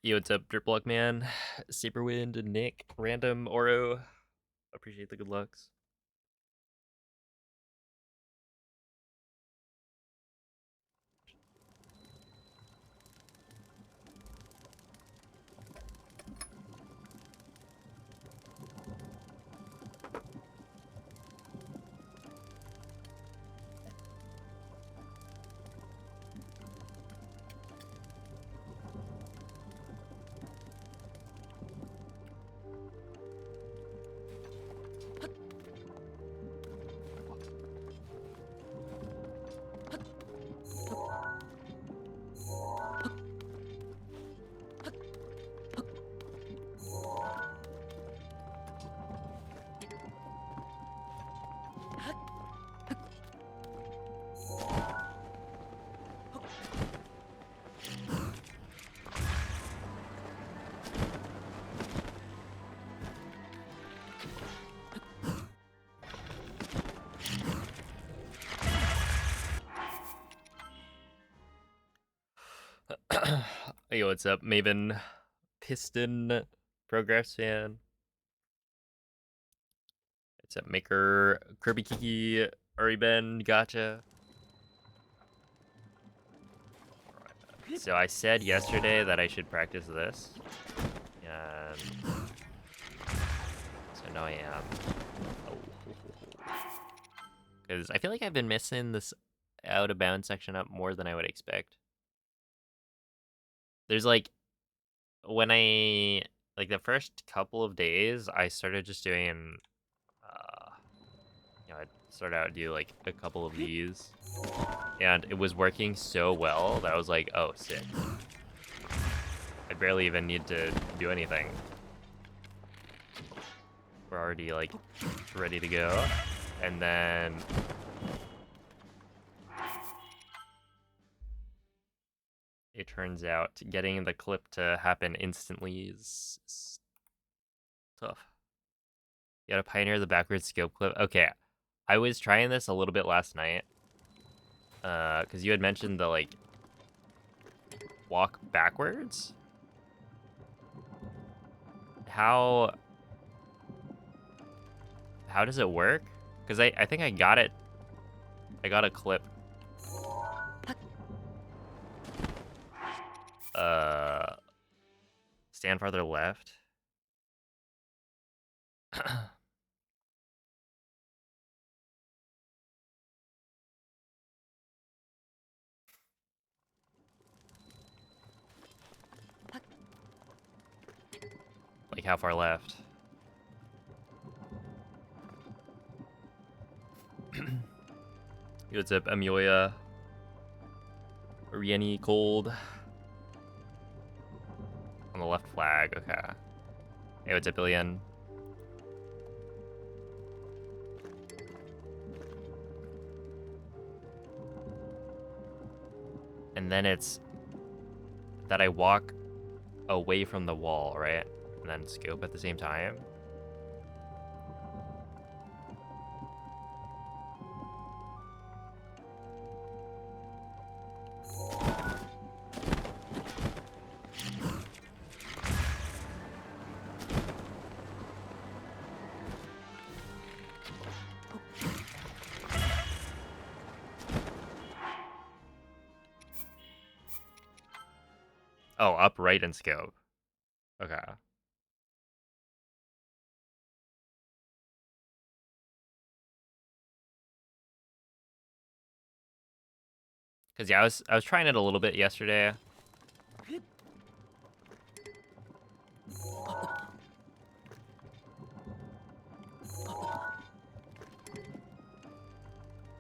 Yo, what's up, Driplock Man? Saberwind, Nick, Random, Oro. Appreciate the good lucks. Yo, what's up, Maven? Piston, Progress Fan. What's up, Maker, Kirby Kiki, Uriben, Gotcha. So I said yesterday that I should practice this. And so now I am. Because I feel like I've been messing this out of bounds section up more than I would expect. There's like, when I, like the first couple of days, I started just doing, I'd start out and do like a couple of these. And it was working so well that I was like, oh, sick. I barely even need to do anything. We're already like ready to go. And then it turns out getting the clip to happen instantly is tough. You gotta pioneer the backwards scope clip. Okay, I was trying this a little bit last night. Because you had mentioned the, like, walk backwards? How does it work? Because I think I got it. I got a clip. Stand farther left. Like, how far left? What's up, Amelia? Rieni Cold. On the left flag, okay. Hey, what's up, Billion? And then it's that I walk away from the wall, right? And then scope at the same time. Oh, up, right, and scope. Okay. Cause yeah, I was trying it a little bit yesterday.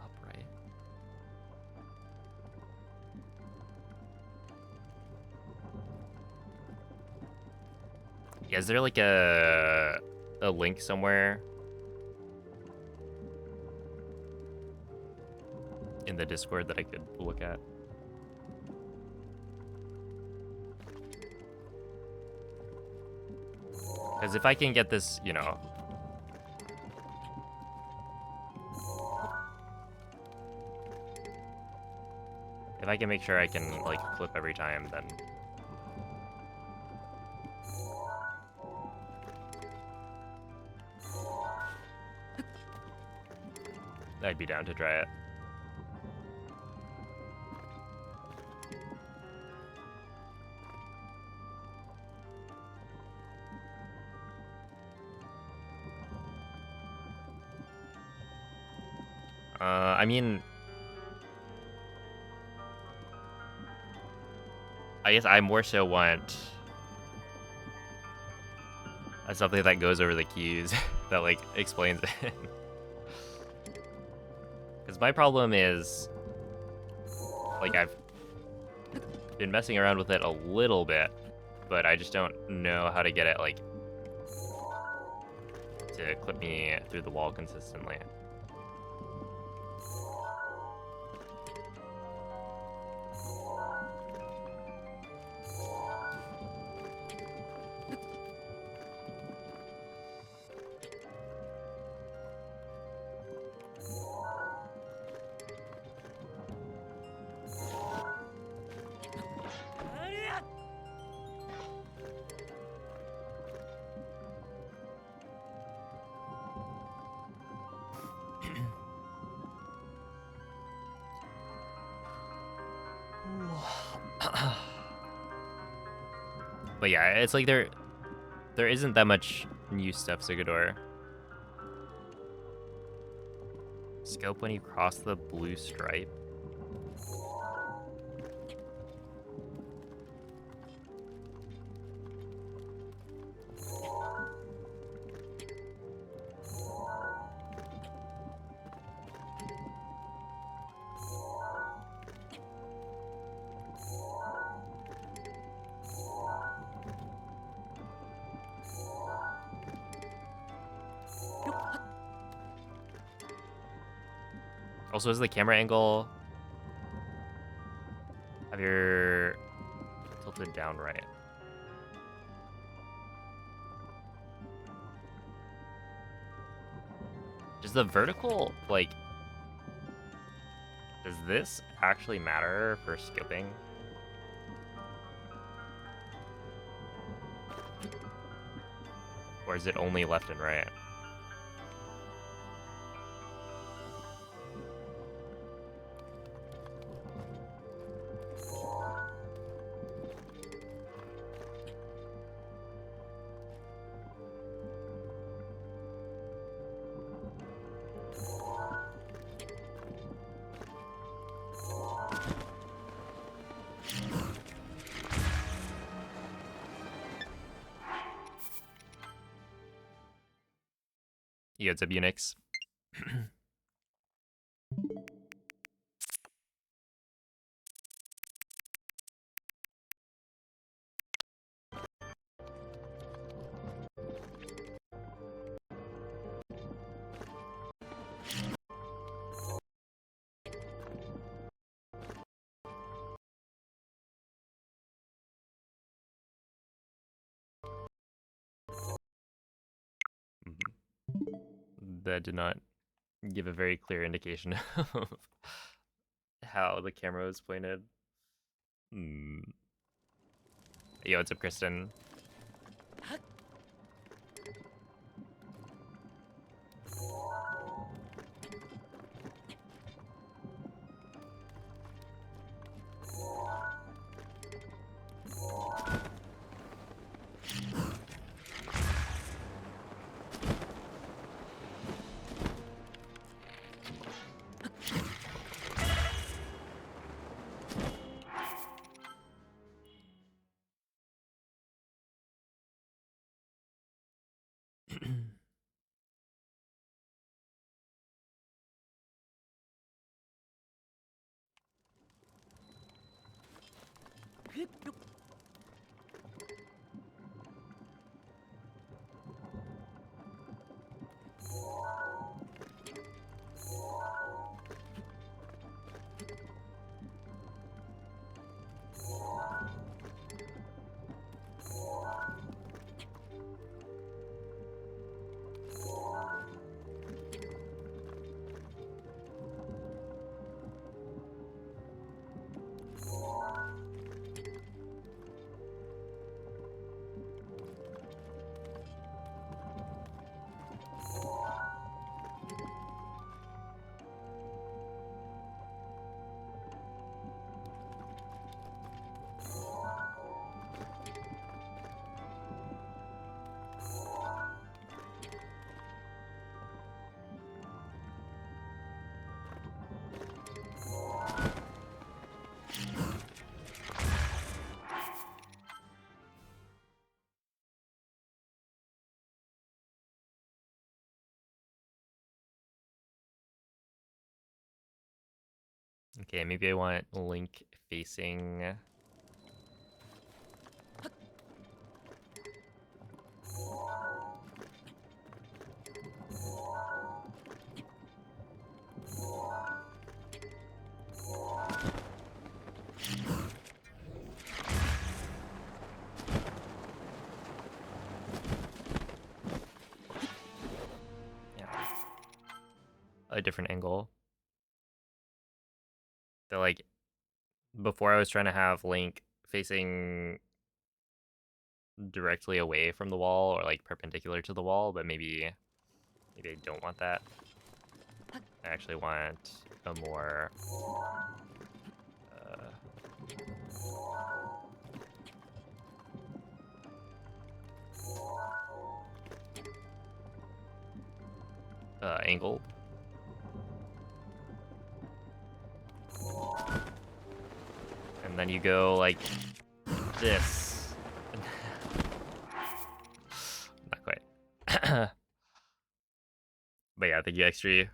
Upright. Yeah, is there like a link somewhere in the Discord that I could look at? Because if I can get this, you know, if I can make sure I can like clip every time, then I'd be down to try it. I mean, I guess I more so want something that goes over the keys that like explains it. Because my problem is, like, I've been messing around with it a little bit, but I just don't know how to get it like to clip me through the wall consistently. But yeah, it's like there isn't that much new stuff, Sigador. Scope when you cross the blue stripe. Also, is the camera angle have your tilted down right? Does the vertical, like, does this actually matter for skipping? Or is it only left and right? Yeah, it's a Unix. That did not give a very clear indication of how the camera was pointed. Yo, what's up, Kristen? Okay, maybe I want Link facing... Yeah. A different angle. So, like, before I was trying to have Link facing directly away from the wall or, like, perpendicular to the wall, but maybe I don't want that. I actually want a more... angled. And then you go like this. Not quite. But yeah, thank you, X3.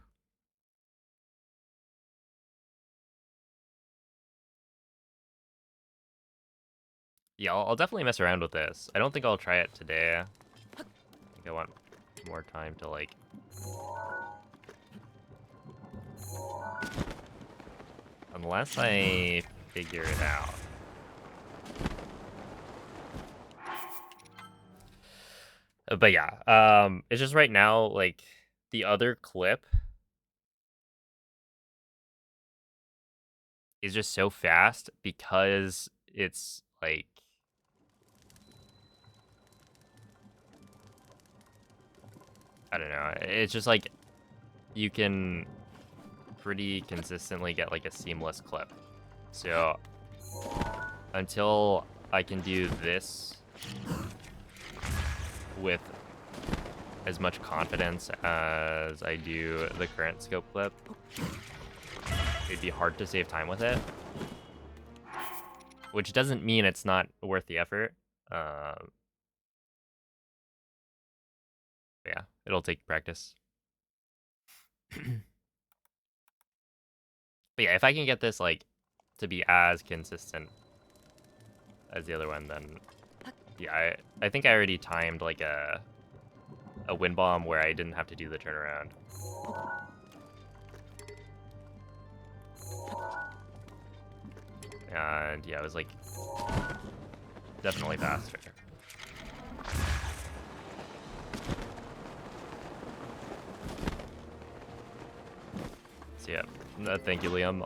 Yeah, I'll definitely mess around with this. I don't think I'll try it today. I think I want more time to like... Unless I figure it out. But yeah, it's just right now, like, the other clip is just so fast because it's, like... I don't know. It's just, like, you can pretty consistently get, like, a seamless clip. So, until I can do this with as much confidence as I do the current scope clip, it'd be hard to save time with it. Which doesn't mean it's not worth the effort. But yeah, it'll take practice. But yeah, if I can get this, like, to be as consistent as the other one, then yeah, I think I already timed, like, a wind bomb where I didn't have to do the turnaround. And yeah, it was, like, definitely faster. So yeah, thank you, Liam.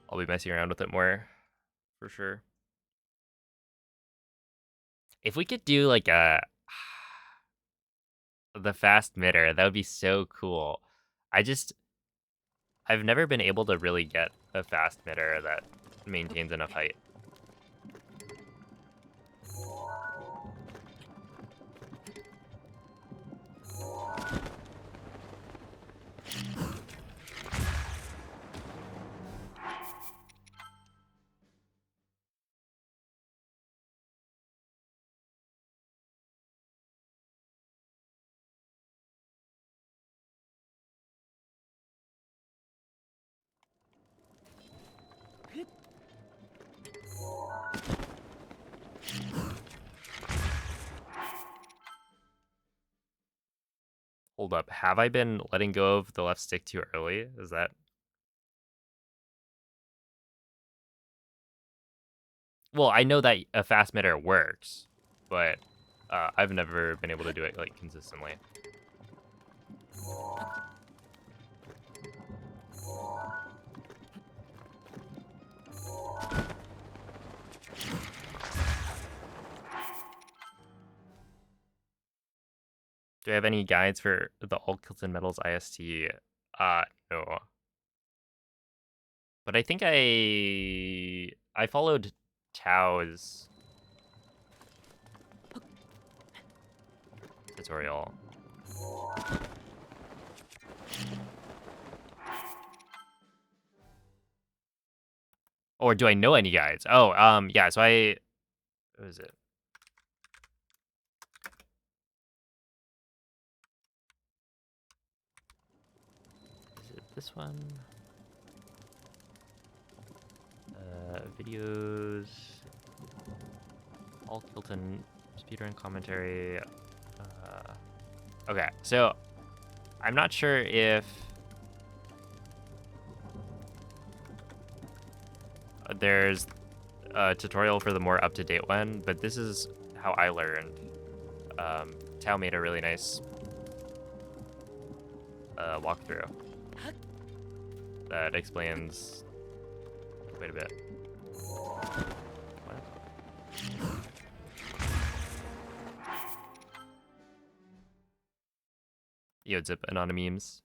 I'll be messing around with it more, for sure. If we could do, like, the fast mitter, that would be so cool. I've never been able to really get a fast mitter that maintains enough height. Hold up, have I been letting go of the left stick too early? Is that... Well, I know that a fast mitter works, but I've never been able to do it, like, consistently. Do I have any guides for the All Kilton Metals IST? No. But I think I followed Tao's tutorial. Or do I know any guides? Oh, yeah, so what is it? this one. Videos. All Kilton speedrun commentary. Okay, so I'm not sure if there's a tutorial for the more up-to-date one, but this is how I learned. Tao made a really nice walkthrough that explains quite a bit. What? Yo, Zip Anonymemes.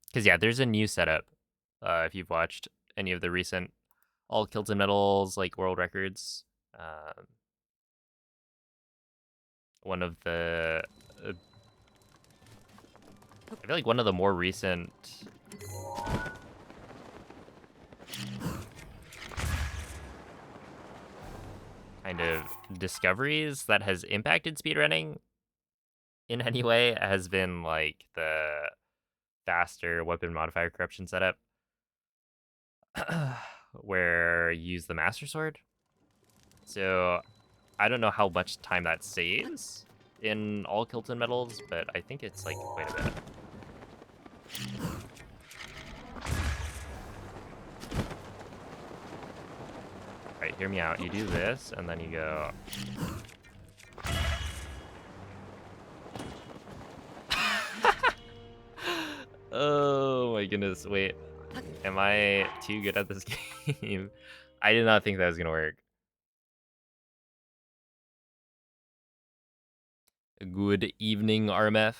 Because, yeah, there's a new setup. If you've watched any of the recent All Kilton Medals, like, world records. One of the... I feel like one of the more recent... kind of discoveries that has impacted speedrunning in any way has been, like, the faster weapon modifier corruption setup. Where you use the Master Sword. So I don't know how much time that saves in all Kilton medals, but I think it's like quite a bit. Alright, hear me out. You do this, and then you go... Oh my goodness, wait. Am I too good at this game? I did not think that was gonna work. Good evening, RMF.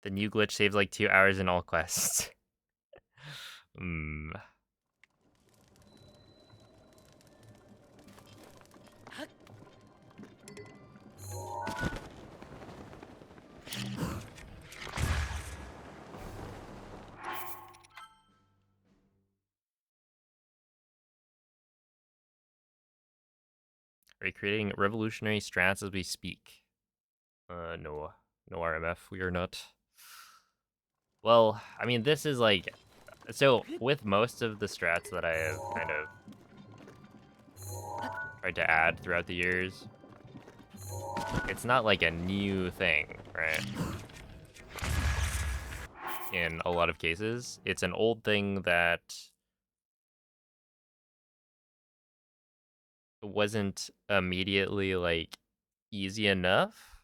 The new glitch saves like 2 hours in all quests. Are you creating revolutionary strats as we speak? No. No RMF, we are not. Well, I mean, this is like... So, with most of the strats that I have kind of tried to add throughout the years, it's not like a new thing, right? In a lot of cases, it's an old thing that wasn't immediately, like, easy enough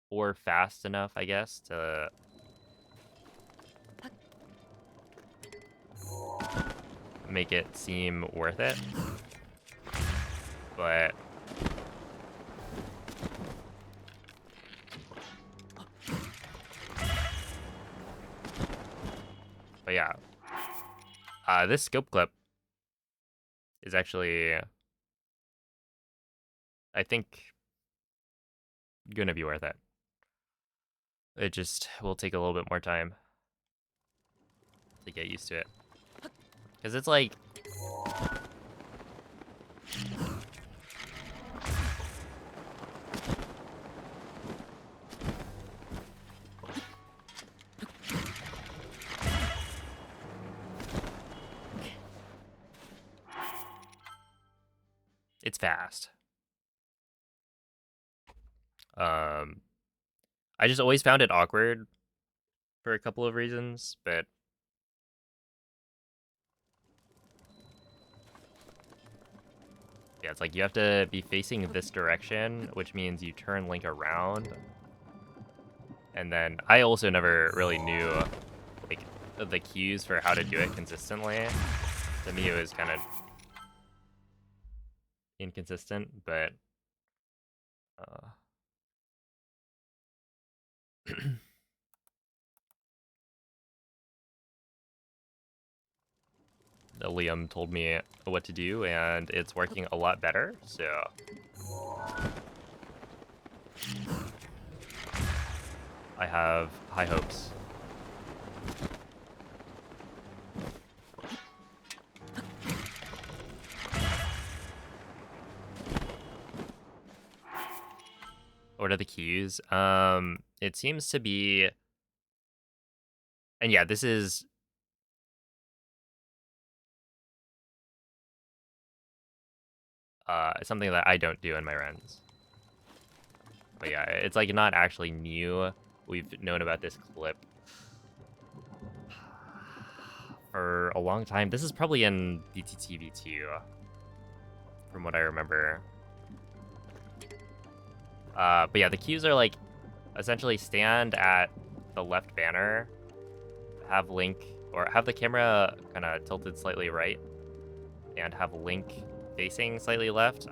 or fast enough, I guess, to make it seem worth it. But yeah, this scope clip is actually, I think, gonna be worth it. It just will take a little bit more time to get used to it. Because it's like... It's fast. I just always found it awkward for a couple of reasons, but Yeah, it's like you have to be facing this direction, which means you turn Link around. And then I also never really knew like the cues for how to do it consistently. To me, it was kind of inconsistent, but Liam told me what to do, and it's working a lot better, so I have high hopes. What are the cues? It seems to be, and yeah, this is something that I don't do in my runs. But yeah, it's like not actually new. We've known about this clip for a long time. This is probably in BTTV2, from what I remember. But yeah, the cues are like essentially stand at the left banner, have Link, or have the camera kind of tilted slightly right, and have Link facing slightly left.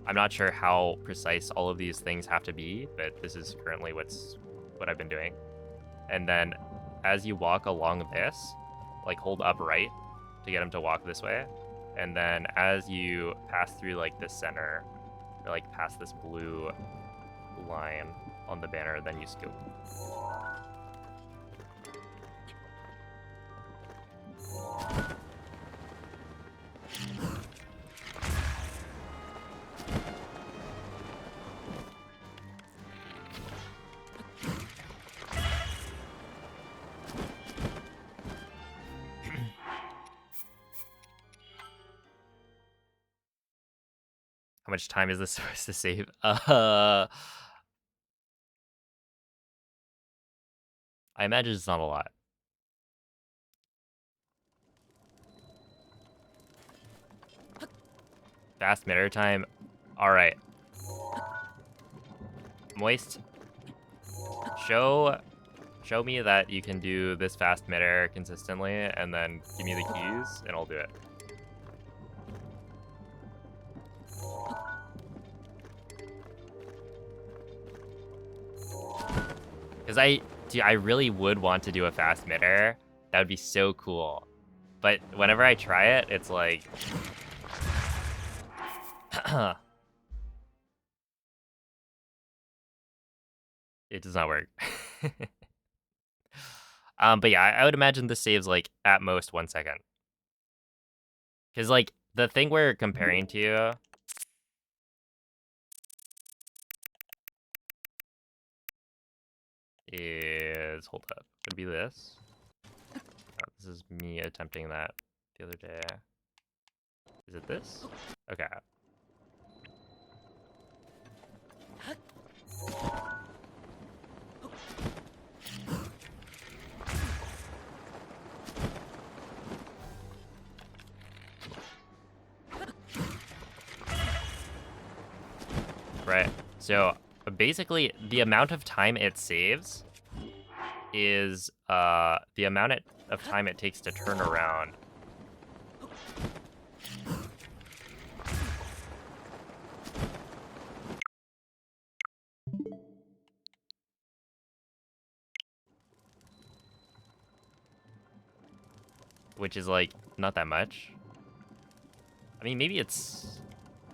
I'm not sure how precise all of these things have to be, but this is currently what I've been doing. And then as you walk along this, like hold up right to get him to walk this way. And then as you pass through like the center, or like past this blue line on the banner, then you scope. How much time is this supposed to save? I imagine it's not a lot. Fast mitter time. All right. Moist. Show me that you can do this fast midair consistently, and then give me the keys, and I'll do it. Because I really would want to do a fast midair. That would be so cool. But whenever I try it, it's like... it does not work. But yeah, I would imagine this saves like at most 1 second. Because like the thing we're comparing to is, hold up, would be this. Oh, this is me attempting that the other day. Is it this? Okay. Right. So basically, the amount of time it saves is the amount of time it takes to turn around. Which is like not that much. I mean, maybe it's,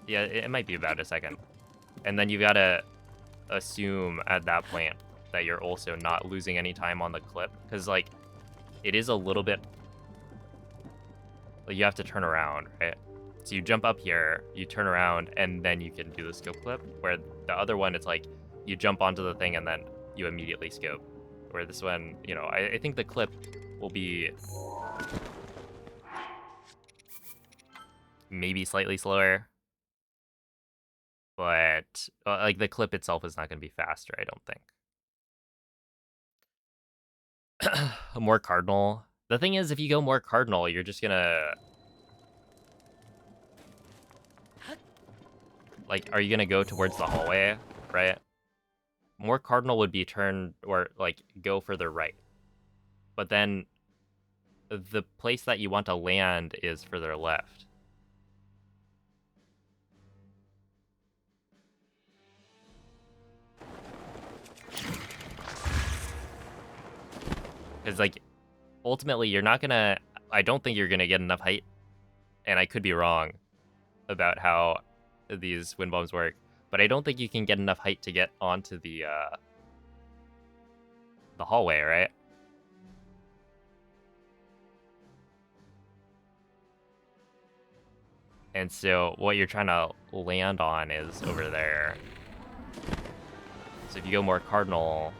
yeah, it might be about a second. And then you gotta assume at that point that you're also not losing any time on the clip, because like it is a little bit, like you have to turn around, right? So you jump up here, you turn around, and then you can do the scope clip, where the other one, it's like you jump onto the thing and then you immediately scope. Where this one, you know, I think the clip will be maybe slightly slower, but like the clip itself is not going to be faster, I don't think. More cardinal. The thing is, if you go more cardinal, you're just gonna Like, are you gonna go towards the hallway, right? More cardinal would be turn or like go further right. But then the place that you want to land is further left. Because like ultimately you're not gonna, I don't think you're gonna get enough height, and I could be wrong about how these wind bombs work, but I don't think you can get enough height to get onto the hallway, right? And so what you're trying to land on is over there. So if you go more cardinal,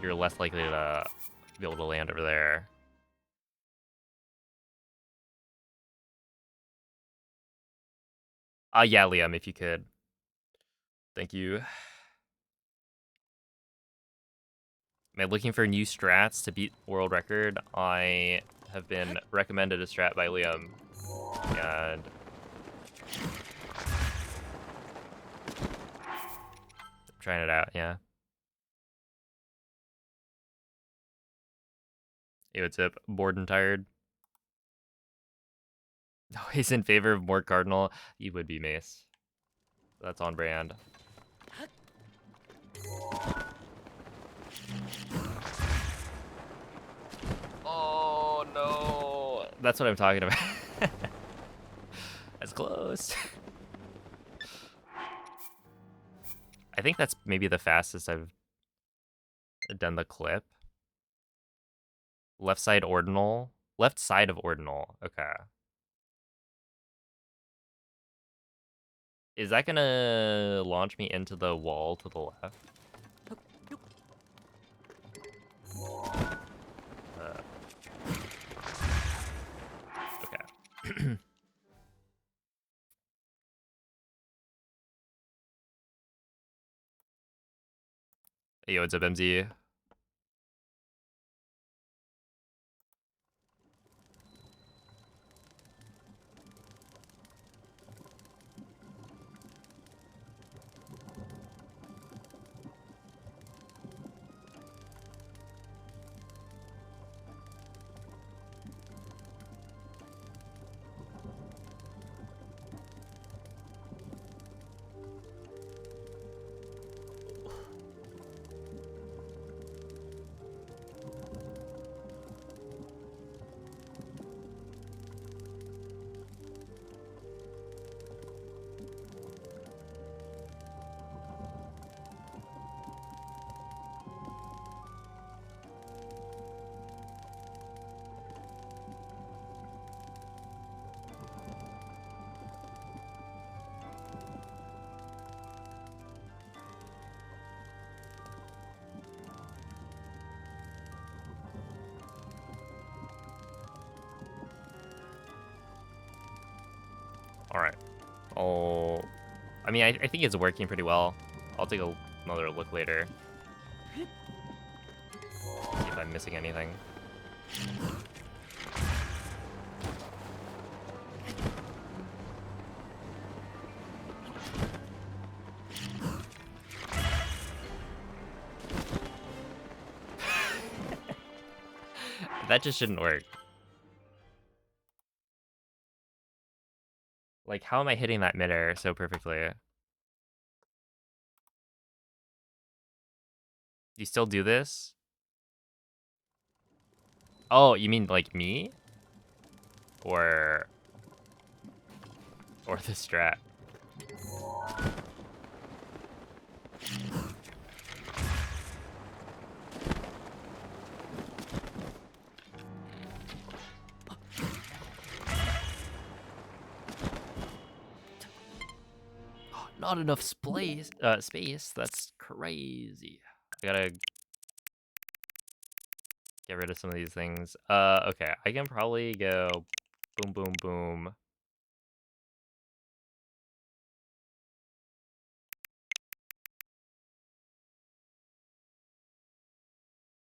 you're less likely to be able to land over there. Yeah, Liam, if you could. Thank you. Man, looking for new strats to beat world record. I have been recommended a strat by Liam, and I'm trying it out, yeah. Hey, what's up? Bored and tired? Always in favor of more cardinal. You would be Mace. That's on brand. Oh no! That's what I'm talking about. That's close. I think that's maybe the fastest I've done the clip. Left side ordinal. Left side of ordinal. Okay. Is that gonna launch me into the wall to the left? Okay. Yo, what's up, MZ? All right. Oh, I mean, I think it's working pretty well. I'll take another look later. See if I'm missing anything. That just shouldn't work. Like, how am I hitting that midair so perfectly? You still do this? Oh, you mean like me? Or the strat? Not enough space. Space. That's crazy. I gotta get rid of some of these things. Okay. I can probably go boom, boom, boom.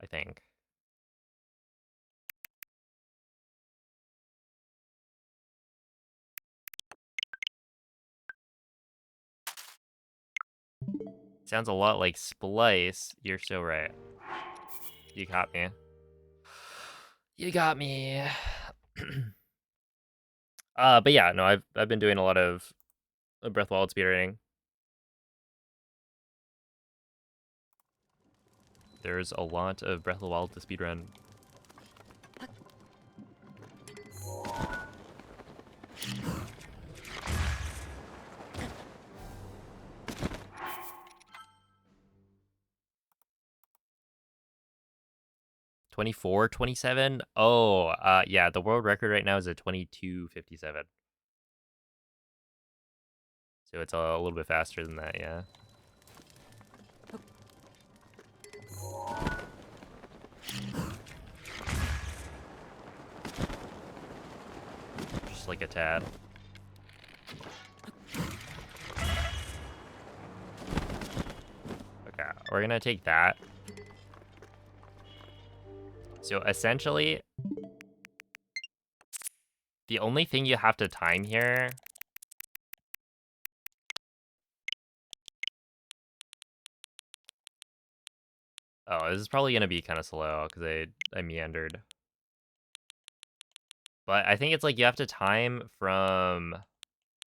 I think. Sounds a lot like Splice. You're so right. You got me. You got me. But yeah, no, I've been doing a lot of Breath of the Wild speedrunning. There's a lot of Breath of the Wild to speedrun. $24, $27? Oh, yeah, the world record right now is at $22.57. So it's a little bit faster than that, yeah. Just like a tad. Okay, we're gonna take that. So essentially, the only thing you have to time here... Oh, this is probably gonna be kind of slow because I meandered. But I think it's like you have to time from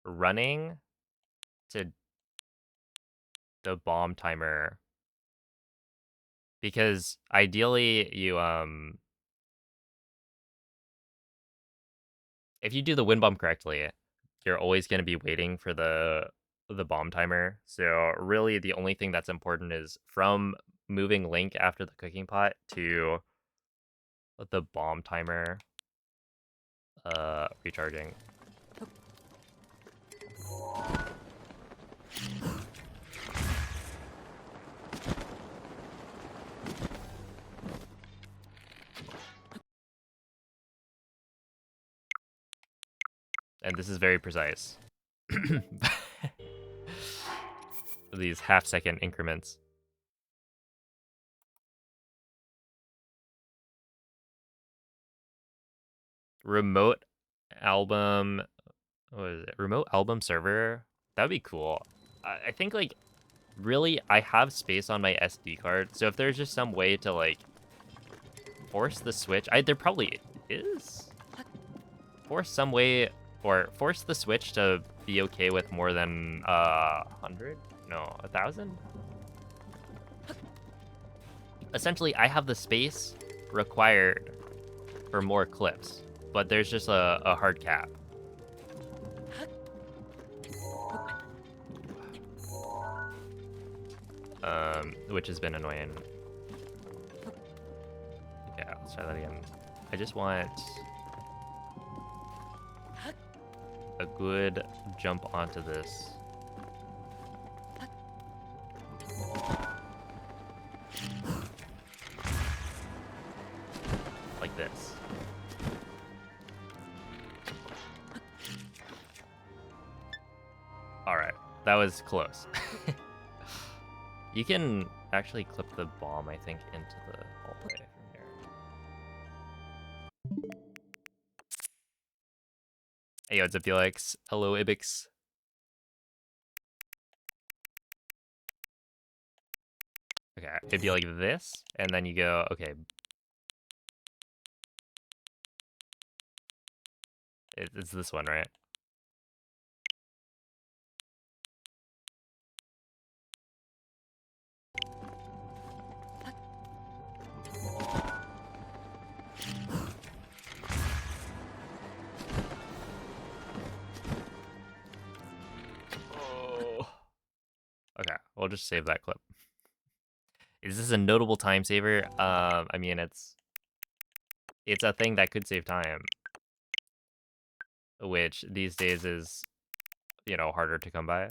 running to the bomb timer. Because ideally you if you do the wind bomb correctly, you're always going to be waiting for the bomb timer. So really the only thing that's important is from moving Link after the cooking pot to the bomb timer recharging. And this is very precise. These half-second increments. Remote album... What is it? Remote album server? That'd be cool. I think, like, really, I have space on my SD card, so if there's just some way to, like, force the switch... there probably is? Force some way... Or force the switch to be okay with more than 100? No, 1,000? Essentially, I have the space required for more clips, but there's just a hard cap. Which has been annoying. Okay, let's try that again. I just want a good jump onto this. Like this. Alright, that was close. You can actually clip the bomb, I think, into the hallway from here. Hey, what's up, Felix? Hello, Ibix. Okay, it'd be like this, and then you go, okay. It's this one, right? Okay, we'll just save that clip. Is this a notable time saver? I mean, it's a thing that could save time, which these days is, you know, harder to come by.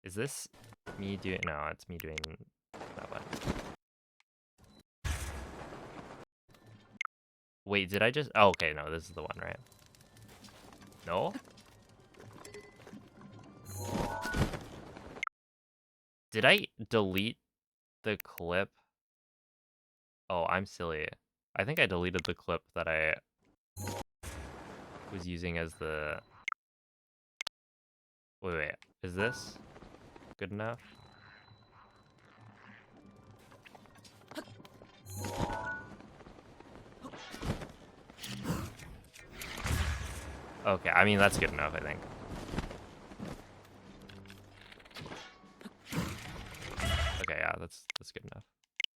Is this me doing? No, it's me doing that one. Wait, did I just? Oh, okay, no, this is the one, right? No? Did I delete the clip? Oh, I'm silly. I think I deleted the clip that I was using as the... Wait, is this? good enough? Okay, I mean, that's good enough, I think. Okay, yeah, that's good enough.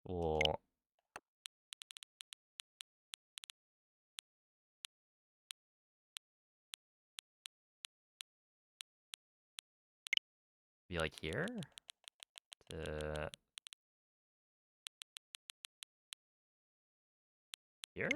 We'll... be like here? To... here?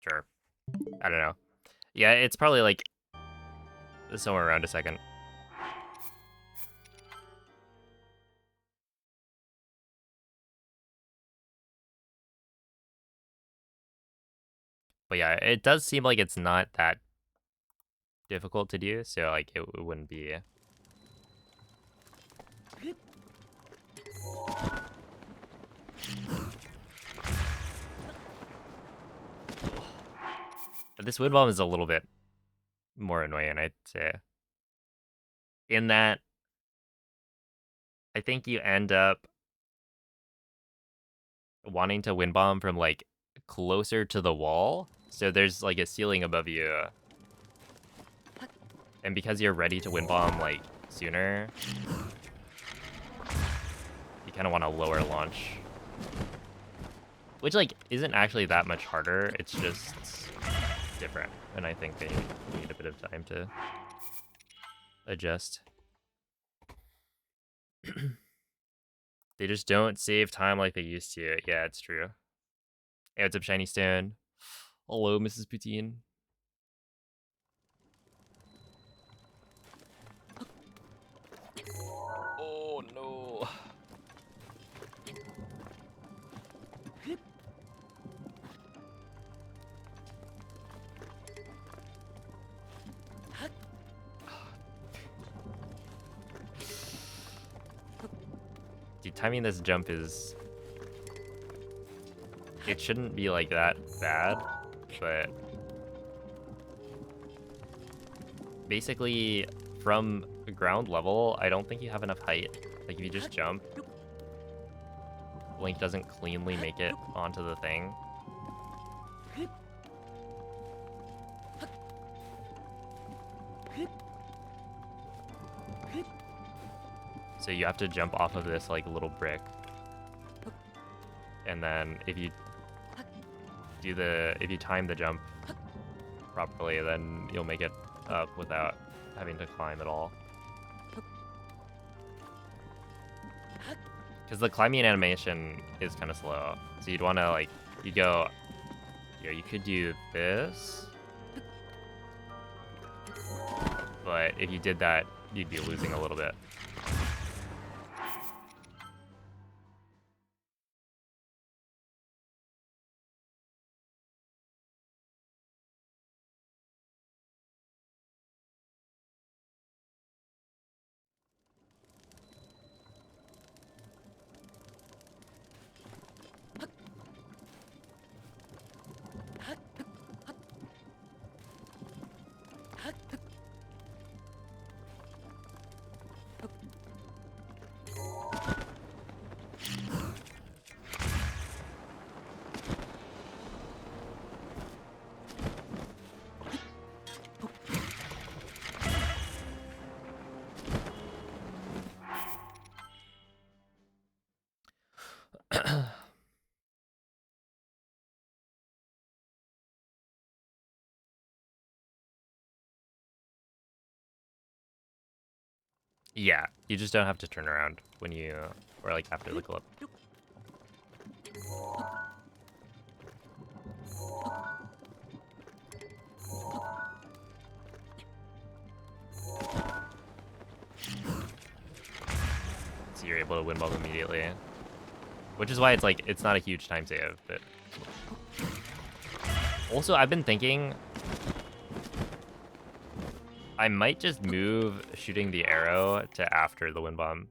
Sure. I don't know. Yeah, it's probably like somewhere around a second. But yeah, it does seem like it's not that difficult to do, so like it wouldn't be... But this wind bomb is a little bit more annoying, I'd say. In that, I think you end up wanting to wind bomb from like closer to the wall, so there's like a ceiling above you. And because you're ready to wind bomb like sooner, you kind of want a lower launch. Which like isn't actually that much harder, it's just different. And I think they need a bit of time to adjust. They just don't save time like they used to. Yeah, it's true. Hey, what's up, Shiny Stone? Hello, Mrs. Poutine. Oh, no. Dude, timing this jump is... it shouldn't be like that bad, but... basically, from ground level, I don't think you have enough height. Like, if you just jump, Link doesn't cleanly make it onto the thing. So you have to jump off of this, like, little brick. And then if you if you time the jump properly, then you'll make it up without having to climb at all. Because the climbing animation is kind of slow. So you'd want to, like, you go, yeah, you could do this. But if you did that, you'd be losing a little bit. Yeah, you just don't have to turn around when you, or like after the clip. so you're able to wind bomb immediately. Which is why it's like, it's not a huge time save, but... Also, I've been thinking... I might just move shooting the arrow to after the wind bomb.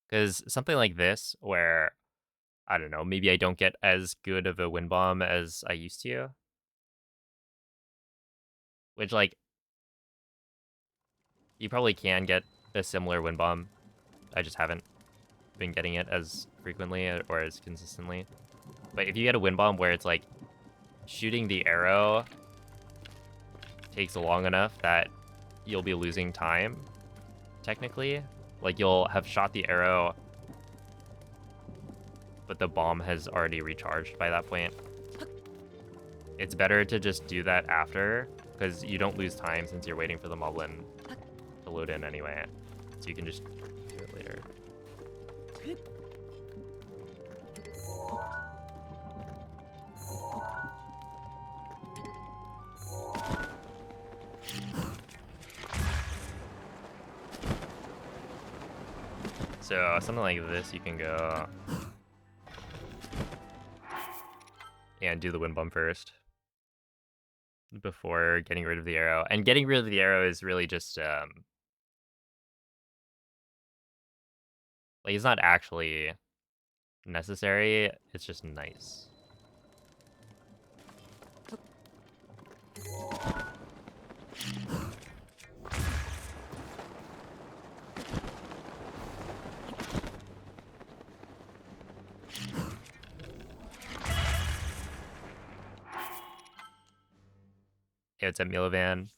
Because something like this, where, I don't know, maybe I don't get as good of a wind bomb as I used to. Which, like, you probably can get a similar wind bomb. I just haven't been getting it as frequently or as consistently. But if you get a wind bomb where it's like shooting the arrow takes long enough that you'll be losing time, technically. Like, you'll have shot the arrow, but the bomb has already recharged by that point. It's better to just do that after, because you don't lose time since you're waiting for the moblin to load in anyway. So you can just do it later. So something like this, you can go and do the wind bomb first before getting rid of the arrow. And getting rid of the arrow is really just like, it's not actually necessary, it's just nice. Yeah, it's at Milovan.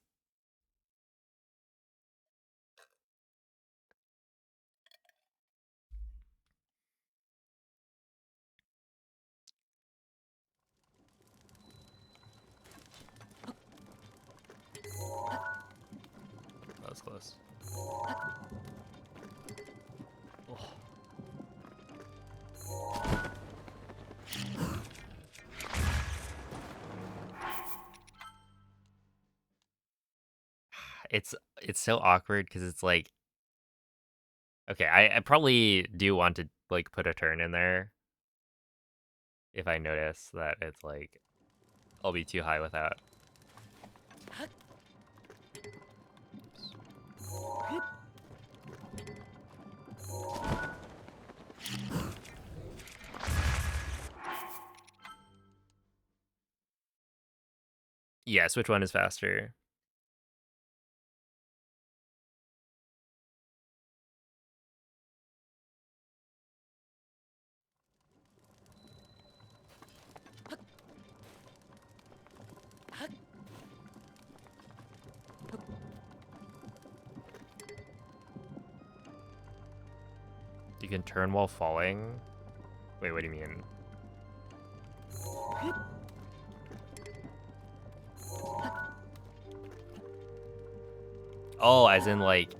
That was close. Oh. It's so awkward because it's like, okay, I probably do want to like put a turn in there if I notice that it's like I'll be too high without. Yes, which one is faster? You can turn while falling? Wait, what do you mean? Oh, as in like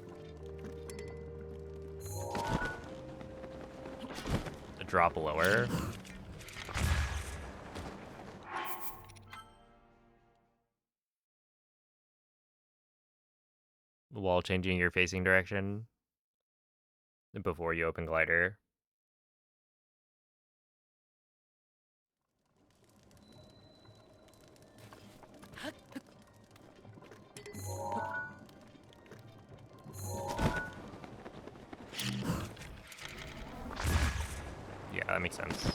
a drop lower? While changing your facing direction before you open glider. Yeah, that makes sense.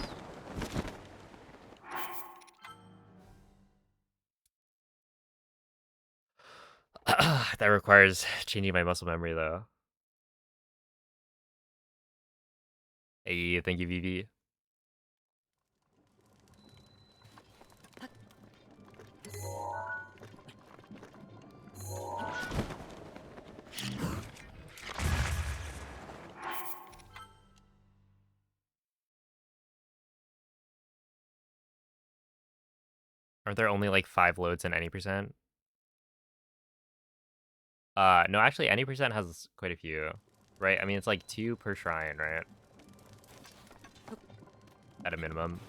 That requires changing my muscle memory though. Hey, thank you, VV. Aren't there only like 5 loads in any percent? No, actually, any percent has quite a few, right? I mean, it's like 2 per shrine, right? At a minimum.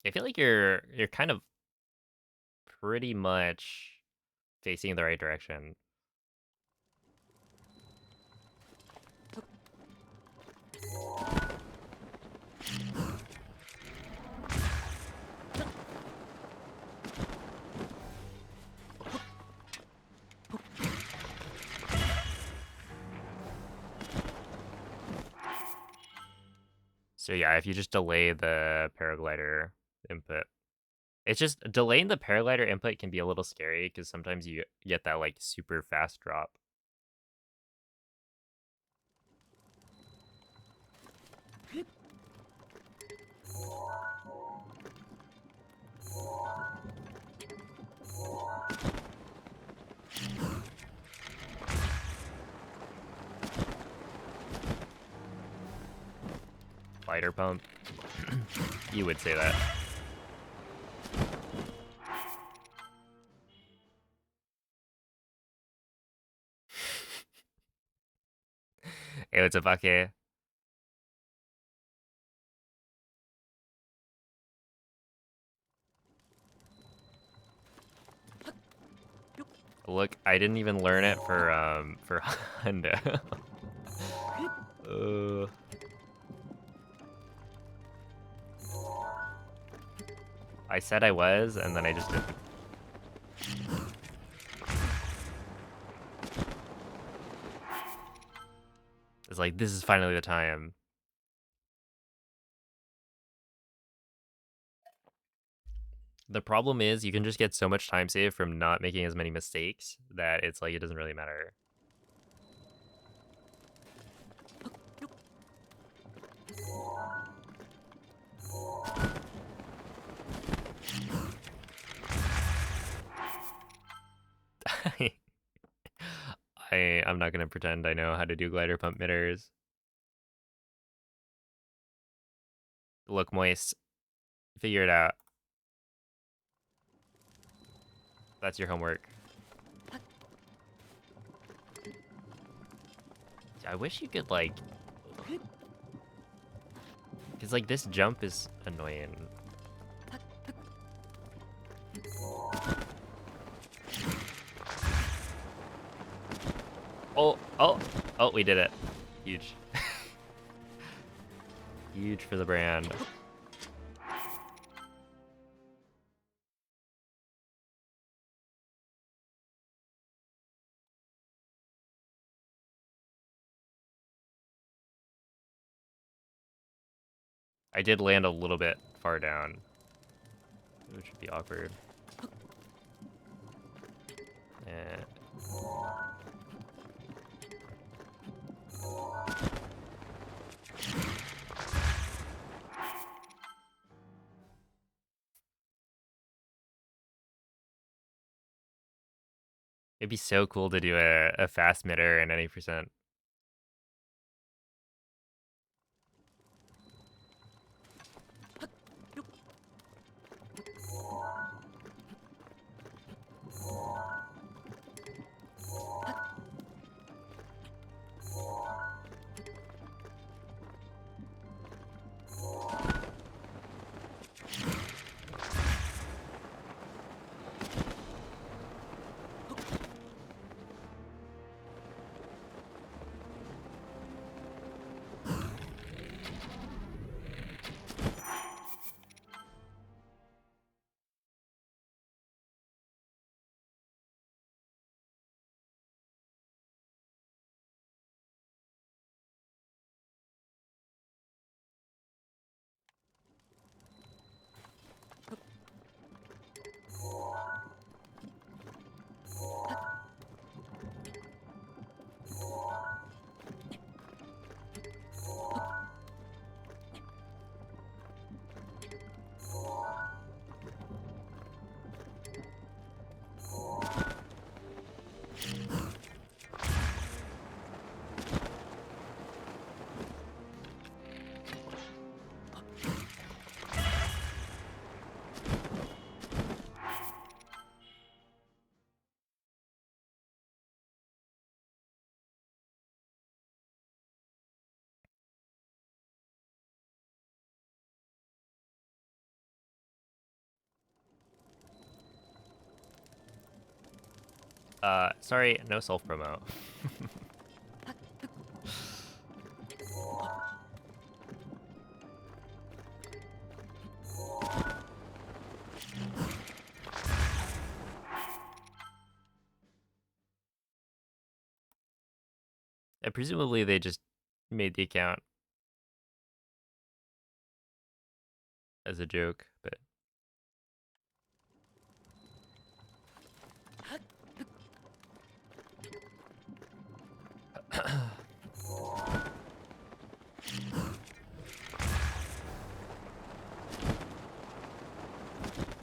I feel like you're kind of pretty much facing the right direction. So yeah, if you just delay the paraglider input. It's just delaying the paraglider input can be a little scary because sometimes you get that like super fast drop. Glider pump. You would say that. Hey, what's up, Ake? Look, I didn't even learn it for Honda. I said I was, and then I just didn't. It's like, this is finally the time. The problem is you can just get so much time save from not making as many mistakes that it's like it doesn't really matter. I'm not gonna pretend I know how to do glider pump midders. Look, Moist, figure it out. That's your homework. I wish you could like, cause like this jump is annoying. Oh, we did it. Huge. Huge for the brand. I did land a little bit far down, which would be awkward. Eh. It'd be so cool to do a fast midder in any percent. Sorry, no self-promo. And presumably they just made the account as a joke, but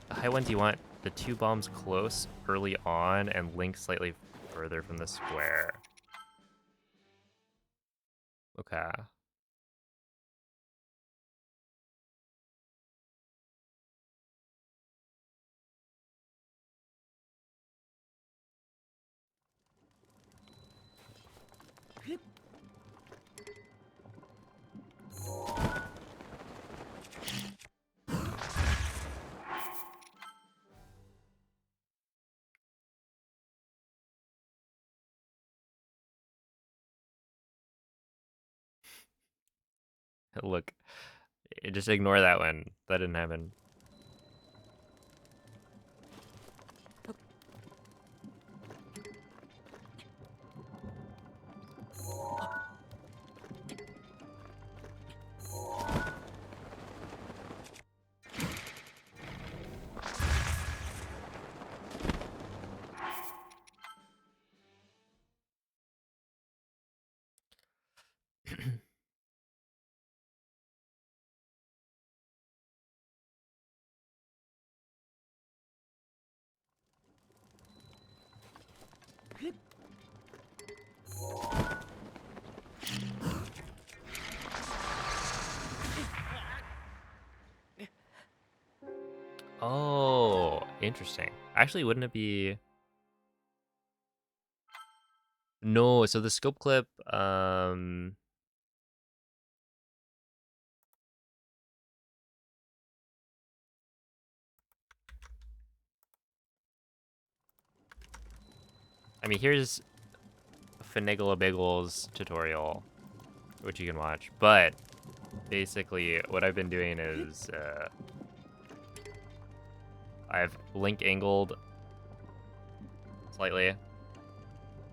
the high ones you want the 2 bombs close early on and link slightly further from the square. Okay. Look, just ignore that one. That didn't happen. Oh, interesting. Actually, wouldn't it be... No, so the scope clip, I mean, here's Finagla Bagel's tutorial, which you can watch. But basically, what I've been doing is I've link angled slightly,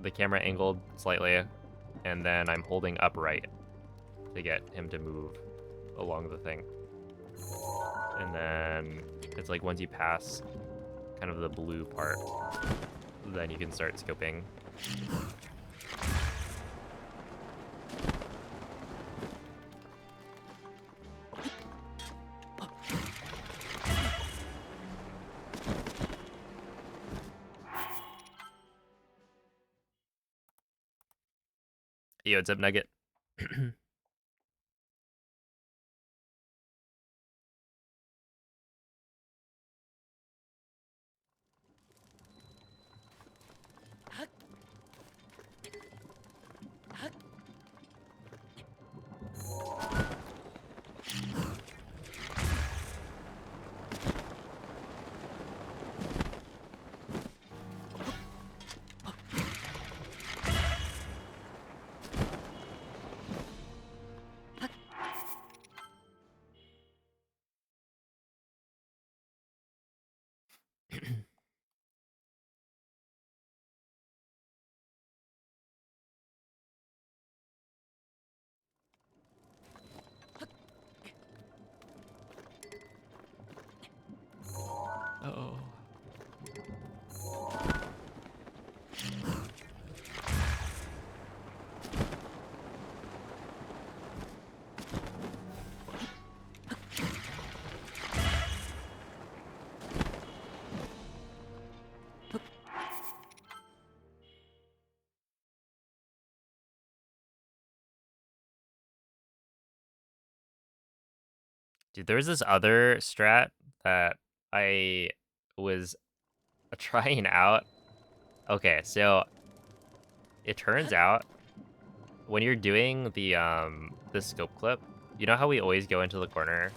the camera angled slightly, and then I'm holding upright to get him to move along the thing. And then it's like once you pass kind of the blue part, then you can start scoping. Yo, what's up, Nugget? Uh-oh. Dude, there was this other strat that I was trying out. Okay, so it turns out when you're doing the scope clip, you know how we always go into the corner?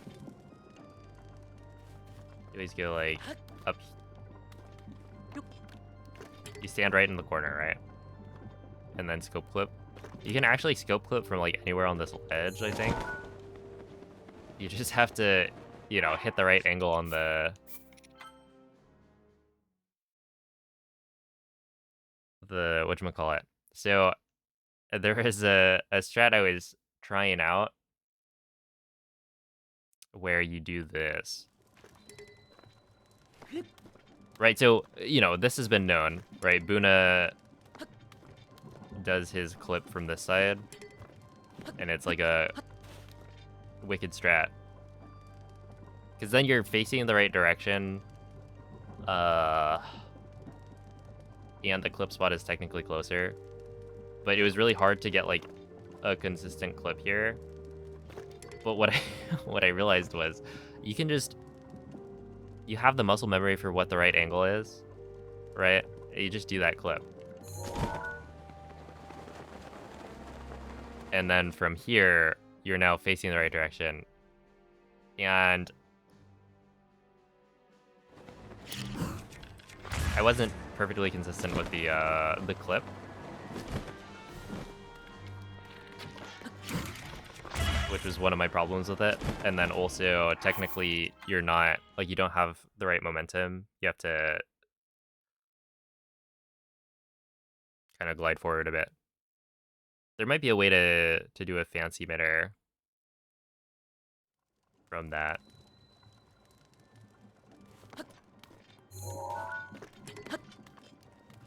You always go like up. You stand right in the corner, right? And then scope clip. You can actually scope clip from like anywhere on this ledge, I think. You just have to, you know, hit the right angle on the whatchamacallit. So there is a strat I was trying out where you do this. Right, so, you know, this has been known, right? Buna does his clip from this side, and it's like a wicked strat. Because then you're facing in the right direction, and the clip spot is technically closer. But it was really hard to get, like, a consistent clip here. But what I, what I realized was, you can just... You have the muscle memory for what the right angle is, right? You just do that clip. And then from here, you're now facing the right direction. And I wasn't perfectly consistent with the clip. Which was one of my problems with it. And then also, technically, you're not, like, you don't have the right momentum. You have to kind of glide forward a bit. There might be a way to do a fancy midair from that.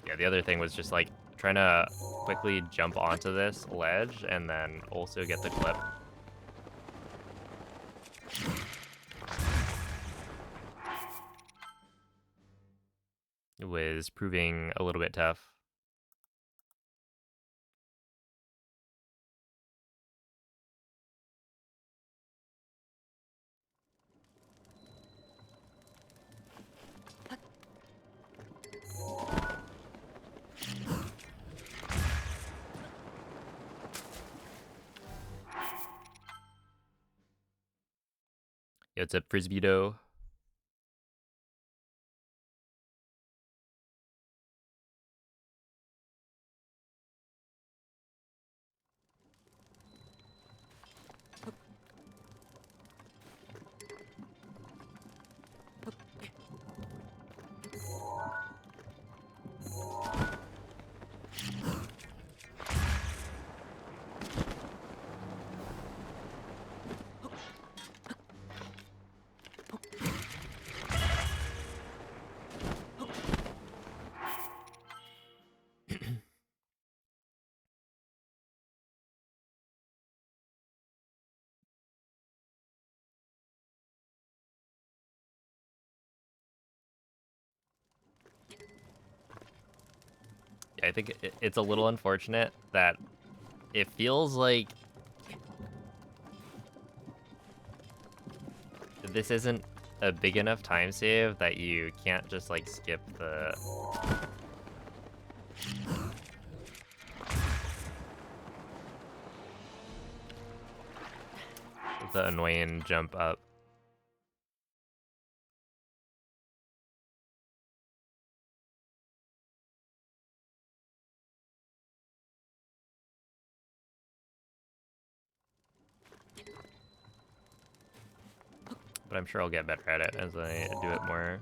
Yeah, the other thing was just, like, trying to quickly jump onto this ledge and then also get the clip. It was proving a little bit tough. Yeah, it's a frisbee dough. Yeah, I think it's a little unfortunate that it feels like this isn't a big enough time save that you can't just, like, skip the annoying jump up. But I'm sure I'll get better at it as I do it more.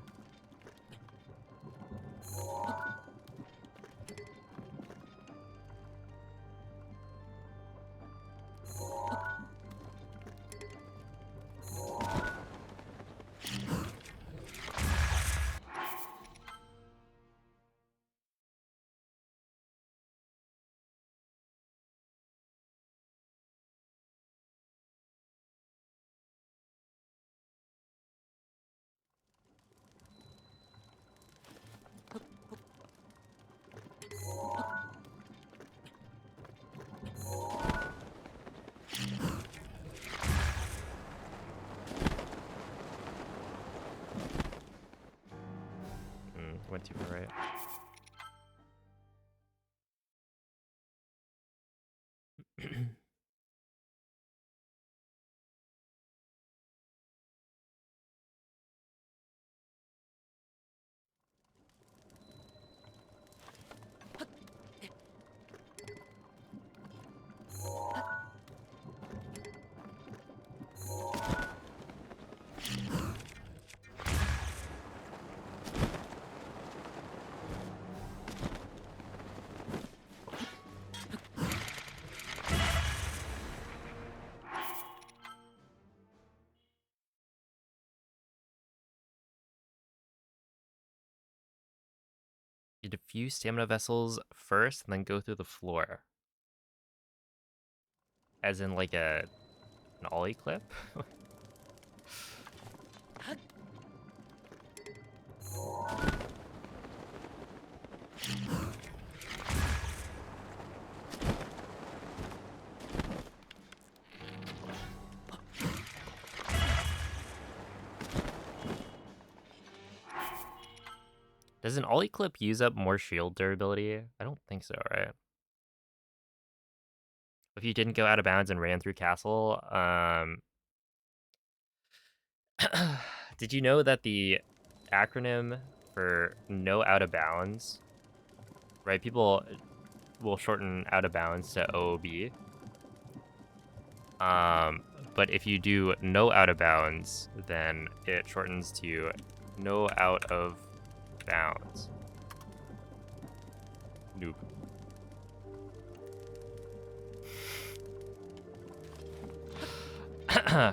Went too far right. few stamina vessels first and then go through the floor. As in like an ollie clip? Does an ollie clip use up more shield durability? I don't think so, right? If you didn't go out of bounds and ran through castle, did you know that the acronym for no out of bounds, right? People will shorten out of bounds to OOB. But if you do no out of bounds, then it shortens to no out of bounds. Noob.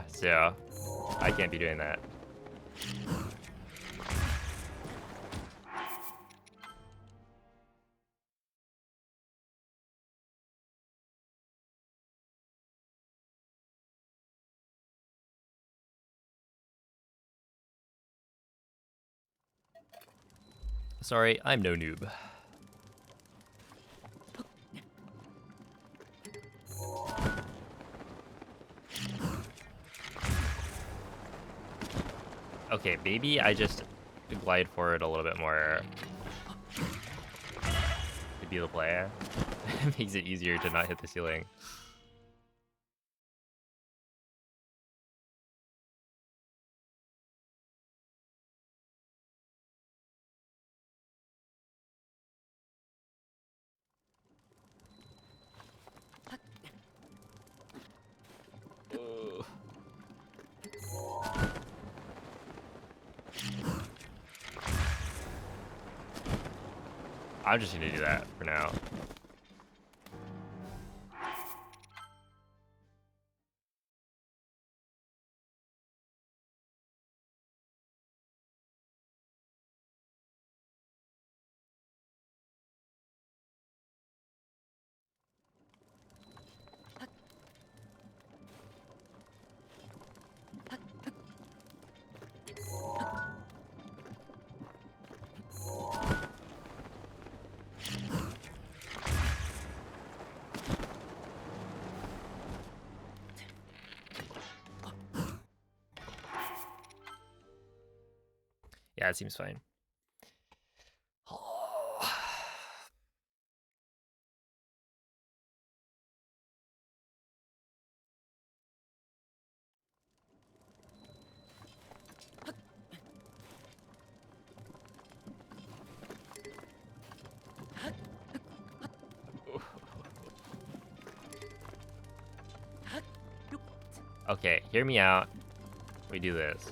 So, I can't be doing that. Sorry, I'm no noob. Okay, maybe I just glide forward a little bit more to be the player. It makes it easier to not hit the ceiling. I'm just gonna do that for now. Yeah, it seems fine. Okay, hear me out. We do this.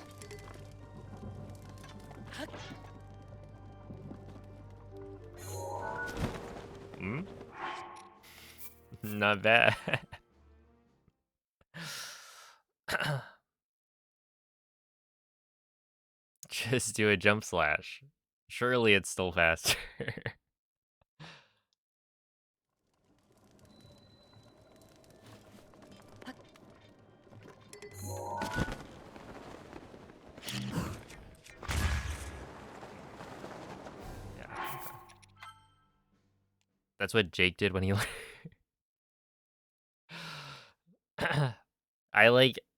Hmm? Not bad. Just do a jump slash. Surely it's still faster. Yeah. That's what Jake did when he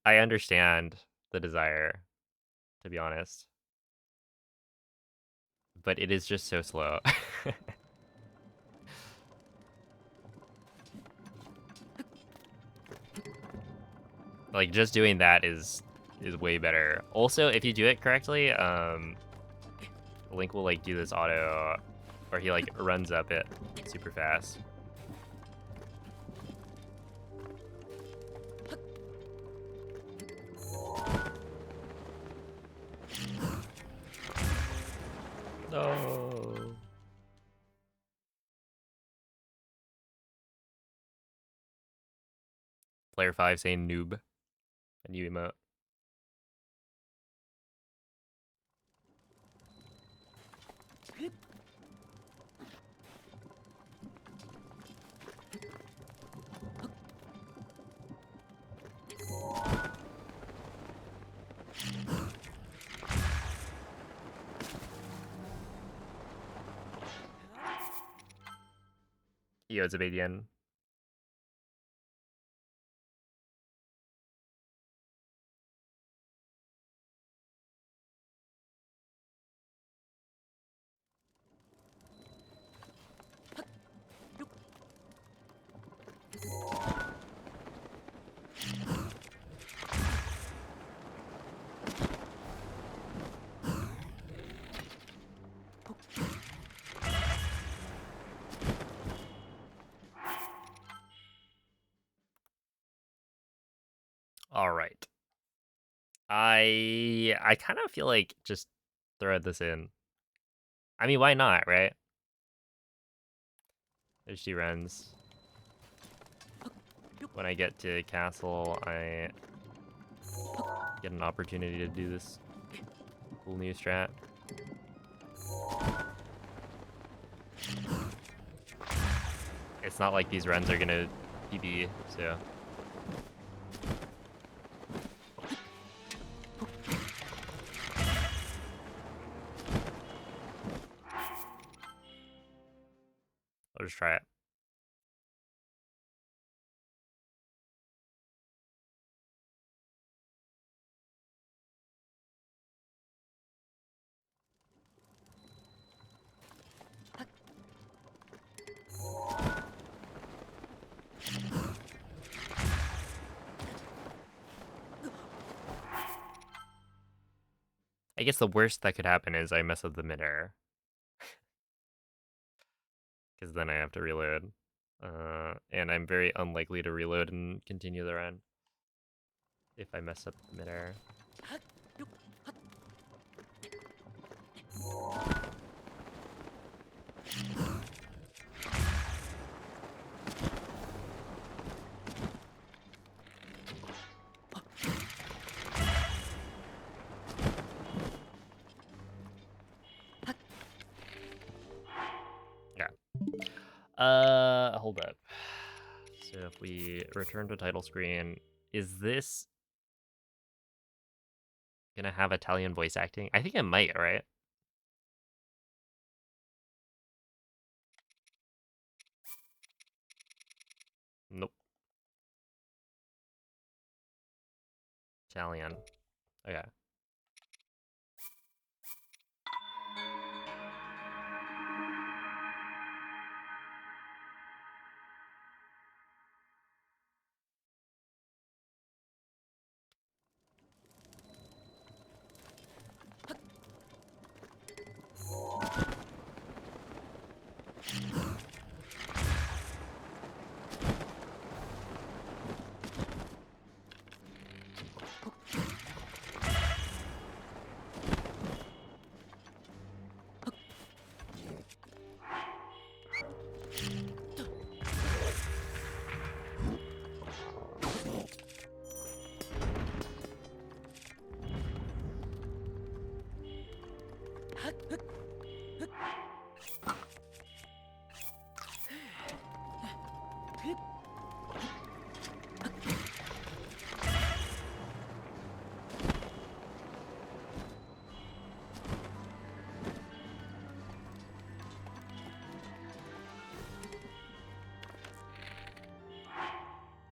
I understand the desire, to be honest. But it is just so slow. Like just doing that is way better. Also, if you do it correctly, Link will like do this auto, or he like runs up it super fast. No. Player 5 saying noob. A new emote. Yo, it's a big yen. All right. I kind of feel like just throw this in. I mean, why not, right? There she runs. When I get to castle, I get an opportunity to do this cool new strat. It's not like these runs are gonna PB, so. I'll just try it. I guess the worst that could happen is I mess up the midair. Because then I have to reload. And I'm very unlikely to reload and continue the run if I mess up midair. Yeah. Hold up. So if we return to title screen, is this gonna have Italian voice acting? I think it might, right? Nope. Italian. Okay.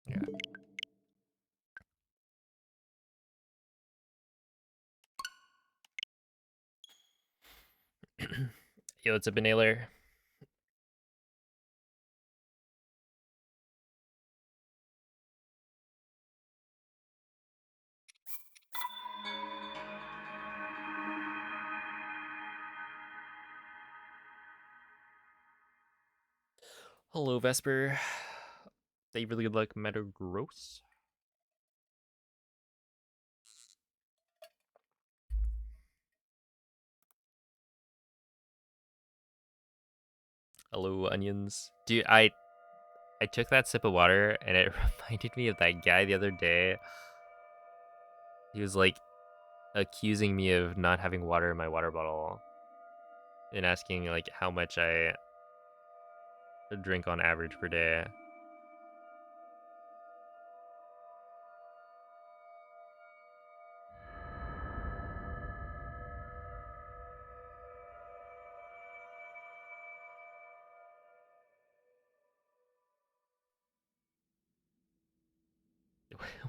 Yeah. Yo, it's a Benailer. Hello, Vesper. Thank you for the good luck, Metagross. Hello, onions. Dude, I took that sip of water and it reminded me of that guy the other day. He was like accusing me of not having water in my water bottle and asking like how much I drink on average per day.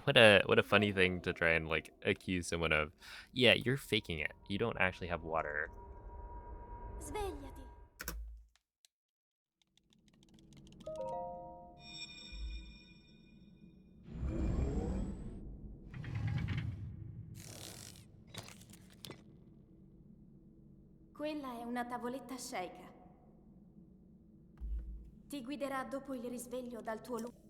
What a funny thing to try and like accuse someone of. Yeah, you're faking it. You don't actually have water. Svegliati. Quella è una tavoletta sceicca. Ti guiderà dopo il risveglio dal tuo lungo.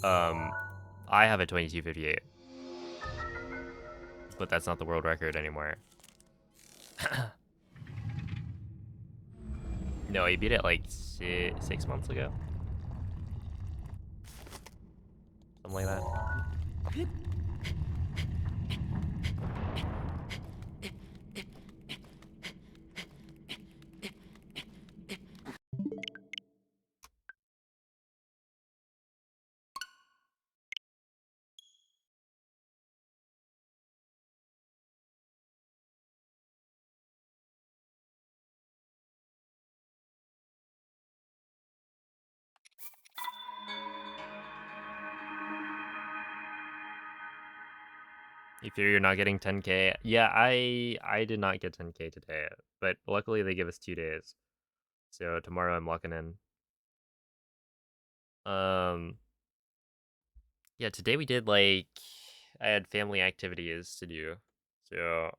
I have a 22:58, but that's not the world record anymore. No, he beat it like 6 months ago. Something like that. You fear you're not getting 10K? Yeah, I did not get 10K today, but luckily they give us 2 days. So tomorrow I'm locking in. Yeah, today we did like I had family activities to do. So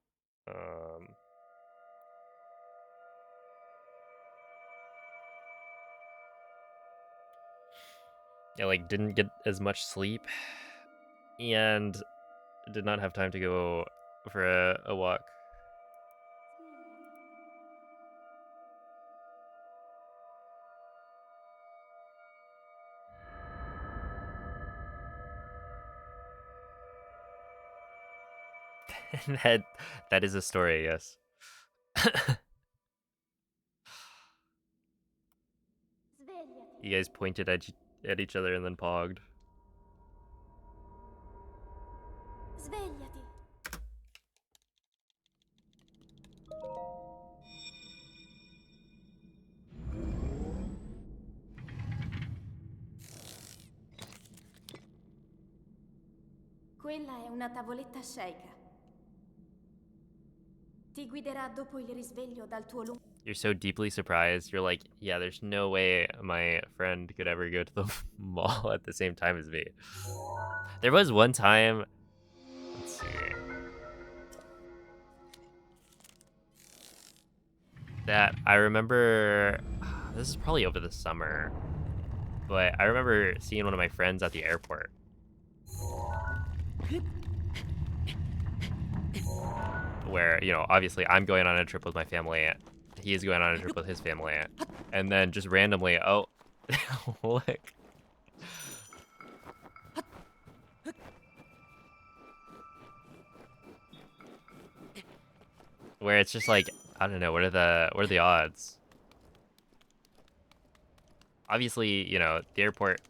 I like didn't get as much sleep and did not have time to go for a walk. that is a story, yes. Svegliati. You guys pointed at each other and then pogged. Svegliati. Quella è una tavoletta sceicca. Ti guiderà dopo il risveglio dal tuo lungo. You're so deeply surprised. You're like, yeah, there's no way my friend could ever go to the mall at the same time as me. There was one time, let's see, that I remember, this is probably over the summer, but I remember seeing one of my friends at the airport. Where, you know, obviously I'm going on a trip with my family, he's going on a trip with his family, and then just randomly, oh, look. Where it's just like, I don't know, what are the odds? Obviously, you know, the airport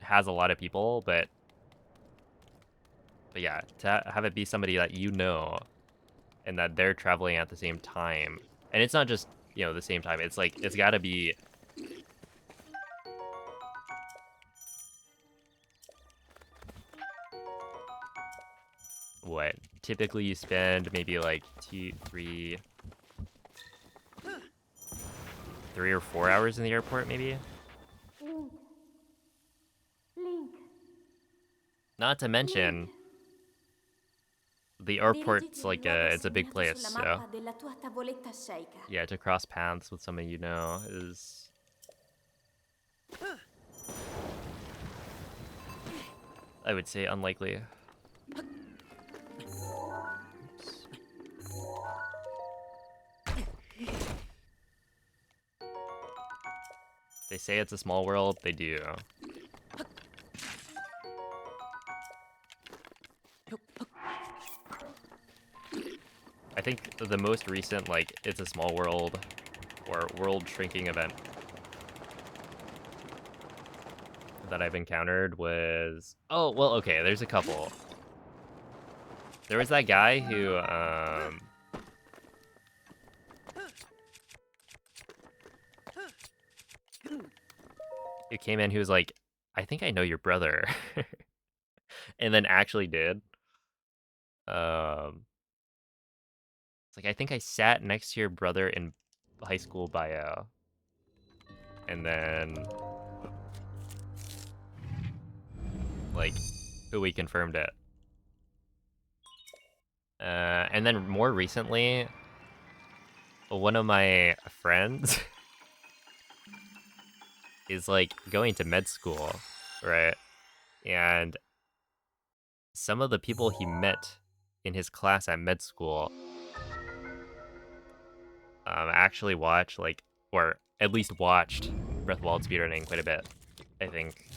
has a lot of people, but yeah, to have it be somebody that you know and that they're traveling at the same time. And it's not just, you know, the same time. It's like it's got to be what typically you spend maybe like 3 or 4 hours in the airport, maybe. Link. Link. Not to mention the airport's Dirigiti al like luogo it's a big segnato place, sulla so mappa della tua tavoletta sceicca. yeah, to cross paths with someone you know is, I would say, unlikely. Oops. They say it's a small world, they do. I think the most recent, like, It's a Small World or world shrinking event that I've encountered was... Oh, well, okay, there's a couple. There was that guy who, He came in, he was like, I think I know your brother. And then actually did. It's like, I think I sat next to your brother in high school bio. And then, like, we confirmed it. And then more recently, one of my friends is like going to med school, right? And some of the people he met in his class at med school actually watched, like, or at least watched Breath of the Wild speedrunning quite a bit, I think,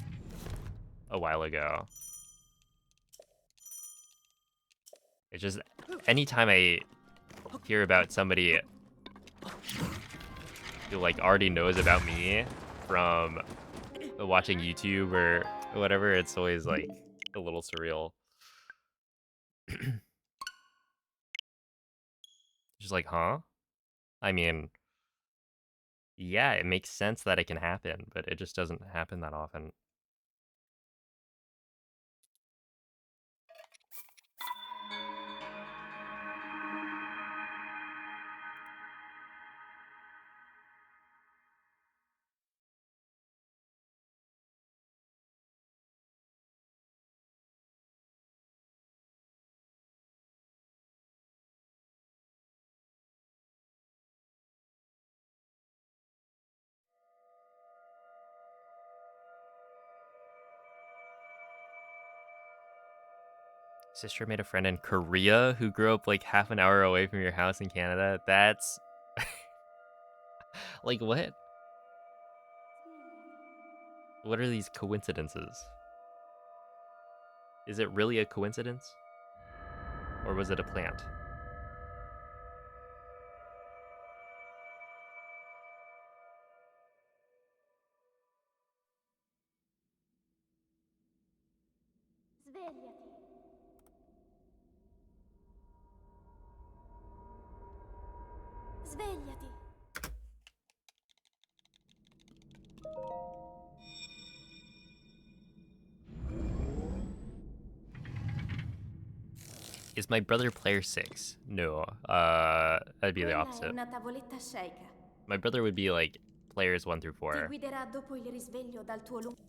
a while ago. It's just, anytime I hear about somebody who, like, already knows about me from watching YouTube or whatever, it's always, like, a little surreal. Just like, huh? I mean, yeah, it makes sense that it can happen, but it just doesn't happen that often. Sister made a friend in Korea who grew up like half an hour away from your house in Canada. That's like, what? What are these coincidences? Is it really a coincidence? Or was it a plant? Svegliati. Svegliati. Is my brother player 6? No. That'd be the Quella è opposite. una tavoletta sceicca. My brother would be like players 1 through Ti 4. guiderà dopo il risveglio dal tuo lungo...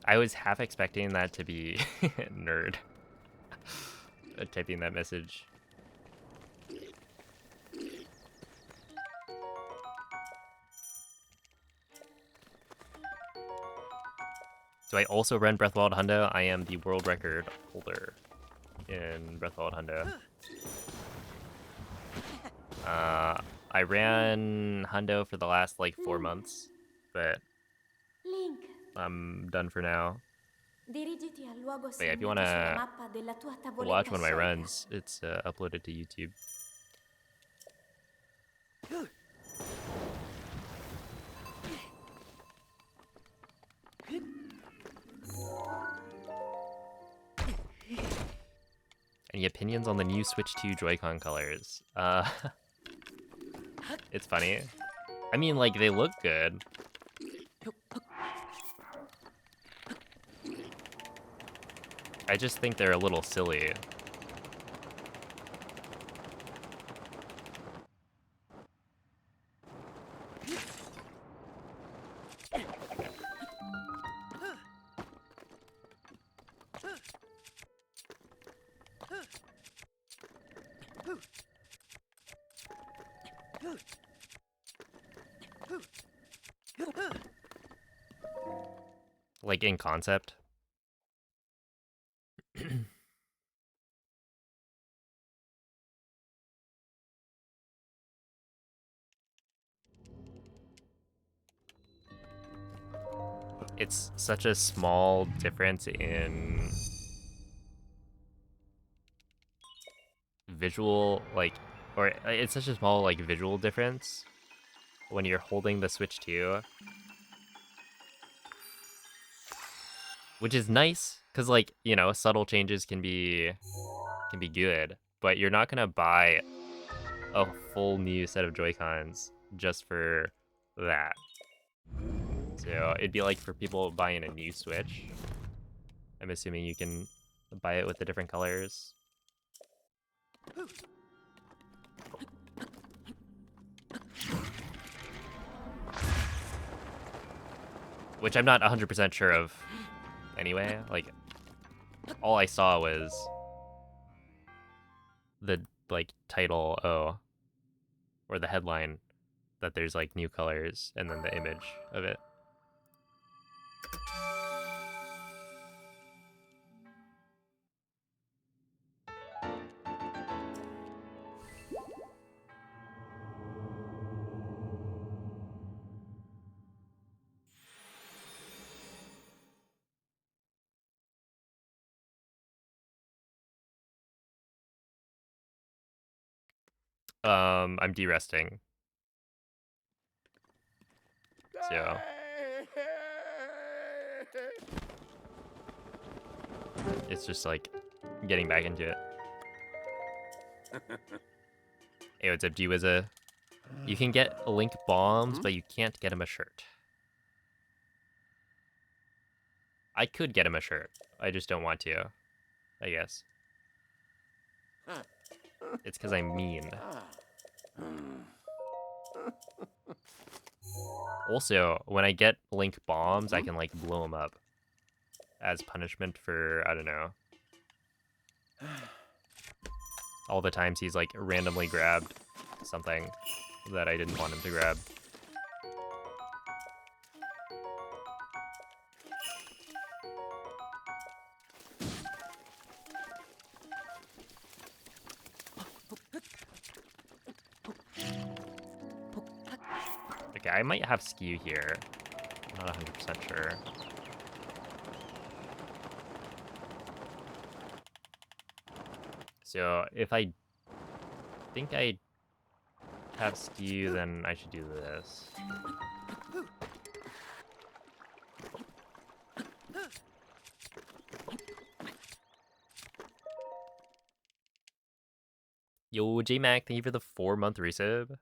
I was half expecting that to be nerd typing that message. Do I also run Breath of the Wild Hundo? I am the world record holder in Breath of the Wild Hundo. I ran Hundo for the last like 4 months, but Link, I'm done for now. dirigiti al luogo But yeah, if you segnato sulla wanna mappa della tua watch tavoletta one of my sceicca. runs, it's uploaded to YouTube. Any opinions on the new Switch 2 Joy-Con colors? It's funny. I mean, like, they look good. I just think they're a little silly. Like in concept. It's such a small difference in visual, like, or it's such a small, like, visual difference when you're holding the Switch 2, which is nice, because, like, you know, subtle changes can be good, but you're not gonna buy a full new set of Joy-Cons just for that. So it'd be like for people buying a new Switch. I'm assuming you can buy it with the different colors. Which I'm not 100% sure of anyway. Like, all I saw was the, like, title, oh, or the headline that there's, like, new colors, and then the image of it. I'm de-resting. So it's just like getting back into it. Hey, what's up, G-Wizza? You can get Link bombs, but you can't get him a shirt. I could get him a shirt. I just don't want to, I guess. It's because I'm mean. Also, when I get Link bombs, I can, like, blow him up as punishment for, I don't know, all the times he's, like, randomly grabbed something that I didn't want him to grab. Okay, I might have skew here. I'm not 100% sure. So if I think I have skew, then I should do this. Yo, J-Mac, thank you for the 4-month resub.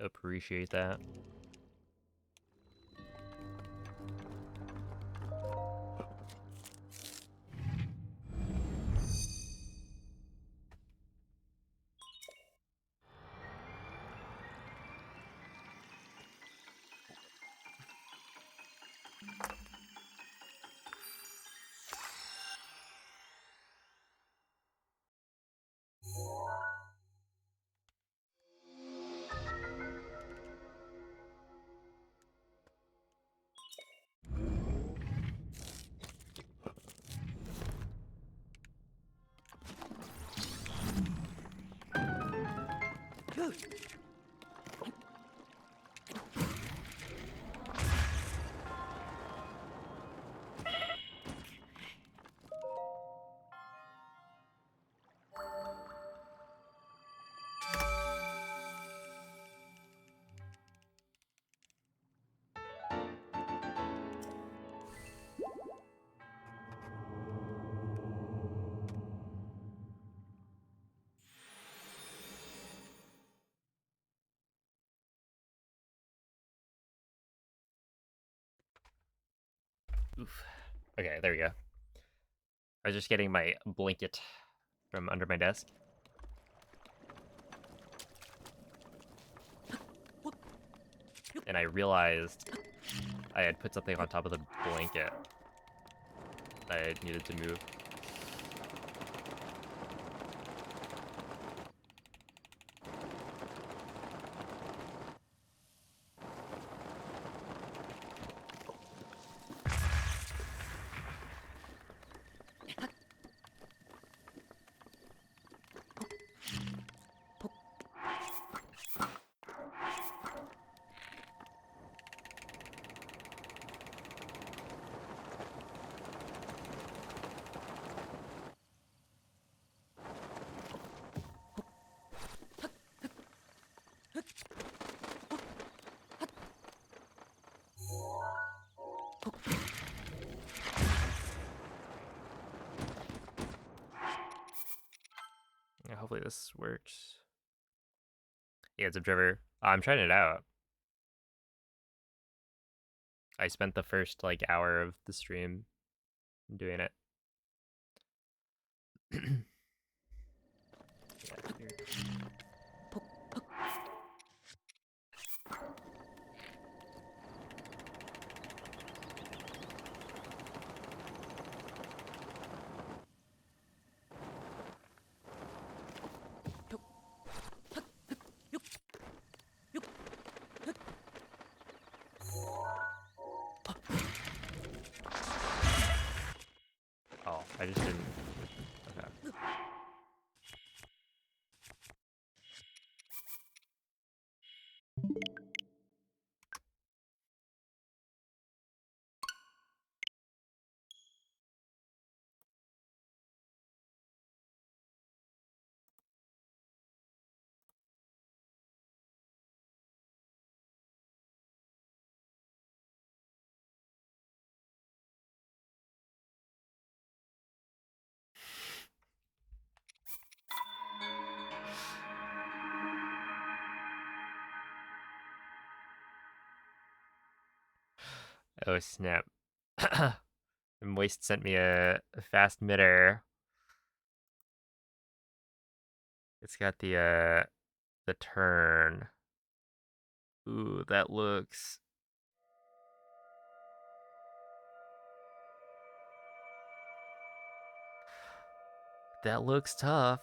Appreciate that. Oof. Okay, there we go. I was just getting my blanket from under my desk. And I realized I had put something on top of the blanket that I needed to move. Yeah, hopefully this works. Yeah, it's Observer. I'm trying it out. I spent the first like hour of the stream doing it. Yeah, here. Oh, I just didn't. Okay. Oh snap. Moist sent me a fast mitter. It's got the turn. Ooh, that looks tough.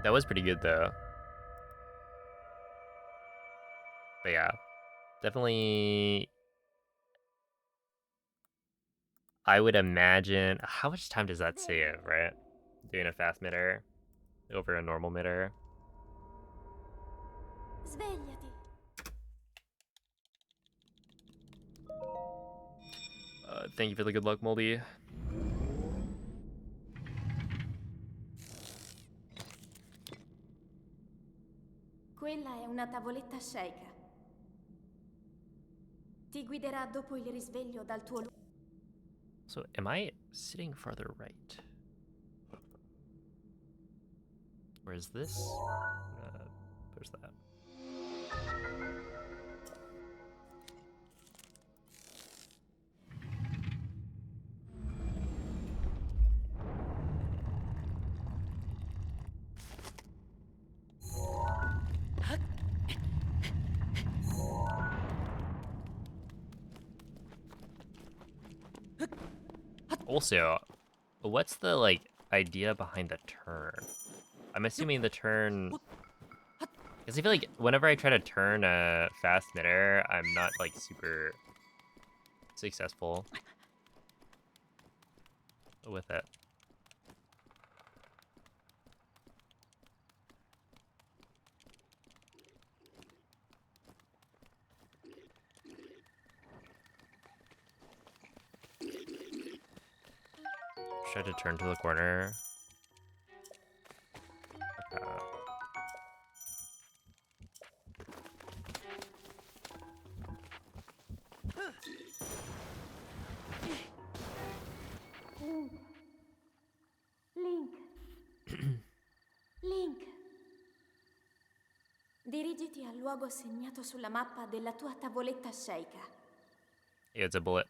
That was pretty good though. But yeah, definitely. I would imagine. How much time does that save, right? Doing a fast mitter over a normal mitter. Svegliati. Thank you for the good luck, Moldy. Quella è una tavoletta sceicca. Ti guiderà dopo il risveglio dal tuo luogo. So, am I sitting farther right? Or is this? There's that. Also, what's the like idea behind the turn? I'm assuming the turn, because I feel like whenever I try to turn a fast mitter, I'm not like super successful with it. Try to turn to the corner. Okay. Link. Link. Dirigiti al luogo segnato sulla mappa della tua tavoletta sceicca. Yeah, it's a bullet.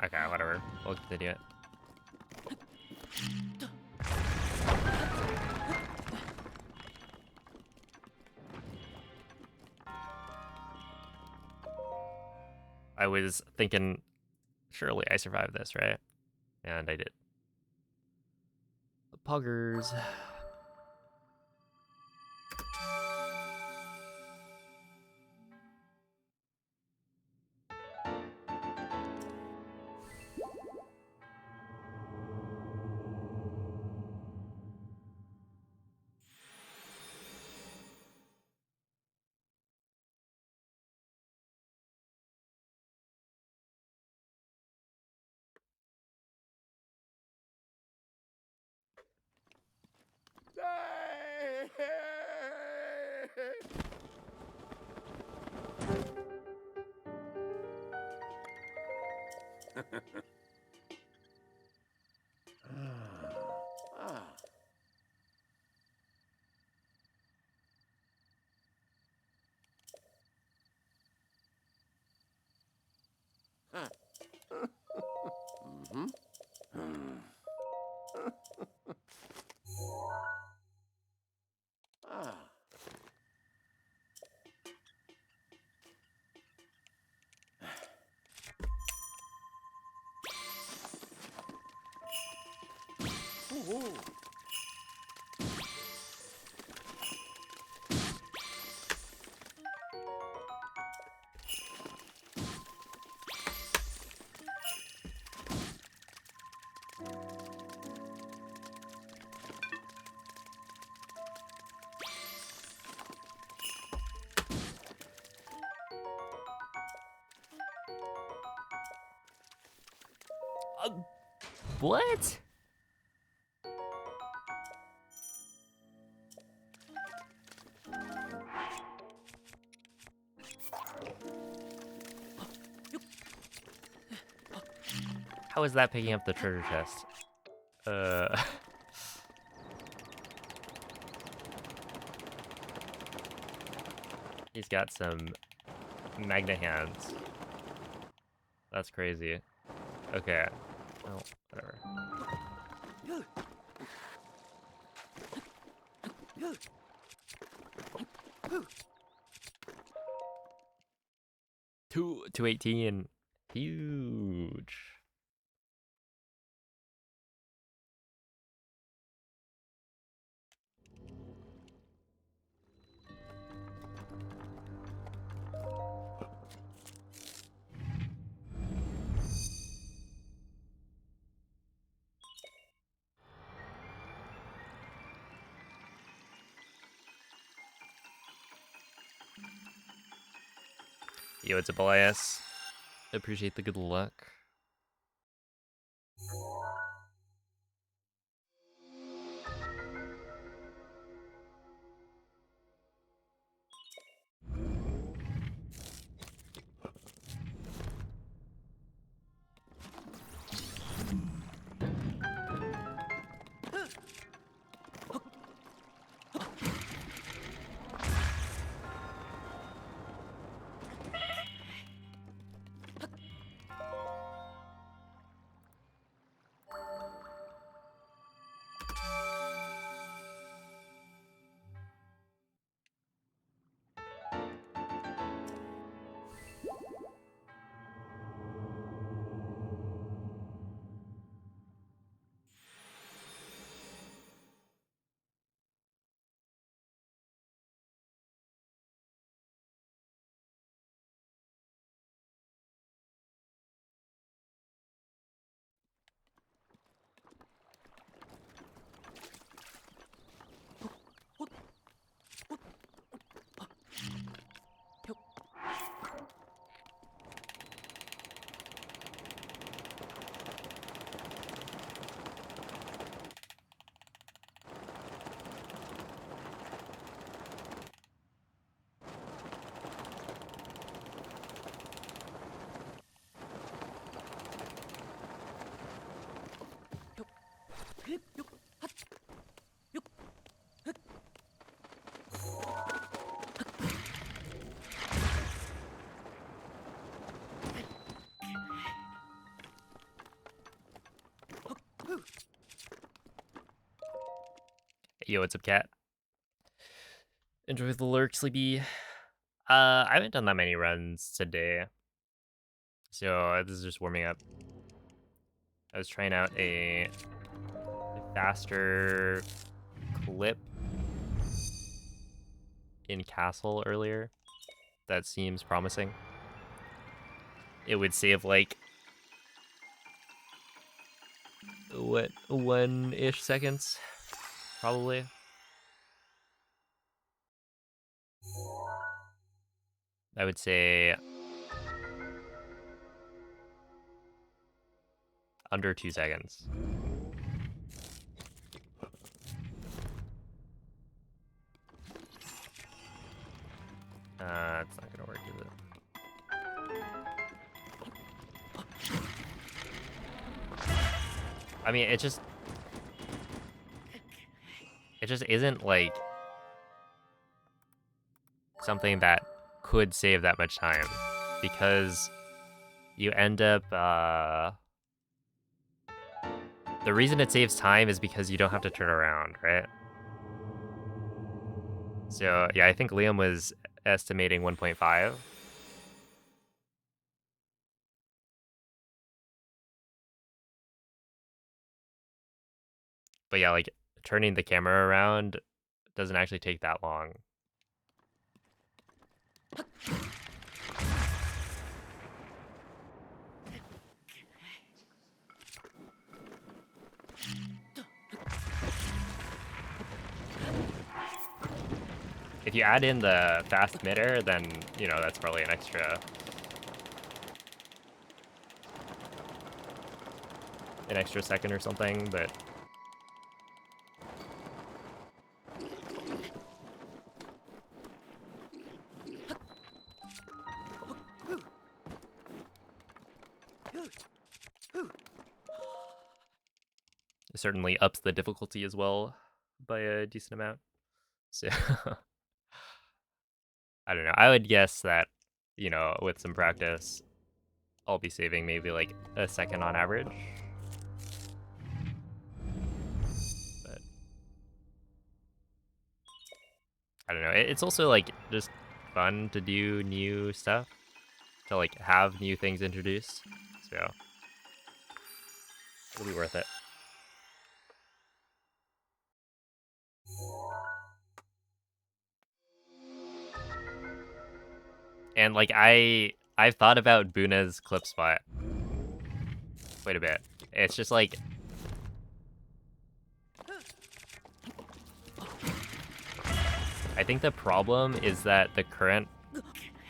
Okay, whatever. We'll continue it. I was thinking, surely I survived this, right? And I did. The puggers. What? How is that picking up the treasure chest? He's got some magnet hands. That's crazy. Okay. Oh, whatever. Two 218. Huge. Yo, it's a bias. Appreciate the good luck. Yo, what's up, cat? Enjoy the lurk, sleepy. I haven't done that many runs today, so this is just warming up. I was trying out a faster clip in Castle earlier. That seems promising. It would save like what, 1-ish seconds, probably. I would say under 2 seconds. It's not gonna work, is it? I mean, it just isn't like something that could save that much time, because you end up the reason it saves time is because you don't have to turn around, right? So yeah, I think Liam was estimating 1.5. But yeah, like turning the camera around doesn't actually take that long. If you add in the fast mid-air, then, you know, that's probably an extra second or something, but it certainly ups the difficulty as well by a decent amount. So I don't know. I would guess that, you know, with some practice, I'll be saving maybe like a second on average. But I don't know. It's also like just fun to do new stuff, to like have new things introduced. So it'll be worth it. And like I've thought about Buna's clip spot quite a bit. It's just like I think the problem is that the current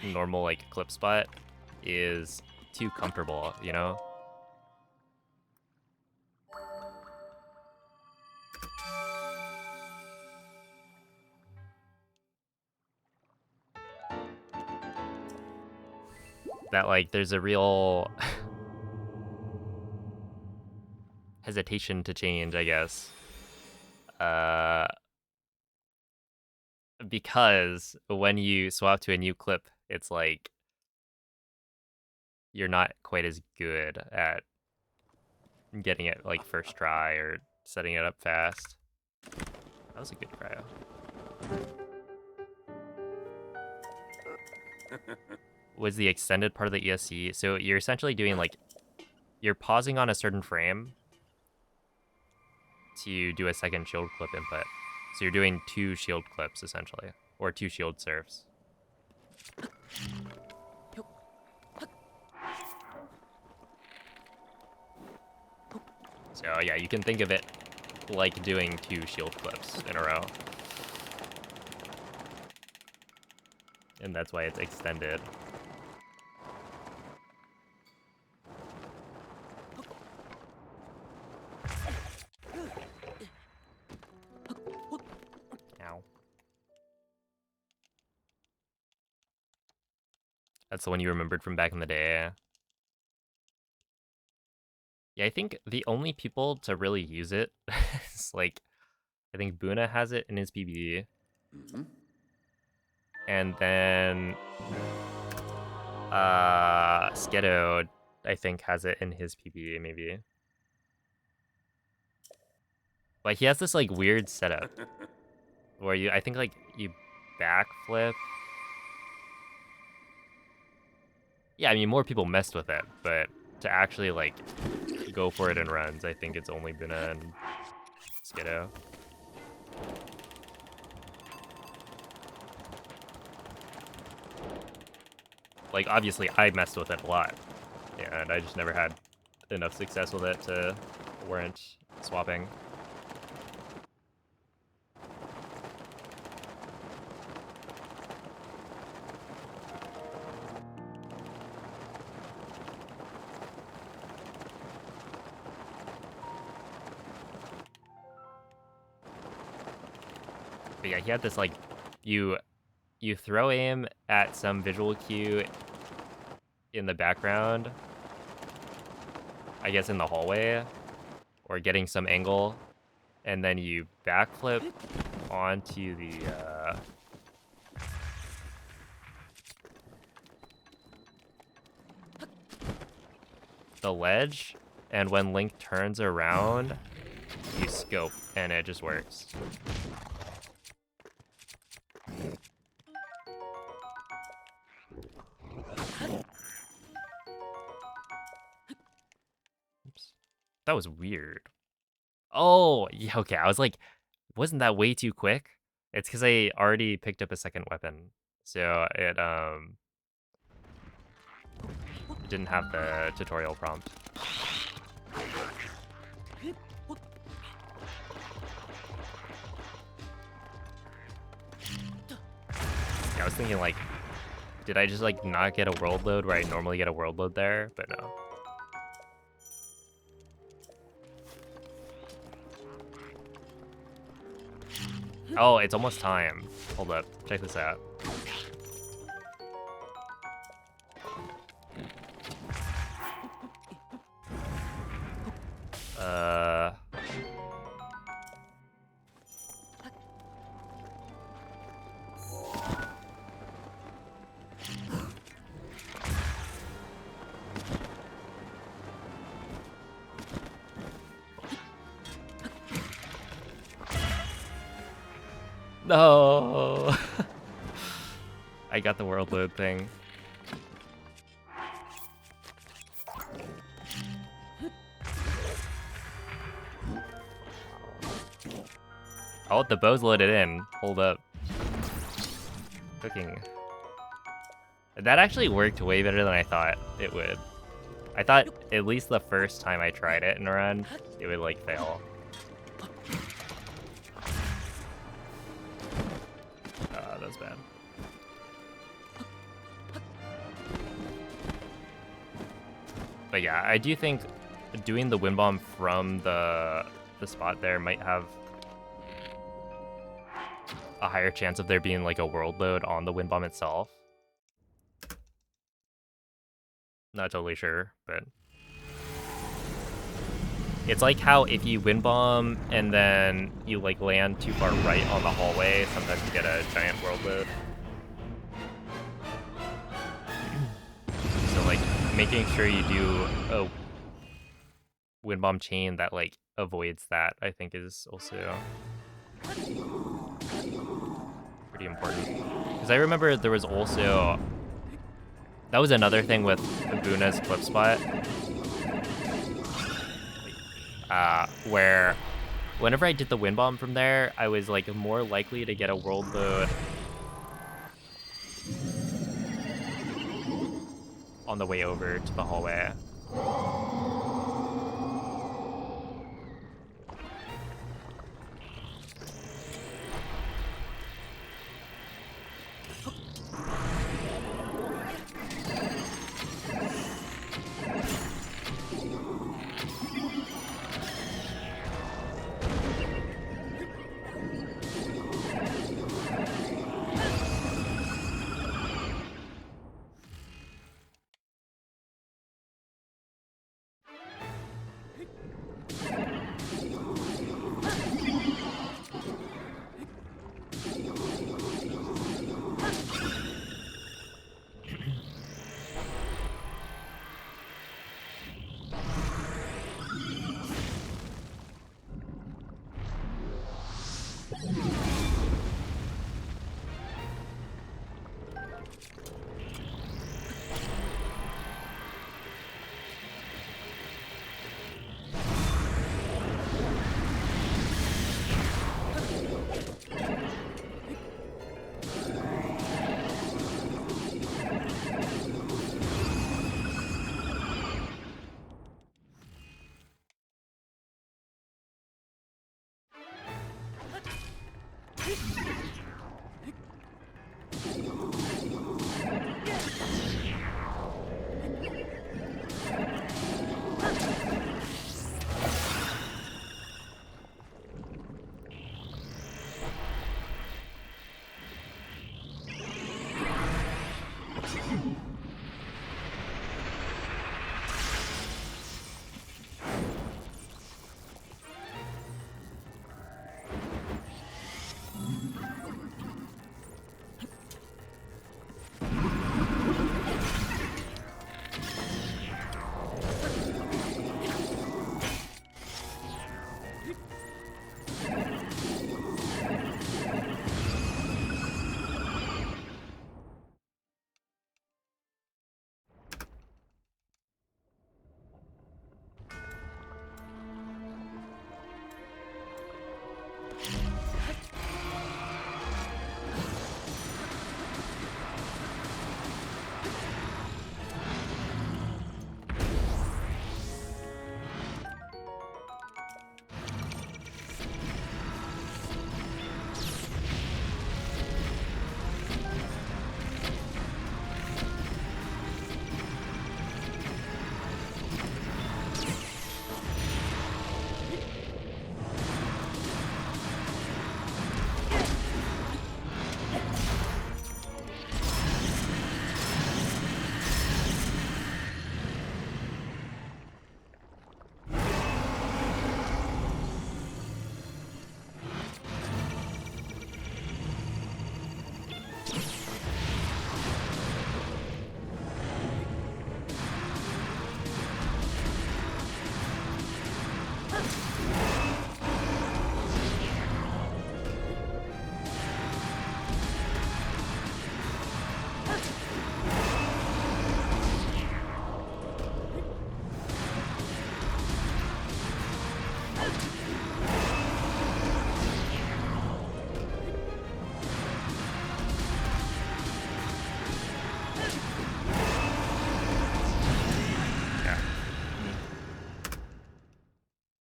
normal like clip spot is too comfortable, you know? That like there's a real hesitation to change, I guess. Because when you swap to a new clip, it's like you're not quite as good at getting it like first try or setting it up fast. That was a good cryo. Was the extended part of the ESC. So you're essentially doing like, you're pausing on a certain frame to do a second shield clip input. So you're doing 2 shield clips essentially, or 2 shield surfs. So yeah, you can think of it like doing 2 shield clips in a row. And that's why it's extended. Ow. That's the one you remembered from back in the day. Yeah, I think the only people to really use it is like, I think Buna has it in his PBD. And then Skedo, I think, has it in his PBD maybe. But he has this like weird setup where I think like you backflip. Yeah, I mean more people messed with it, but to actually like go for it in runs, I think it's only been in Skiddo. Like obviously I messed with it a lot, and I just never had enough success with it to warrant swapping. But yeah, he had this like you throw aim at some visual cue in the background, I guess in the hallway, or getting some angle, and then you backflip onto the ledge, and when Link turns around, you scope, and it just works. Oops. That was weird. Oh, yeah, okay. I was like, wasn't that way too quick? It's because I already picked up a second weapon, so it didn't have the tutorial prompt. Yeah, I was thinking like, did I just like not get a world load where I normally get a world load there? But no. Oh, it's almost time. Hold up, check this out. Uh, no. I got the world load thing. Oh, the bow's loaded in. Hold up. Cooking. That actually worked way better than I thought it would. I thought at least the first time I tried it in a run, it would like fail. That's bad. But yeah, I do think doing the wind bomb from the spot there might have a higher chance of there being like a world load on the wind bomb itself. Not totally sure, but it's like how if you wind bomb and then you like land too far right on the hallway, sometimes you get a giant world load. So like making sure you do a wind bomb chain that like avoids that, I think is also pretty important. Because I remember there was also, that was another thing with Buna's clip spot, where whenever I did the wind bomb from there, I was like more likely to get a world load on the way over to the hallway.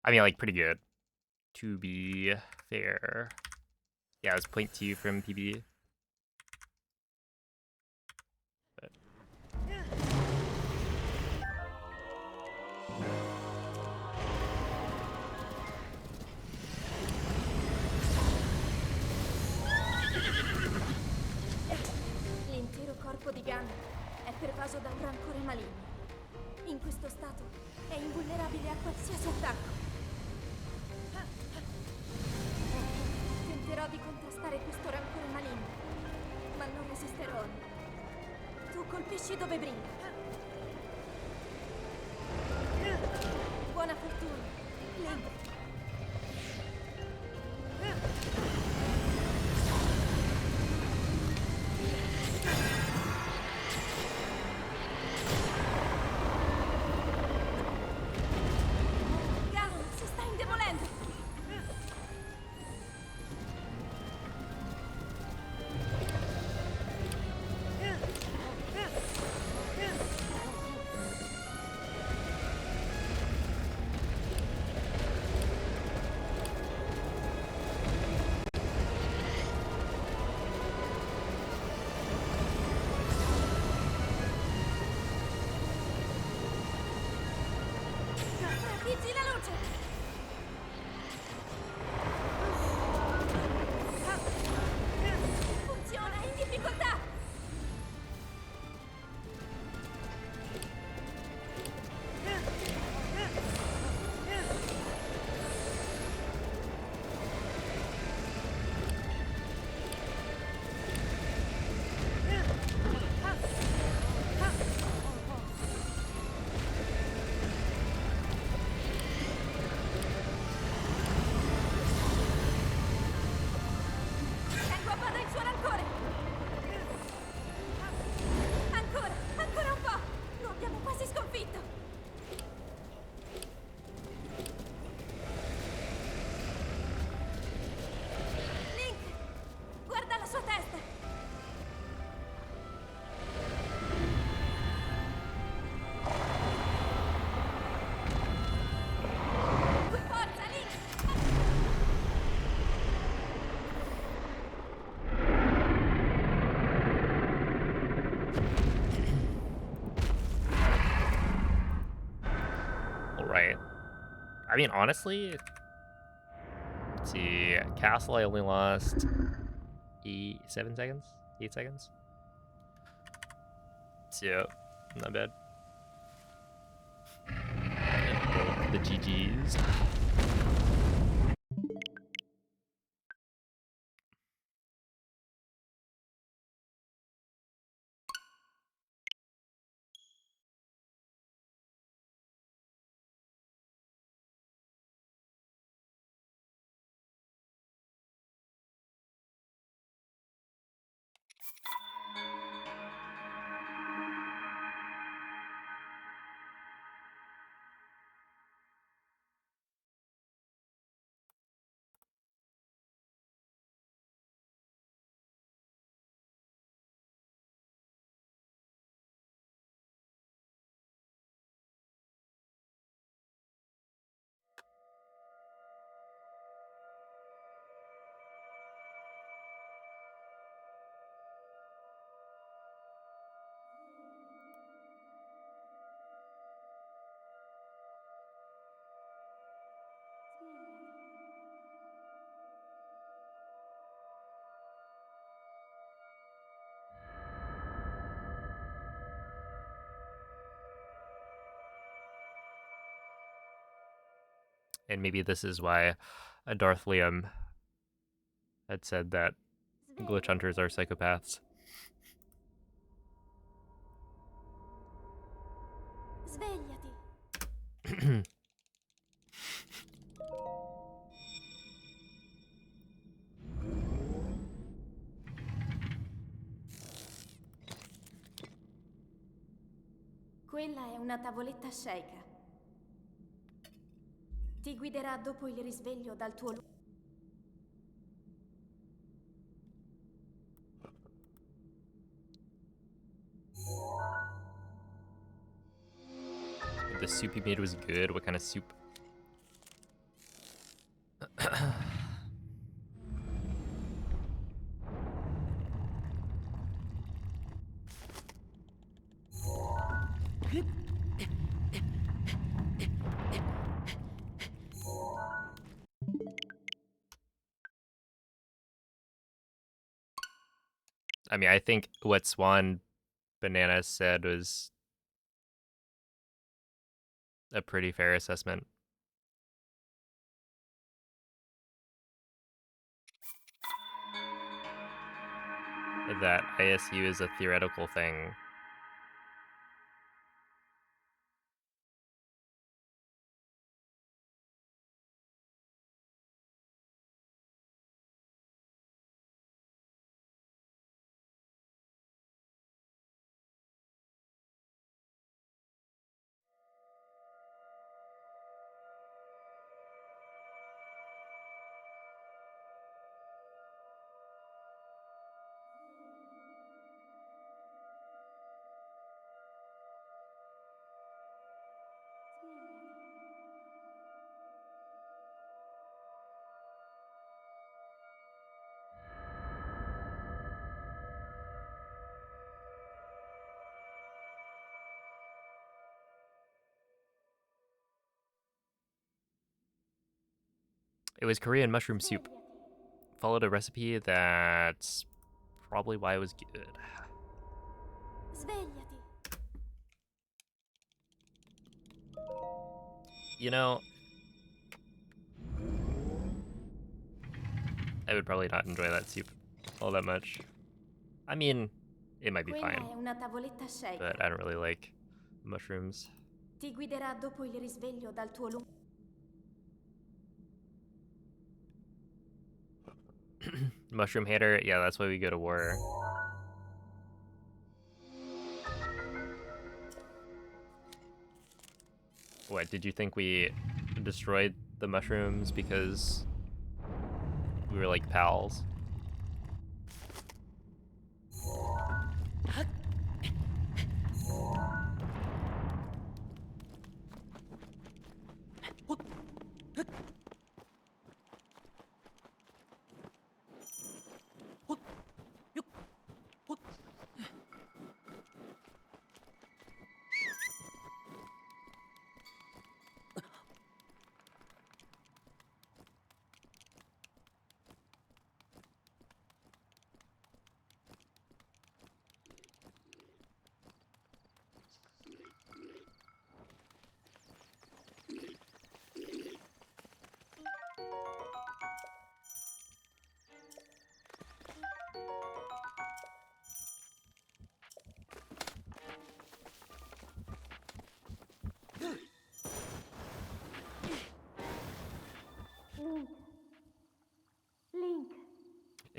I mean, like, pretty good, to be fair. Yeah, it was 0.2 from PB. But... L'intero corpo di Gunn è pervaso da un rancore maligno. In questo stato è invulnerabile a qualsiasi attacco. Tenterò di contrastare questo rancore maligno, ma non resisterò. Tu colpisci dove brilla. Buona fortuna, Link. Gunn si sta indebolendo. Vigi la luce! Funziona, è in difficoltà! Tengo a bada il suo rancore! Ancora, ancora un po'! Lo abbiamo quasi sconfitto! Link! Guarda la sua testa! Qui forza, Link! I mean, honestly, let's see. Castle, I only lost 7 seconds? 8 seconds? So, not bad. And the GGs. And maybe this is why Darth Liam had said that glitch hunters are psychopaths. Svegliati. Quella è una tavoletta Sheikah. Ti guiderà dopo il risveglio dal tuo luogo. The soup he made was good. What kind of soup? I mean, I think what Swan Banana said was a pretty fair assessment. That ISU is a theoretical thing. It was Korean mushroom soup. Followed a recipe that's probably why it was good. Svegliati. You know, I would probably not enjoy that soup all that much. I mean, it might be Quella fine, è una tavoletta Sheikah. but I don't really like mushrooms. Ti guiderà dopo il risveglio dal tuo luogo. Mushroom hater, yeah, that's why we go to war. What, did you think we destroyed the mushrooms because we were like pals?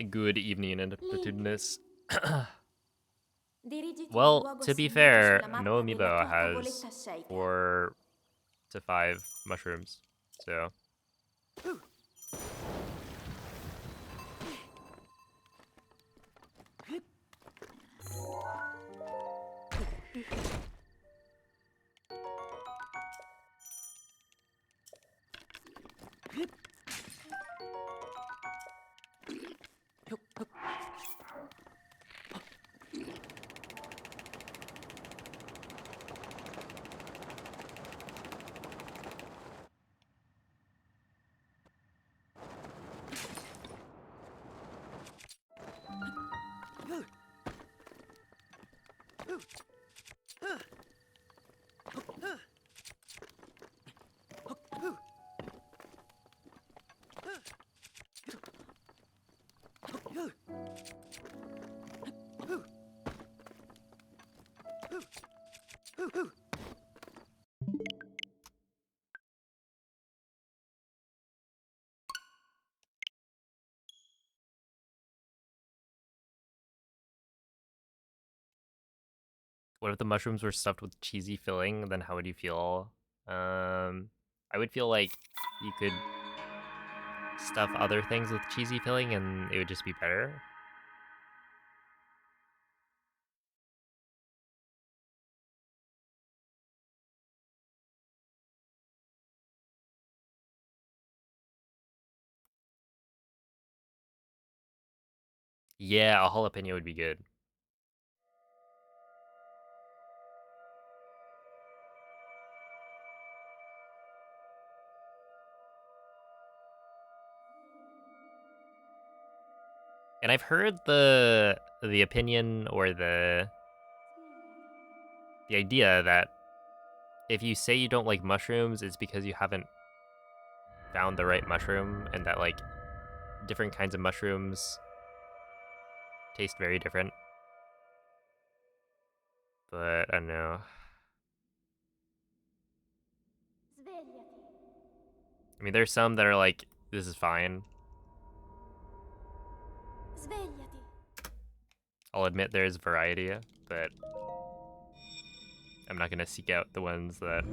Good evening, Independence. Dirigiti al Well, luogo to be segnato fair, sulla no mappa della amiibo tua has tavoletta sceicca. 4 to 5 mushrooms, so what if the mushrooms were stuffed with cheesy filling? Then how would you feel? I would feel like you could stuff other things with cheesy filling and it would just be better. Yeah, a jalapeno would be good. And I've heard the opinion or the idea that if you say you don't like mushrooms, it's because you haven't found the right mushroom, and that like different kinds of mushrooms taste very different. But I don't know. Svegliati. I mean, there's some that are like, this is fine. Svegliati. I'll admit there's variety, but I'm not gonna seek out the ones that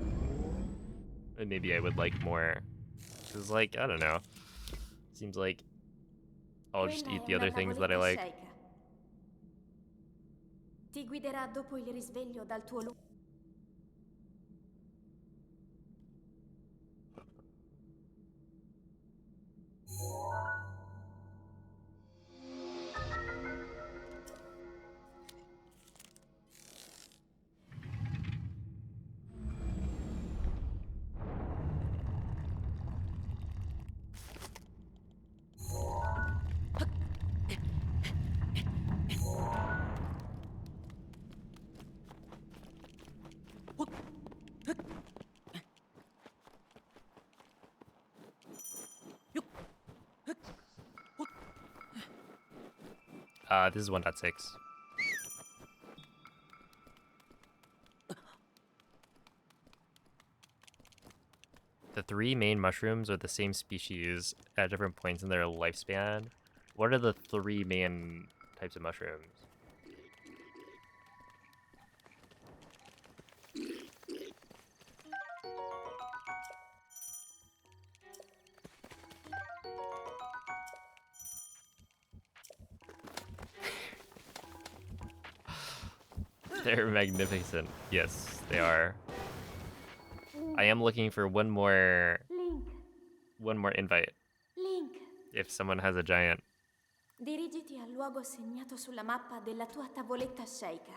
maybe I would like more. Cause like, I don't know. Seems like I'll just Quella eat è the una other things that I tavoletta like. sceicca. Ti guiderà dopo il risveglio dal tuo luogo. This is 1.6. The 3 main mushrooms are the same species at different points in their lifespan. What are the 3 main types of mushrooms? They're magnificent. Yes, they are. I am looking for one more invite. Link. If someone has a giant. Dirigiti al luogo segnato sulla mappa della tua tavoletta sceicca.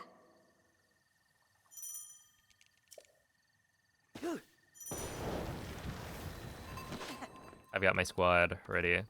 I've got my squad ready.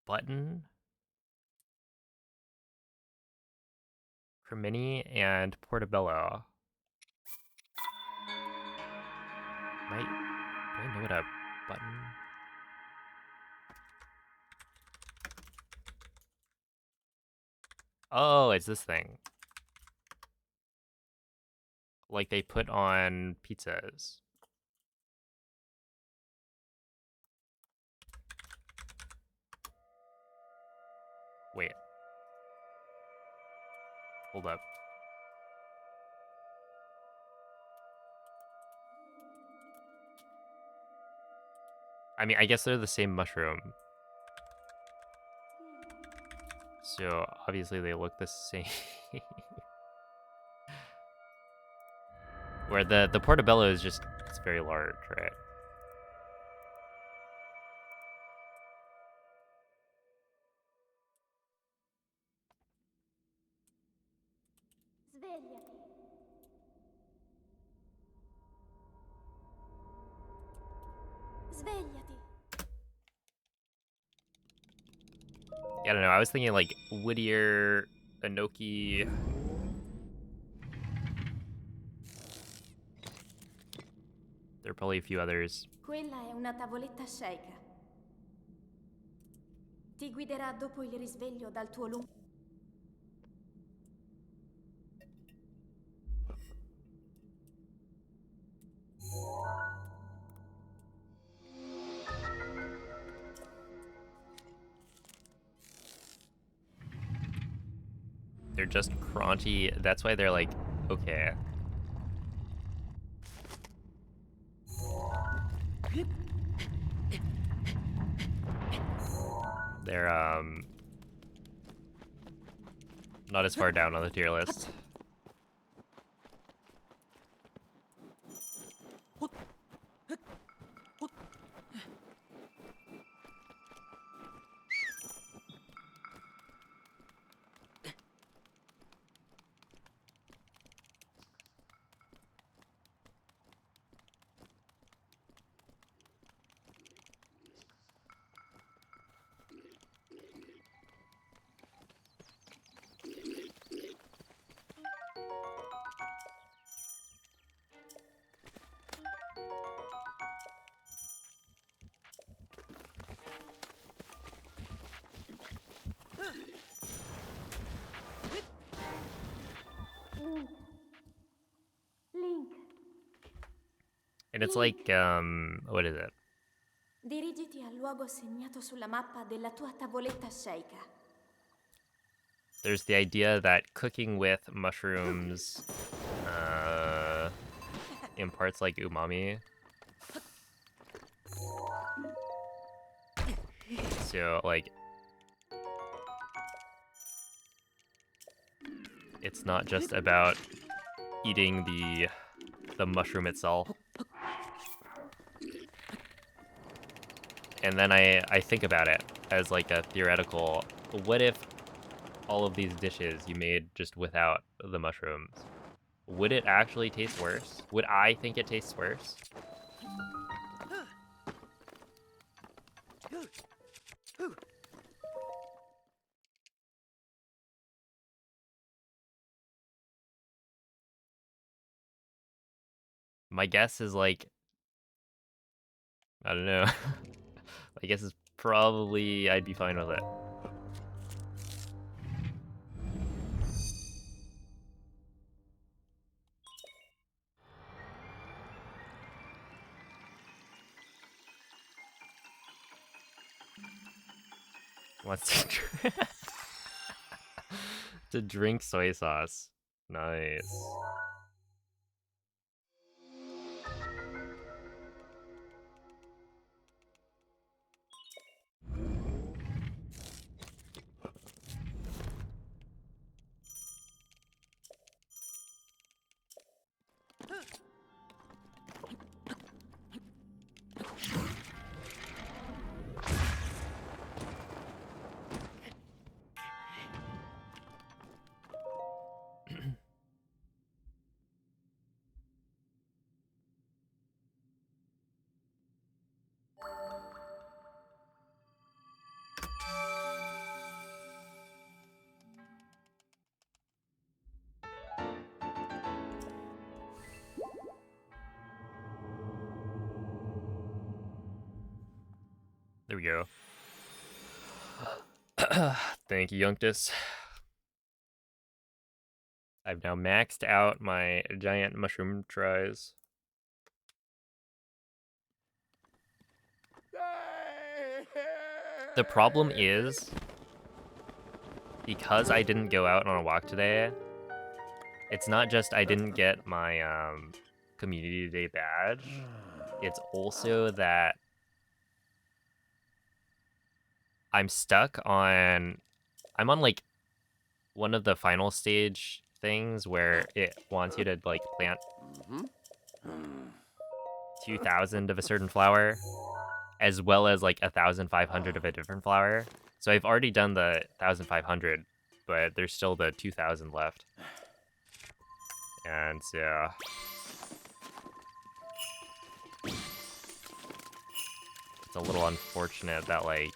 Button, Cremini, and Portobello. Do I know what a button? Oh, it's this thing. Like they put on pizzas. Wait. Hold up. I mean, I guess they're the same mushroom. So obviously they look the same. Where the Portobello is just, it's very large, right? Svegliati. Svegliati. Yeah, I don't know. I was thinking like Whittier, Enoki. There are probably a few others. Quella è una tavoletta shake. Ti guiderà dopo il risveglio dal tuo lungo... They're just crunchy. That's why they're like, okay. They're not as far down on the tier list. Link, And it's Link. like, what is it? Dirigiti al luogo segnato sulla mappa della tua tavoletta shake. There's the idea that cooking with mushrooms imparts like umami. So like, it's not just about eating the mushroom itself. And then I think about it as like a theoretical, what if all of these dishes you made just without the mushrooms? Would it actually taste worse? Would I think it tastes worse? My guess is like, I don't know. My guess is probably I'd be fine with it. Wants to to drink soy sauce. Nice. There we go. Thank you, Youngtus. I've now maxed out my giant mushroom tries. The problem is, because I didn't go out on a walk today, it's not just I didn't get my community day badge, it's also that I'm stuck on, I'm on like one of the final stage things where it wants you to like plant 2,000 of a certain flower, as well as like 1,500 of a different flower. So I've already done the 1,500, but there's still the 2,000 left. And yeah. It's a little unfortunate that like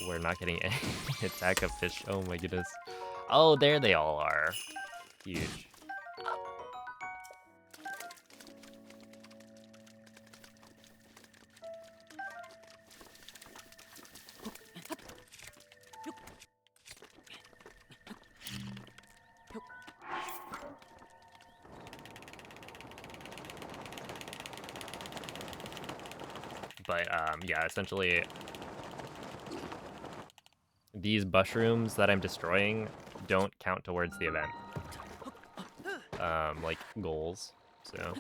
we're not getting any attack of fish. Oh my goodness. Oh, there they all are. Huge. But yeah, essentially these mushrooms that I'm destroying don't count towards the event. Like goals. So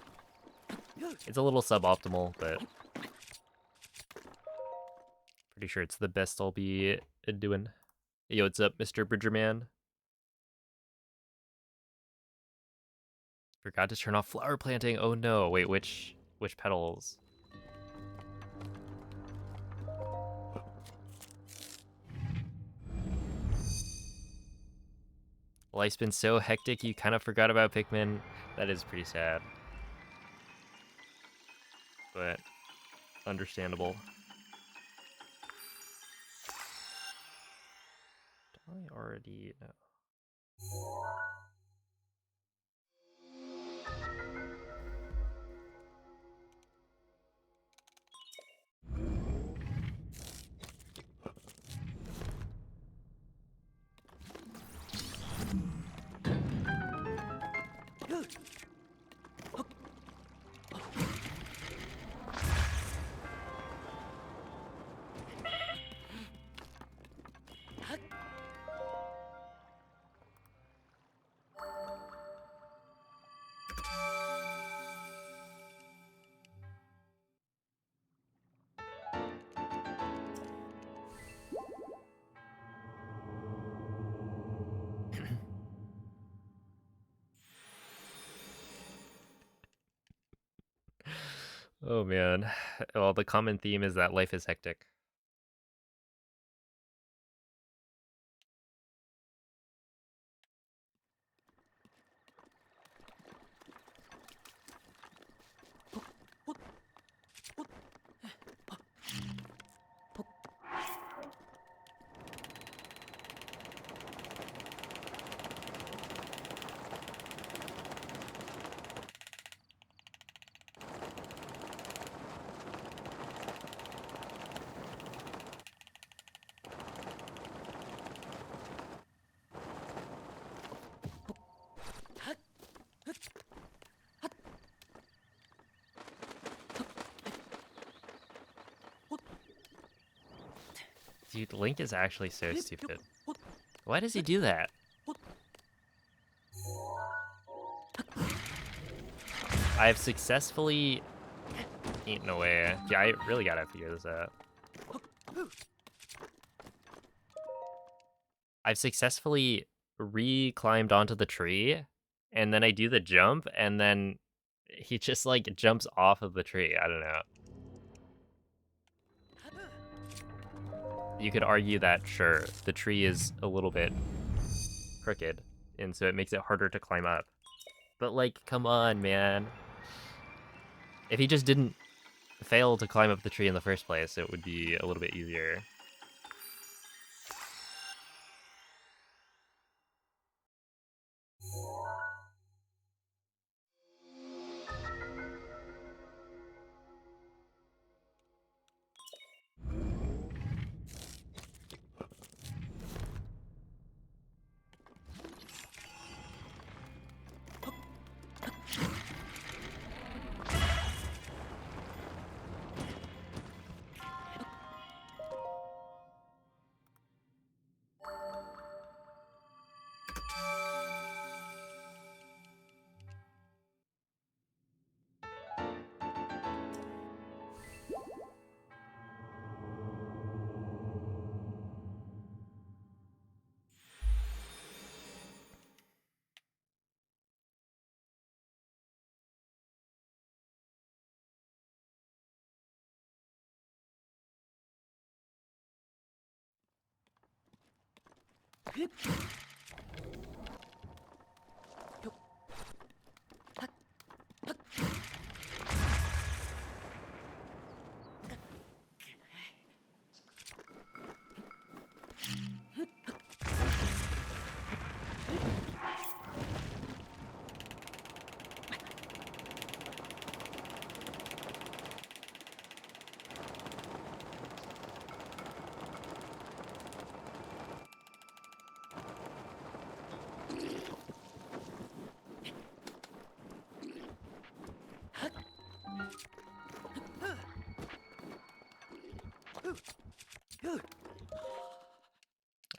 it's a little suboptimal, but pretty sure it's the best I'll be doing. Yo, what's up, Mr. Bridgerman? Forgot to turn off flower planting. Oh no, wait, which petals? Life's been so hectic you kind of forgot about Pikmin. That is pretty sad. But understandable. I already know. Oh man. Well, the common theme is that life is hectic. Dude, Link is actually so stupid. Why does he do that? I've successfully eaten away. Yeah, I really gotta figure this out. I've successfully re-climbed onto the tree and then I do the jump, and then he just like jumps off of the tree. I don't know. You could argue that sure, the tree is a little bit crooked, and so it makes it harder to climb up. But like, come on, man. If he just didn't fail to climb up the tree in the first place, it would be a little bit easier.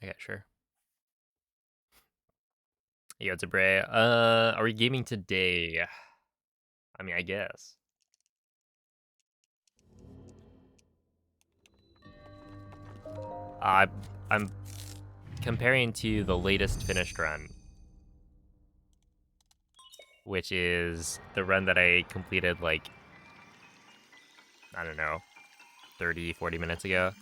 Okay, sure. Yo, it's a Bray. Are we gaming today? I mean, I guess. I'm comparing to the latest finished run, which is the run that I completed like, I don't know, 30, 40 minutes ago.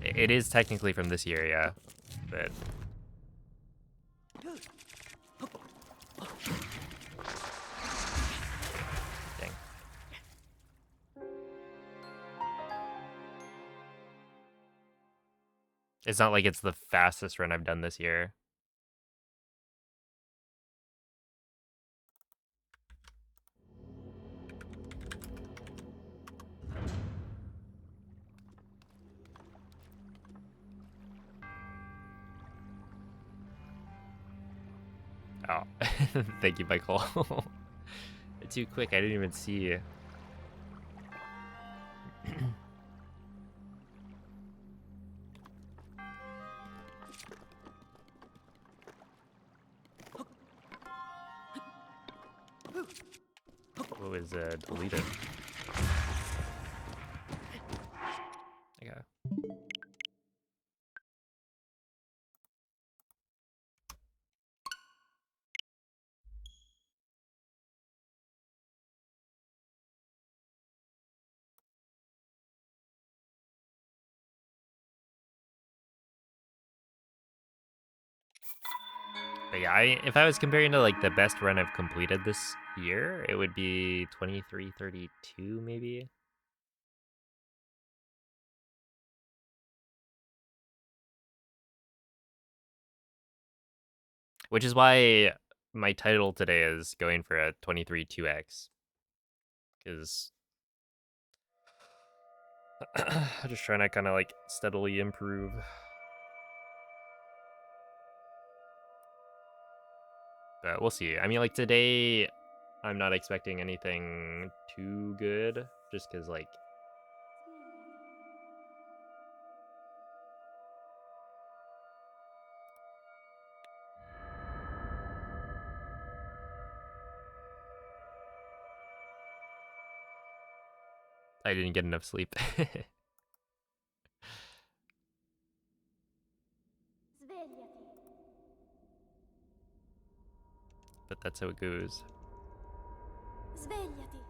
It is technically from this year, yeah, but dang. It's not like it's the fastest run I've done this year. Oh, thank you, Michael. Too quick, I didn't even see. What was deleted? Okay. But yeah, if I was comparing to like the best run I've completed this year, it would be 23:32 maybe. Which is why my title today is going for a 23:2x, because I'm just trying to kind of like steadily improve. But we'll see. I mean, like today, I'm not expecting anything too good, just because like I didn't get enough sleep. Svegliati. But that's how it goes. Svegliati.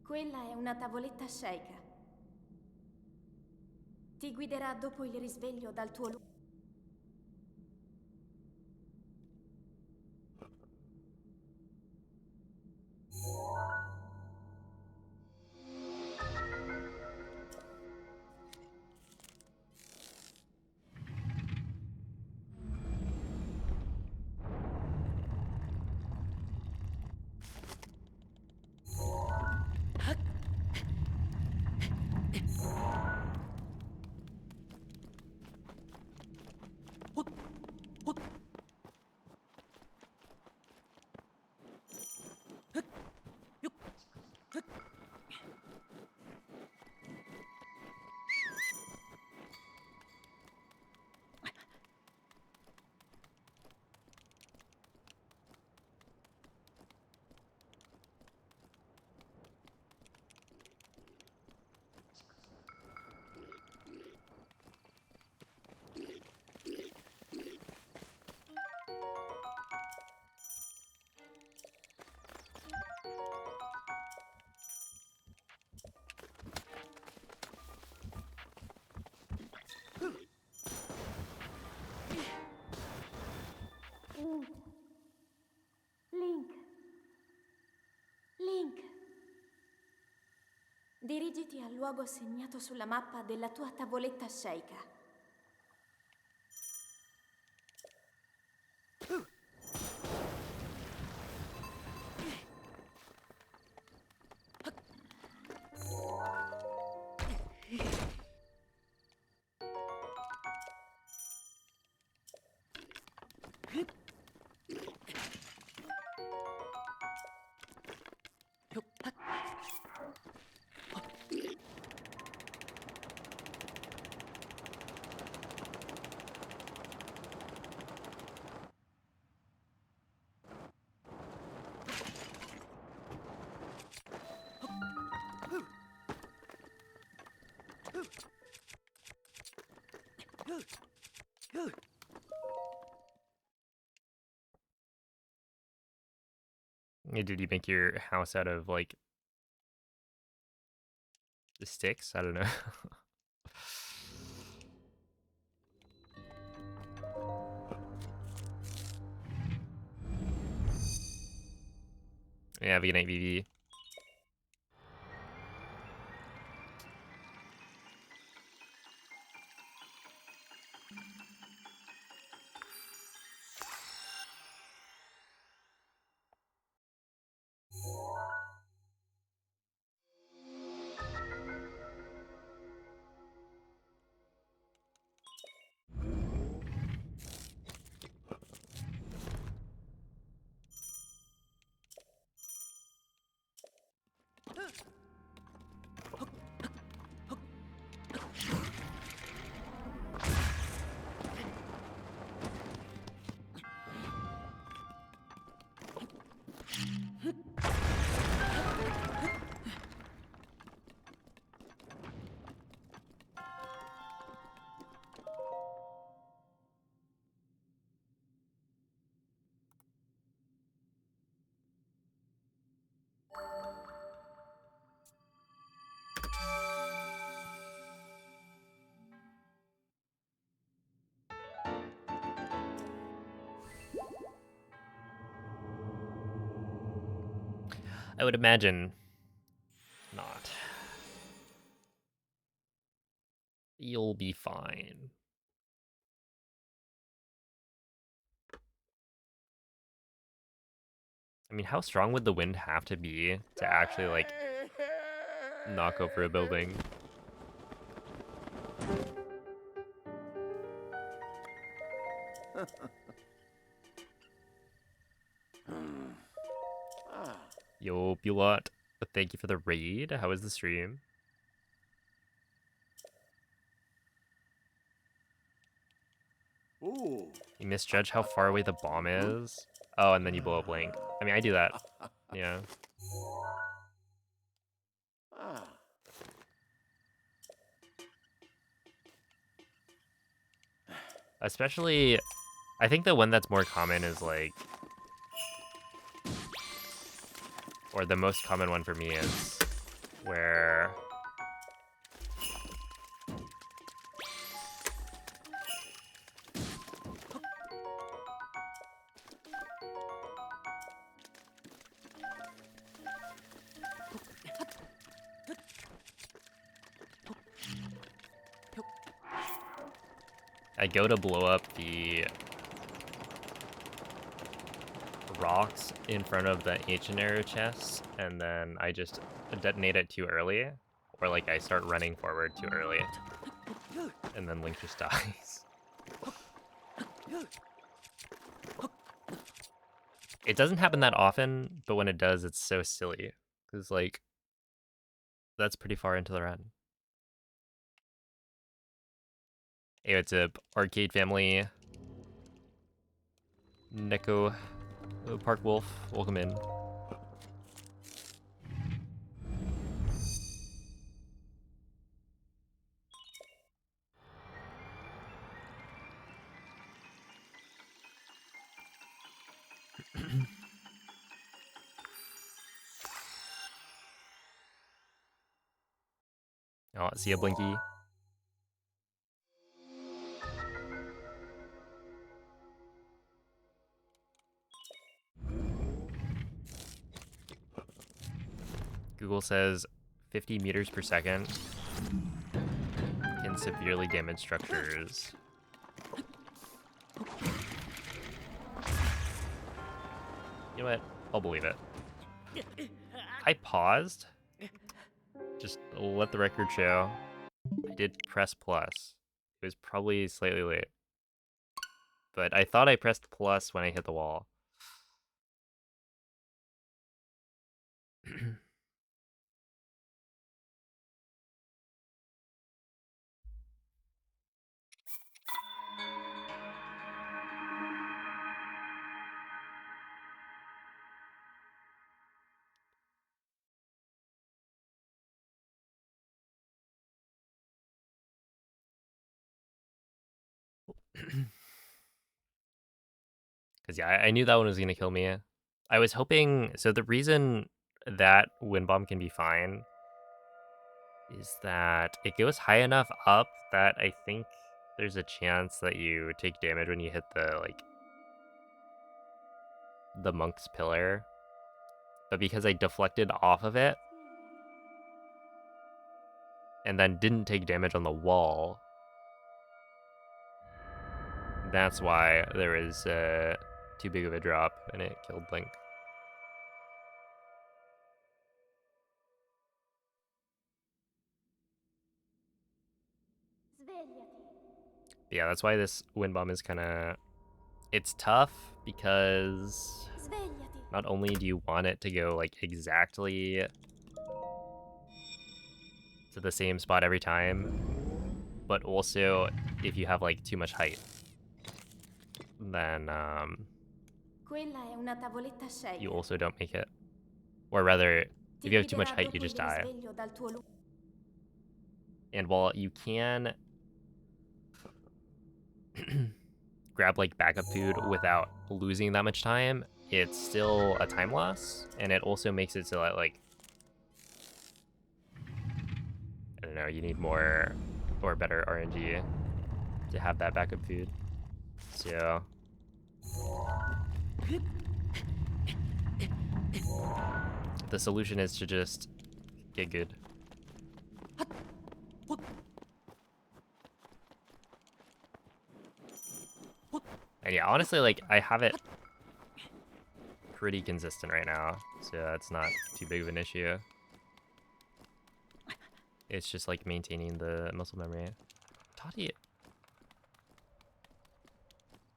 Quella è una tavoletta sceika. Ti guiderà dopo il risveglio dal tuo luogo. Link. Link. Link. Dirigiti al luogo segnato sulla mappa della tua tavoletta sceika. Hey, did you make your house out of, like, the sticks? I don't know. Yeah, have a good night, VV. I would imagine not. You'll be fine. I mean, how strong would the wind have to be to actually, like, knock over a building? Yo, Bulot, thank you for the raid. How was the stream? You misjudge how far away the bomb is. Oh, and then you blow up Link. I mean, I do that. Yeah. Especially, I think the one that's more common is like, or the most common one for me is where I go to blow up the rocks in front of the ancient arrow chest, and then I just detonate it too early, or like I start running forward too early, and then Link just dies. It doesn't happen that often, but when it does, it's so silly, because like that's pretty far into the run. Hey, what's up, Arcade Family? Neko, Park Wolf, welcome in. Oh, see ya, Blinky. Google says 50 meters per second can severely damage structures. You know what? I'll believe it. I paused. Just let the record show. I did press plus. It was probably slightly late. But I thought I pressed plus when I hit the wall. Because yeah, I knew that one was going to kill me. I was hoping... So the reason that Wind Bomb can be fine is that it goes high enough up that I think there's a chance that you take damage when you hit the monk's pillar. But because I deflected off of it and then didn't take damage on the wall, that's why there was too big of a drop and it killed Link. Yeah, that's why this Wind Bomb is kind of... It's tough because not only do you want it to go like exactly to the same spot every time, but also if you have like too much height, then you also don't make it. Or rather, if you have too much height, you just die. And while you can grab like backup food without losing that much time, it's still a time loss, and it also makes it so that like, I don't know, you need more or better RNG to have that backup food. So the solution is to just get good. And yeah, honestly, like, I have it pretty consistent right now, so that's not too big of an issue. It's just like maintaining the muscle memory. Toddy,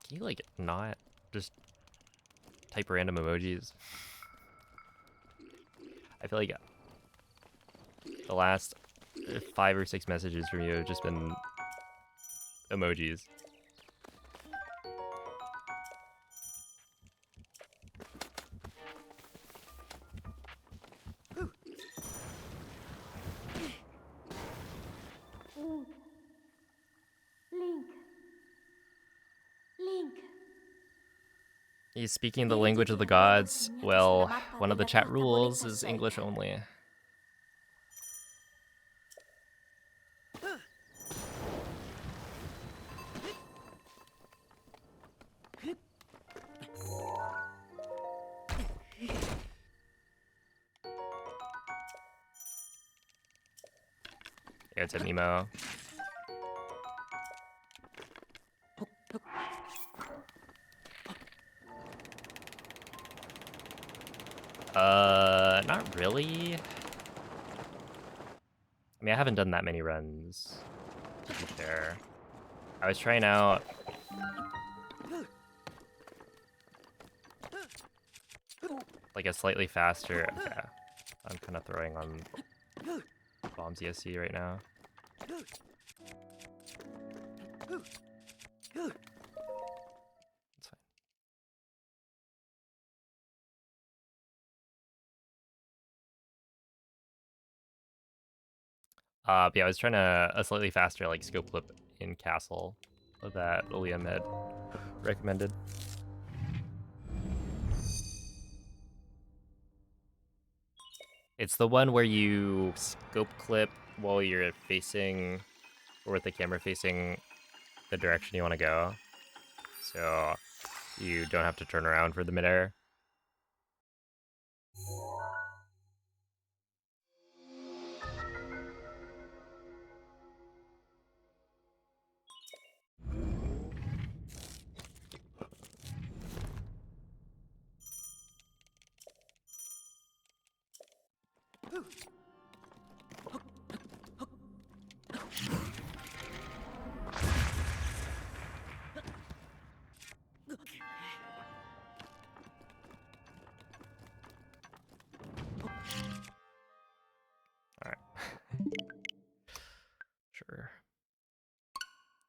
can you like not just type random emojis? I feel like the last 5 or 6 messages from you have just been emojis. He's speaking the language of Dirigiti the al luogo gods. segnato sulla Well, mappa one of the della chat tua rules tavoletta is English scelta. only. Yeah, it's a Nemo. Not really. I mean, I haven't done that many runs, to be fair. I was trying out... like a slightly faster... Okay. I'm kind of throwing on bombs ESC right now. It's fine. But yeah, I was trying a slightly faster like scope clip in Castle that Liam had recommended. It's the one where you scope clip while you're facing, or with the camera facing the direction you want to go. So you don't have to turn around for the midair. All right. Sure.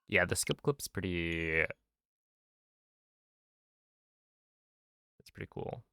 Yeah, the skip clip's pretty... it's pretty cool.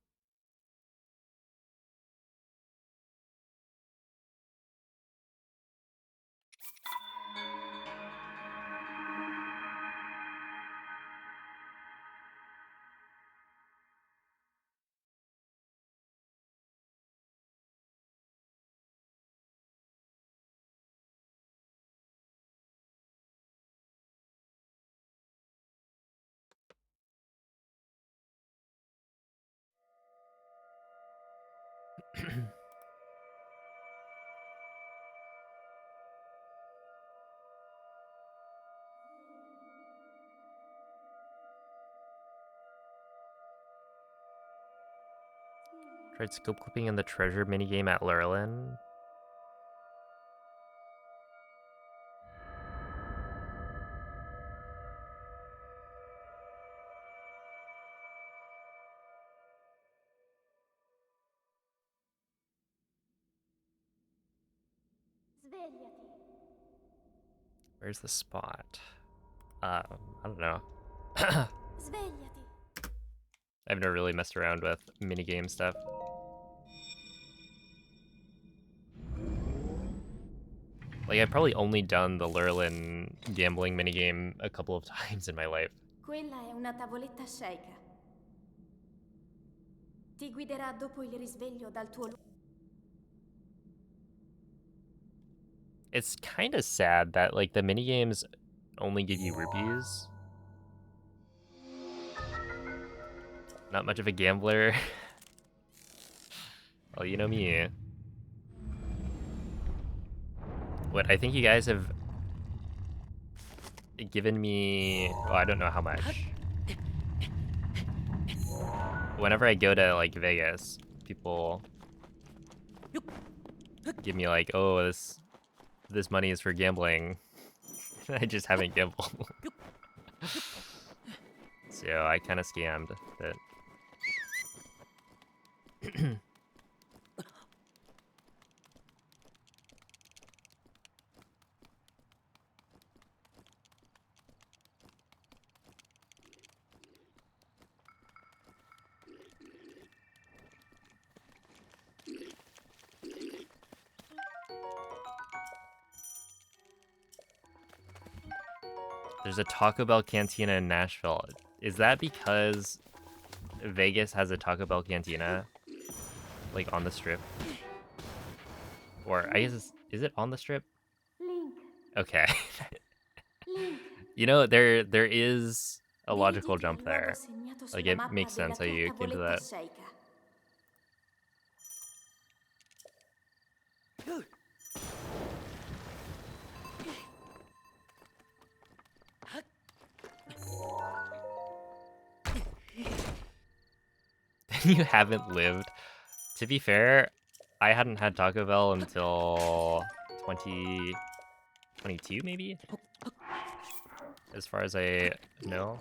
Tried scope clipping in the treasure minigame at Lurlin. Svegliati. Where's the spot? I don't know. Svegliati. I've never really messed around with minigame stuff. Like, I've probably only done the Lurlin gambling minigame a couple of times in my life. Quella è una tavoletta sceicca. Ti guiderà dopo il risveglio dal tuo luogo. It's kind of sad that, like, the minigames only give you rupees. Not much of a gambler. Well, you know me. What, I think you guys have given me... well, I don't know how much. Whenever I go to, like, Vegas, people give me, like, oh, this money is for gambling. I just haven't gambled. So I kind of scammed that. There's a Taco Bell cantina in Nashville. Is that because Vegas has a Taco Bell cantina, like on the strip, or I guess is it on the strip? Link, Okay. Link, You know, there is a logical dirigiti al jump luogo there. segnato Like sulla it mappa makes della sense how tua you came to tavoletta that. sceicca. You haven't lived. To be fair, I hadn't had Taco Bell until 2022, maybe? As far as I know.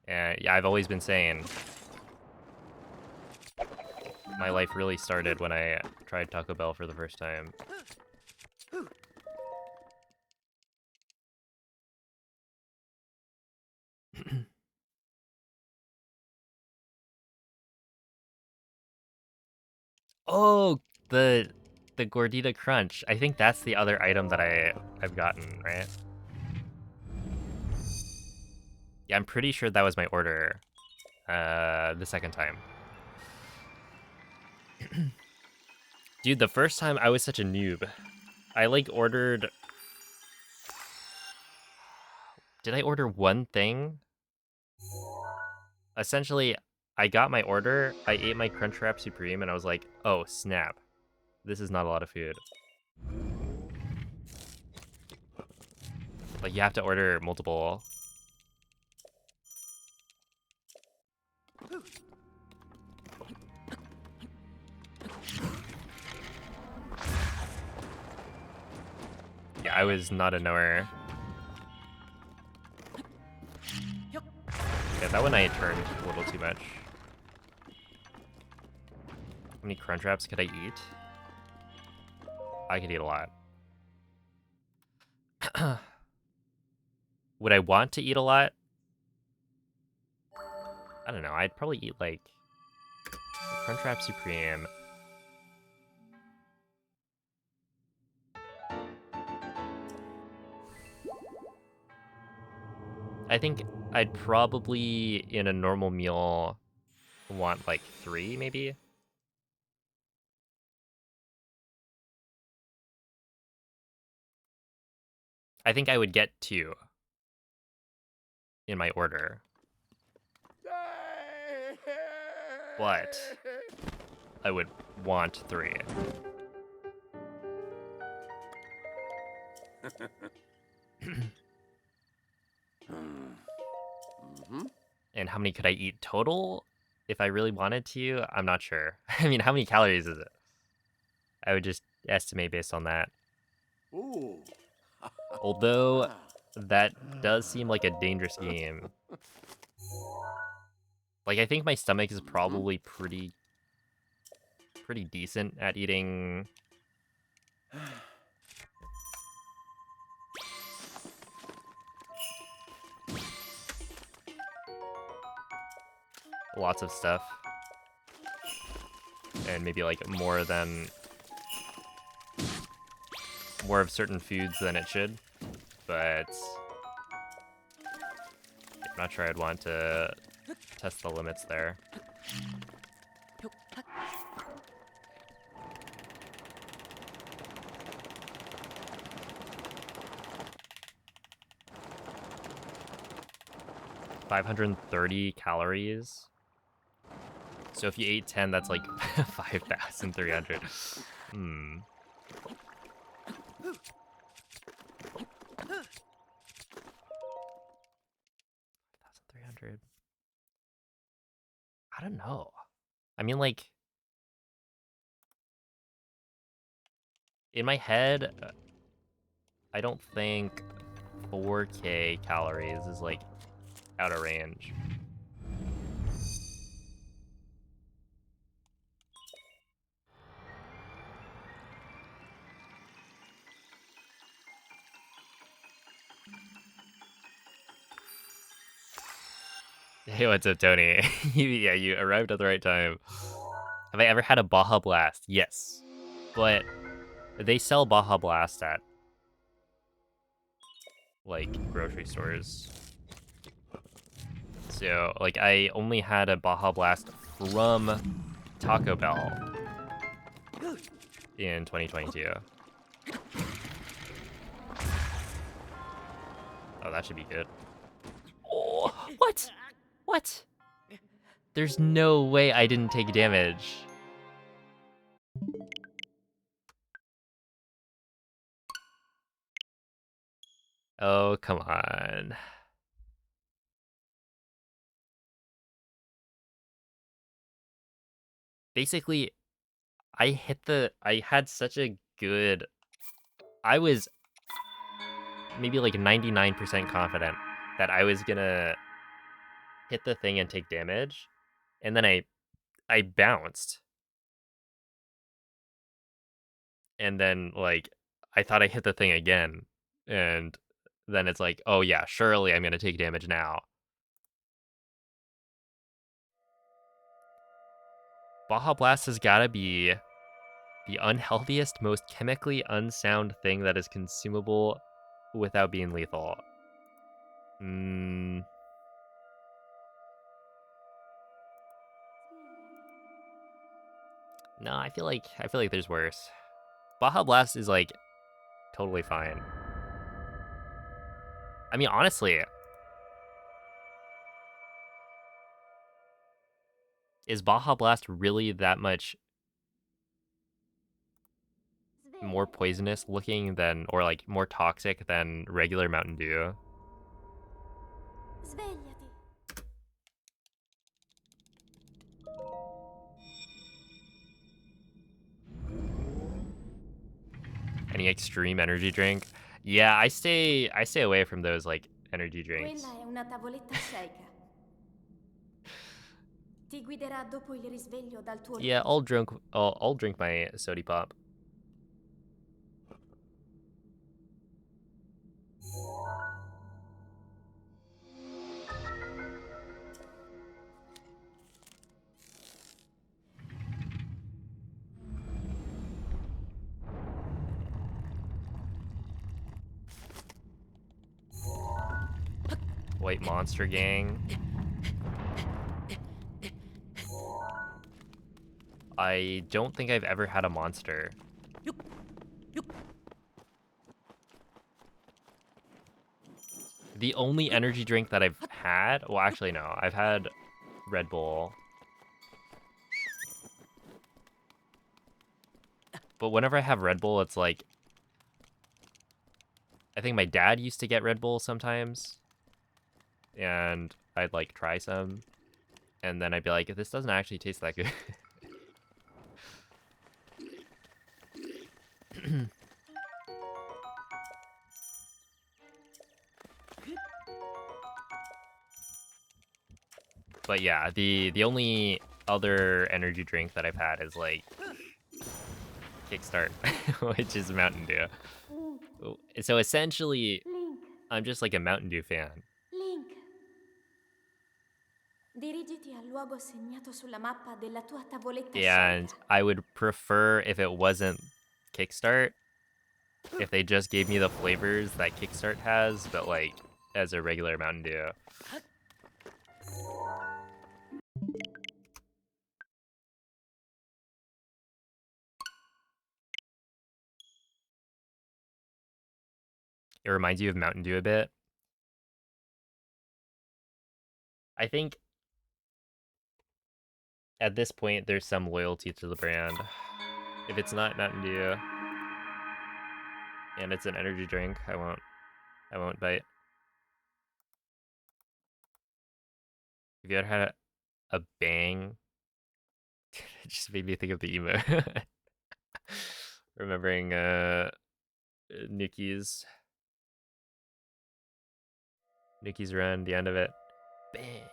And yeah, I've always been saying my life really started when I tried Taco Bell for the first time. Oh, the Gordita Crunch. I think that's the other item that I've gotten, right? Yeah, I'm pretty sure that was my order the second time. Dude, the first time I was such a noob. I like ordered. Did I order one thing? Essentially, I got my order, I ate my Crunchwrap Supreme, and I was like, oh, snap. This is not a lot of food. Like, you have to order multiple. Yeah, I was not a knower. Yeah, that one I turned a little too much. How many Crunchwraps could I eat? I could eat a lot. Would I want to eat a lot? I don't know. I'd probably eat like Crunchwrap Supreme. I think I'd probably, in a normal meal, want like 3, maybe? I think I would get 2 in my order. But I would want 3. And how many could I eat total? If I really wanted to, I'm not sure. I mean, how many calories is it? I would just estimate based on that. Ooh. Although, that does seem like a dangerous game. Like, I think my stomach is probably pretty decent at eating lots of stuff. And maybe like more of certain foods than it should. But I'm not sure I'd want to test the limits there. $530 calories. So if you ate 10, that's like 5,300. Hmm. 5,300. I don't know. I mean, like, in my head, I don't think 4K calories is like out of range. Hey, what's up, Tony? Yeah, you arrived at the right time. Have I ever had a Baja Blast? Yes. But They sell Baja Blast at like grocery stores. So like I only had a Baja Blast from Taco Bell in 2022. Oh, that should be good. Oh, what? What? There's no way I didn't take damage. Oh, come on. Basically, I had such a good, I was maybe like 99% confident that I was gonna hit the thing and take damage. And then I bounced. And then like I thought I hit the thing again. And then it's like, oh yeah, surely I'm gonna take damage now. Baja Blast has gotta be the unhealthiest, most chemically unsound thing that is consumable without being lethal. No, I feel like there's worse. Baja Blast is like totally fine. I mean, honestly, is Baja Blast really that much more Svegliati. poisonous looking than, or like more toxic than regular Mountain Dew? Svegliati. Any extreme energy drink? Yeah, I stay away from those like energy drinks. Quella è una tavoletta shake. Ti guiderà dopo il risveglio dal tuo Yeah, letto. I'll drink my sody pop. White Monster Gang. I don't think I've ever had a monster. The only energy drink that I've had, well, actually, no, I've had Red Bull. But whenever I have Red Bull, it's like, I think my dad used to get Red Bull sometimes. And I'd like try some. And then I'd be like, this doesn't actually taste that good. But yeah, the only other energy drink that I've had is like Kickstart, which is Mountain Dew. Link, So essentially, Link, I'm just like a Mountain Dew fan. Link. Dirigiti al luogo segnato sulla mappa della tua tavoletta And scelta. I would prefer if it wasn't Kickstart, if they just gave me the flavors that Kickstart has, but like as a regular Mountain Dew. It reminds you of Mountain Dew a bit. I think at this point there's some loyalty to the brand. If it's not Mountain Dew and it's an energy drink, I won't bite. Have you ever had a bang? It just made me think of the emo. Remembering Nikki's run, the end of it. Bang.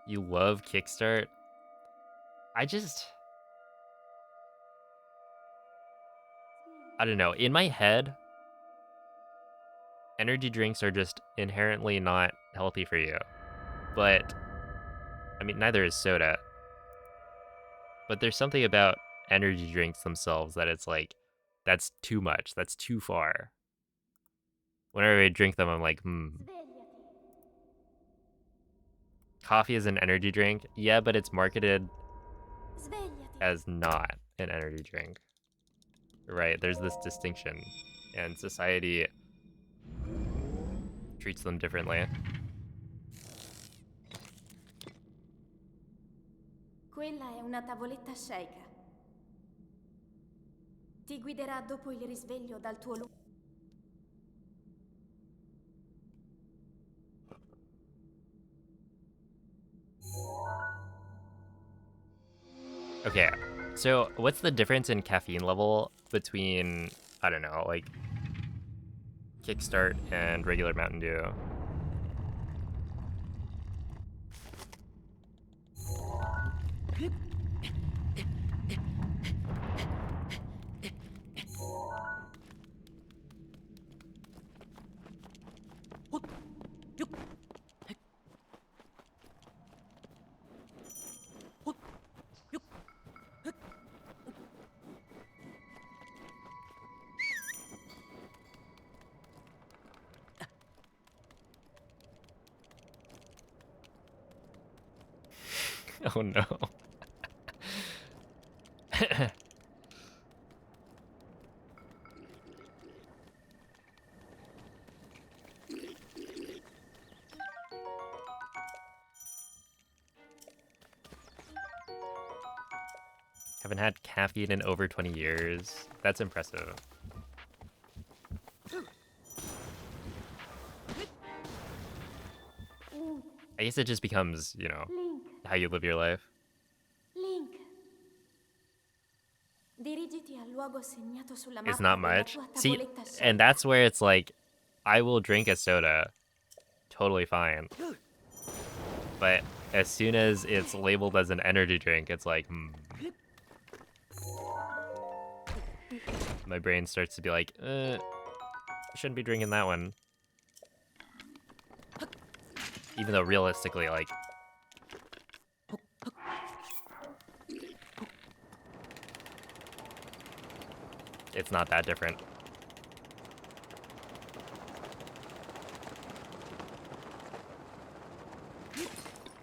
You love Kickstart? I don't know. In my head, energy drinks are just inherently not healthy for you. But I mean, neither is soda. But there's something about energy drinks themselves that it's like, that's too much. That's too far. Whenever I drink them, I'm like, Svegliati. Coffee is an energy drink? Yeah, but it's marketed Svegliati. as not an energy drink. Right, there's this distinction. And society treats them differently. Quella è una tavoletta shake. Ti guiderà dopo il risveglio dal tuo luogo. Okay, so what's the difference in caffeine level between, I don't know, like Kickstart and regular Mountain Dew? Oh no. Haven't had caffeine in over 20 years. That's impressive. I guess it just becomes, you know, Link. how you live your life. Link. Dirigiti al luogo segnato sulla It's mappa not della much. tua See, tavoletta shake. and that's where it's like, I will drink a soda. Totally fine. But as soon as it's labeled as an energy drink, it's like, My brain starts to be like, shouldn't be drinking that one. Even though realistically, like, it's not that different.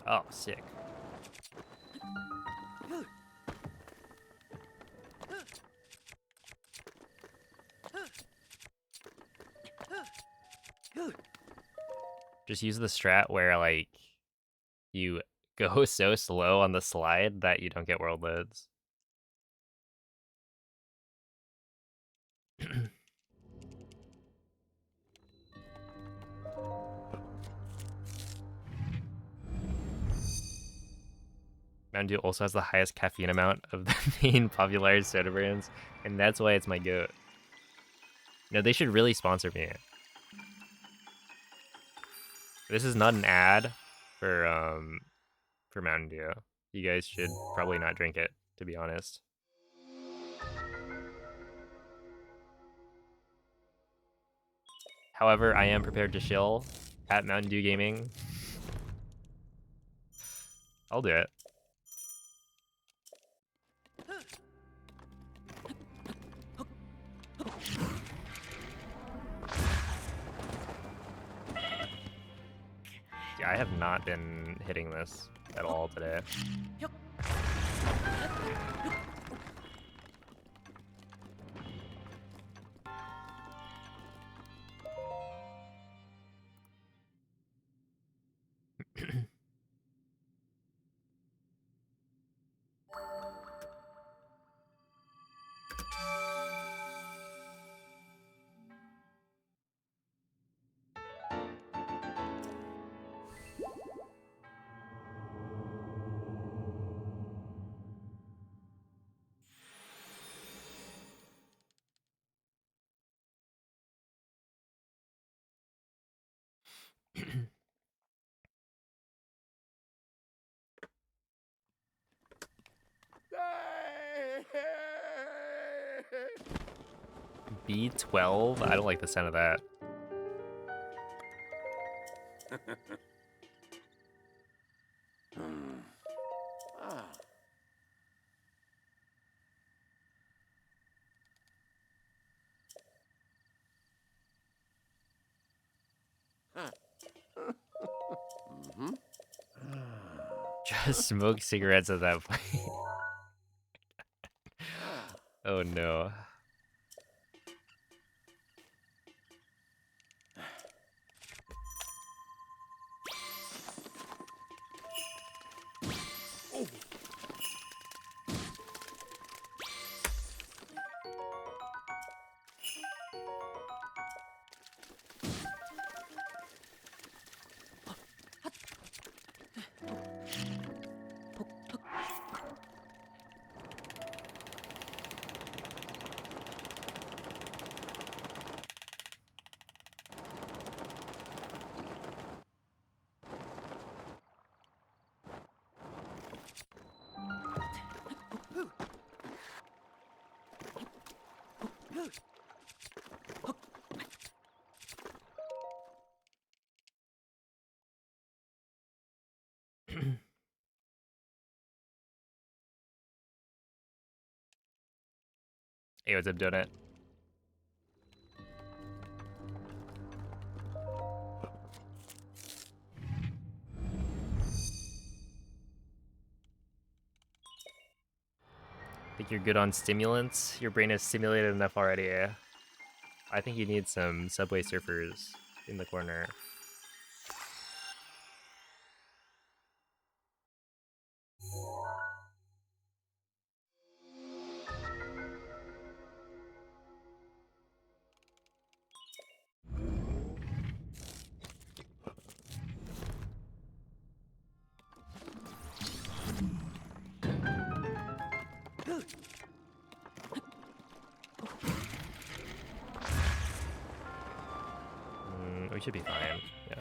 Oh, sick. Just use the strat where, like, you go so slow on the slide that you don't get world loads. Mountain Dew also has the highest caffeine amount of the main popularized soda brands, and that's why it's my goat. No, they should really sponsor me. This is not an ad for Mountain Dew. You guys should probably not drink it, to be honest. However, I am prepared to shill at Mountain Dew Gaming. I'll do it. Yeah, I have not been hitting this at all today. B12? I don't like the sound of that. Smoke cigarettes at that point. Oh no. Hey, what's up, Donut? Think you're good on stimulants? Your brain is stimulated enough already. I think you need some Subway Surfers in the corner. We should be fine. Yeah.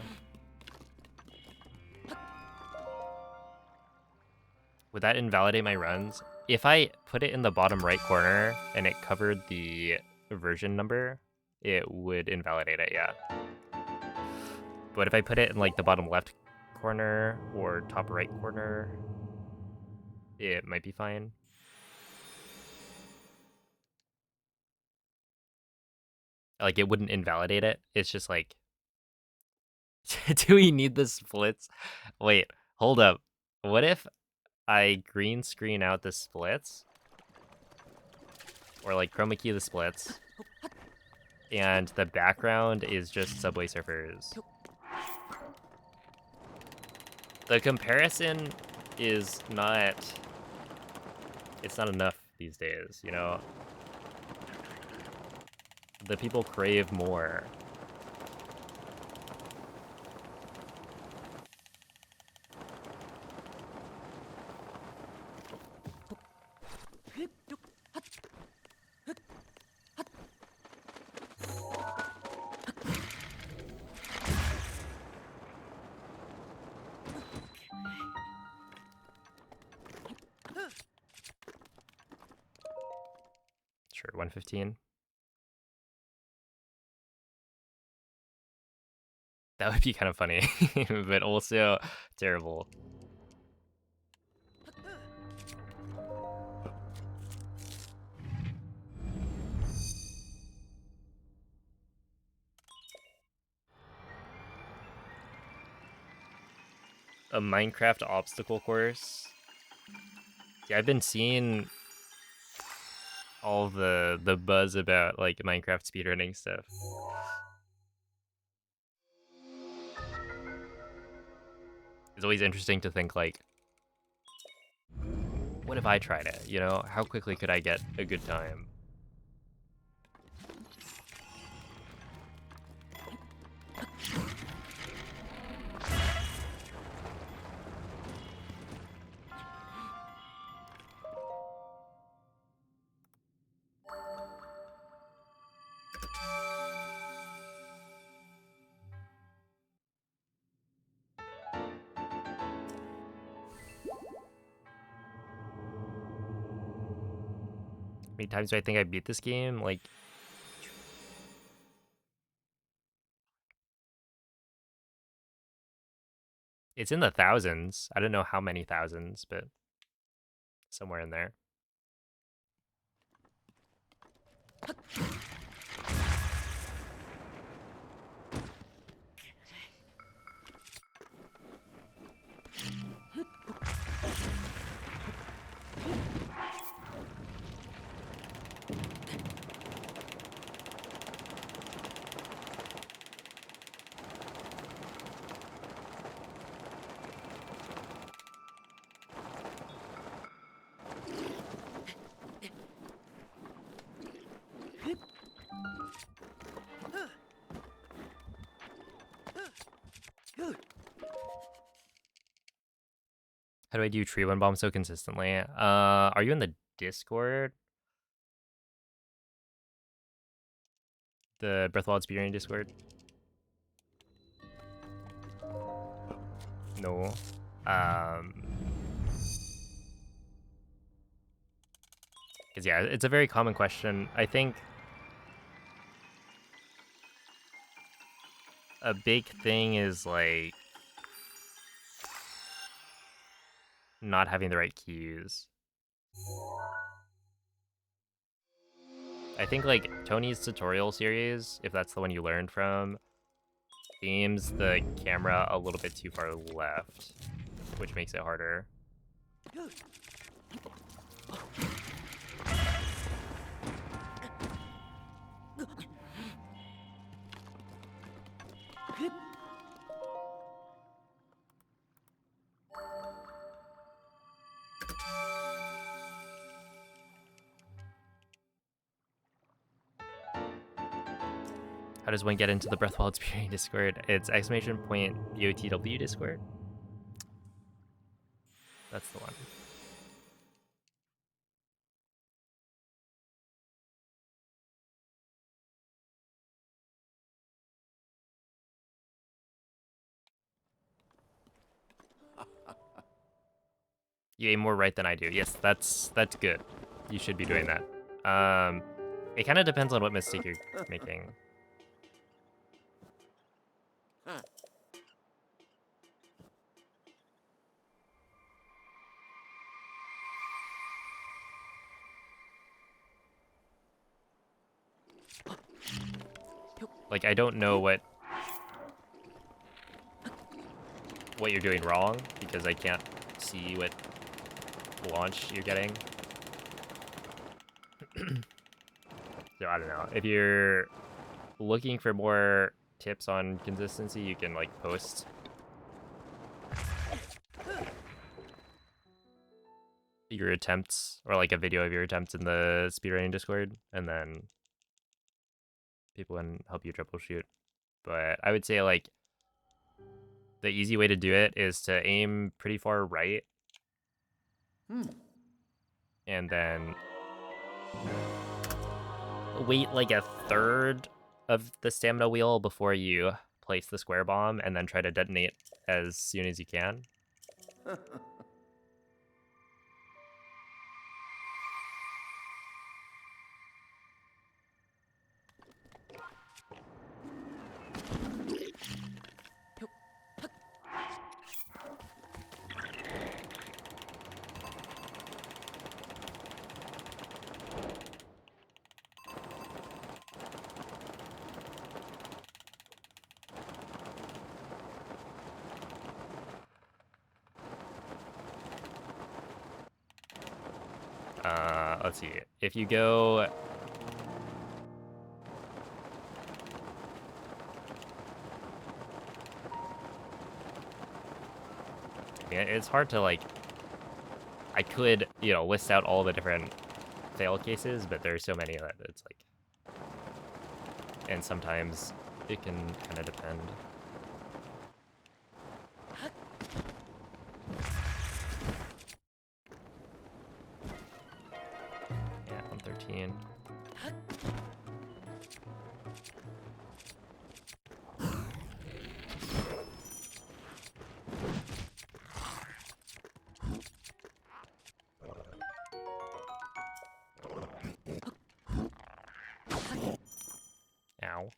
Would that invalidate my runs? If I put it in the bottom right corner and it covered the version number, it would invalidate it, yeah. But if I put it in like the bottom left corner or top right corner, it might be fine. Like it wouldn't invalidate it. It's just like, do we need the splits? Wait, hold up. What if I green screen out the splits? Or like chroma key the splits. And the background is just Subway Surfers. The comparison is not... It's not enough these days, you know? The people crave more. Sure, 115. That would be kind of funny, but also terrible. A Minecraft obstacle course. Yeah, I've been seeing all the buzz about like Minecraft speedrunning stuff. It's always interesting to think like, what if I tried it? You know, how quickly could I get a good time? How many times do I think I beat this game? Like, it's in the thousands. I don't know how many thousands, but somewhere in there. How do I do tree one bomb so consistently? Are you in the Discord? The Breath of the Wild speedrunning Discord? No. Because yeah, it's a very common question. I think a big thing is like not having the right cues. I think like Tony's tutorial series, if that's the one you learned from, aims the camera a little bit too far left, which makes it harder. How does one get into the Breath of the Wild speedrunning Discord? It's !BOTW Discord. That's the one. You aim more right than I do. Yes, that's good. You should be doing that. It kind of depends on what mistake you're making. Like, I don't know what you're doing wrong because I can't see what launch you're getting. So I don't know. If you're looking for more tips on consistency, you can like post your attempts or like a video of your attempts in the speedrunning Discord, and then people can help you troubleshoot. But I would say like the easy way to do it is to aim pretty far right, and then wait like a third of the stamina wheel before you place the square bomb, and then try to detonate as soon as you can. Let's see. If you go... Yeah, it's hard to, like... I could, you know, list out all the different fail cases, but there's so many that it's like... And sometimes it can kind of depend. Yeah, 113. Ow.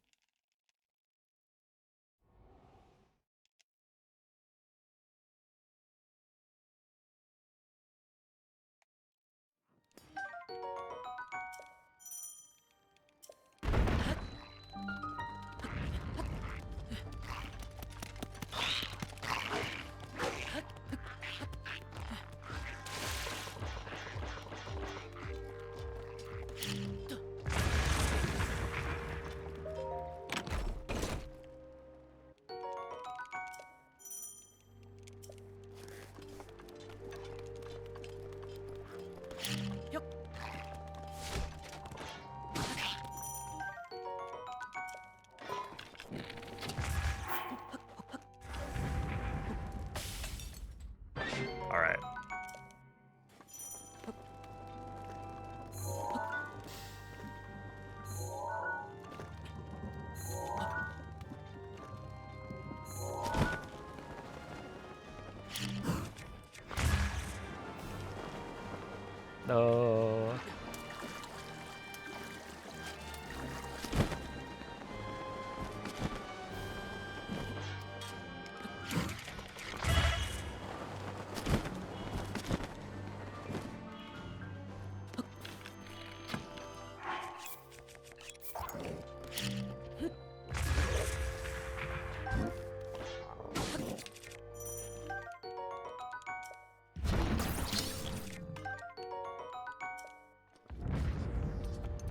No.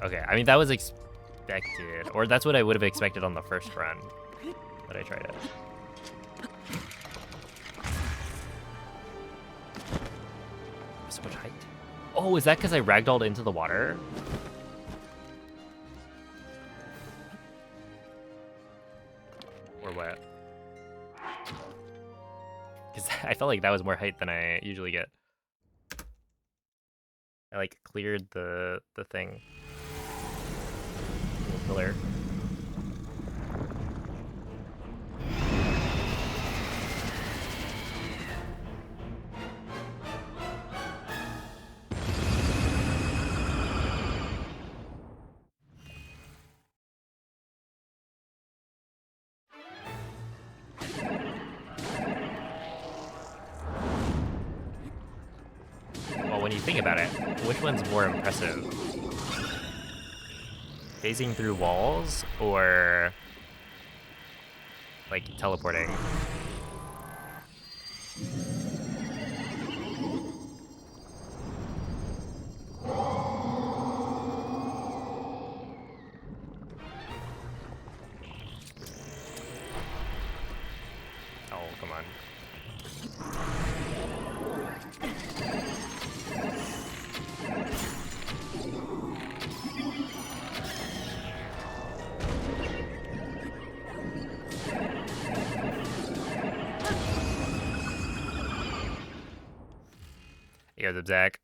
Okay, I mean, that was expected. Or that's what I would have expected on the first run that I tried it. So much height. Oh, is that because I ragdolled into the water? Or what? Because I felt like that was more height than I usually get. I like cleared the thing. Little pillar. Well, when you think about it, which one's more impressive? Phasing through walls or like teleporting? Oh, come on. Here's the Zach.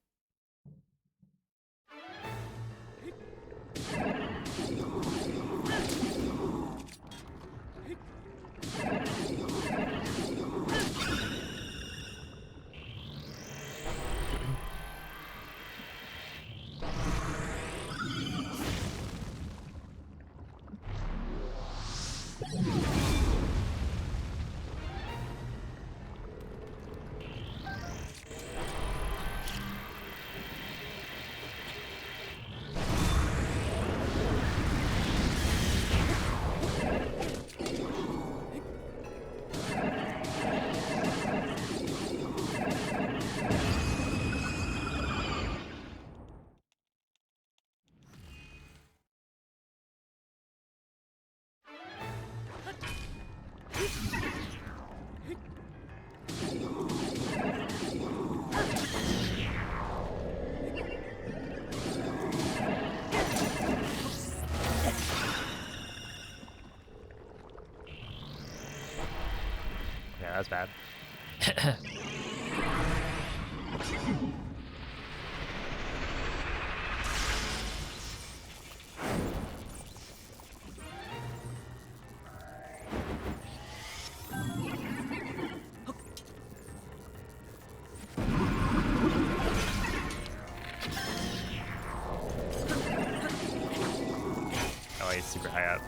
Yeah, that's bad. Oh, he's super high up.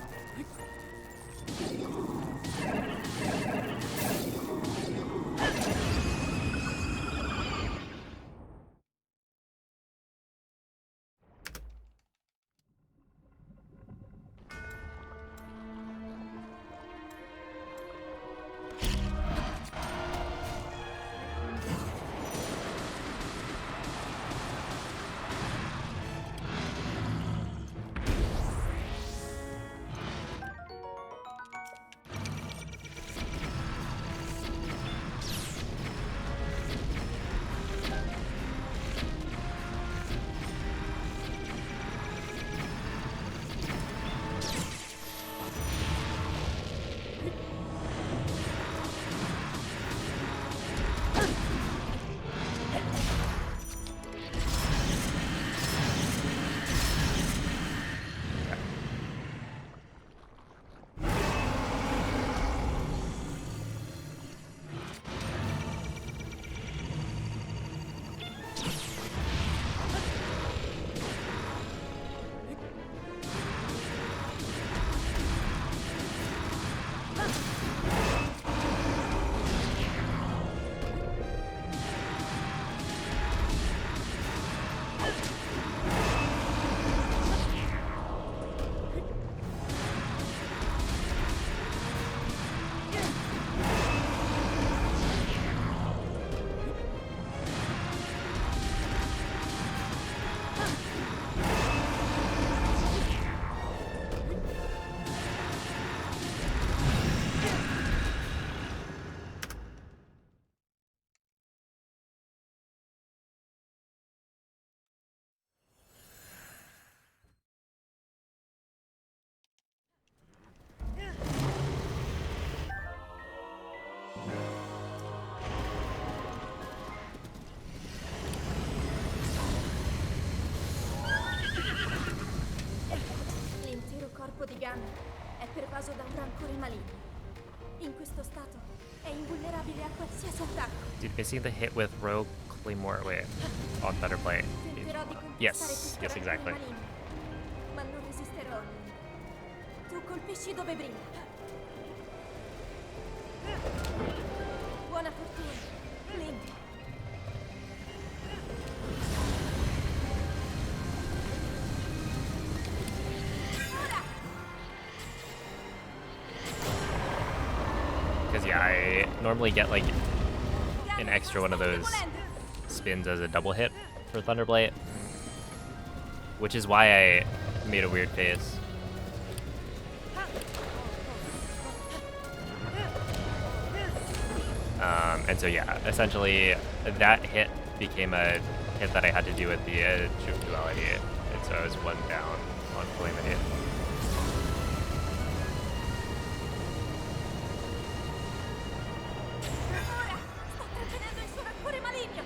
maligni. In questo stato è invulnerabile a qualsiasi attacco. Dude, missing the hit with Rogue Claymore. Wait, on Thunderblade. Tenterò di conquistare Yes, questo yes, rancore exactly. maligno, ma non resisterò a lui. Tu colpisci dove brilla. Buona fortuna, Link. Because yeah, I normally get like an extra one of those spins as a double hit for Thunderblade, which is why I made a weird face. And so yeah, essentially that hit became a hit that I had to do with the Edge of Duality, and so I was one down on pulling the hit. Ora sto trattenendo il suo rancore maligno.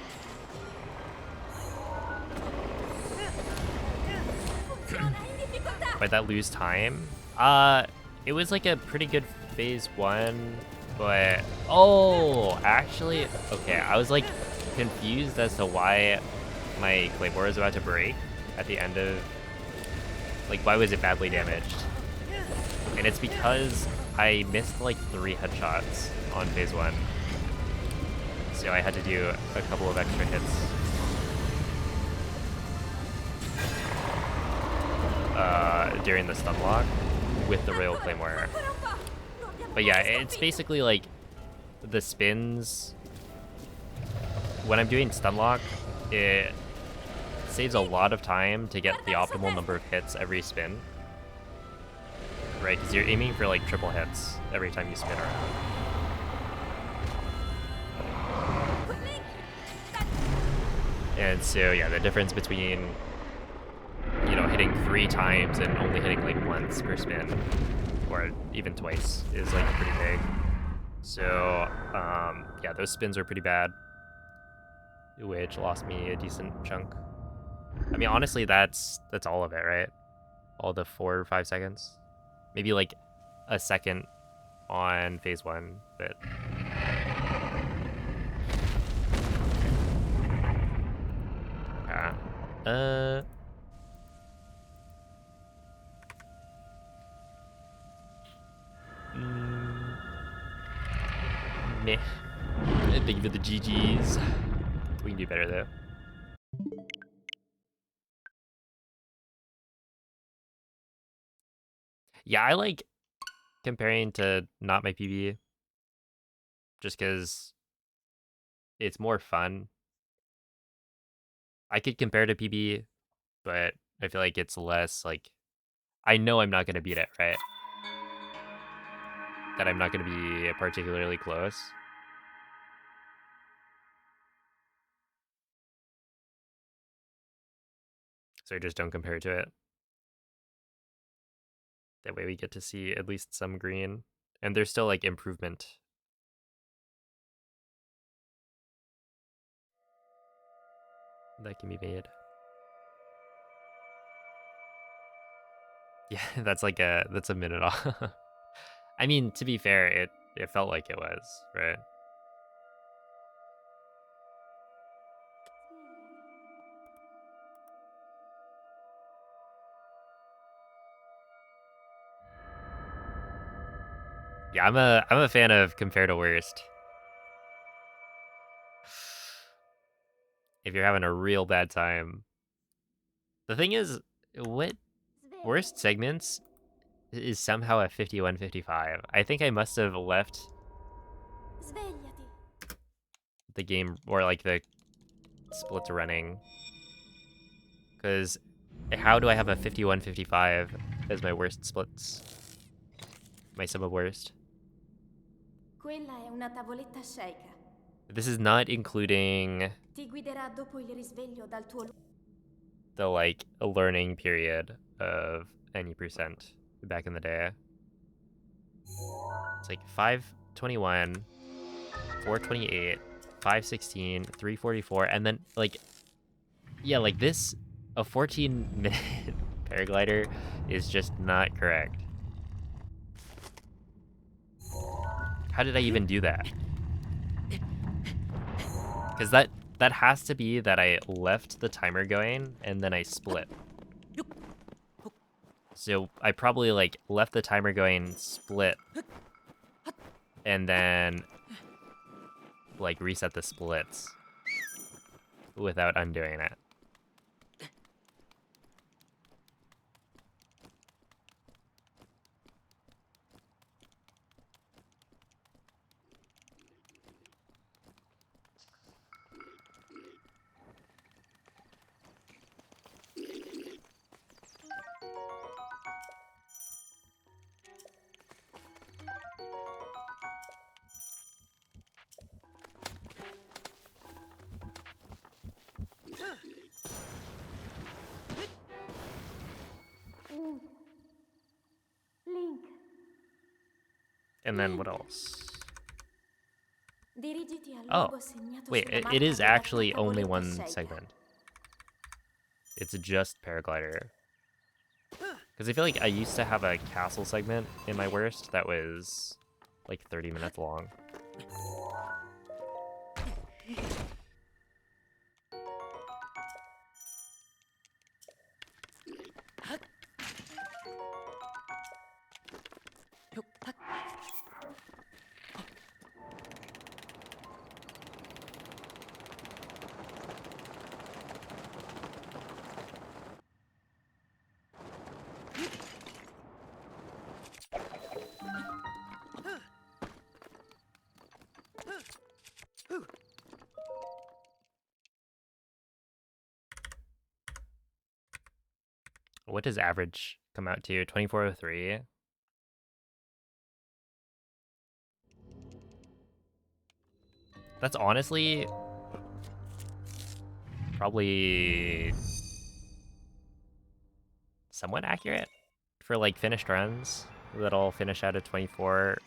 Funziona in difficoltà. Might that lose time? It was like a pretty good phase one, but oh, actually, okay, I was like confused as to why my Claymore was about to break at the end of, like, why was it badly damaged? And it's because I missed like 3 headshots on phase one, so I had to do a couple of extra hits. During the stun lock with the Rail Claymore. But yeah, it's basically like the spins. When I'm doing stun lock, it saves a lot of time to get the optimal number of hits every spin. Right, because you're aiming for like triple hits every time you spin around. And so yeah, the difference between, you know, hitting 3 times and only hitting like once per spin, or even twice, is like pretty big. So yeah, those spins are pretty bad, which lost me a decent chunk. I mean, honestly, that's all of it, right? All the 4 or 5 seconds, maybe like a second on phase one, but yeah. Meh. Thank you for the GGs. We can do better though. Yeah, I like comparing to not my PB just because it's more fun. I could compare to PB, but I feel like it's less like, I know I'm not going to beat it, right? That I'm not going to be particularly close. So I just don't compare to it. That way we get to see at least some green. And there's still like improvement that can be made. Yeah, that's a minute off. I mean, to be fair, it felt like it was, right? Yeah, I'm a fan of compare to worst. If you're having a real bad time. The thing is, what worst segments is somehow a 51-55. I think I must have left Svegliati. the game, or like the splits running. Because how do I have a 51-55 as my worst splits? My sum of worst? Quella è una tavoletta sceicca. This is not including Ti guiderà dopo il risveglio dal tuo the like a learning period of any percent back in the day. It's like 521, 428, 516, 344, and then like, yeah, like this, a 14-minute paraglider is just not correct. How did I even do that? Because that has to be that I left the timer going and then I split. So I probably like left the timer going, split, and then like reset the splits without undoing it. Link, And then what else? dirigiti al Oh, luogo segnato wait, sulla it mappa is della actually quarta only goletta one scelta. segment. It's just paraglider. Because I feel like I used to have a castle segment in my worst that was like 30 minutes long. What does average come out to? 2403? That's honestly probably somewhat accurate for like finished runs that'll finish out at 24-ish.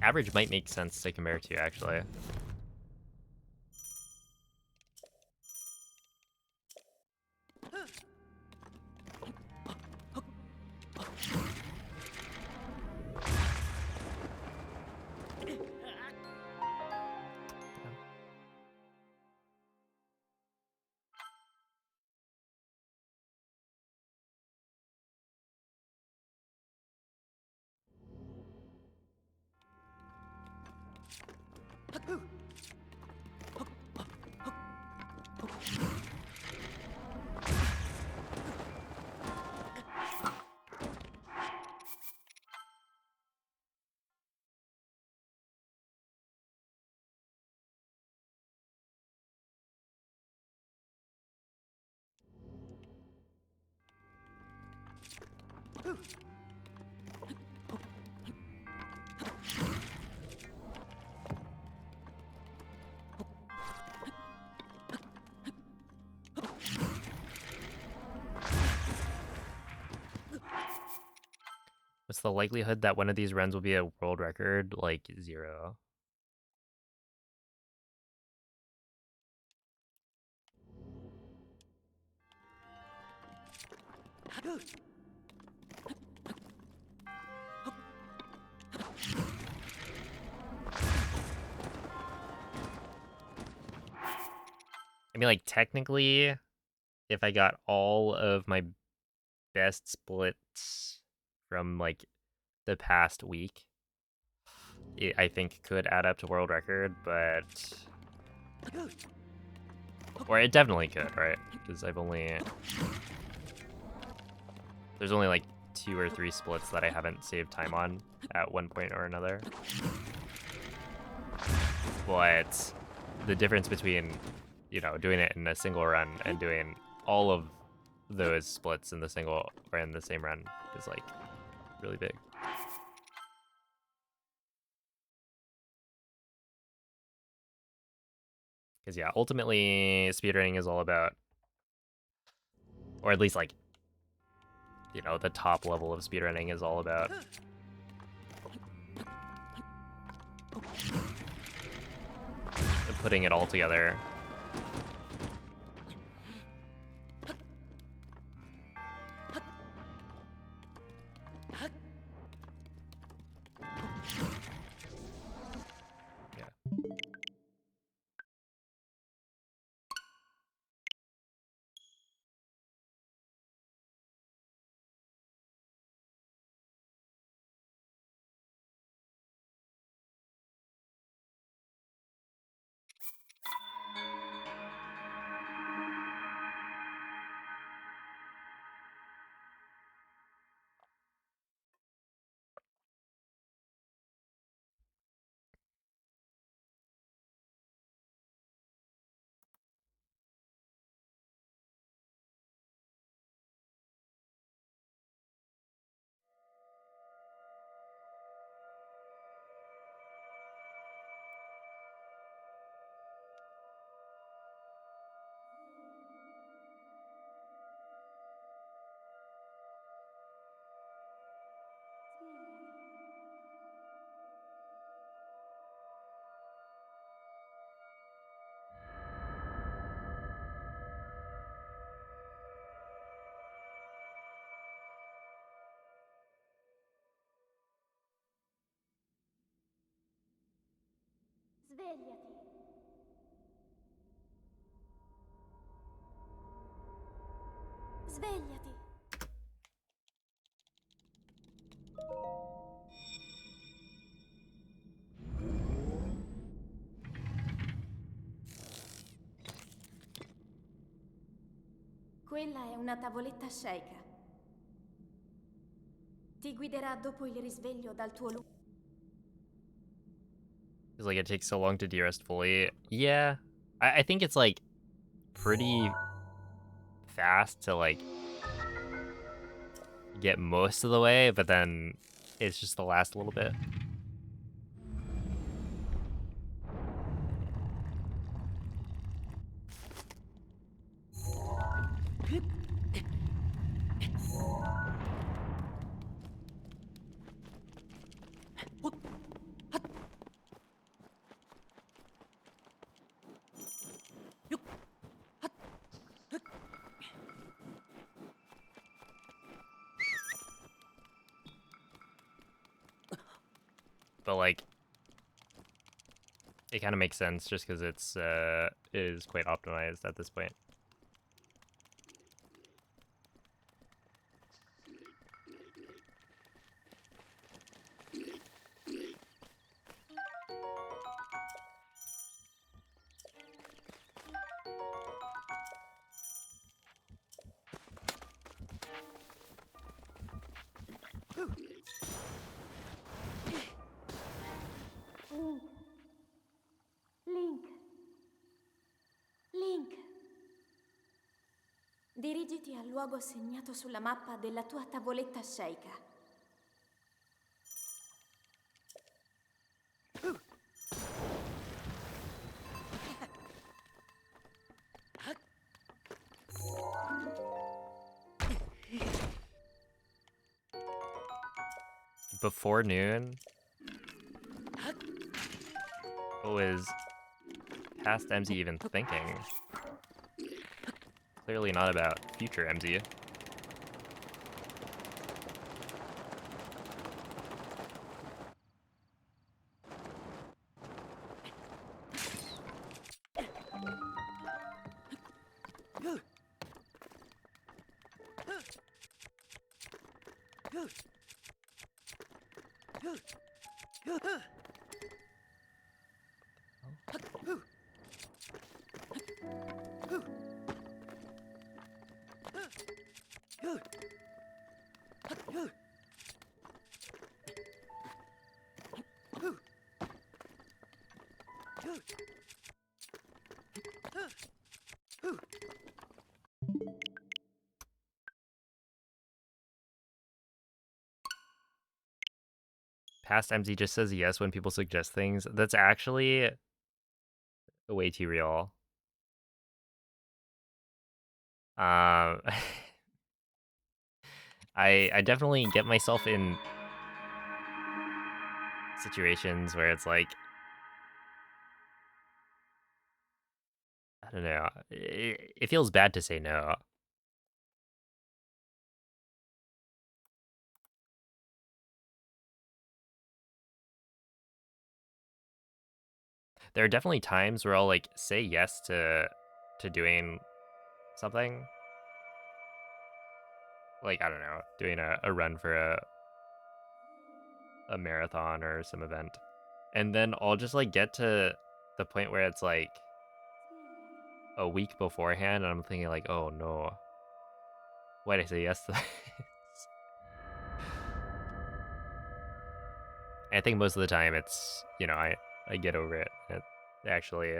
Average might make sense to compare to, actually. What's the likelihood that one of these runs will be a world record? Like 0. I mean, like, technically, if I got all of my best splits from, like, the past week, it, I think, could add up to world record, but... Or it definitely could, right? Because I've only... There's only, like, 2 or 3 splits that I haven't saved time on at one point or another. But the difference between, you know, doing it in a single run and doing all of those splits in the single or in the same run is like really big. Because yeah, ultimately speedrunning is all about, or at least like you know, the top level of speedrunning is all about. Putting it all together. Svegliati. Svegliati. Quella è una tavoletta Sheikah. Ti guiderà dopo il risveglio dal tuo lungo. It's like it takes so long to de-rest fully. Yeah, I think it's like pretty fast to like get most of the way, but then it's just the last little bit. But like, it kind of makes sense just because it's is quite optimized at this point. Link. Link. Dirigiti al luogo segnato sulla mappa della tua tavoletta Sheikah. Before noon? What was past MZ even thinking? Clearly not about future MZ. Past MZ just says yes when people suggest things. That's actually way too real. I definitely get myself in situations where it's like, I don't know, it feels bad to say no. There are definitely times where I'll like say yes to doing something. Like, I don't know, doing a run for a marathon or some event. And then I'll just like get to the point where it's like a week beforehand and I'm thinking like, oh no, why did I say yes to this? I think most of the time it's, you know, I get over it. It actually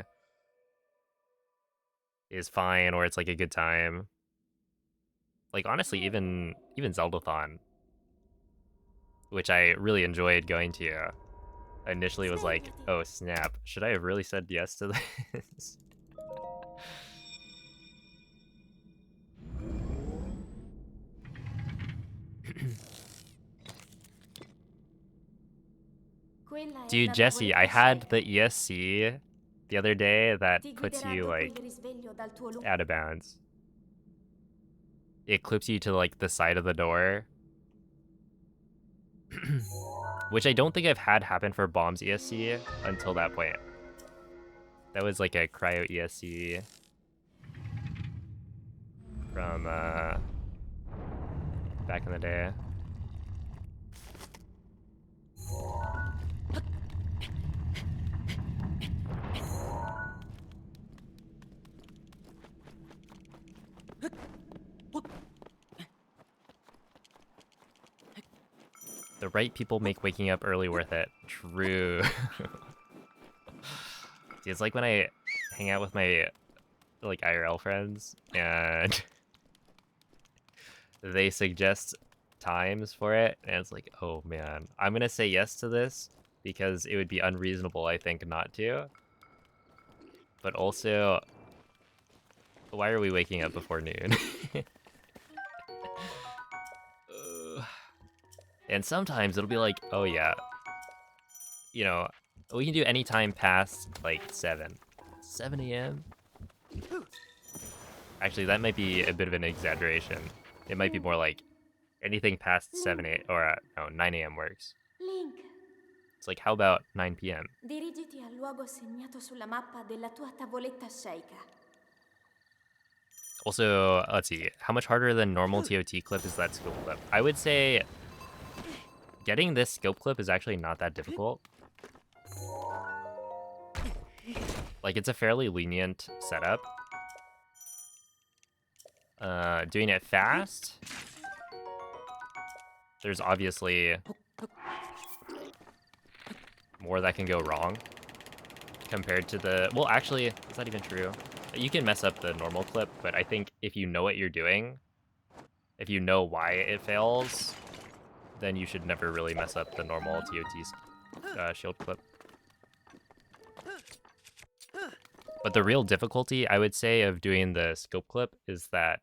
is fine, or it's like a good time. Like honestly, even Zeldathon, which I really enjoyed going to, initially was like, Svegliati. oh snap, should I have really said yes to this? Quella è Dude, una Jesse, I tavoletta had scelta. the ESC the other day that Ti puts guiderà you dopo il like risveglio dal tuo out of bounds. It clips you to like the side of the door, which I don't think I've had happen for Bombs ESC until that point. That was like a cryo ESC from back in the day. The right people make waking up early worth it. True. See, it's like when I hang out with my like IRL friends and they suggest times for it, and it's like, oh man, I'm gonna say yes to this because it would be unreasonable, I think, not to. But also, why are we waking up before noon? And sometimes it'll be like, oh yeah, you know, we can do any time past like 7 a.m. Actually, that might be a bit of an exaggeration. It might be more like anything past 7 8 or no, 9 a.m. works. Link, It's like, how about 9 p.m.? dirigiti al luogo segnato sulla mappa della tua tavoletta sceicca. Also, let's see, how much harder than normal TOT clip is that scope clip? I would say getting this scope clip is actually not that difficult. Like, it's a fairly lenient setup. Doing it fast, there's obviously more that can go wrong compared to the... Well, actually, it's not even true. You can mess up the normal clip, but I think if you know what you're doing, if you know why it fails, then you should never really mess up the normal TOT shield clip. But the real difficulty, I would say, of doing the scope clip is that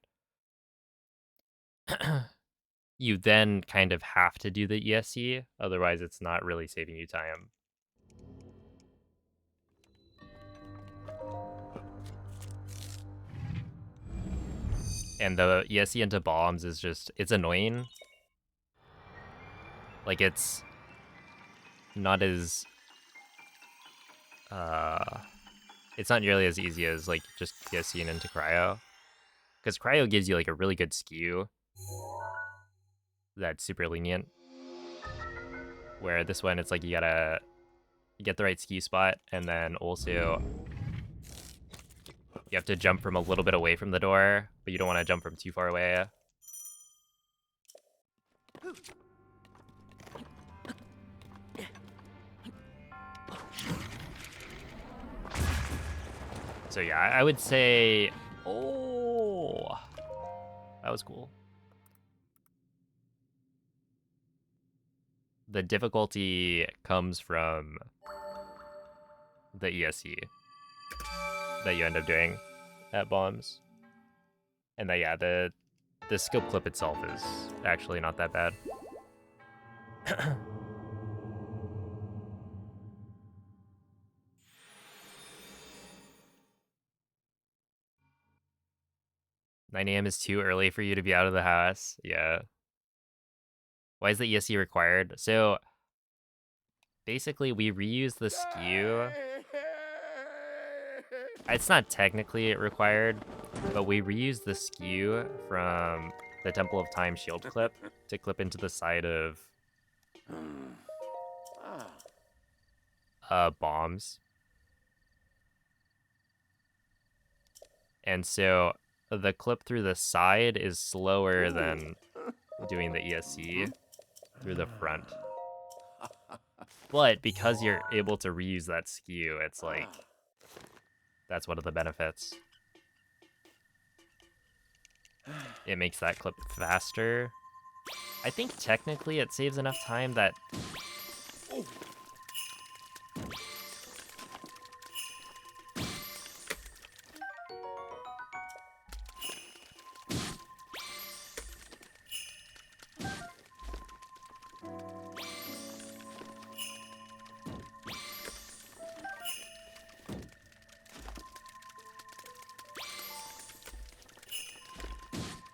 you then kind of have to do the ESC, otherwise it's not really saving you time. And the ESC into bombs is just, it's annoying. Like, it's not as, it's not nearly as easy as, like, just ESCing into cryo. Because cryo gives you, like, a really good skew that's super lenient. Where this one, it's like you gotta get the right ski spot, and then also you have to jump from a little bit away from the door, but you don't want to jump from too far away. So yeah, I would say, oh, that was cool. The difficulty comes from the ESC that you end up doing at bombs. And that, yeah, the the scope clip itself is actually not that bad. 9 a.m. is too early for you to be out of the house. Yeah. Why is the ESC required? So basically, we reuse the skew. It's not technically required, but we reuse the skew from the Temple of Time shield clip to clip into the side of bombs. And so the clip through the side is slower than doing the ESC through the front. But because you're able to reuse that skew, it's like, that's one of the benefits. It makes that clip faster. I think technically it saves enough time that...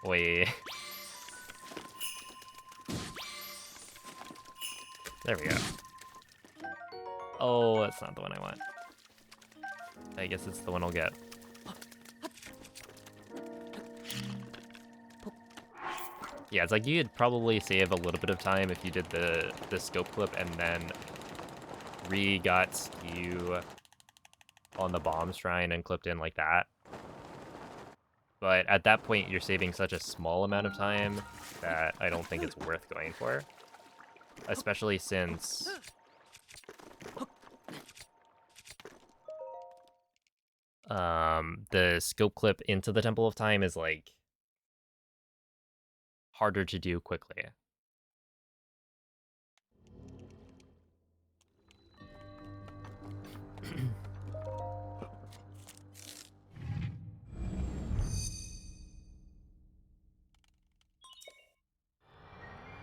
Wait. There we go. Oh, that's not the one I want. I guess it's the one I'll get. Yeah, it's like you'd probably save a little bit of time if you did the scope clip and then got skew on the bomb shrine and clipped in like that. But at that point, you're saving such a small amount of time that I don't think it's worth going for. Especially since... the scope clip into the Temple of Time is, like, harder to do quickly.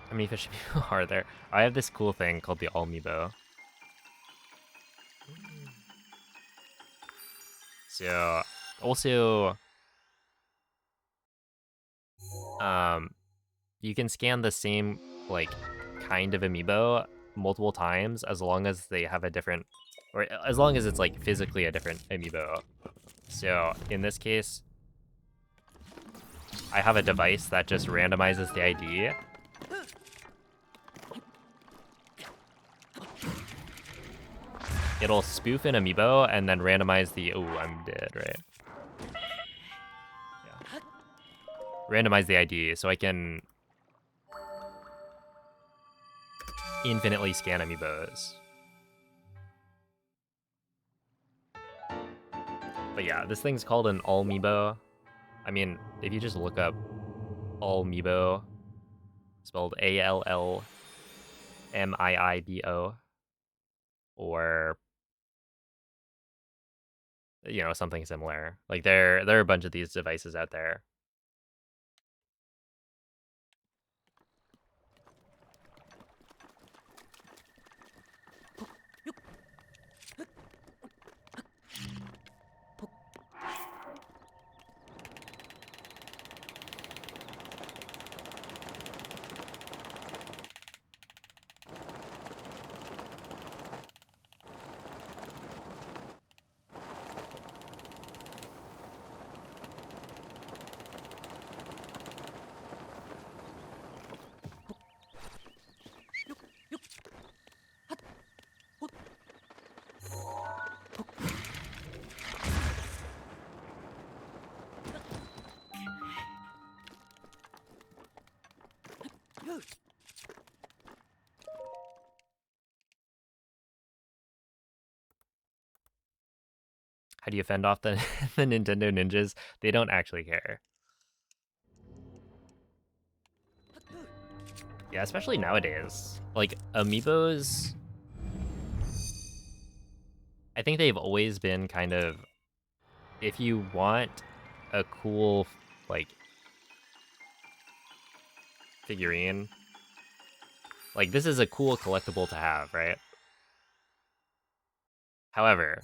How many fish are there? I have this cool thing called the Amiibo. So, also, you can scan the same, like, kind of amiibo multiple times as long as they have a different, or as long as it's, like, physically a different amiibo. So, in this case, I have a device that just randomizes the ID. It'll spoof an amiibo and then randomize the... Oh, I'm dead, right? Yeah. Randomize the ID so I can infinitely scan amiibos. But yeah, this thing's called an Amiibo. I mean, if you just look up Amiibo, spelled ALLMIIBO, or something similar. Like there are a bunch of these devices out there. How do you fend off the, the Nintendo ninjas? They don't actually care. Yeah, especially nowadays. Like, amiibos... I think they've always been kind of... If you want a cool, like... figurine. Like, this is a cool collectible to have, right? However,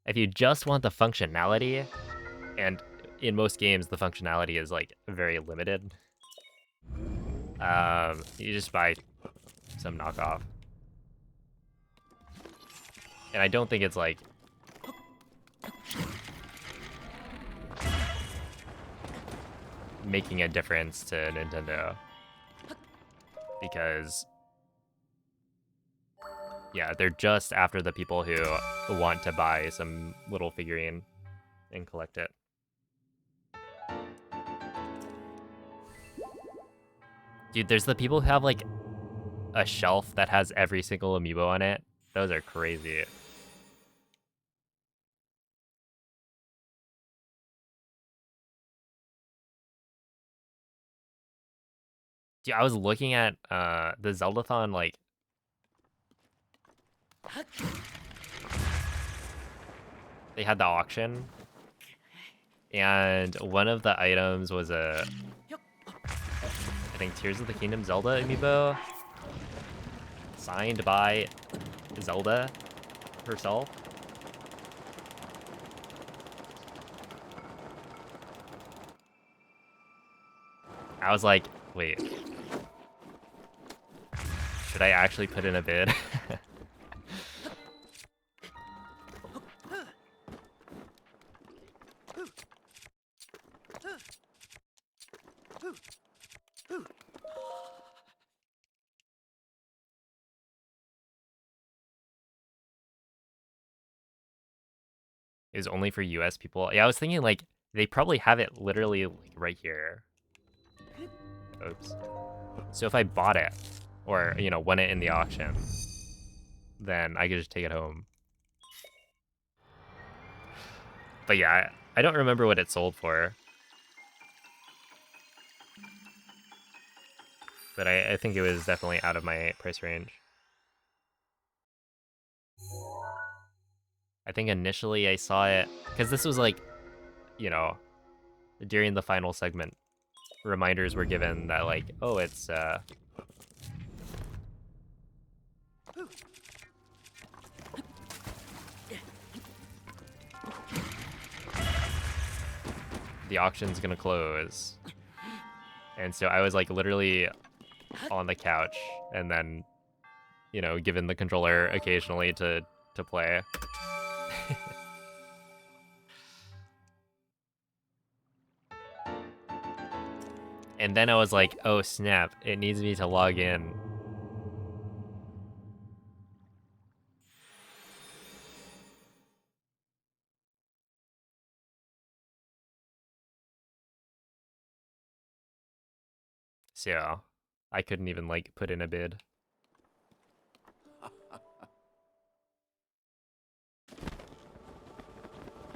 if you just want the functionality, and in most games the functionality is like very limited, you just buy some knockoff. And I don't think it's like making a difference to Nintendo, because yeah, they're just after the people who want to buy some little figurine and collect it. Dude, there's the people who have like a shelf that has every single amiibo on it. Those are crazy. Dude, I was looking at the Zeldathon, like, they had the auction, and one of the items was a, I think, Tears of the Kingdom Zelda amiibo, signed by Zelda herself. I was like, wait, should I actually put in a bid? It was only for US people. Yeah, I was thinking, like, they probably have it literally like right here. Oops. So if I bought it, or, you know, won it in the auction, then I could just take it home. But yeah, I don't remember what it sold for. But I think it was definitely out of my price range. I think initially I saw it, because this was like, you know, during the final segment, reminders were given that like, oh, it's the auction's gonna close. And so I was like literally on the couch, and then, you know, given the controller occasionally to play. And then I was like, oh snap, it needs me to log in. So I couldn't even like put in a bid.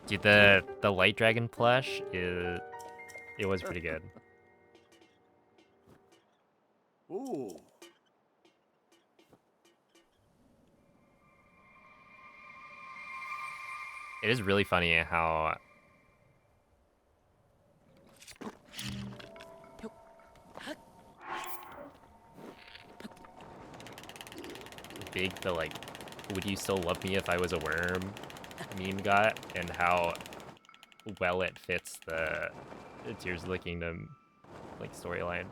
Dude, the Light Dragon plush it was pretty good. Ooh. It is really funny how big the like, would you still love me if I was a worm meme got, and how well it fits the Tears of the Kingdom like storyline.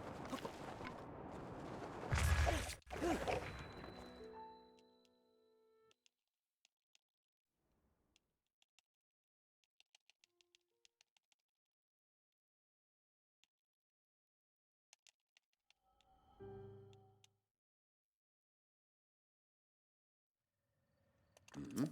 Mm-hmm.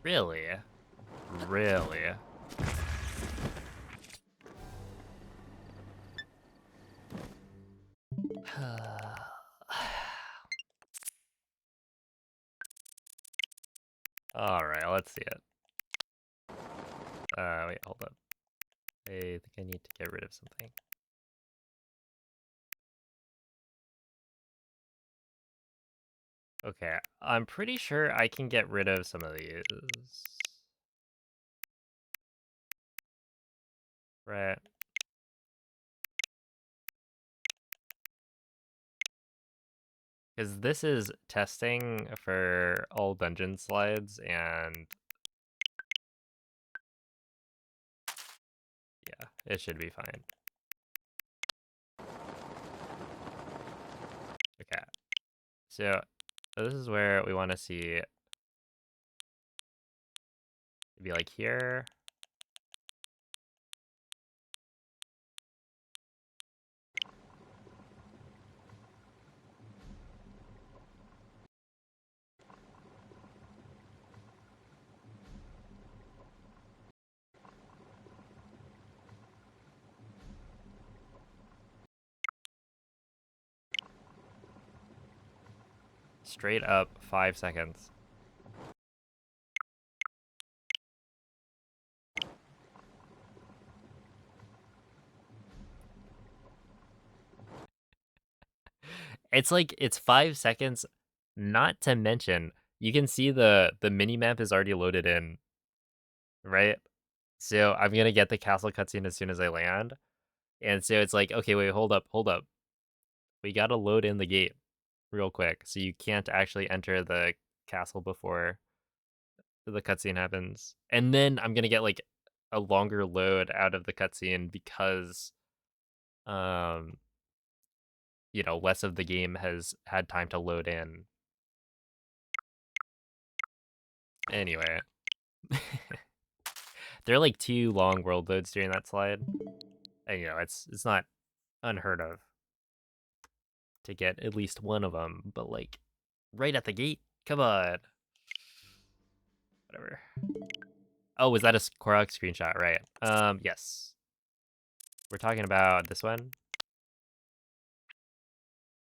Really? Really? Alright, let's see it. Wait, hold up. I think I need to get rid of something. Okay, I'm pretty sure I can get rid of some of these. Right. Because this is testing for all dungeon slides, and yeah, it should be fine. Okay, so this is where we want to see it be like here. Straight up 5 seconds. It's like, it's 5 seconds, not to mention, you can see the mini map is already loaded in, right? So I'm gonna get the castle cutscene as soon as I land. And so it's like, okay, wait, hold up, hold up. We gotta load in the gate real quick. So you can't actually enter the castle before the cutscene happens. And then I'm gonna get like a longer load out of the cutscene because um you know, less of the game has had time to load in. Anyway. There are like 2 long world loads during that slide. And you know, it's not unheard of to get at least one of them, but like right at the gate. Come on. Whatever. Oh, was that a Korok screenshot? Right. Yes. We're talking about this one.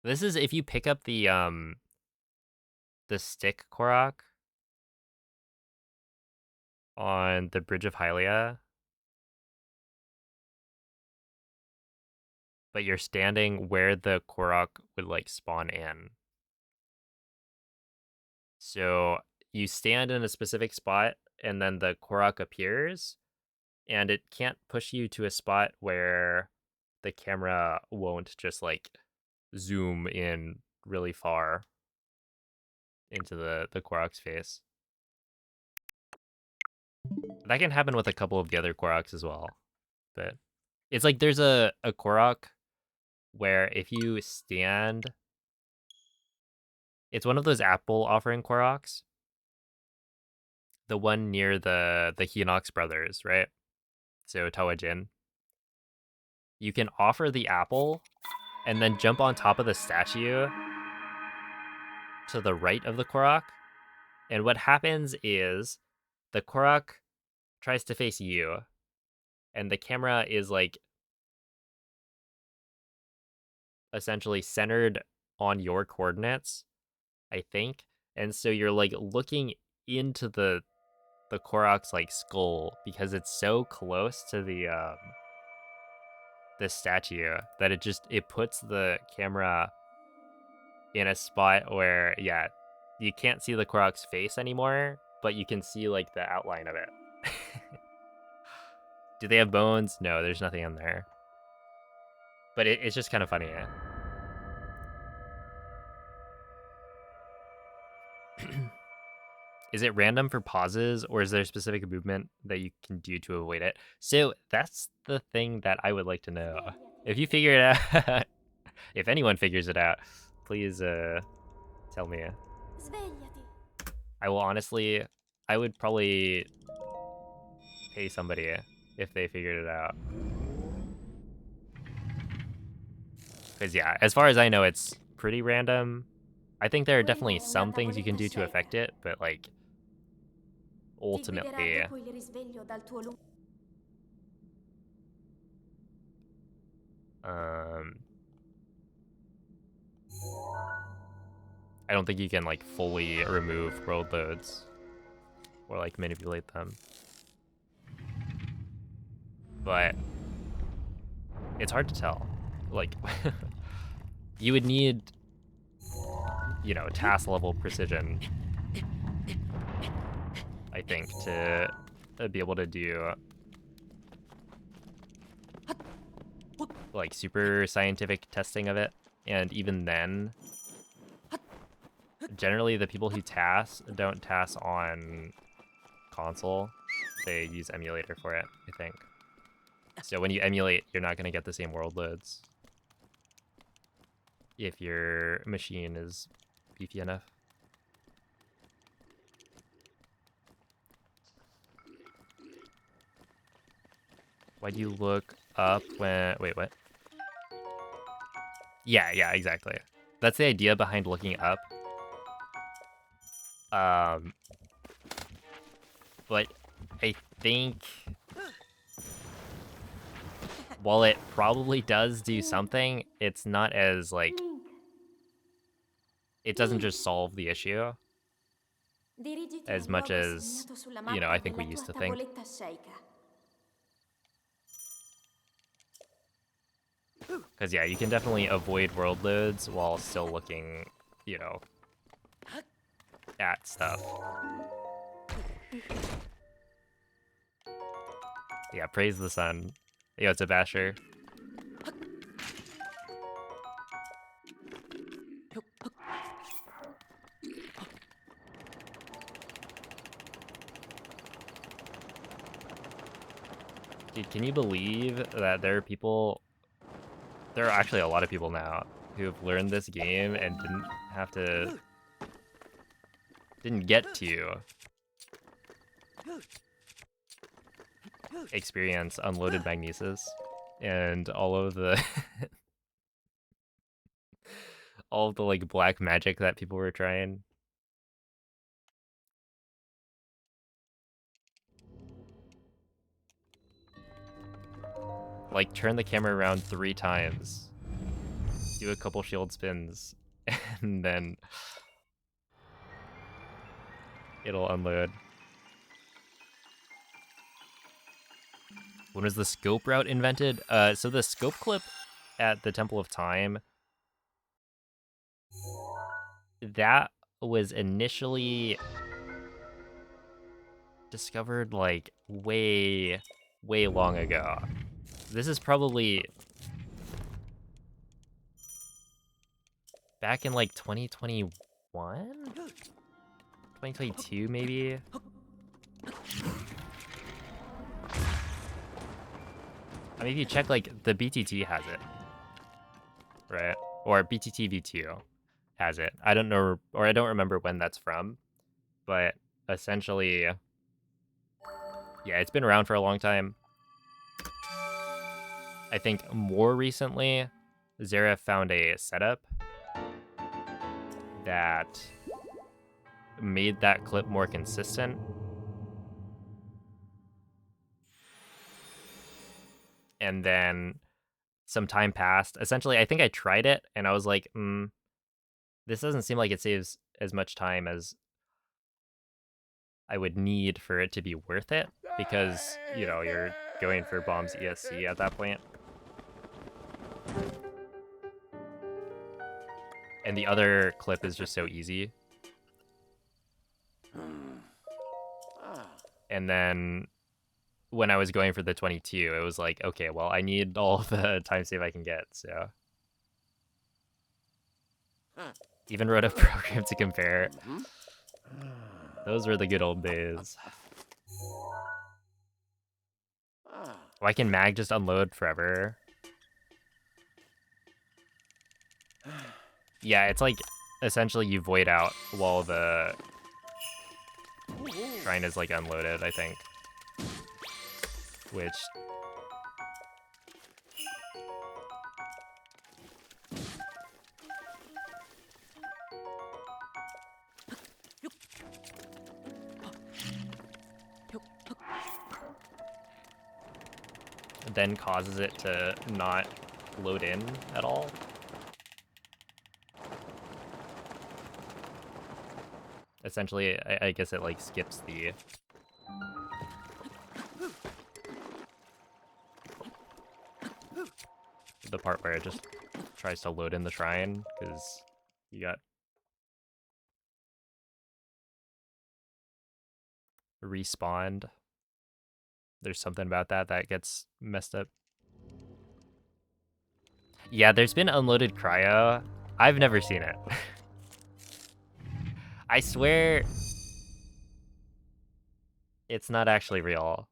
This is if you pick up the stick Korok on the Bridge of Hylia, but you're standing where the Korok would like spawn in. So you stand in a specific spot and then the Korok appears, and it can't push you to a spot where the camera won't just like zoom in really far into the Korok's face. That can happen with a couple of the other Koroks as well. But it's like there's a Korok where if you stand, it's one of those apple offering Koroks. The one near the Hinox brothers, right? So Tawajin. You can offer the apple and then jump on top of the statue to the right of the Korok. And what happens is the Korok tries to face you, and the camera is like essentially centered on your coordinates, I think. And so you're like looking into the Korok's like skull because it's so close to the statue that it puts the camera in a spot where, yeah, you can't see the Korok's face anymore, but you can see like the outline of it. Do they have bones? No, there's nothing in there. But it's just kind of funny. Is it random for pauses, or is there a specific movement that you can do to avoid it? So that's the thing that I would like to know. If you figure it out, if anyone figures it out, please tell me. Svegliati. I will honestly, I would probably pay somebody if they figured it out. Because yeah, as far as I know, it's pretty random. I think there are definitely some things you can do to affect it, but like guiderà ultimately, dopo il risveglio dal tuo lungo... I don't think you can like fully remove world loads or like manipulate them, but it's hard to tell. Like, you would need, you know, task level precision, I think, to be able to do like super scientific testing of it. And even then, generally the people who don't task on console. They use emulator for it, I think. So when you emulate, you're not going to get the same world loads if your machine is beefy enough. Why'd you look up when... Wait, what? Yeah, exactly. That's the idea behind looking up. But I think while it probably does do something, it's not as, like... Link, It doesn't just solve the issue dirigiti as al much luogo as, segnato sulla you know, mappa I think we nella tua used to think. tavoletta sceicca. Because, yeah, you can definitely avoid world loads while still looking, you know, at stuff. Yeah, praise the sun. Yo, it's a basher. Dude, can you believe that there are people... There are actually a lot of people now who have learned this game and didn't have to... Didn't get to experience unloaded magnesis and all of the... all of the, like, black magic that people were trying. Like, turn the camera around 3 times. Do a couple shield spins. And then... it'll unload. When was the scope route invented? So the scope clip at the Temple of Time... That was initially... discovered, like, way long ago. This is probably back in, like, 2021? 2022, maybe? I mean, if you check, like, the BTT has it, right? Or BTT V2 has it. I don't know, or I don't remember when that's from, but essentially, yeah, it's been around for a long time. I think more recently, Zara found a setup that made that clip more consistent. And then some time passed. Essentially, I think I tried it and I was like, this doesn't seem like it saves as much time as I would need for it to be worth it because, you know, you're going for bombs ESC at that point. And the other clip is just so easy. And then when I was going for the 22, it was like, okay, well, I need all the time save I can get, so. Even wrote a program to compare. Those were the good old days. Why can mag just unload forever? Yeah, it's like, essentially you void out while the shrine is, like, unloaded, I think. Which... then causes it to not load in at all. Essentially, I guess it like skips the part where it just tries to load in the shrine, because you got respawned. There's something about that gets messed up. Yeah, there's been unloaded cryo. I've never seen it. I swear it's not actually real.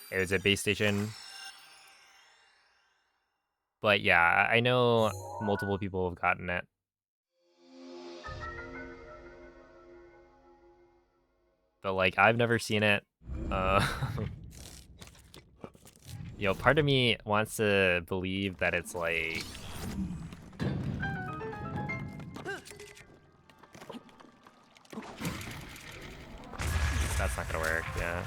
It was a base station. But yeah, I know multiple people have gotten it. But like, I've never seen it. You know, part of me wants to believe that it's like... That's not gonna work, yeah.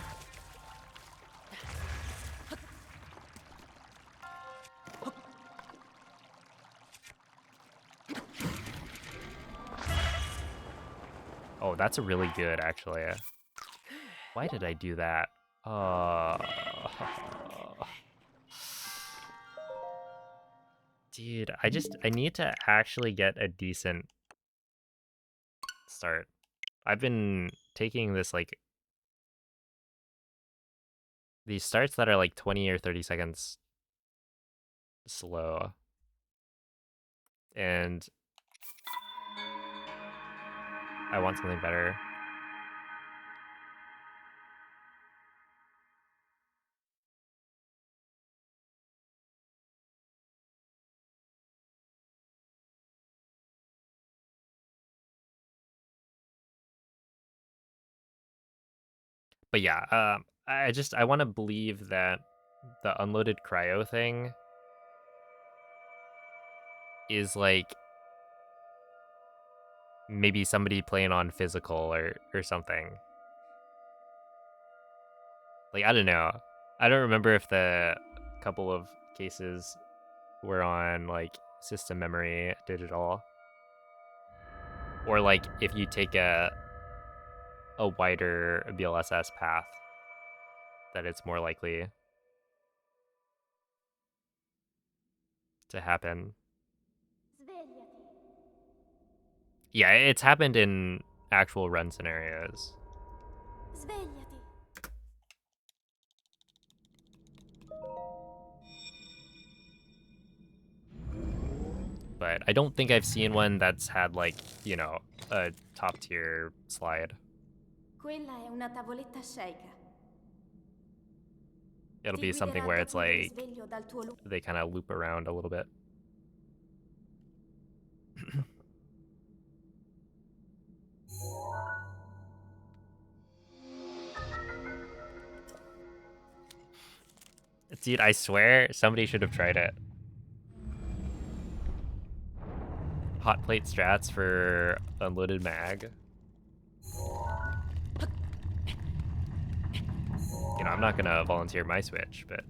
Oh, that's a really good, actually. Why did I do that? Dude, I need to actually get a decent start. I've been taking this, like, these starts that are like 20 or 30 seconds slow. And I want something better. But yeah, I want to believe that the unloaded cryo thing is like maybe somebody playing on physical or something. Like, I don't know. I don't remember if the couple of cases were on like system memory digital, or like if you take a wider BLSS path, that it's more likely to happen. Svegliati. Yeah, it's happened in actual run scenarios. Svegliati. But I don't think I've seen one that's had like, you know, a top tier slide. Quella è una tavoletta sceicca. It'll Ti be something guiderà where it's dopo il like risveglio dal tuo they kind of loop around a little bit. Dude, I swear somebody should have tried it. Hot plate strats for unloaded mag. You know, I'm not gonna volunteer my switch, but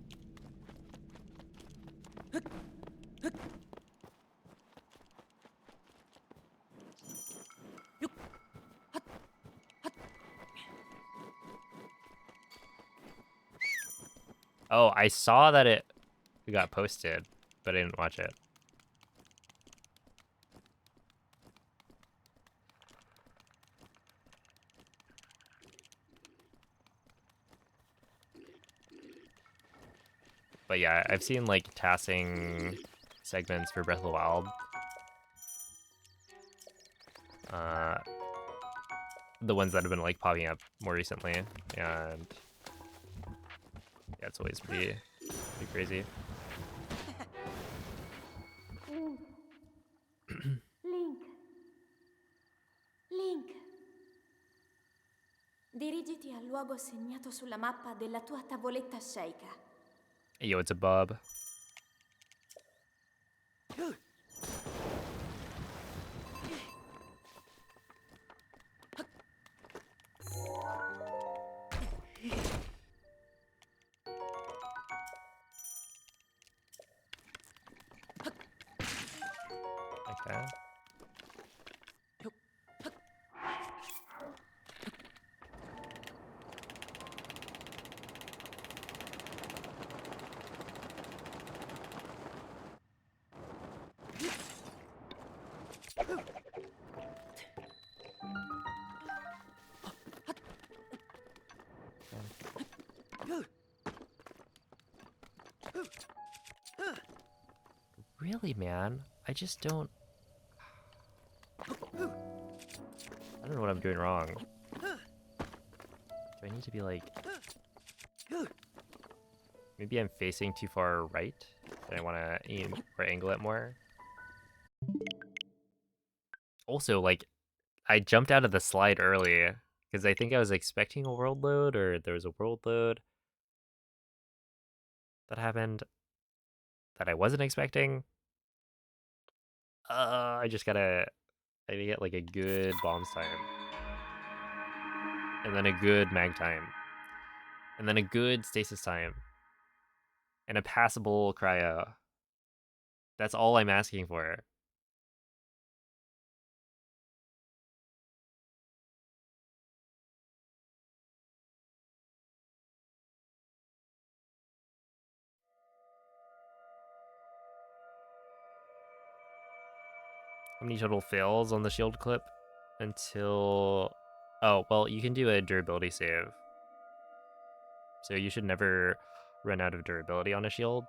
oh, I saw that it got posted, but I didn't watch it. But yeah, I've seen like tassing segments for Breath of the Wild. The ones that have been like popping up more recently, and yeah, it's always pretty crazy. Link. Link. Dirigiti al luogo segnato sulla mappa della tua tavoletta sceicca. Yo, it's a bub. Really, man? I just don't... I don't know what I'm doing wrong. Do I need to be like... Maybe I'm facing too far right? And I want to aim or angle it more? Also, like, I jumped out of the slide early because I think I was expecting a world load, or there was a world load that happened that I wasn't expecting. I just gotta... I need to get like a good bombs time. And then a good mag time. And then a good stasis time. And a passable cryo. That's all I'm asking for. How many total fails on the shield clip? Until... Oh, well, you can do a durability save. So you should never run out of durability on a shield.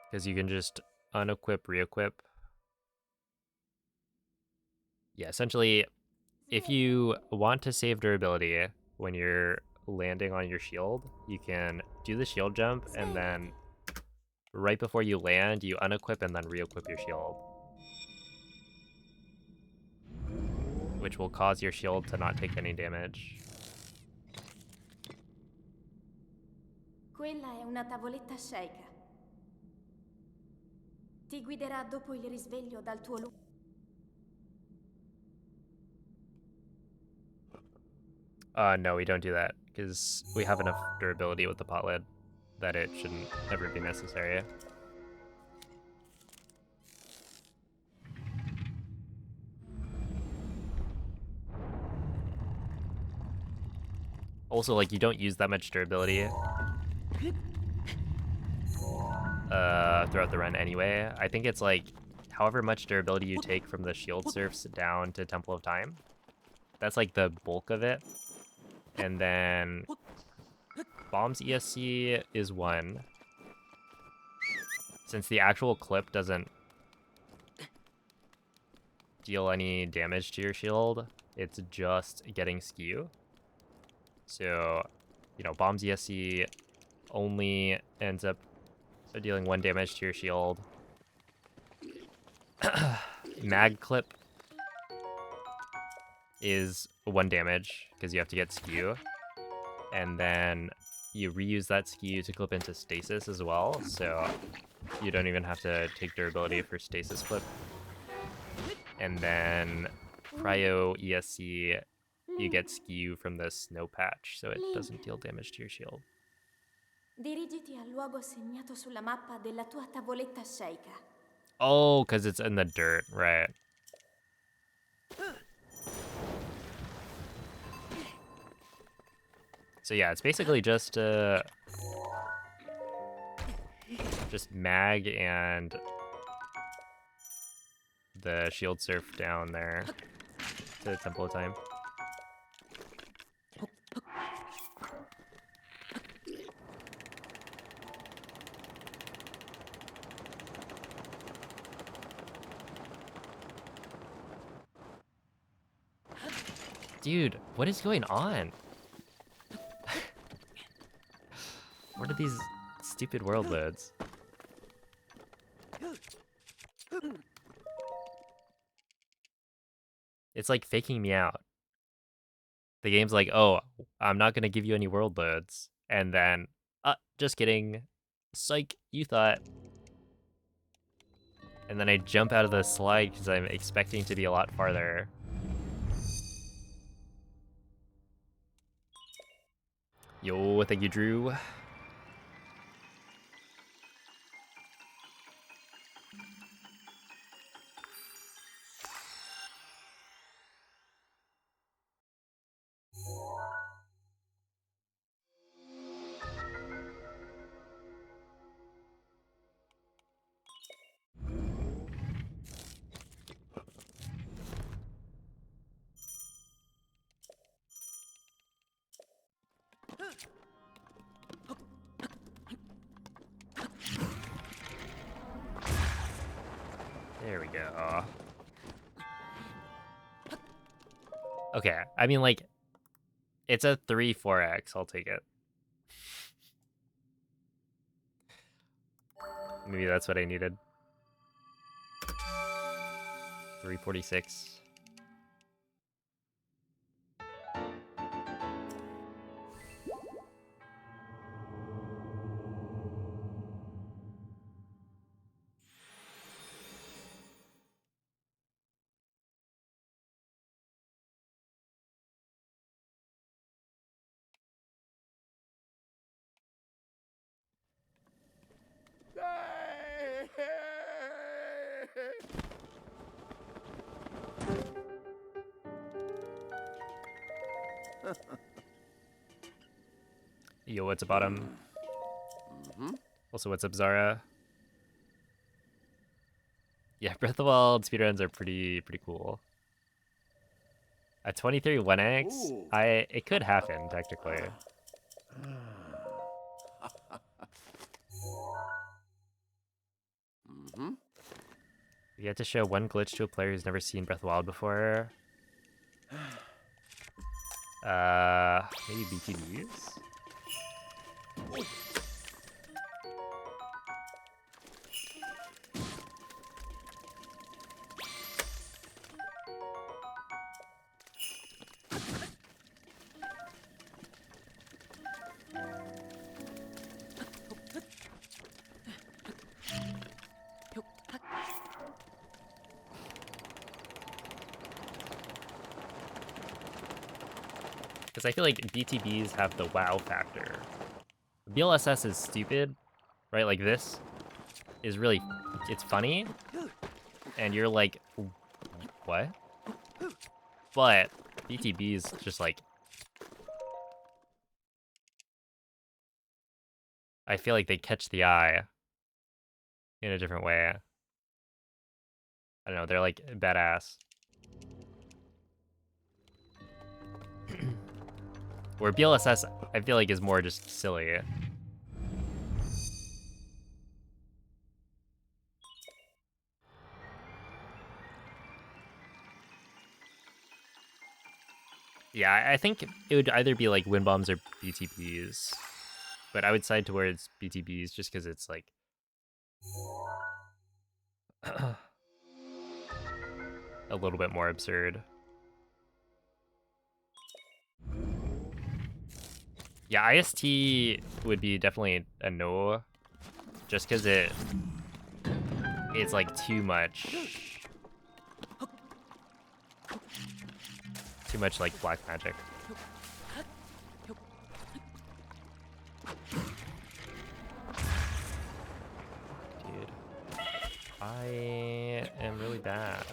Because you can just unequip, re-equip. Yeah, essentially, if you want to save durability when you're landing on your shield, you can do the shield jump, and then right before you land, you unequip and then re-equip your shield. Which will cause your shield to not take any damage. Quella è una tavoletta Sheikah. Ti guiderà dopo il risveglio dal tuo luogo. No, we don't do that, because we have enough durability with the pot lid that it shouldn't ever be necessary. Also, like, you don't use that much durability throughout the run anyway. I think it's like however much durability you take from the shield serfs down to Temple of Time. That's like the bulk of it. And then Bomb's ESC is 1. Since the actual clip doesn't deal any damage to your shield, it's just getting skew. So, you know, Bomb's ESC only ends up dealing 1 damage to your shield. Mag clip is 1 damage because you have to get skew, and then you reuse that skew to clip into stasis as well, so you don't even have to take durability for stasis clip. And then cryo ESC, you get skew from the snow patch, so it doesn't deal damage to your shield. Dirigiti al luogo segnato sulla mappa della tua tavoletta Sheikah. Oh, because it's in the dirt, right. So yeah, it's basically just mag and the shield surf down there to Temple of Time. Dude, what is going on? What are these stupid world loads? It's like faking me out. The game's like, oh, I'm not gonna give you any world loads. And then, just kidding. Psych, you thought. And then I jump out of the slide because I'm expecting to be a lot farther. Yo, thank you, Drew. There we go. Okay, I mean, like, it's a 3-4x. I'll take it. Maybe that's what I needed. 346. Yo, what's up, Bottom? Also, what's up, Zara? Yeah, Breath of the Wild speedruns are pretty cool. A 23 1x, Ooh. it could happen technically. You have to show one glitch to a player who's never seen Breath of the Wild before. Maybe BTDs? Because I feel like BTBs have the wow factor. BLSS is stupid, right? Like this is really, it's funny, and you're like, what? But BTBs just like, I feel like they catch the eye in a different way. I don't know, they're like badass. Where BLSS, I feel like, is more just silly. Yeah, I think it would either be like wind bombs or BTBs, but I would side towards BTBs just because it's like a little bit more absurd. Yeah, IST would be definitely a no, just because it's like too much like black magic. Dude, I am really bad.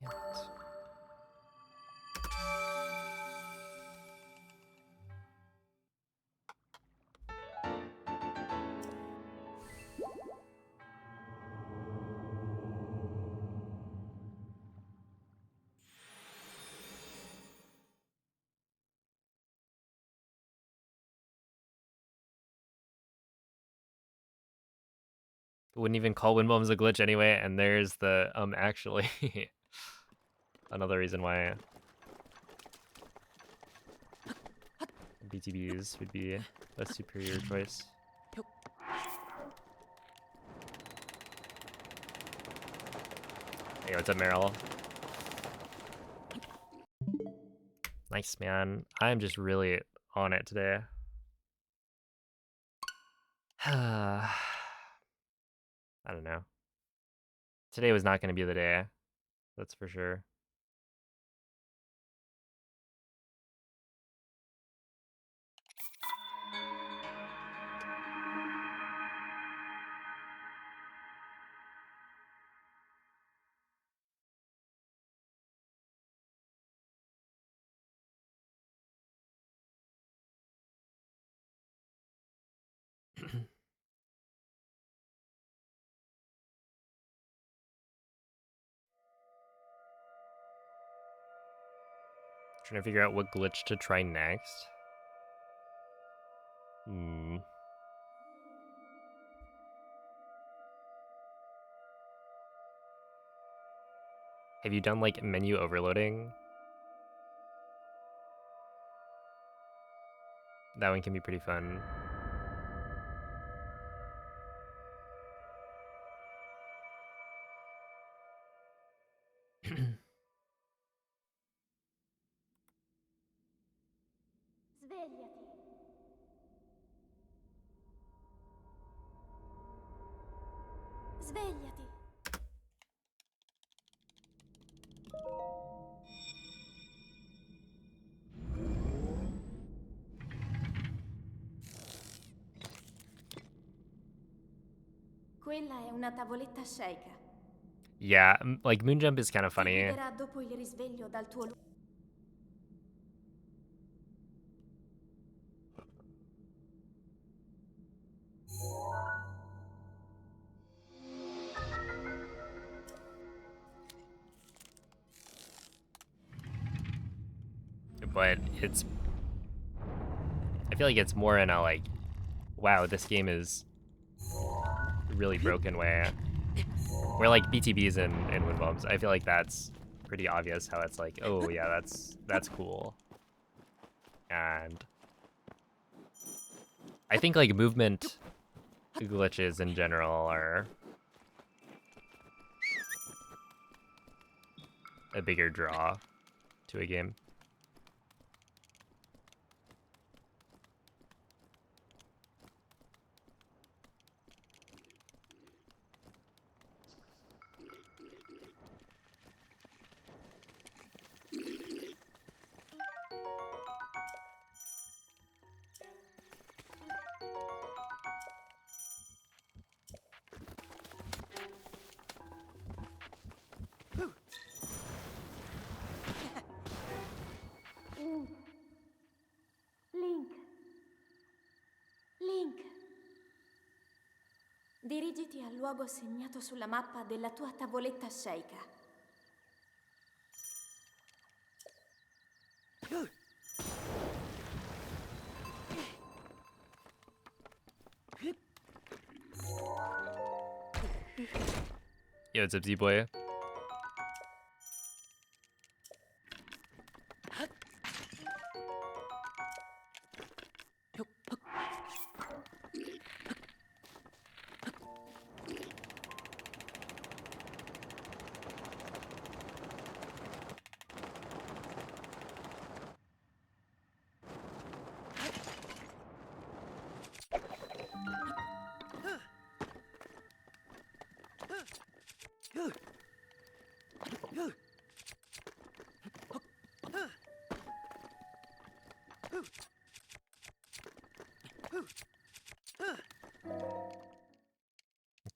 Damn it. Wouldn't even call wind bombs a glitch anyway, and there's the actually another reason why BTBs would be a superior choice. Hey, what's up, Meryl? Nice, man. I'm just really on it today. I don't know. Today was not going to be the day. That's for sure. Trying to figure out what glitch to try next. Have you done like menu overloading? That one can be pretty fun. Svegliati. Svegliati. Quella è una tavoletta shake. Yeah, like Moonjump is kind of Ti funny. guiderà dopo il risveglio dal tuo But I feel like it's more in a like, wow, this game is really broken way. Where like BTBs and wind bombs, I feel like that's pretty obvious how it's like, oh yeah, that's cool. And I think like movement glitches in general are a bigger draw to a game. Link. Link. Dirigiti al luogo segnato sulla mappa della tua tavoletta shake. Yo, what's up, Z-Boy?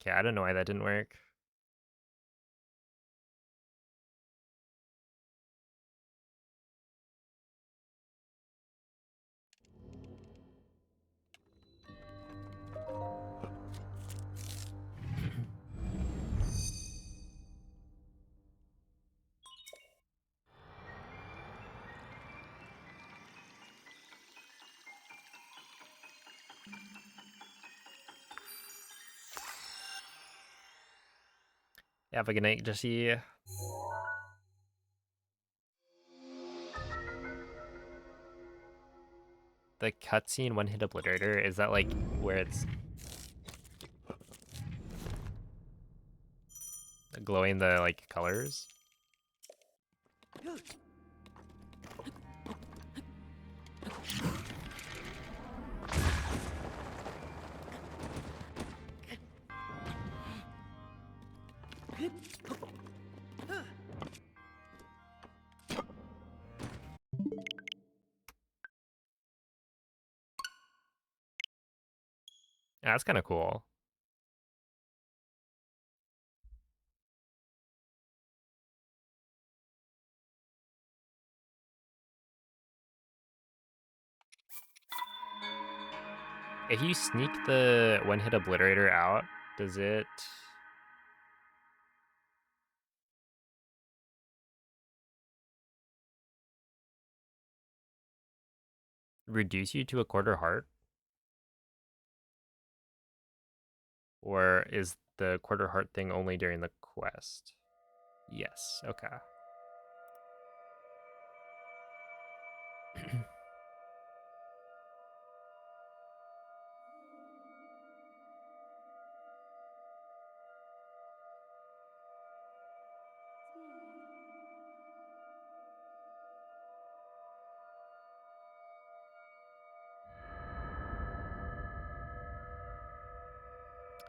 Okay, I don't know why that didn't work. Yeah, have a good night, Jesse. The cutscene one-hit obliterator, is that like where it's glowing the like colors? Yeah, that's kind of cool. If you sneak the one-hit obliterator out, does it... reduce you to a quarter heart? Or is the quarter heart thing only during the quest? Yes, okay.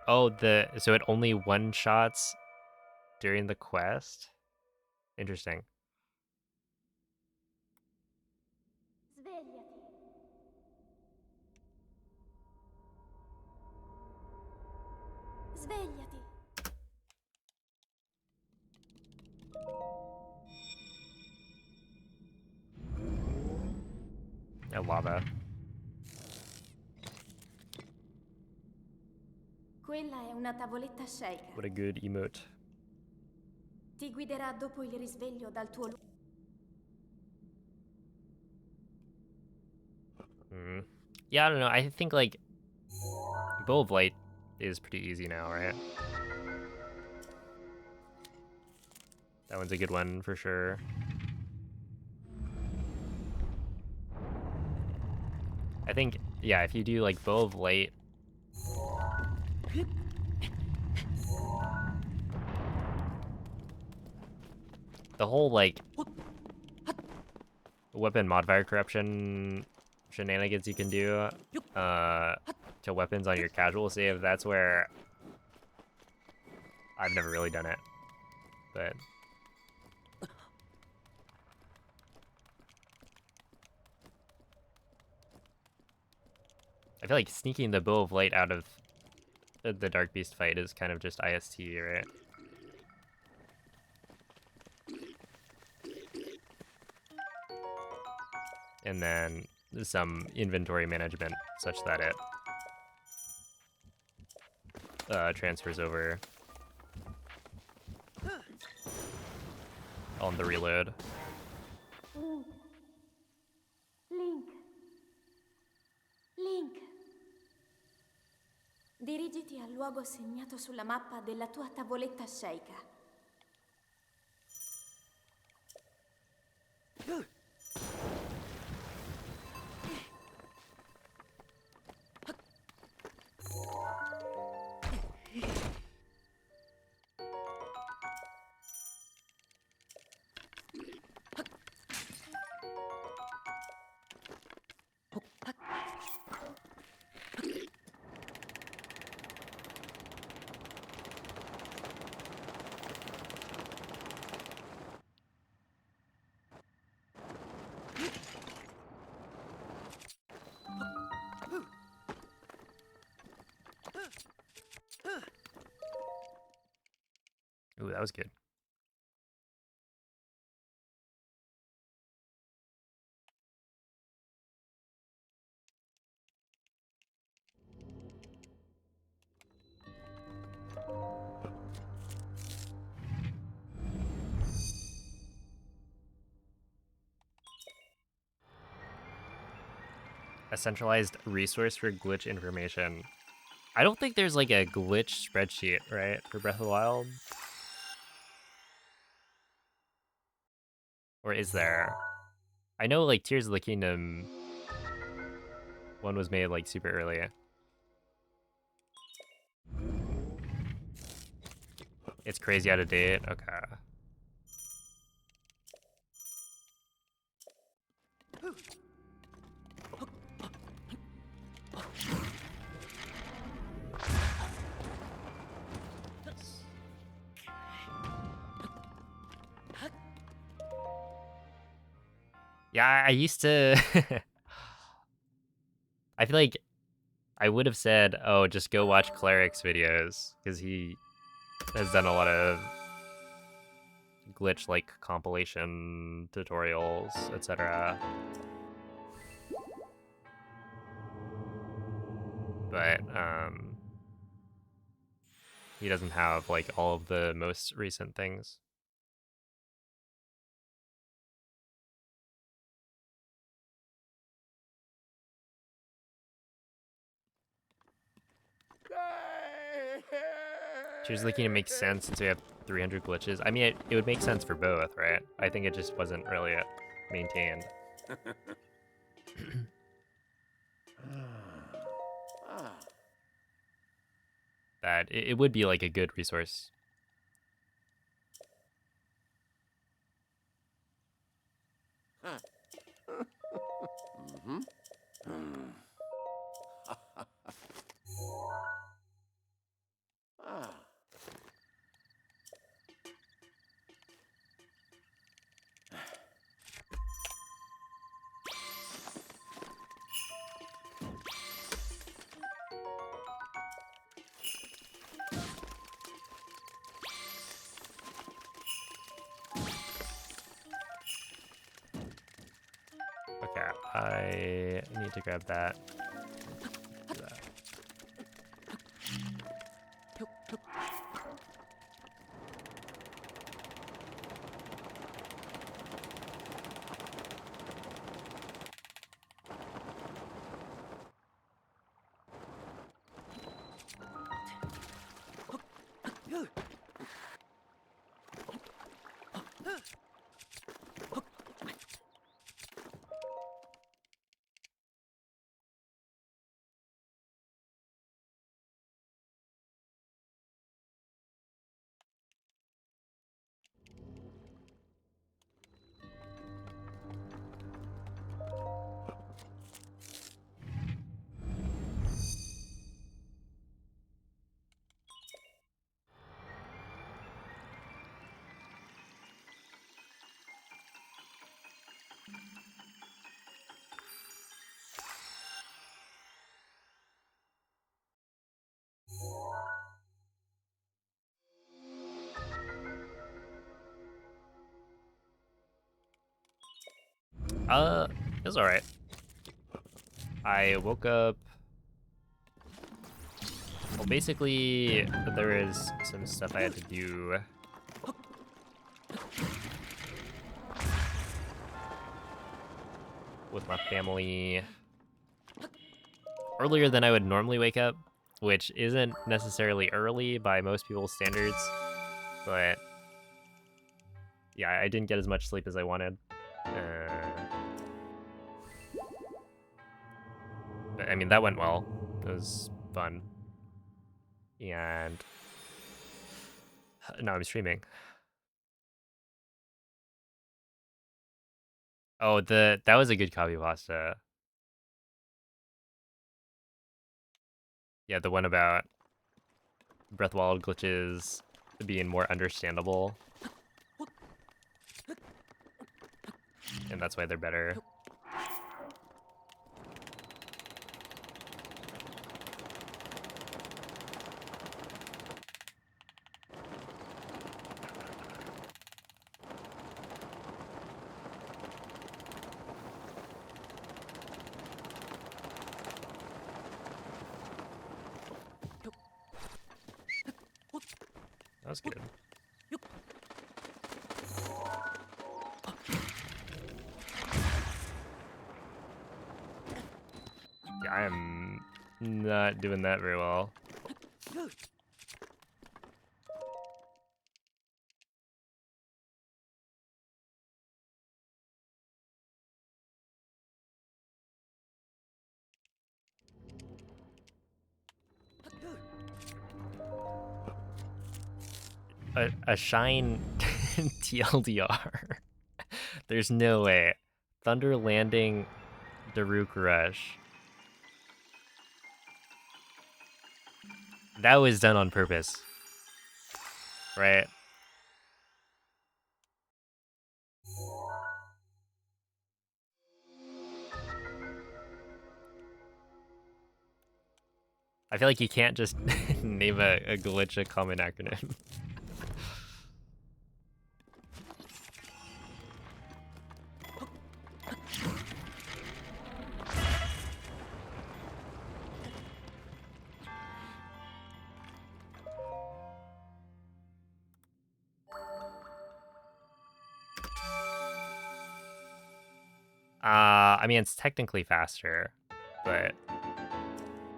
Oh, so it only one shots during the quest? Interesting. Svegliati. Svegliati. Lava. Quella è una tavoletta shake. What a good emote. Ti guiderà dopo il risveglio dal tuo Yeah, I don't know. I think like Bow of Light is pretty easy now, right? That one's a good one for sure. I think, yeah, if you do like Bow of Light, the whole like weapon modifier corruption shenanigans you can do to weapons on your casual save, that's where I've never really done it. But I feel like sneaking the Bow of Light out of the Dark Beast fight is kind of just IST, right? And then some inventory management such that it transfers over on the reload. Link. Link. Link. Dirigiti al luogo segnato sulla mappa della tua tavoletta shake. Ooh, that was good. A centralized resource for glitch information. I don't think there's like a glitch spreadsheet, right, for Breath of the Wild? Or is there? I know like Tears of the Kingdom one was made like super early. It's crazy out of date. Okay. Yeah, I used to. I feel like I would have said, "Oh, just go watch Cleric's videos," because he has done a lot of glitch like compilation tutorials, etc. But he doesn't have like all of the most recent things. Tears of the Kingdom makes sense since we have 300 glitches. I mean, it would make sense for both, right? I think it just wasn't really maintained. That it would be like a good resource. Mm-hmm. Ah. Okay, I need to grab that. Do that. It was alright. I woke up. Well, basically, there is some stuff I had to do. With my family earlier than I would normally wake up, which isn't necessarily early by most people's standards, but yeah, I didn't get as much sleep as I wanted. But I mean, that went well. It was fun. And now I'm streaming. Oh, that was a good copy pasta. Yeah, the one about Breath of Wild glitches being more understandable. And that's why they're better. That was good. Yeah, I am not doing that very well. A shine TLDR. There's no way. Thunder landing Daruk Rush. That was done on purpose. Right? I feel like you can't just name a glitch a common acronym. I mean, it's technically faster, but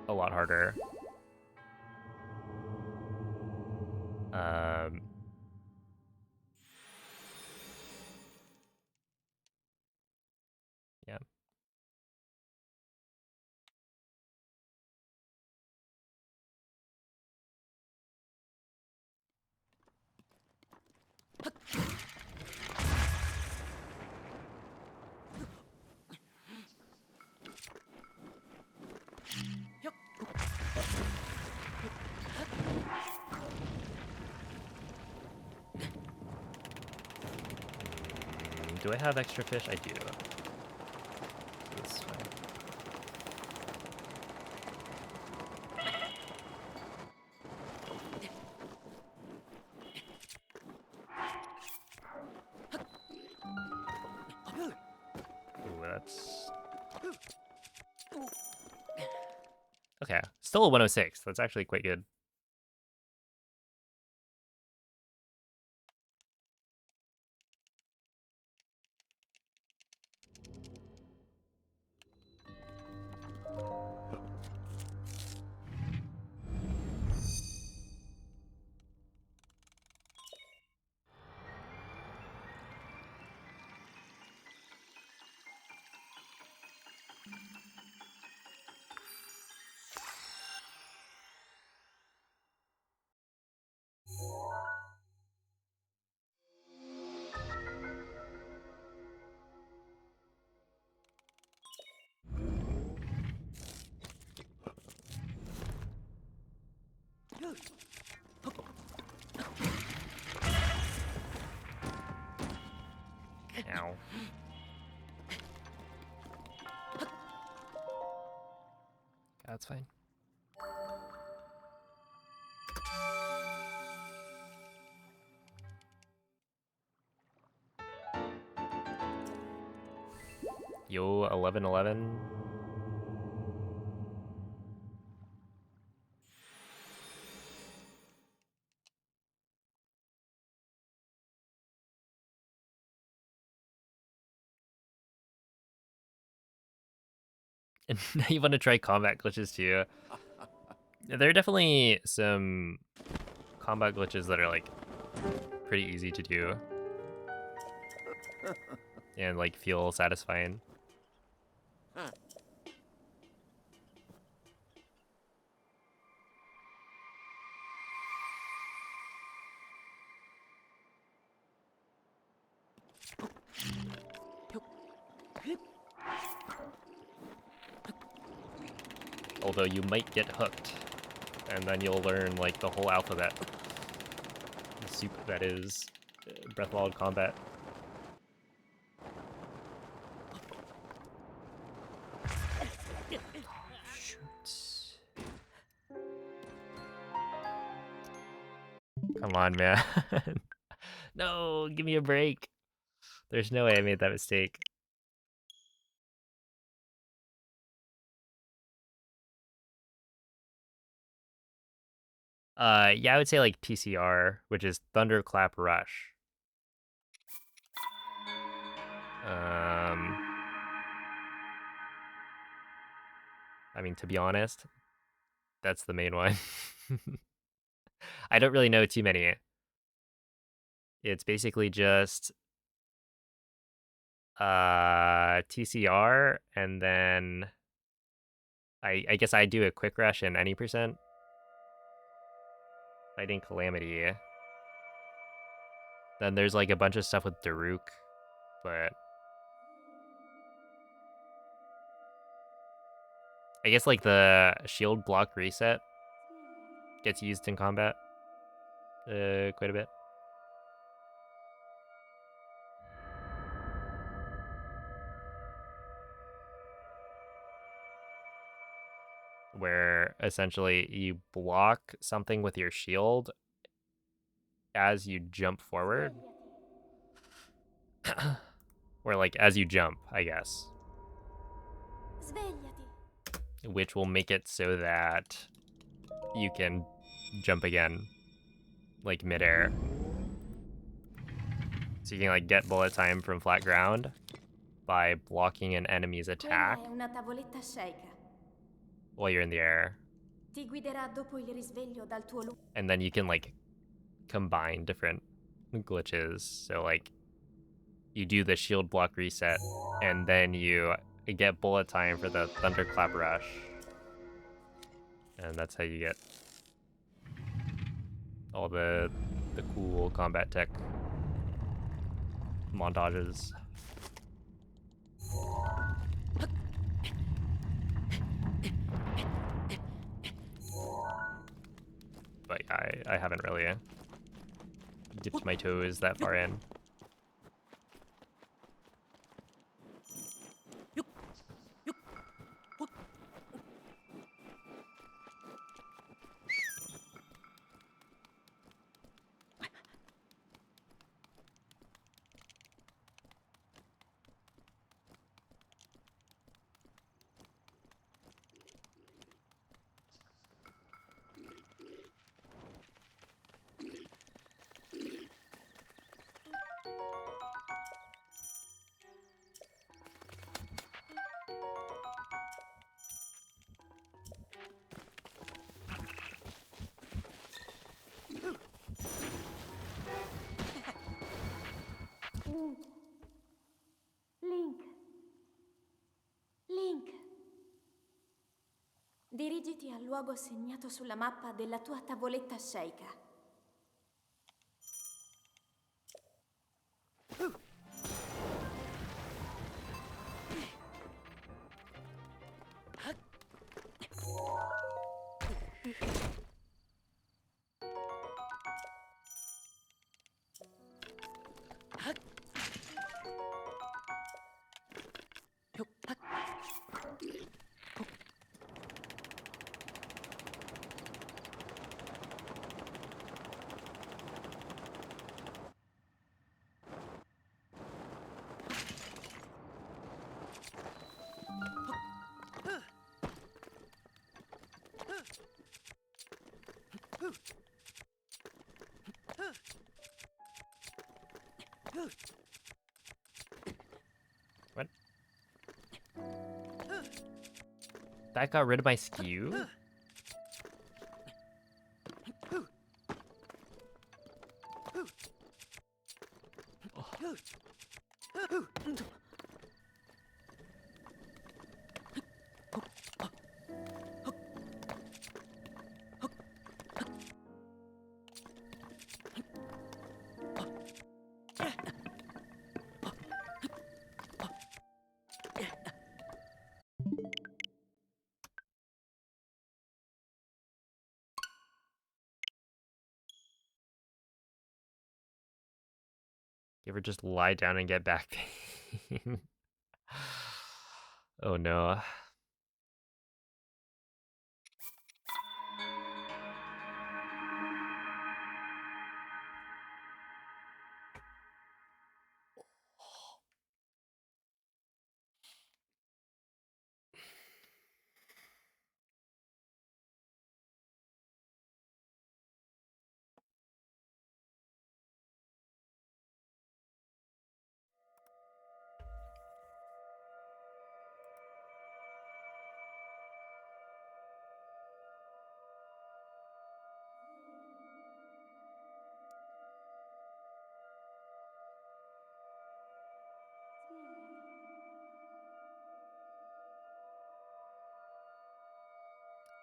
a lot harder. Yeah. Do I have extra fish? I do. This is fine. Ooh, that's... Okay, still a 106. That's actually quite good. Ow. That's fine. Yo, 1111. And now you want to try combat glitches too. There are definitely some combat glitches that are like pretty easy to do and like feel satisfying. Although you might get hooked, and then you'll learn like the whole alphabet. The soup that is Breathwald combat. Shoot. Come on, man. No, give me a break. There's no way I made that mistake. Yeah, I would say like TCR, which is Thunderclap Rush. I mean, to be honest, that's the main one. I don't really know too many. It's basically just TCR, and then I guess I do a quick rush in any percent. Fighting Calamity. Then there's like a bunch of stuff with Daruk, but I guess like the shield block reset gets used in combat quite a bit. Where essentially you block something with your shield as you jump forward. Or like as you jump, I guess. Svegliati. Which will make it so that you can jump again, like midair. So you can like get bullet time from flat ground by blocking an enemy's attack Quella è una tavoletta sceicca. while you're in the air. Ti guiderà dopo il risveglio dal tuo And then you can like combine different glitches. So like you do the shield block reset, and then you get bullet time for the thunderclap rush, and that's how you get all the cool combat tech montages. But I haven't really dipped my toes that far in. Link. Link. Dirigiti al luogo segnato sulla mappa della tua tavoletta sceicca. What? That got rid of my skew? You ever just lie down and get back pain? Oh no.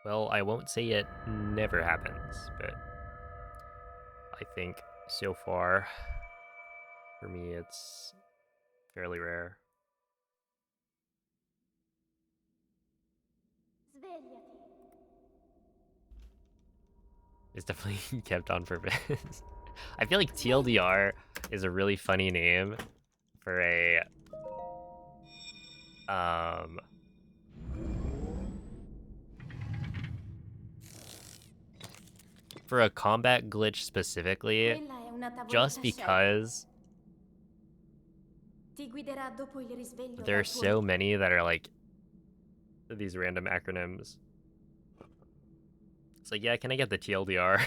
Well, I won't say it never happens, but I think so far, for me, it's fairly rare. Svegliati. It's definitely kept on purpose. I feel like TLDR is a really funny name for a combat glitch specifically, Quella è una just tavoletta sceicca. because Ti guiderà dopo il risveglio there are dal tuo so letto. many that are like these random acronyms. It's like, yeah, can I get the TLDR?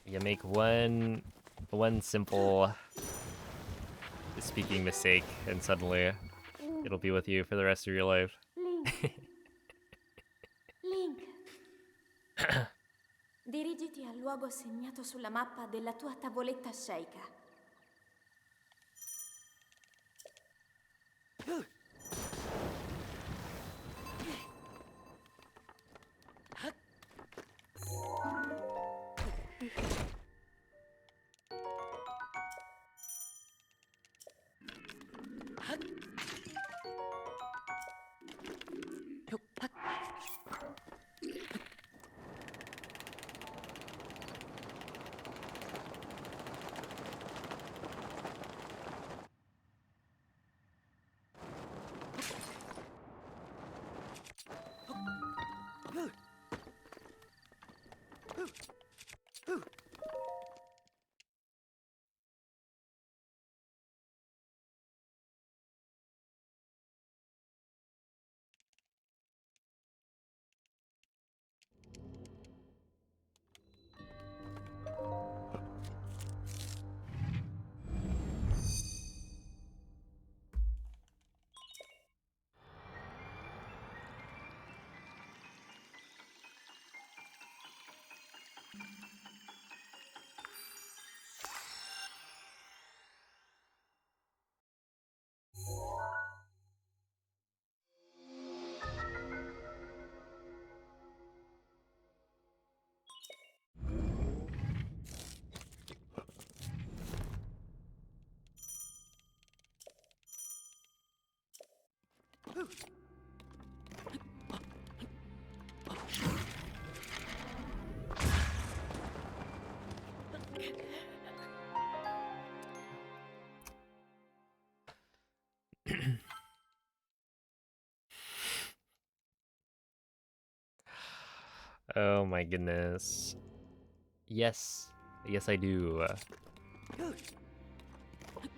You make one simple speaking mistake, and suddenly it'll be with you for the rest of your life. Link. Link. Dirigiti al luogo segnato sulla mappa della tua tavoletta sceicca. Oh my goodness. Yes. Yes, I do.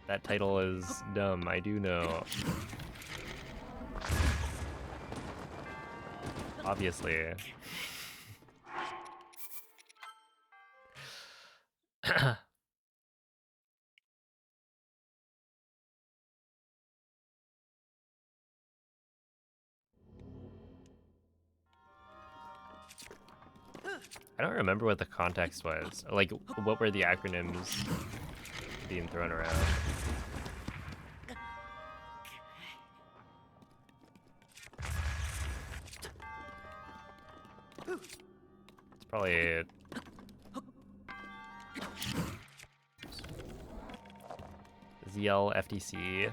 That title is dumb, I do know. Obviously. I don't remember what the context was. Like, what were the acronyms being thrown around? It's probably ZL FTC.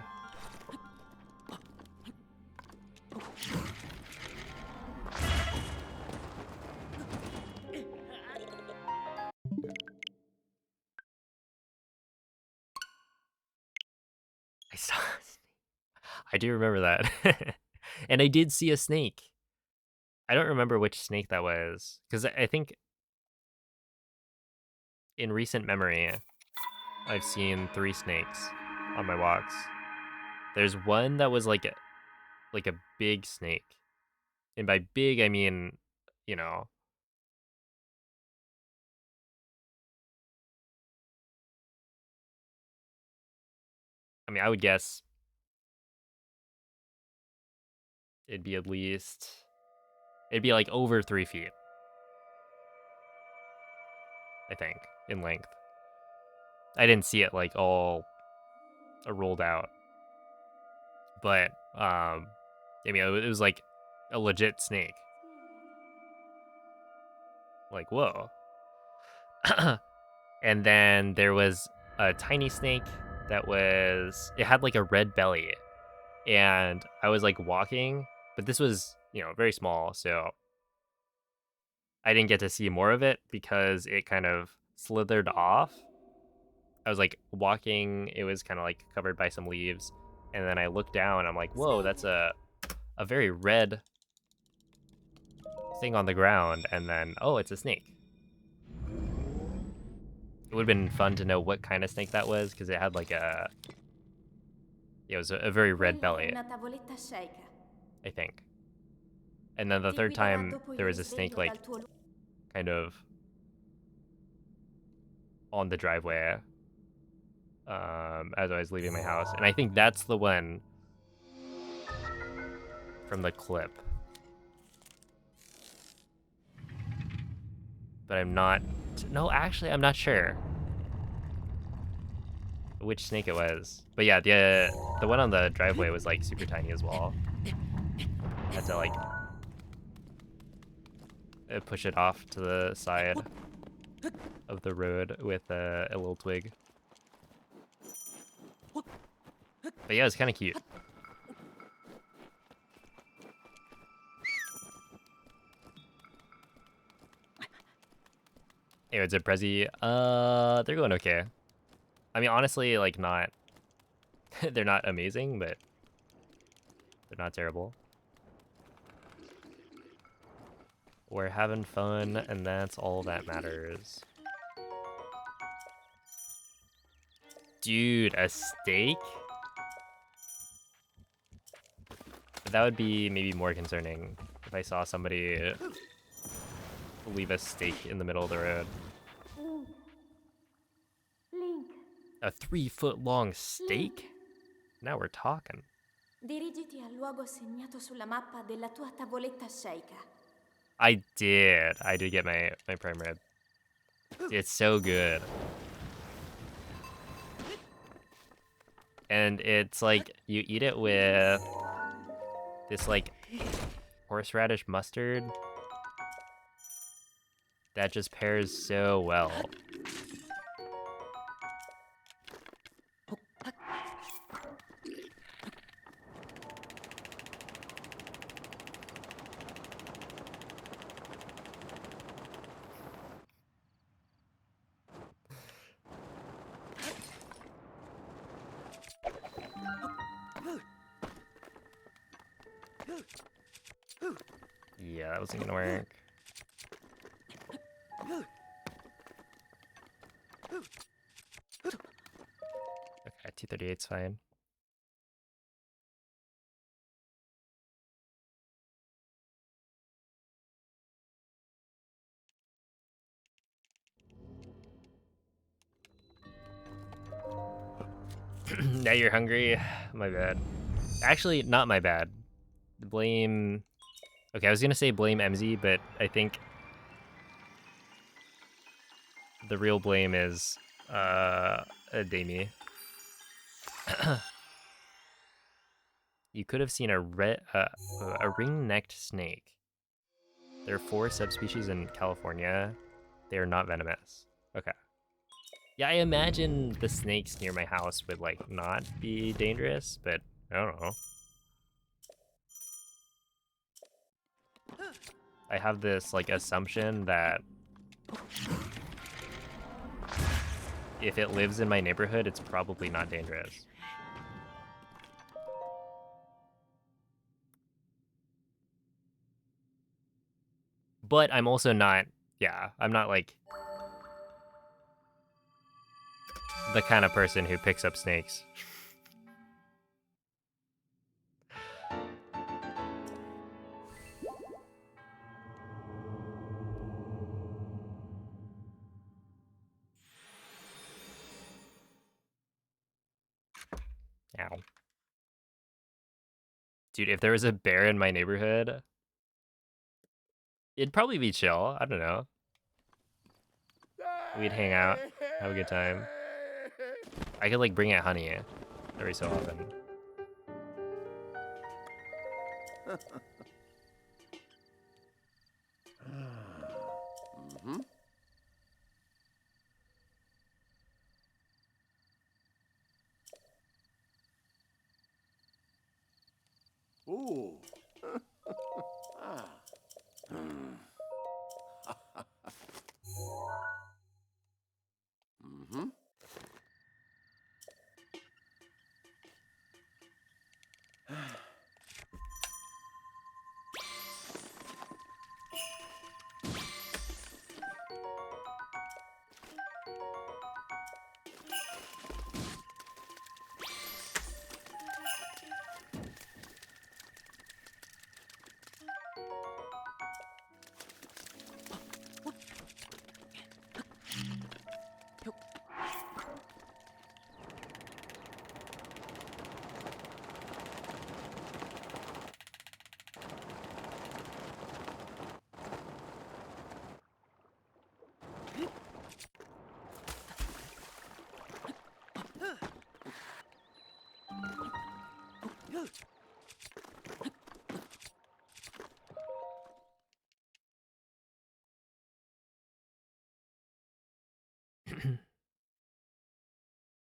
I saw a snake. I do remember that. And I did see a snake. I don't remember which snake that was. Because I think in recent memory, I've seen 3 snakes on my walks. There's one that was like a big snake. And by big, I mean, you know, I mean, I would guess it'd be it'd be like over 3 feet, I think, in length. I didn't see it like all rolled out, but I mean, it was like a legit snake. Like, whoa. And then there was a tiny snake it had like a red belly. And I was like walking, but this was, very small. So I didn't get to see more of it because it kind of slithered off. I was like walking, it was kind of like covered by some leaves. And then I looked down, I'm like, whoa, that's a very red thing on the ground. And then, oh, it's a snake. It would have been fun to know what kind of snake that was because it had like it was a very red Quella è belly, una tavoletta sceicca. I think. And then the Ti third guiderà time dopo il there was a snake risveglio like dal tuo kind of on the driveway as I was leaving my house. And I think that's the one from the clip. But I'm not... No, actually, I'm not sure which snake it was. But yeah, the one on the driveway was like super tiny as well. Had to like push it off to the side of the road with a little twig. But yeah, it's kind of cute. Anyway, it's a Prezi. They're going okay. I mean, honestly, like not... they're not amazing, but they're not terrible. We're having fun, and that's all that matters. Dude, a steak? That would be maybe more concerning if I saw somebody leave a steak in the middle of the road. Link. Link. A 3-foot-long steak? Now we're talking. Dirigiti al luogo segnato sulla mappa della tua tavoletta sceicca. I did get my prime rib. It's so good. And it's like, you eat it with this like horseradish mustard that just pairs so well. Yeah, that wasn't gonna work. Okay, 238's fine. Now you're hungry? My bad. Actually, not my bad. Blame... Okay, I was gonna say blame MZ, but I think the real blame is Damie. You could have seen a ring-necked snake. There are 4 subspecies in California. They are not venomous. Okay. Yeah, I imagine the snakes near my house would like not be dangerous, but I don't know. I have this like assumption that if it lives in my neighborhood, it's probably not dangerous. But I'm also not, yeah, I'm not like the kind of person who picks up snakes. Ow. Dude, if there was a bear in my neighborhood, it'd probably be chill. I don't know. We'd hang out, have a good time. I could like bring it honey every so often. Mm-hmm. Ooh. Ah. Mm-hmm.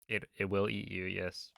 It will eat you, yes.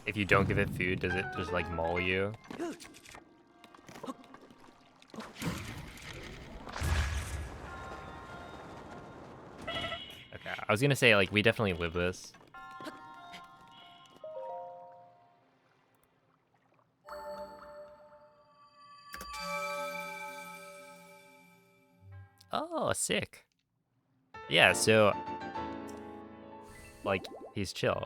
If you don't give it food, does it just like maul you? Okay, I was gonna say like we definitely live this. Oh, sick. Yeah, so like he's chill.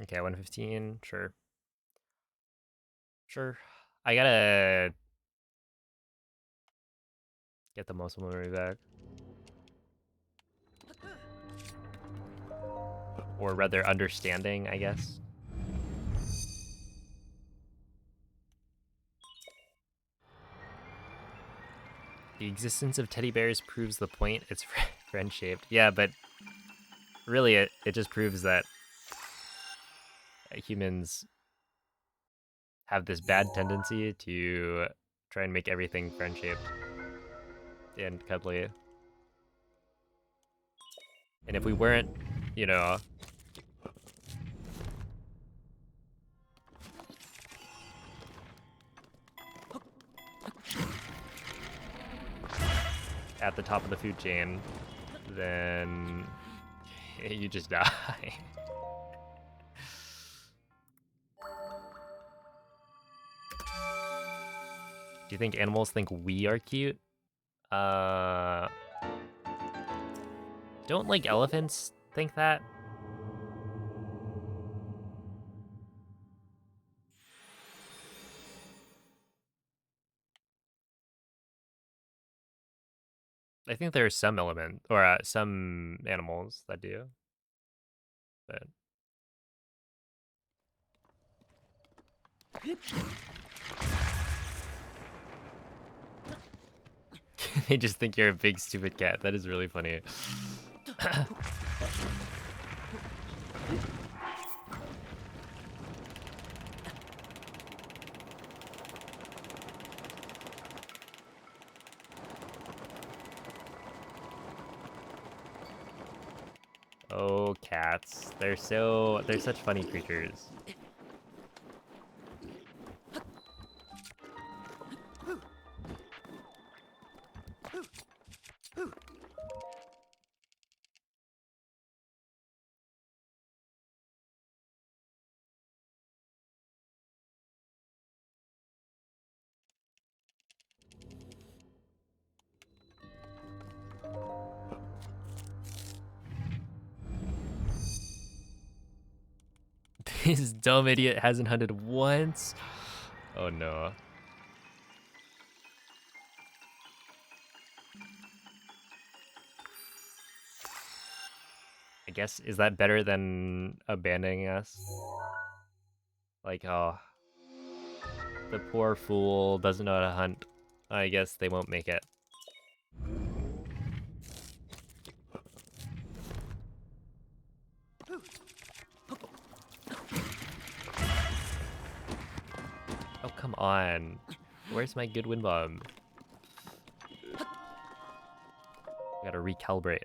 Okay, 115, sure. Sure. I gotta get the muscle memory back. Or rather understanding, I guess. The existence of teddy bears proves the point. It's friend-shaped. Yeah, but really it just proves that humans have this bad tendency to try and make everything friend-shaped and cuddly. And if we weren't, you know, at the top of the food chain, then you just die. Do you think animals think we are cute? Uh, don't like elephants think that? I think there are some some animals that do, but they just think you're a big stupid cat. That is really funny. Oh, cats. They're such funny creatures. This dumb idiot hasn't hunted once. Oh no. guess, is that better than abandoning us? Like, oh, the poor fool doesn't know how to hunt. I guess they won't make it. Oh, come on. Where's my good wind bomb? Gotta recalibrate.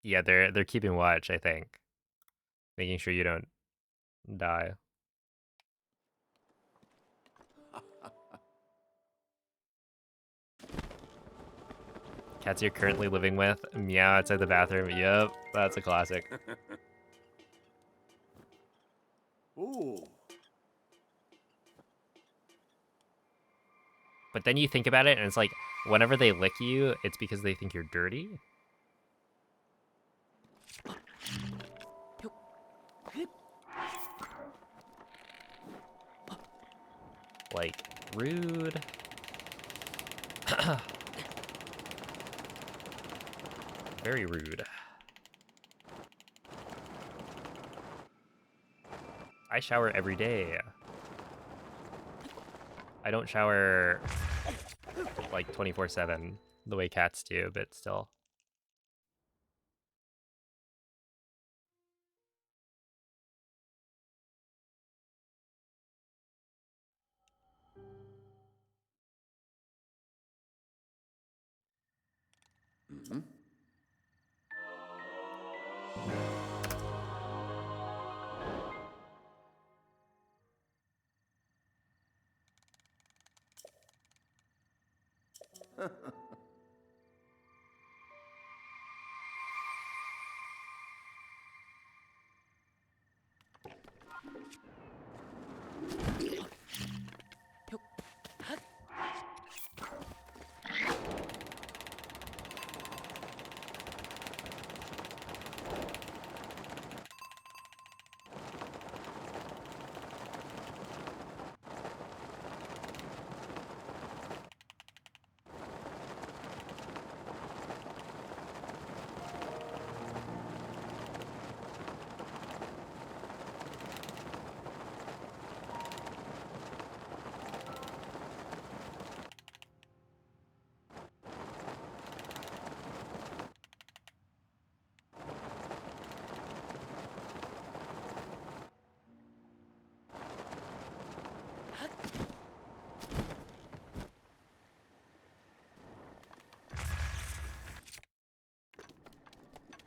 Yeah, they're keeping watch, I think. Making sure you don't die. Cats you're currently living with? Meow outside the bathroom. Yep, that's a classic. Ooh. But then you think about it, and it's like, whenever they lick you, it's because they think you're dirty? Like, rude. Very rude. I shower every day. I don't shower like 24/7 the way cats do, but still. Mhm.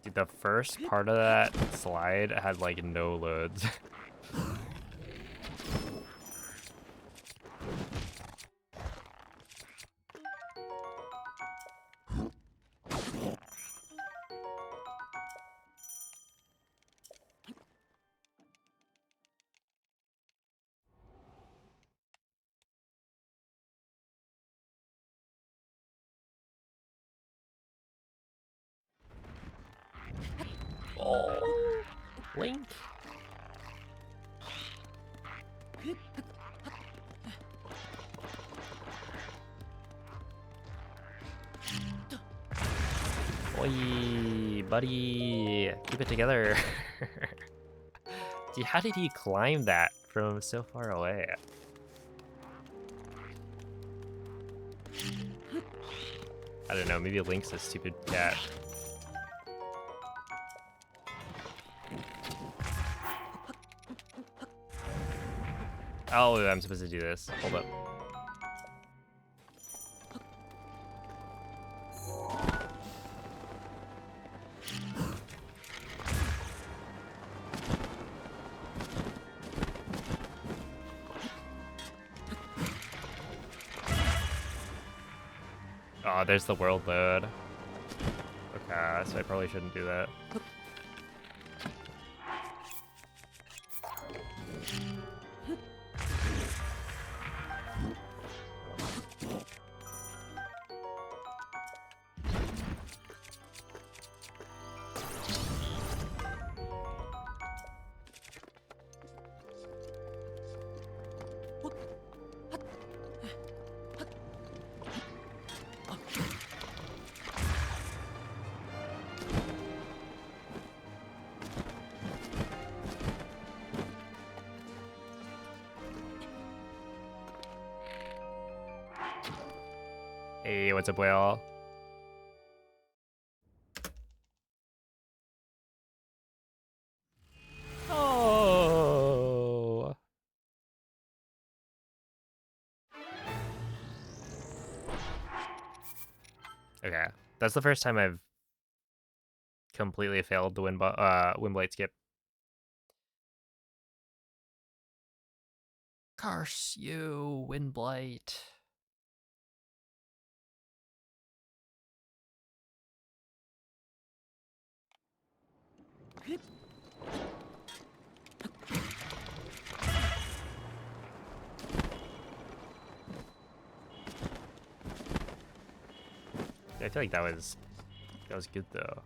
Dude, the first part of that slide had like no loads. Oh, Link. Oi, buddy. Keep it together. Dude, how did he climb that from so far away? I don't know, maybe Link's a stupid cat. Oh, I'm supposed to do this. Hold up. Oh, there's the world load. Okay, so I probably shouldn't do that. Hey, what's up, whale? Oh. Okay, that's the first time I've completely failed the Windblade skip. Curse you, Windblight. I feel like that was good though.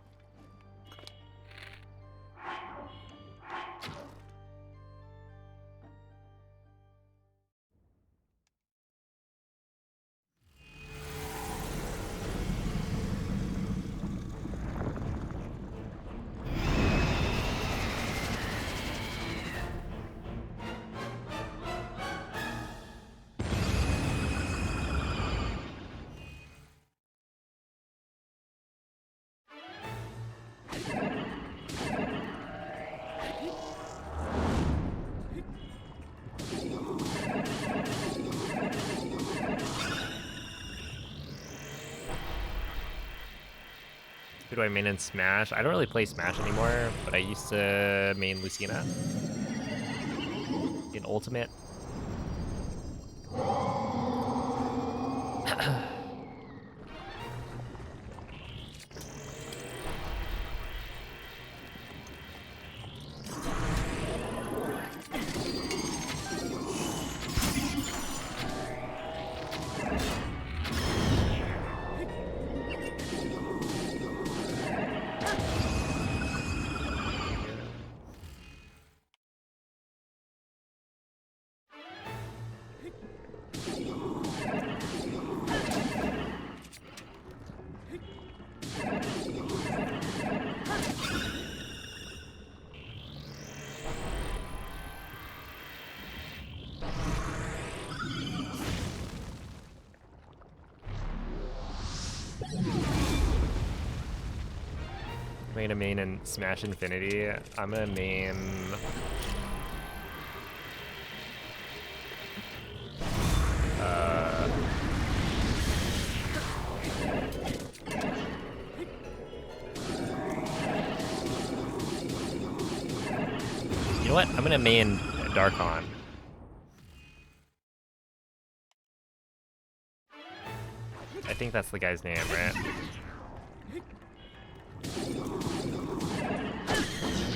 Who do I main in Smash? I don't really play Smash anymore, but I used to main Lucina in Ultimate. I'm gonna main in Smash Infinity. I'm gonna main. Uh, you know what? I'm gonna main Darkon. I think that's the guy's name, right?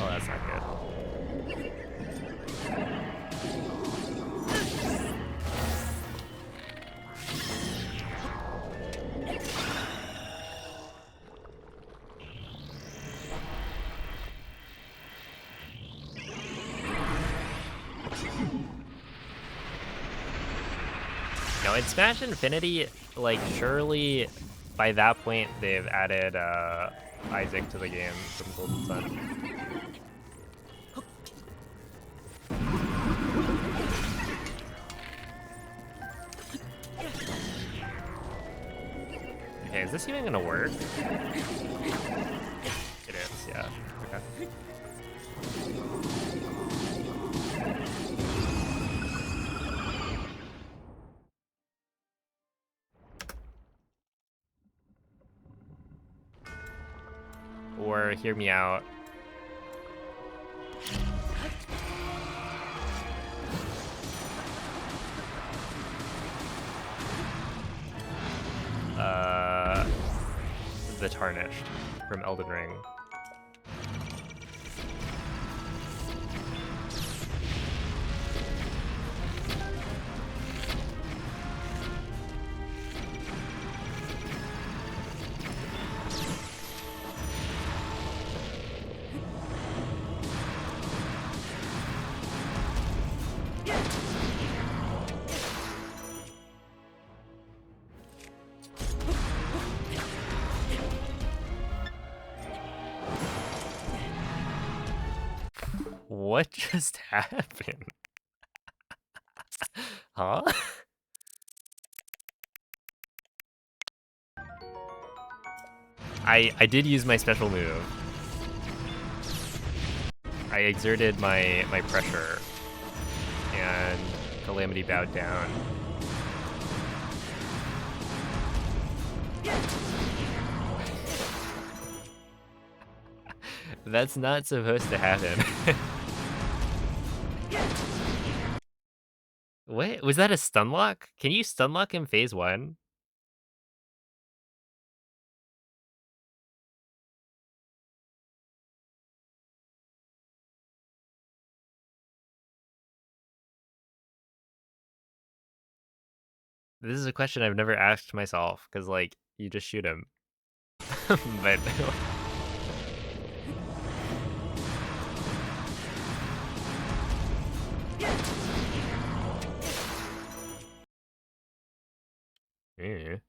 Oh, that's not good. No, in Smash Infinity, like, surely by that point they've added Isaac to the game from Golden Sun. Okay, is this even gonna work? It is, yeah. Okay. Or hear me out. The Tarnished from Elden Ring. What just happened? Huh? I did use my special move. I exerted my pressure, and Calamity bowed down. That's not supposed to happen. What? Was that a stun lock? Can you stun lock in phase 1? This is a question I've never asked myself, because, like, you just shoot him. But... Yeah.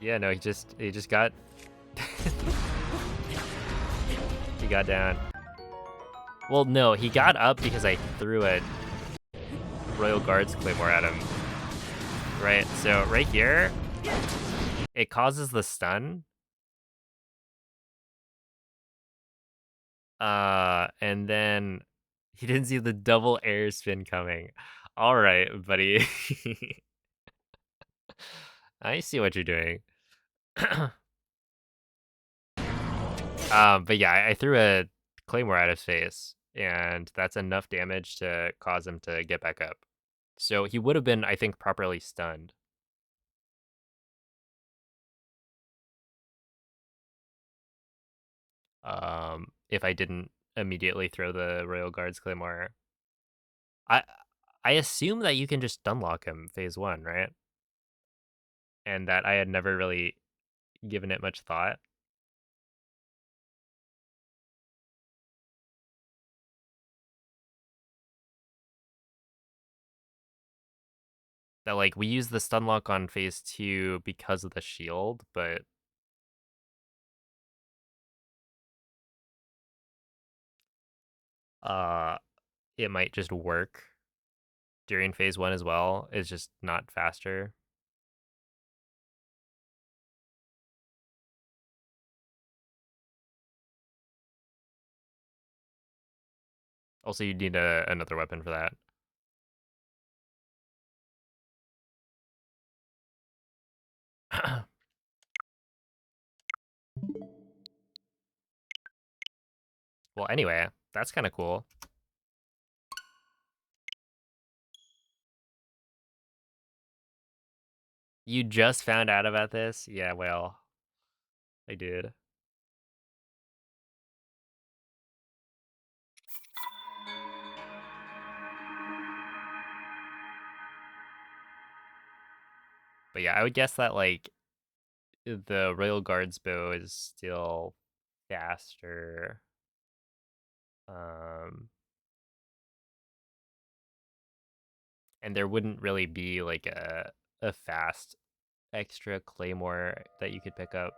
Yeah, no, he just got... he got down. Well, no, he got up because I threw a Royal Guards Claymore at him. Right, so right here, it causes the stun. And then he didn't see the double air spin coming. All right, buddy. I see what you're doing. But yeah, I threw a Claymore at his face, and that's enough damage to cause him to get back up. So he would have been, I think, properly stunned. If I didn't immediately throw the Royal Guards Claymore. I I assume that you can just unlock him phase 1, right? And that I had never really given it much thought. That, like, we use the stun lock on phase 2 because of the shield, but uh it might just work during phase 1 as well. It's just not faster. Also, you need another weapon for that. Well, anyway, that's kind of cool. You just found out about this? Yeah, well, I did. But yeah, I would guess that, like, the Royal Guards bow is still faster. Um, and there wouldn't really be like a fast extra claymore that you could pick up.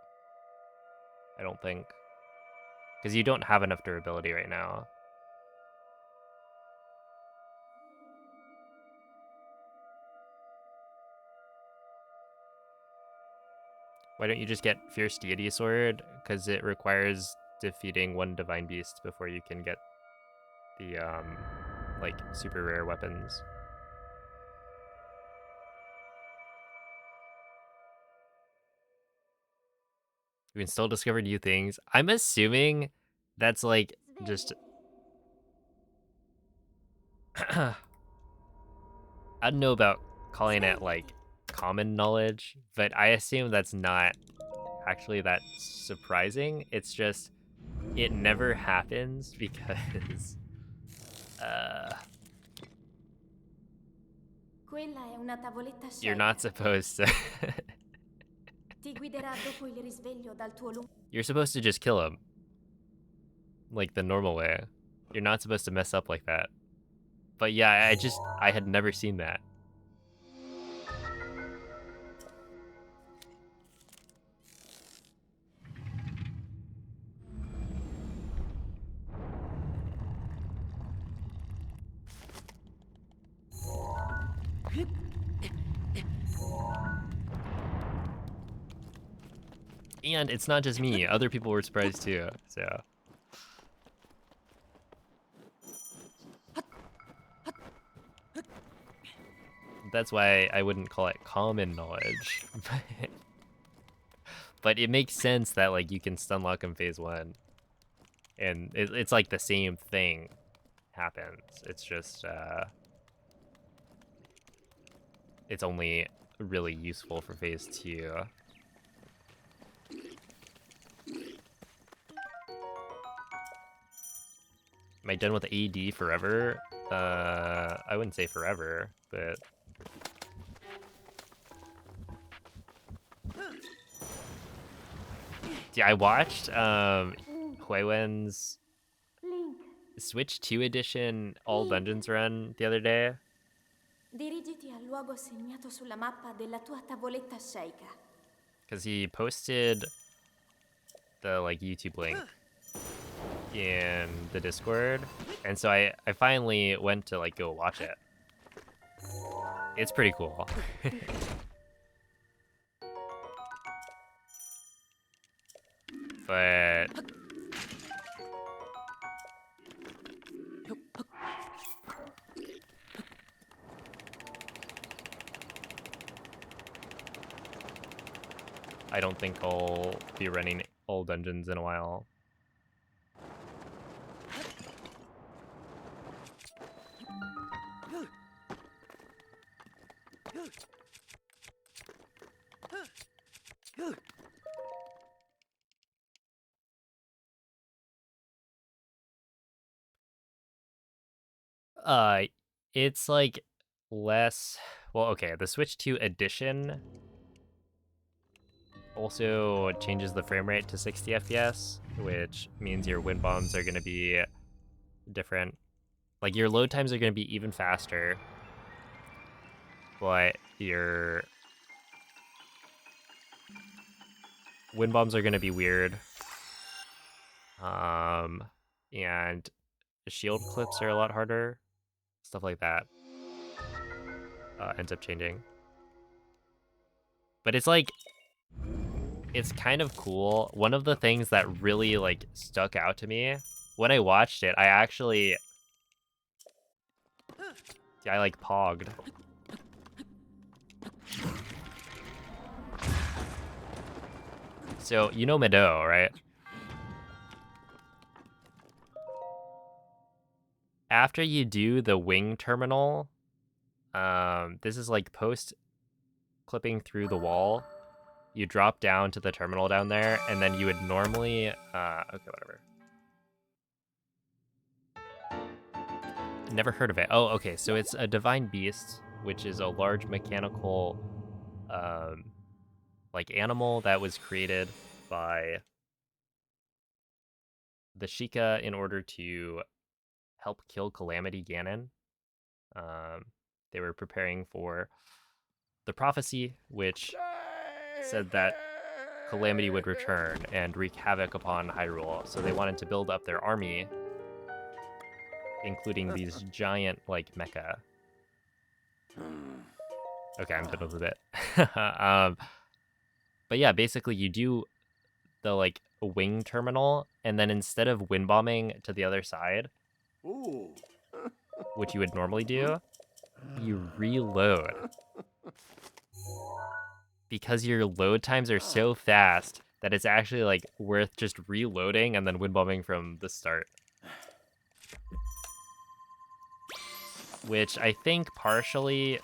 I don't think, because you don't have enough durability right now. Why don't you just get Fierce Deity Sword? Because it requires defeating one Divine Beast before you can get the like super rare weapons. You can still discover new things. I'm assuming that's like just I don't know about calling it like common knowledge, but I assume that's not actually that surprising. It's just it never happens because uh Quella è una tavoletta you're Shade. not supposed to Ti guiderà dopo il risveglio dal tuo lungo. you're supposed to just kill him like the normal way. You're not supposed to mess up like that. But yeah, I had never seen that. And it's not just me. Other people were surprised too. So that's why I wouldn't call it common knowledge. But it makes sense that like you can stun lock in phase 1. And it's like the same thing happens. It's just it's only really useful for phase 2. Am I done with AD forever? I wouldn't say forever, but yeah, I watched Huiwen's Link, Switch 2 edition all dungeons run the other day, dirigiti al luogo segnato sulla mappa della tua tavoletta sceicca. because he posted the like YouTube link in the Discord, and so I finally went to like go watch it. It's pretty cool. But I don't think I'll be running all dungeons in a while. Uh, it's like less. Well, okay. The Switch 2 edition also changes the frame rate to 60 FPS, which means your wind bombs are going to be different. Like your load times are going to be even faster, but your wind bombs are going to be weird. And shield clips are a lot harder. Stuff like that ends up changing. But it's like, it's kind of cool. One of the things that really like stuck out to me when I watched it, I like pogged. So you know Meadow, right? After you do the wing terminal, this is like post clipping through the wall. You drop down to the terminal down there, and then you would normally, okay, whatever. Never heard of it. Oh, okay, so it's a divine beast, which is a large mechanical, like animal that was created by the Sheikah in order to help kill Calamity Ganon. They were preparing for the prophecy, which said that Calamity would return and wreak havoc upon Hyrule. So they wanted to build up their army, including these giant like mecha. Okay, I'm done with it. But yeah, basically you do the like wing terminal, and then instead of wind bombing to the other side, Ooh. which you would normally do, you reload. Because your load times are so fast that it's actually like worth just reloading and then wind bombing from the start. Which I think partially,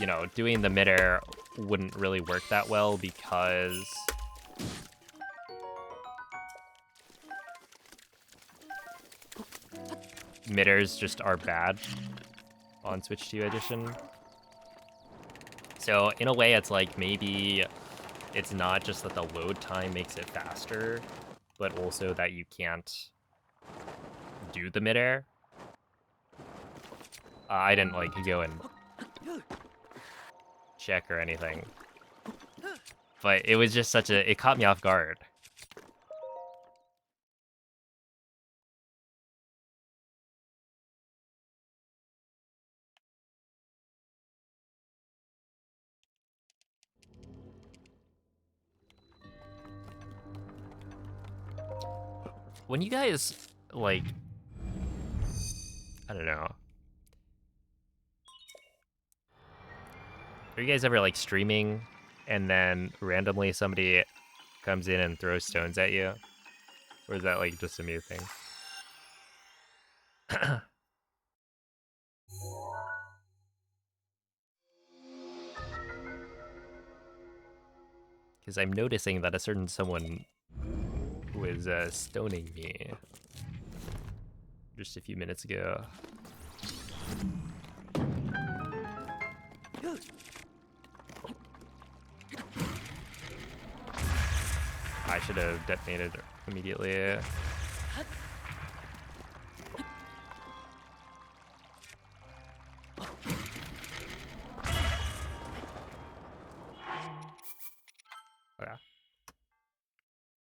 you know, doing the midair wouldn't really work that well because midairs just are bad on Switch 2 edition. So in a way, it's like maybe it's not just that the load time makes it faster, but also that you can't do the midair. I didn't like go and check or anything, but it was just it caught me off guard. When you guys, like, I don't know. Are you guys ever, like, streaming and then randomly somebody comes in and throws stones at you? Or is that, like, just a me thing? Because I'm noticing that a certain someone was stoning me just a few minutes ago. I should have detonated immediately. Okay.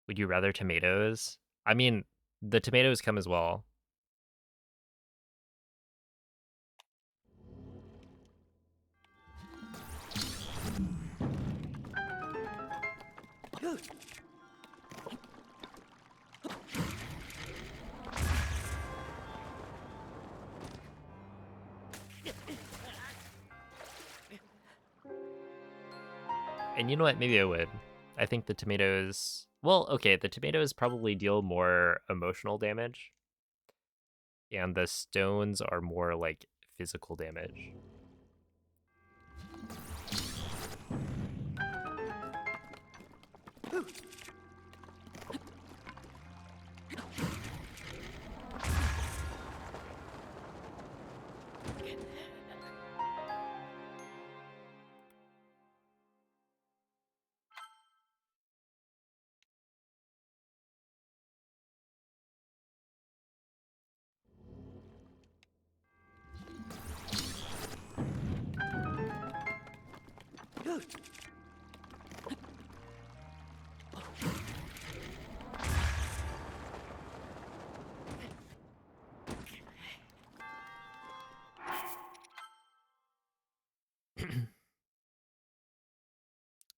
Would you rather tomatoes? I mean, the tomatoes come as well. And you know what? Maybe I would. I think the tomatoes. Well, okay, the tomatoes probably deal more emotional damage, and the stones are more like physical damage.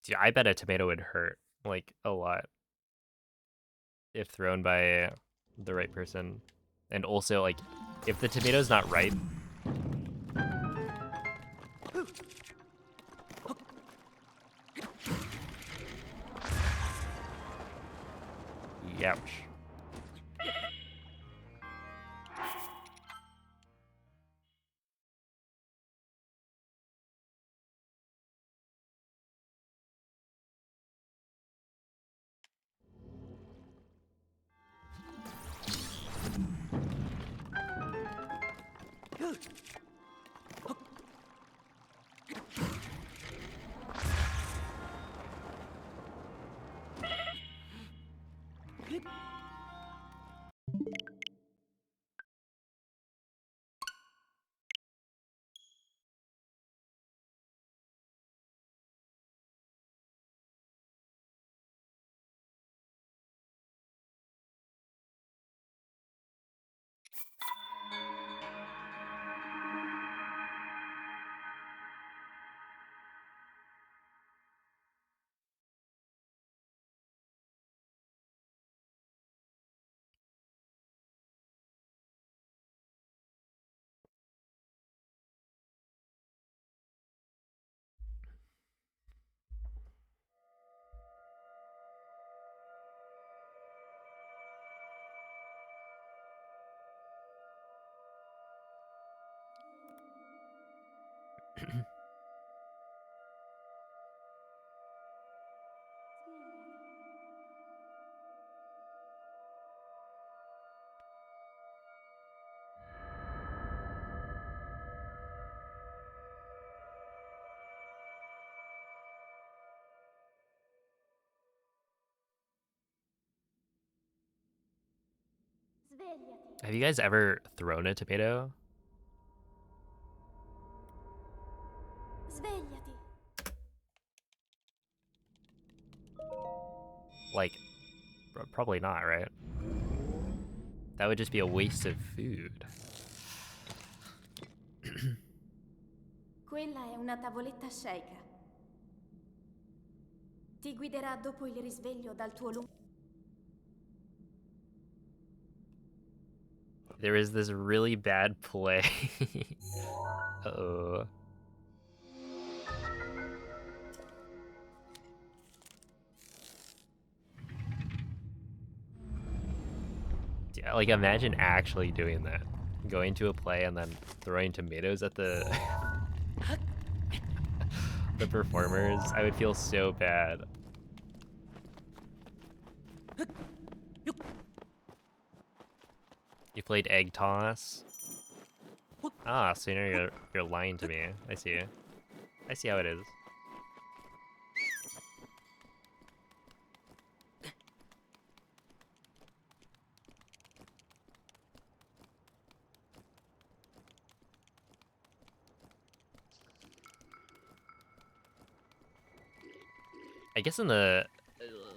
Dude, I bet a tomato would hurt like a lot if thrown by the right person. And also, like, if the tomato's not ripe, ouch. Svegliati. Have you guys ever thrown a tomato? Svegliati. Like, probably not, right? That would just be a waste of food. Quella è una tavoletta sceika. Ti guiderà dopo il risveglio dal tuo lungo. There is this really bad play. Uh-oh. Yeah, like imagine actually doing that. Going to a play and then throwing tomatoes at the the performers. I would feel so bad. You played egg toss? Ah, so you're lying to me. I see. I see how it is. I guess in the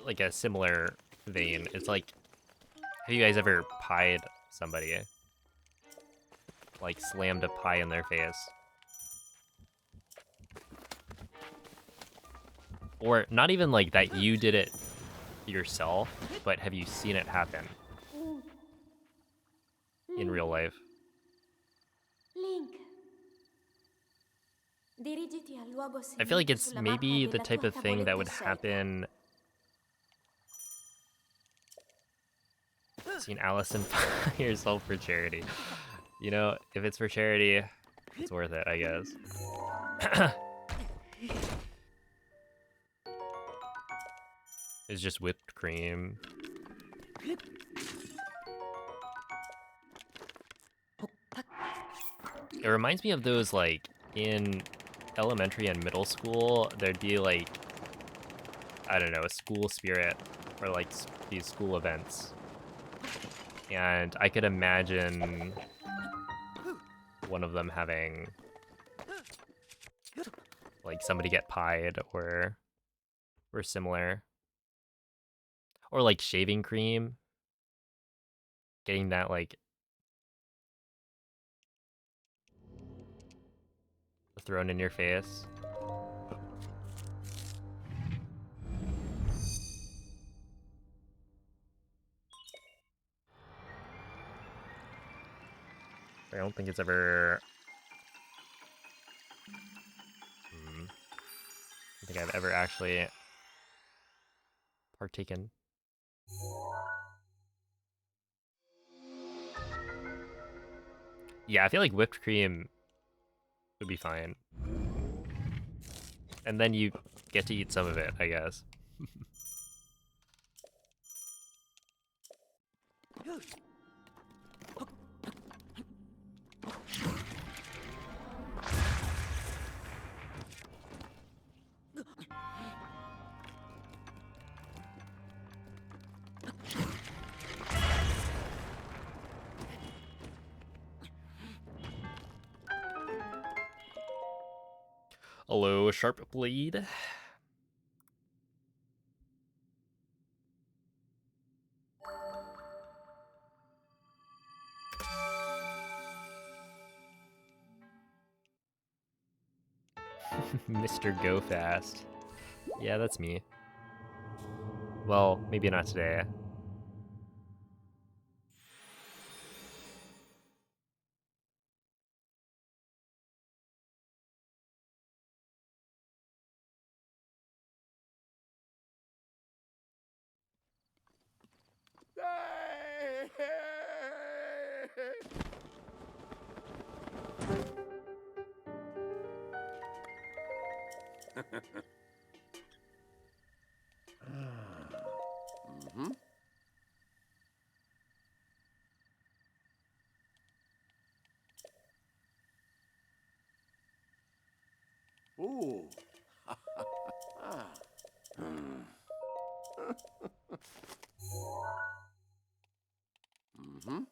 like a similar vein, it's like, have you guys ever pied somebody? Like slammed a pie in their face? Or not even like that you did it yourself, but have you seen it happen in real life? Link. Dirigiti al luogo I feel like segnato it's sulla mappa maybe the della type tua of thing that tavoletta would scelta. happen. Seen Allison pie yourself for charity. You know, if it's for charity, it's worth it, I guess. It's just whipped cream. It reminds me of those, like, in elementary and middle school, there'd be, like, I don't know, a school spirit, or, like, these school events. And I could imagine one of them having, like, somebody get pied, or similar. Or, like, shaving cream. Getting that, like, thrown in your face. I don't think it's ever... I think I've ever actually partaken. Yeah, I feel like whipped cream would be fine. And then you get to eat some of it, I guess. Hello, sharp blade. Mr. Go Fast. Yeah, that's me. Well, maybe not today. Mm-hmm. Ooh. Ah. Mm-hmm.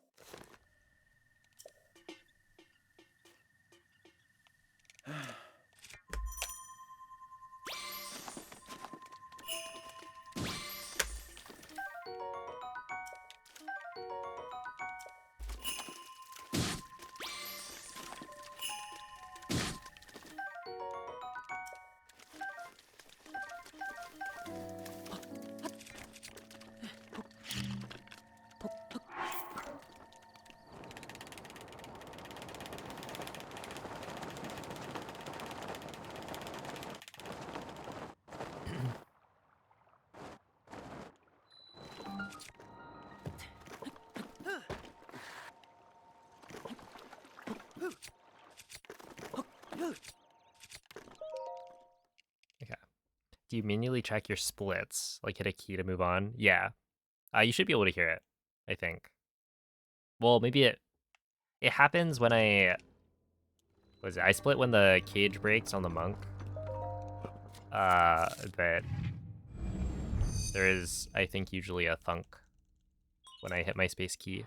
Do you manually track your splits? Like hit a key to move on? Yeah. You should be able to hear it, I think. Well, maybe it happens when what is it? I split when the cage breaks on the monk. But there is, I think, usually a thunk when I hit my space key.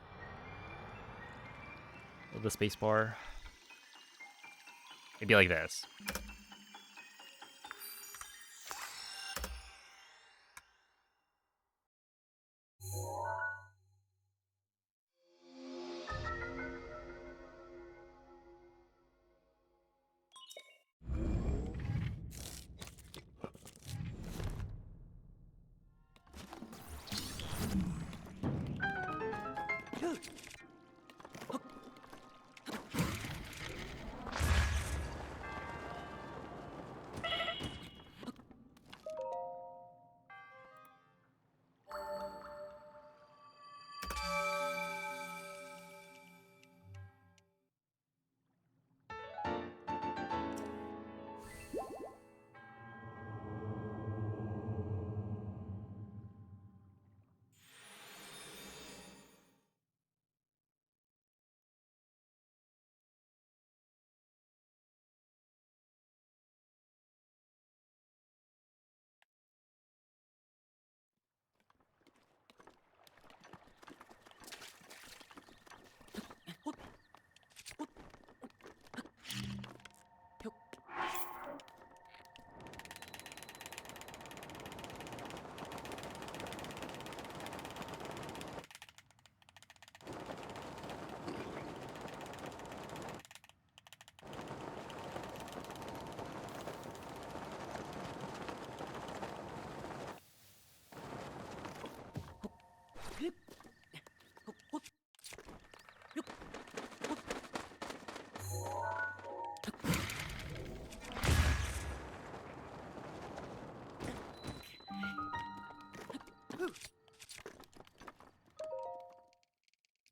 With the space bar. It'd be like this.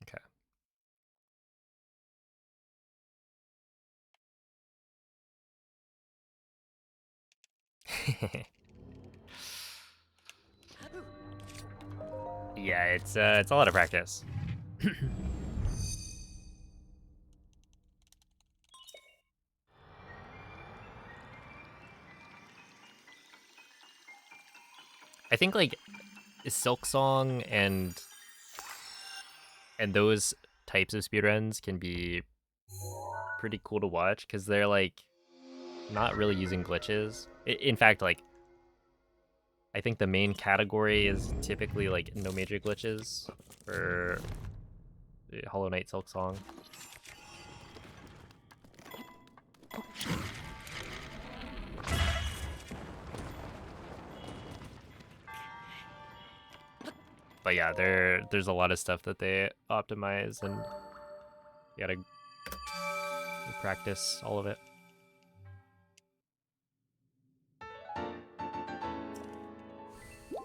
Okay. Yeah, it's a lot of practice. I think like Silk Song and those types of speedruns can be pretty cool to watch because they're like not really using glitches. In fact, like I think the main category is typically like no major glitches for Hollow Knight Silk Song. But yeah, there's a lot of stuff that they optimize, and you gotta practice all of it.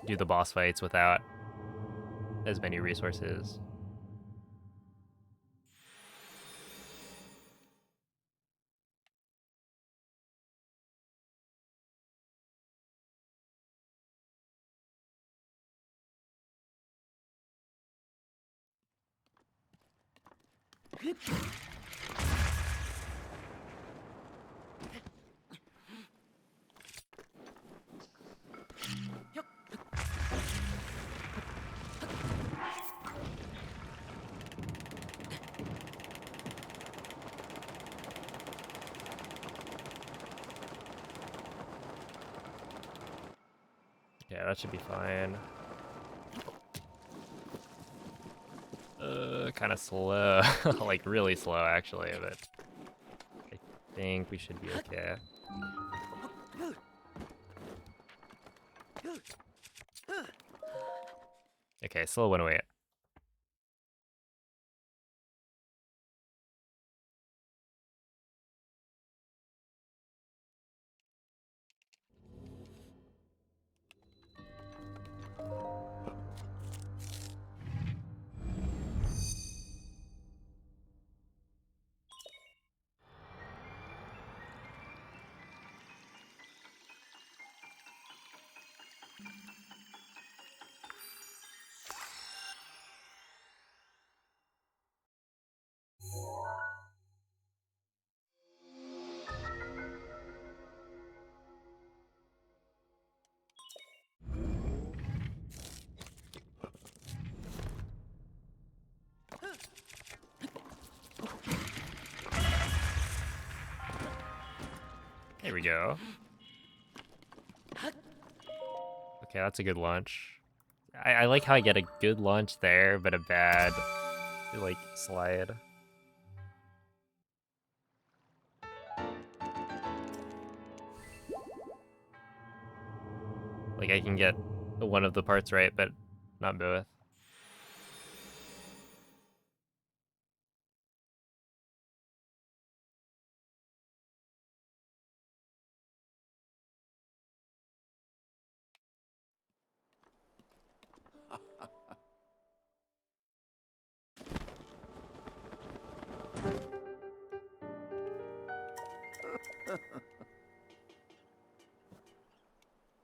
Do the boss fights without as many resources. Yeah, that should be fine. Kind of slow, like really slow actually, but I think we should be okay. Okay, slow 108. There we go. Okay, that's a good launch. I like how I get a good launch there, but a bad, like, slide. Like, I can get one of the parts right, but not both.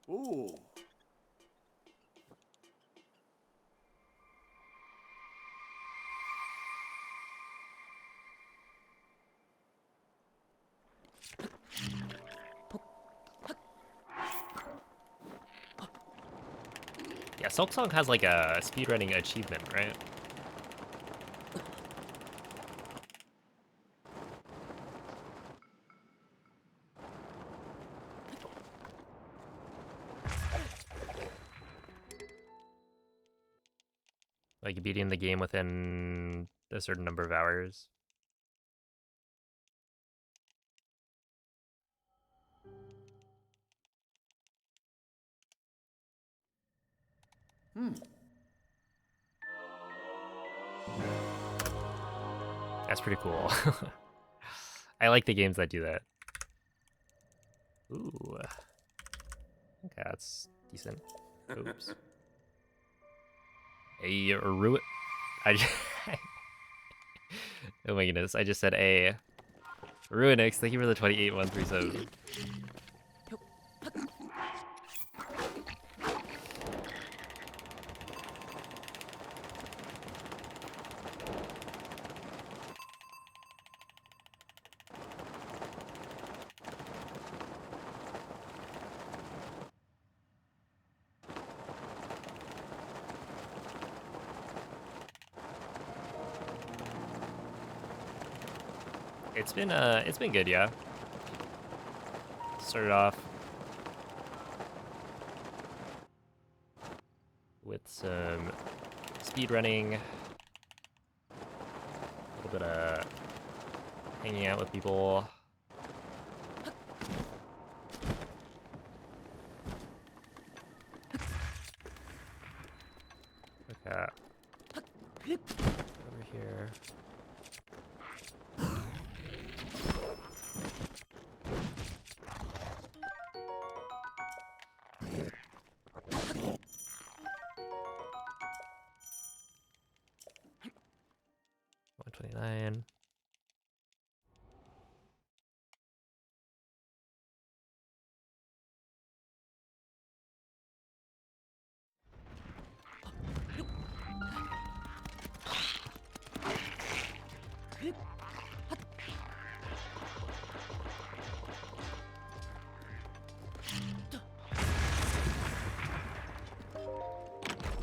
Ooh. Yeah, Silksong has like a speedrunning achievement, right? Like beating the game within a certain number of hours. Hmm. That's pretty cool. I like the games that do that. Ooh. Okay, that's decent. Oops. A ruin. Oh my goodness! I just said a Ruinix. Thank you for the 28137. It's been good, yeah. Started off with some speed running, a little bit of hanging out with people. Okay. Over here. $129.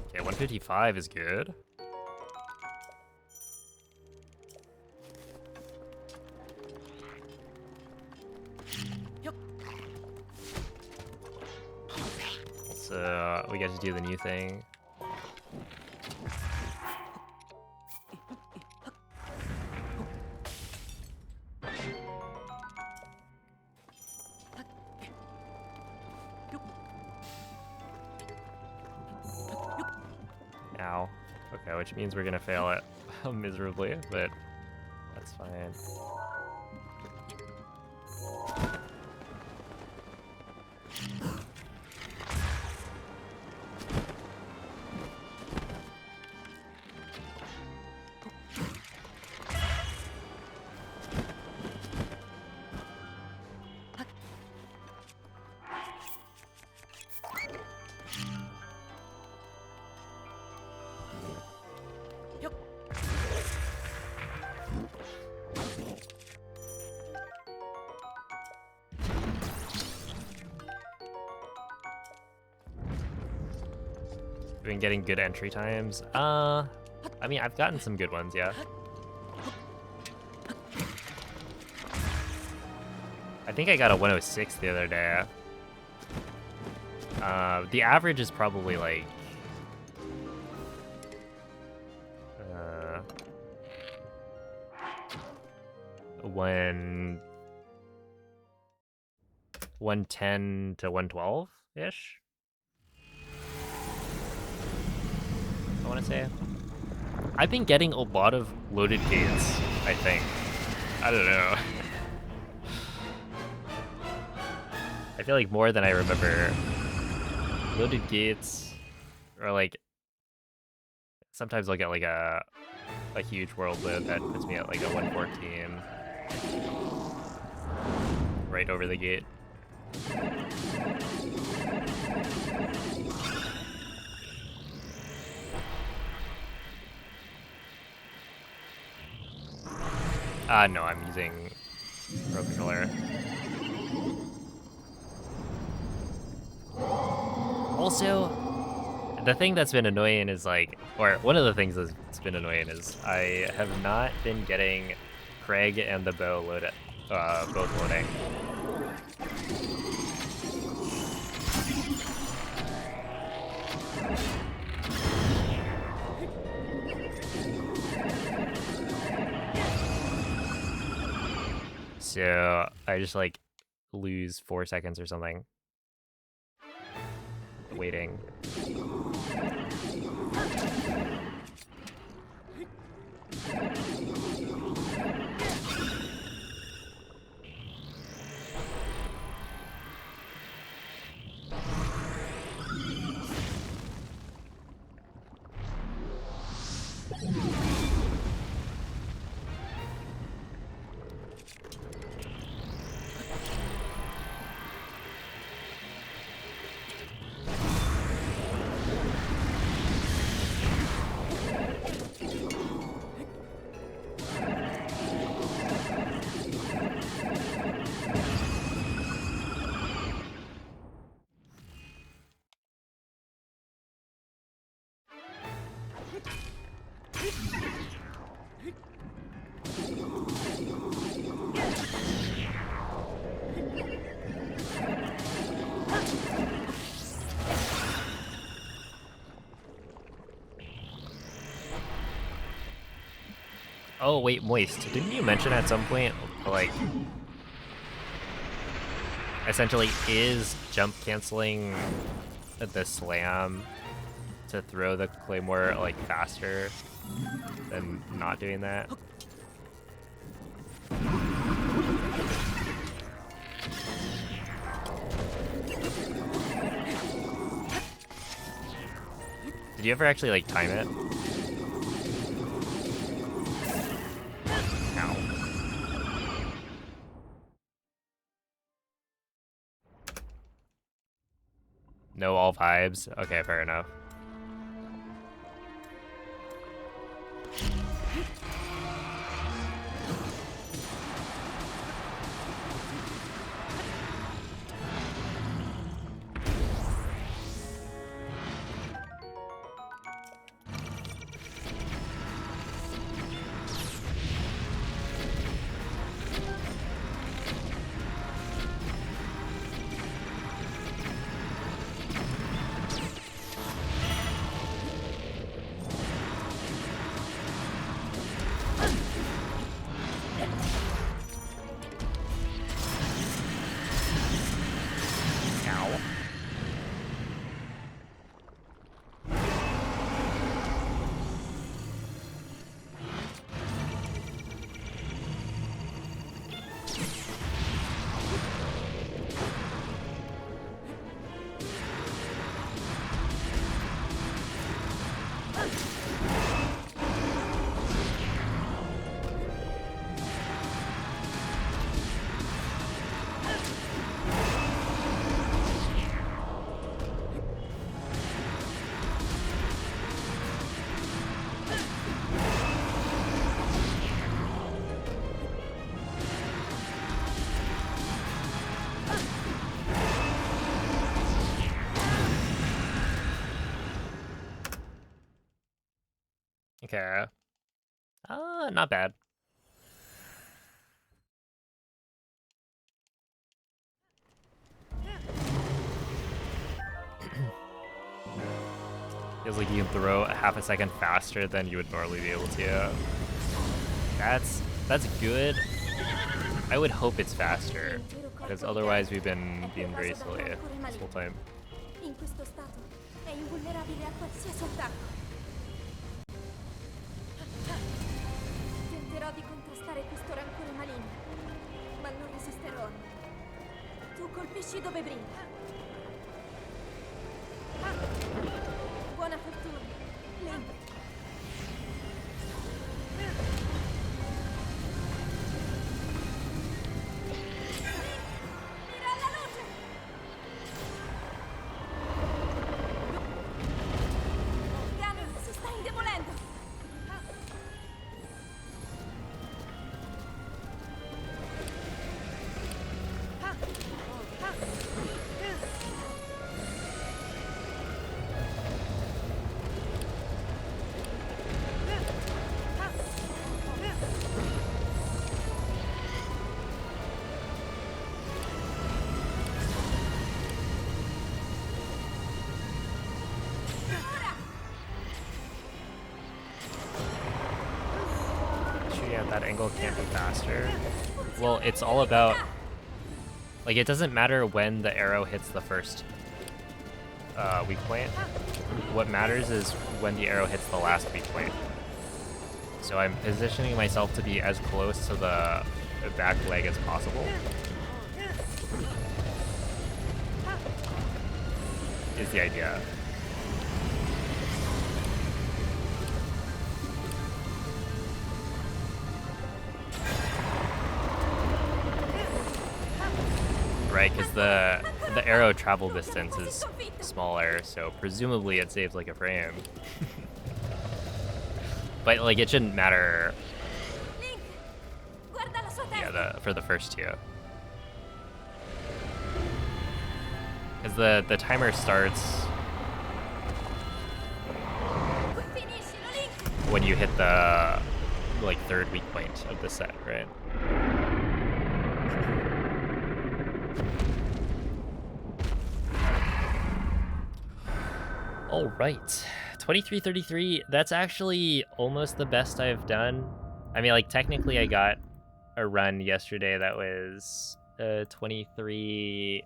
Okay, 155 is good. So we get to do the new thing. Ow. Okay, which means we're gonna fail it miserably, but that's fine. Been getting good entry times. I mean, I've gotten some good ones, yeah. I think I got a 106 the other day. The average is probably like when 110 to 112 ish. I want to say. I've been getting a lot of loaded gates. I think. I don't know. I feel like more than I remember. Loaded gates, or like sometimes I'll get like a huge world load that puts me at like a 114 right over the gate. No, I'm using Pro Controller. Also, the thing that's been annoying is like, or one of the things that's been annoying is I have not been getting Craig and the bow both loading. So I just like lose 4 seconds or something waiting. Oh wait, Moist, didn't you mention at some point, like, essentially is jump canceling the slam to throw the claymore like faster than not doing that? Did you ever actually like time it? Ow. No all vibes? Okay, fair enough. Ow. Okay. Not bad. Feels like you can throw a half a second faster than you would normally be able to. That's good. I would hope it's faster, because otherwise we've been being very silly this whole time. In questo stato è invulnerabile a qualsiasi attacco. Tenterò di contrastare questo rancore maligno, ma non resisterò. Tu colpisci dove brilla. Buona fortuna, Link. Mira alla luce! Ganon si sta indebolendo! Shooting at that angle can't be faster. Well, it's all about... Like, it doesn't matter when the arrow hits the first weak point. What matters is when the arrow hits the last weak point. So I'm positioning myself to be as close to the back leg as possible. Is the idea. Right, because the arrow travel distance is smaller, so presumably it saves like a frame. But like it shouldn't matter. Yeah, for the first two. Because the timer starts when you hit the like third weak point of the set, right? All right, 23:33. That's actually almost the best I've done. I mean, like technically, I got a run yesterday that was 39,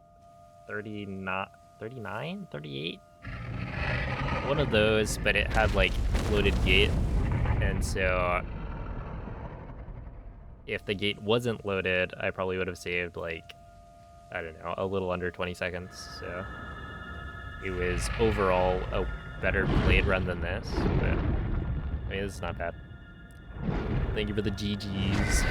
38. One of those, but it had like loaded gate, and so if the gate wasn't loaded, I probably would have saved like, I don't know, a little under 20 seconds. So it was overall a better played run than this, but I mean, this is not bad. Thank you for the GGs.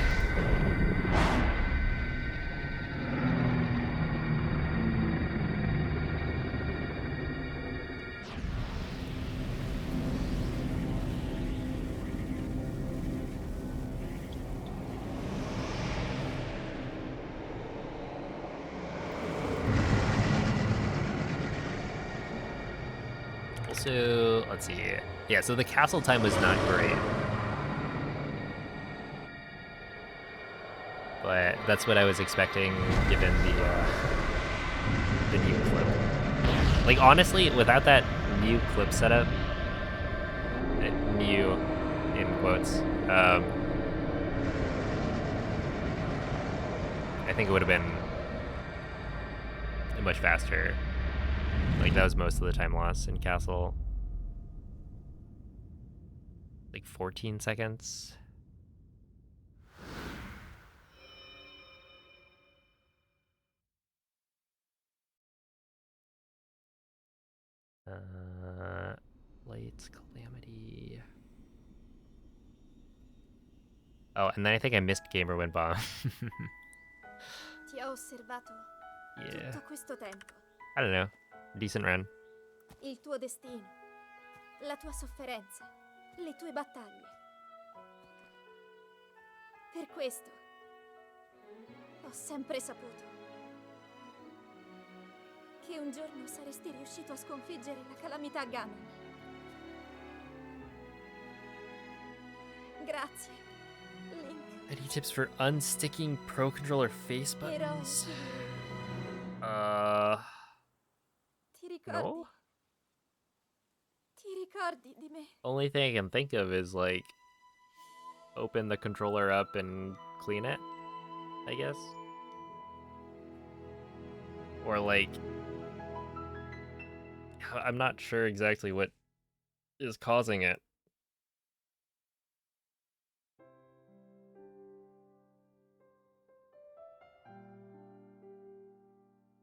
So let's see. Yeah, so the castle time was not great, but that's what I was expecting given the new clip. Like honestly, without that new clip setup, new in quotes, I think it would have been much faster. Like that was most of the time lost in castle. Like 14 seconds. Lights, calamity. Oh, and then I think I missed Gamer Win Bomb. Ti ho osservato Yeah. tutto questo tempo. I don't know. Decent run. Il tuo destino, la tua sofferenza, le tue battaglie. Per questo ho sempre saputo che un giorno saresti riuscito a sconfiggere la calamità Ganon. Grazie, Link. Any tips for unsticking Pro Controller face buttons? Ti ricordi? No? Ti Only thing I can think of is like open the controller up and clean it, I guess. Or like I'm not sure exactly what is causing it.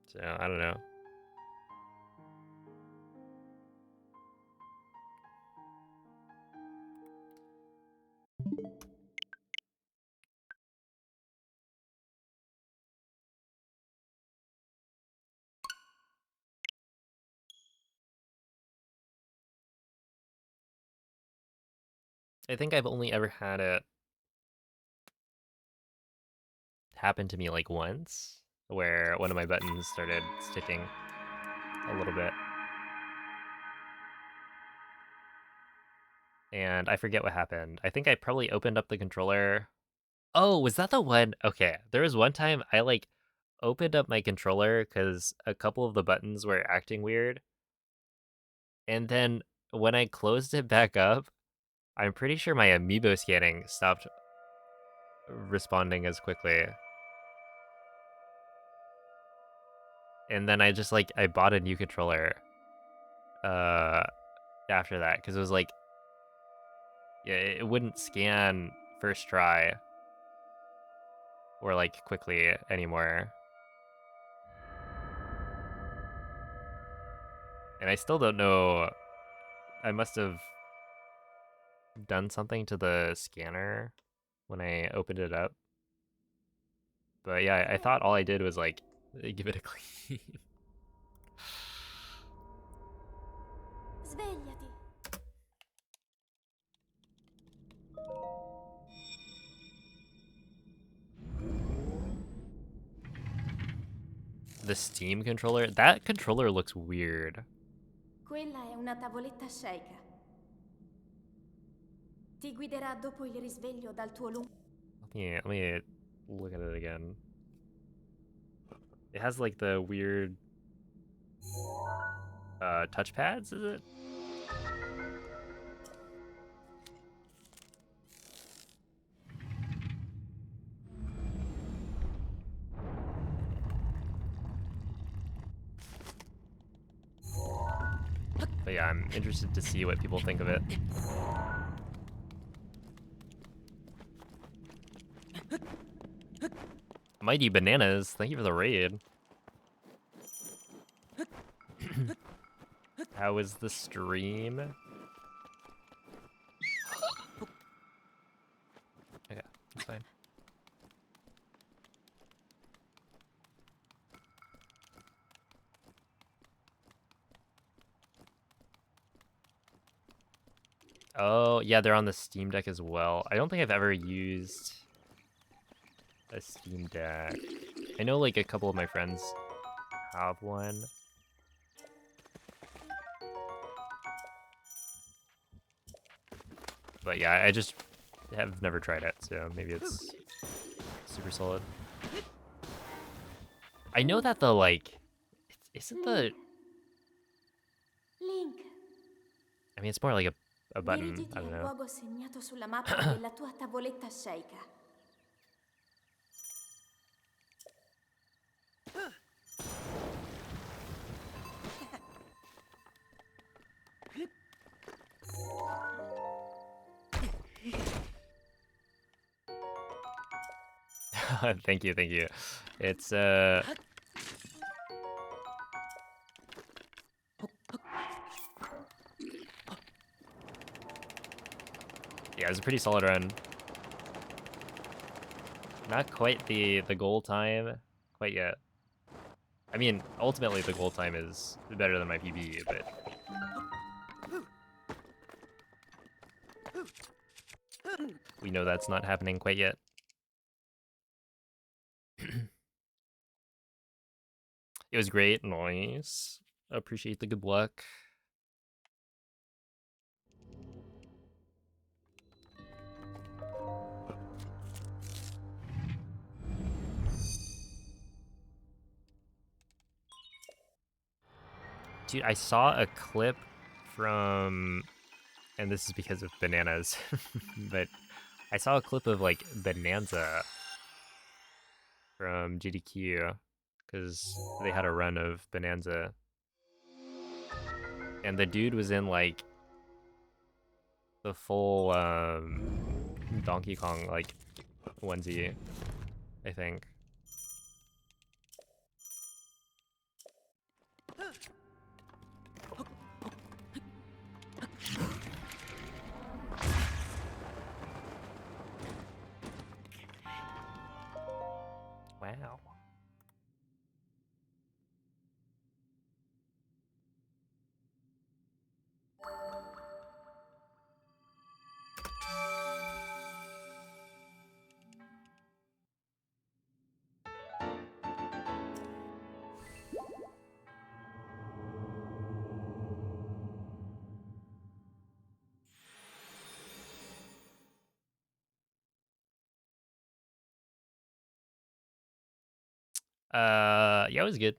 So I don't know. I think I've only ever had it happen to me like once, where one of my buttons started sticking a little bit. And I forget what happened. I think I probably opened up the controller. Oh, was that the one? Okay, there was one time I like opened up my controller because a couple of the buttons were acting weird. And then when I closed it back up, I'm pretty sure my amiibo scanning stopped responding as quickly. And then I just like I bought a new controller uh after that because it was like yeah, it wouldn't scan first try or like quickly anymore. And I still don't know. I must have done something to the scanner when I opened it up. But yeah, I thought all I did was like give it a clean. Svegliati. The Steam controller? That controller looks weird. Quella è una tavoletta Sheikah. Ti guiderà dopo il risveglio dal tuo lungo... Let me look at it again. It has like the weird touchpads, is it? But yeah, I'm interested to see what people think of it. Mighty Bananas, thank you for the raid. How was the stream? Okay, that's fine. Oh, yeah, they're on the Steam Deck as well. I don't think I've ever used a Steam Deck. I know like a couple of my friends have one. But yeah, I just have never tried it, so maybe it's super solid. I know that the like, isn't the? Link, I mean, it's more like a button. dirigiti I don't al know. luogo segnato sulla mappa della tua tavoletta Sheikah. Thank you, thank you. It's yeah, it's a pretty solid run. Not quite the goal time, quite yet. I mean, ultimately the goal time is better than my PB, but we know that's not happening quite yet. It was great, nice. Appreciate the good luck. Dude, I saw a clip from and this is because of bananas. But I saw a clip of like Bonanza from GDQ because they had a run of Bonanza, and the dude was in like the full Donkey Kong like onesie, I think. Wow. Yeah, it was good.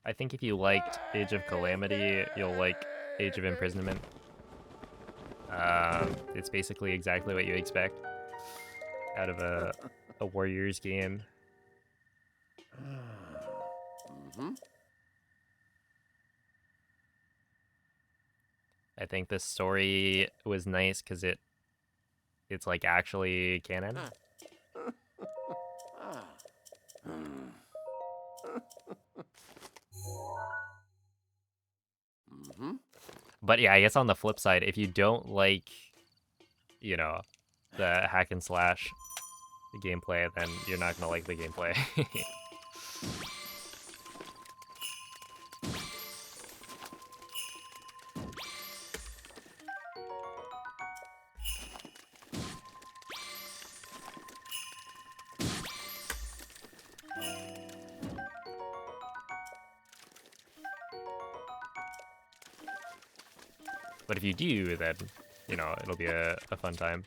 I think if you liked Age of Calamity, you'll like Age of Imprisonment. It's basically exactly what you expect out of a Warriors game. Mm-hmm. I think the story was nice because it's like actually canon. Ah. Hmm. Mm-hmm. But yeah, I guess on the flip side, if you don't like, you know, the hack and slash gameplay, then you're not gonna like the gameplay. But if you do, then, you know, it'll be a fun time.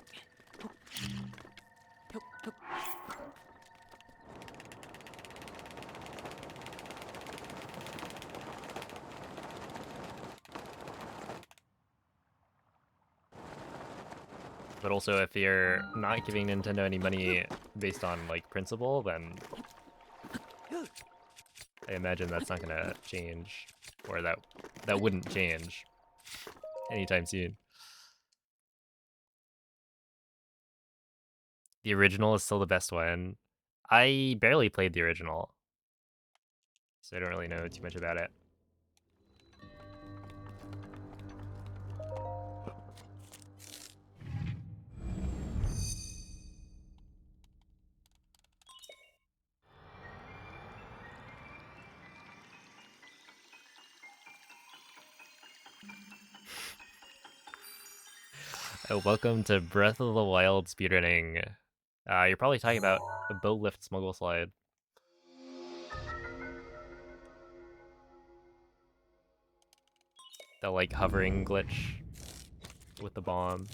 But also, if you're not giving Nintendo any money based on, like, principle, then I imagine that's not gonna change, or that wouldn't change anytime soon. The original is still the best one. I barely played the original, so I don't really know too much about it. Oh, welcome to Breath of the Wild speedrunning. You're probably talking about a bow lift smuggle slide. The like hovering glitch with the bomb.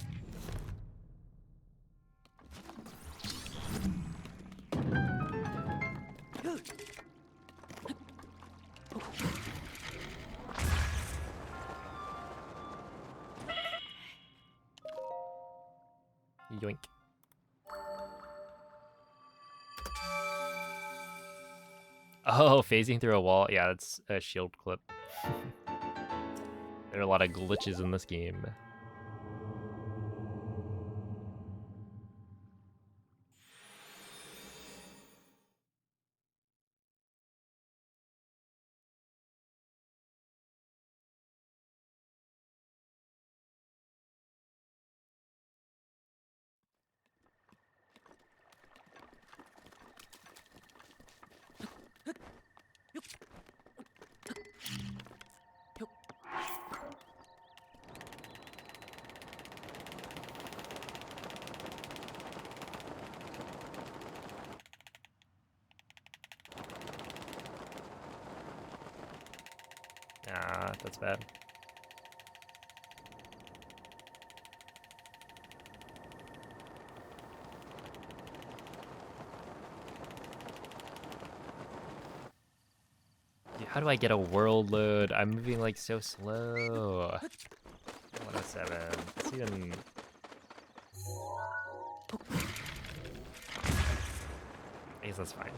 Yoink. Oh, phasing through a wall. Yeah, that's a shield clip. There are a lot of glitches in this game. Ah, that's bad. Yeah, How do I get a world load? I'm moving like so slow. 107. Let's even. I guess that's fine.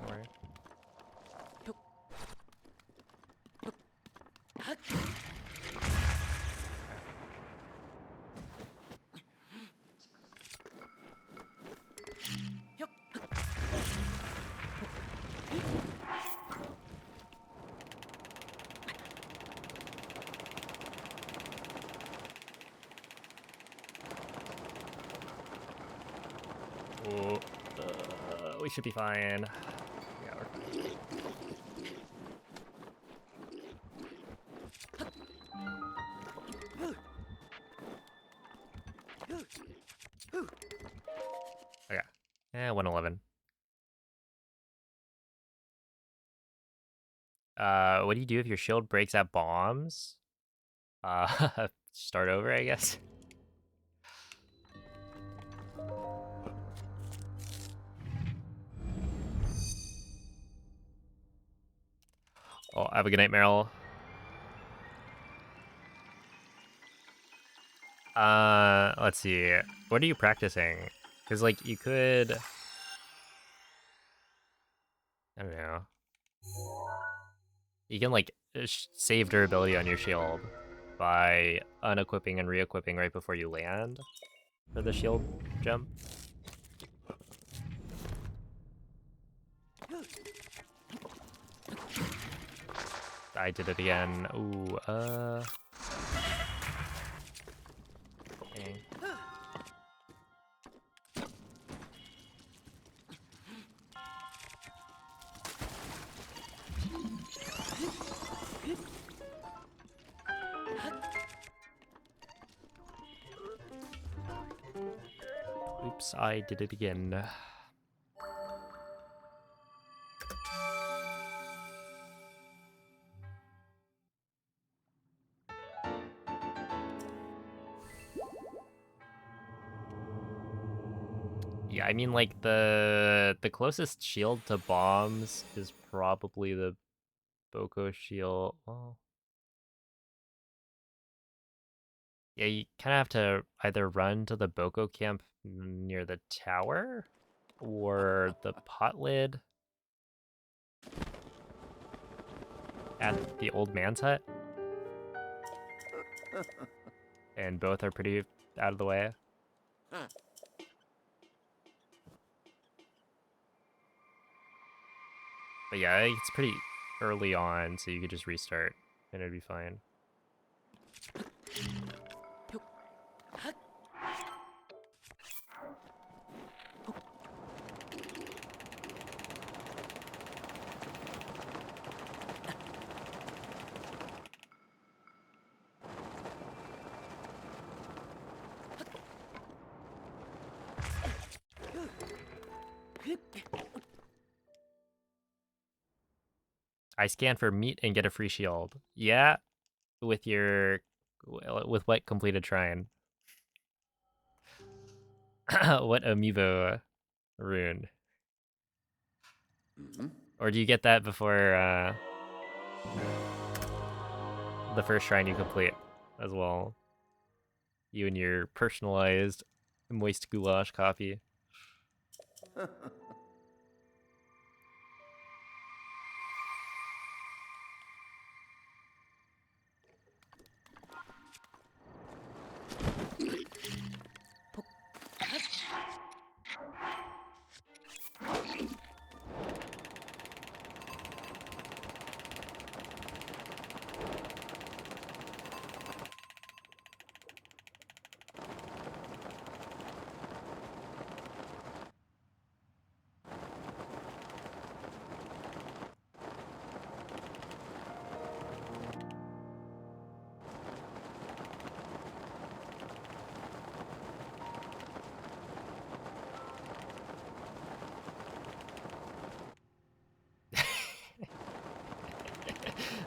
Alright. Oh, we should be fine. Yeah, we're okay. 111. What do you do if your shield breaks at bombs? Start over, I guess. Oh, have a good night, Meryl. Let's see. What are you practicing? Because, like, you could... I don't know. You can, like, save durability on your shield by unequipping and re-equipping right before you land for the shield jump. I did it again. Ooh, dang. Oops, I did it again. Yeah, I mean, like, the closest shield to bombs is probably the Boko shield. Well, yeah, you kind of have to either run to the Boko camp near the tower or the pot lid at the old man's hut. And both are pretty out of the way. But yeah, it's pretty early on, so you could just restart and it'd be fine. I scan for meat and get a free shield. Yeah, with your... with what completed shrine? What amiibo rune? Or do you get that before the first shrine you complete as well? You and your personalized moist goulash copy.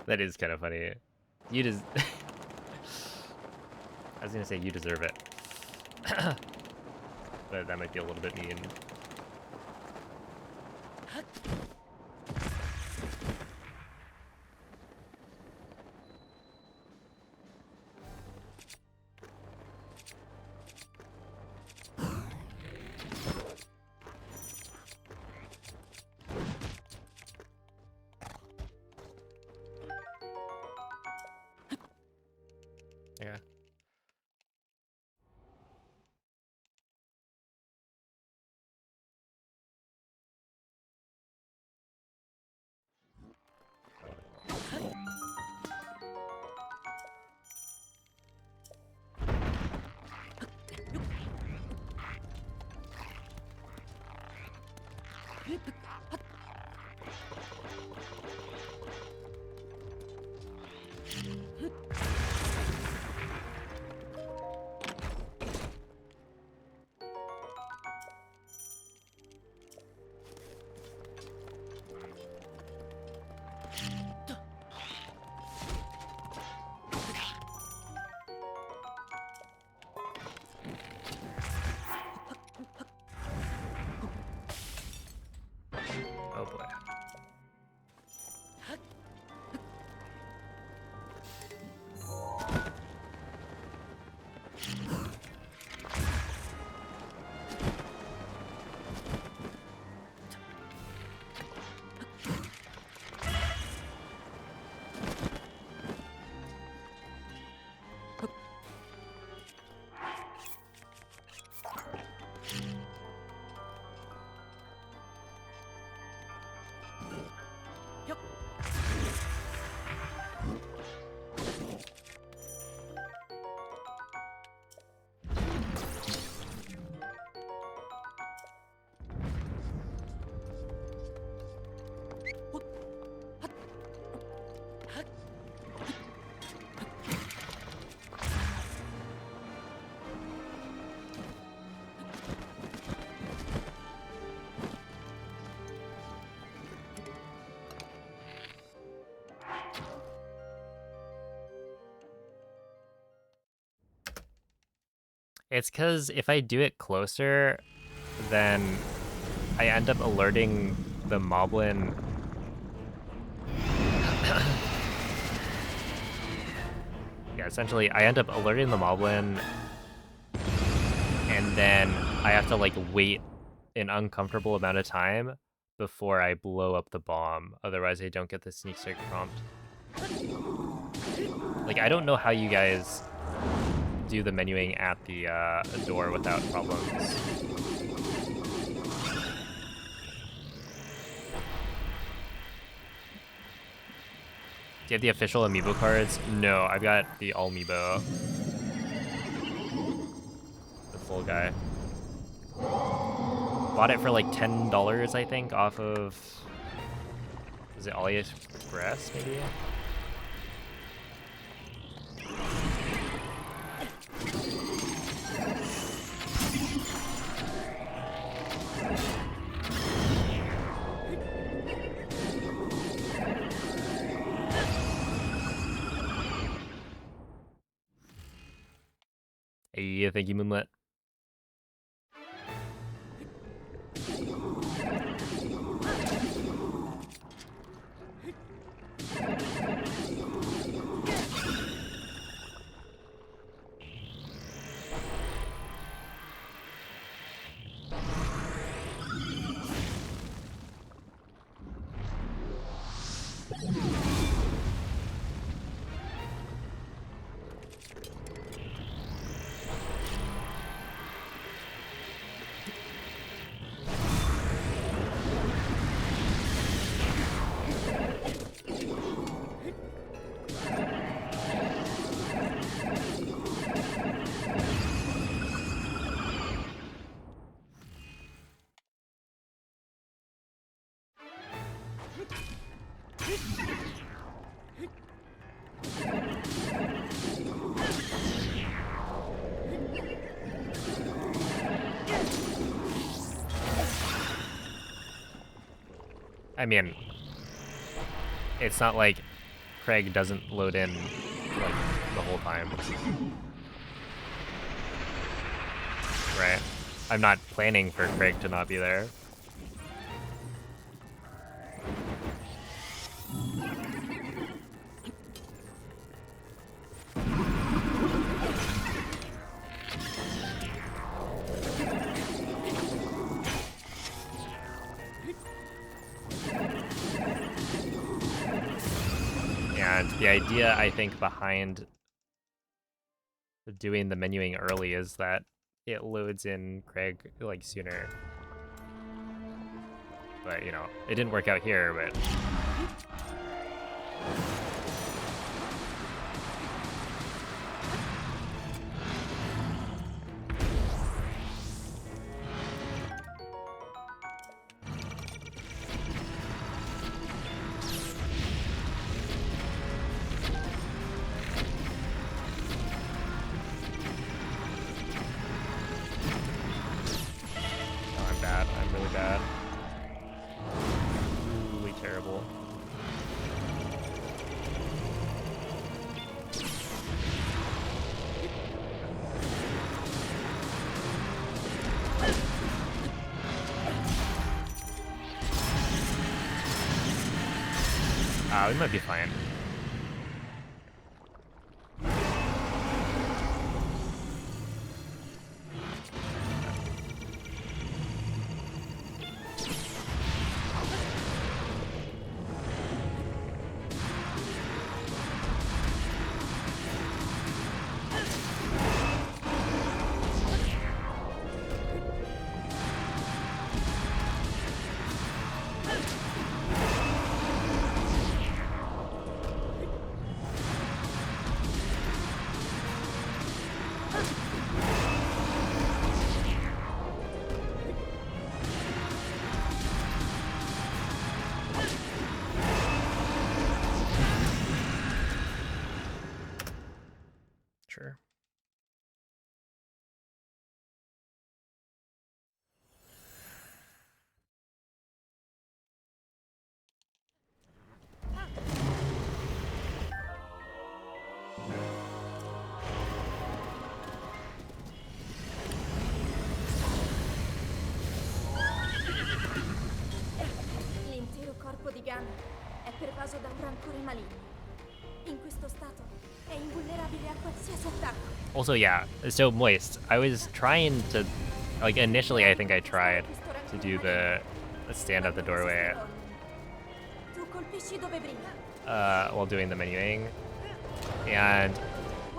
That is kind of funny. You just... I was gonna say you deserve it. But that might be a little bit mean. Yeah. Oh boy. It's because if I do it closer, then I end up alerting the moblin. Yeah, essentially, I end up alerting the moblin, and then I have to like wait an uncomfortable amount of time before I blow up the bomb. Otherwise, I don't get the sneak strike prompt. Like, I don't know how you guys do the menuing at the door without problems. Do you have the official amiibo cards? No, I've got the all amiibo. The full guy. Bought it for like $10, I think, off of... Was it AliExpress, maybe? Hey, thank you, Moonlit. I mean, it's not like Craig doesn't load in like the whole time. Right? I'm not planning for Craig to not be there. And the idea, I think, behind doing the menuing early is that it loads in Craig, like, sooner. But, you know, it didn't work out here, but... Oh, I'm bad. I'm really bad. Really terrible. We might be fine. Sure. L'intero corpo di Gunn è pervaso da un rancore maligno. In questo stato è invulnerabile a qualsiasi attacco. Also, yeah, so Moist, I was trying to, like, initially I think I tried to do the stand at the doorway Tu colpisci dove brilla. while doing the menuing, and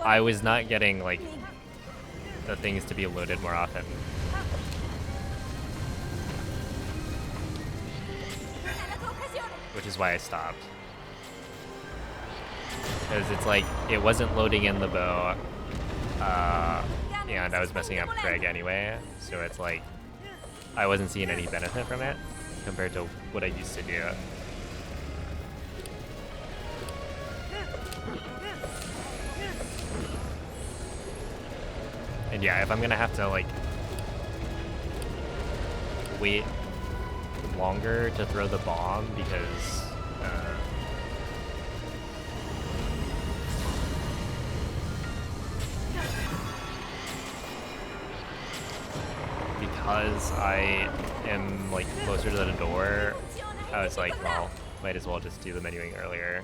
I was not getting, like, the things to be loaded more often, È la tua occasione. which is why I stopped. Because it's like, it wasn't loading in the bow, and I was messing up Craig anyway, so it's like, I wasn't seeing any benefit from it compared to what I used to do. And yeah, if I'm gonna have to, like, wait longer to throw the bomb because because I am like closer to the door, I was like, well, might as well just do the menuing earlier.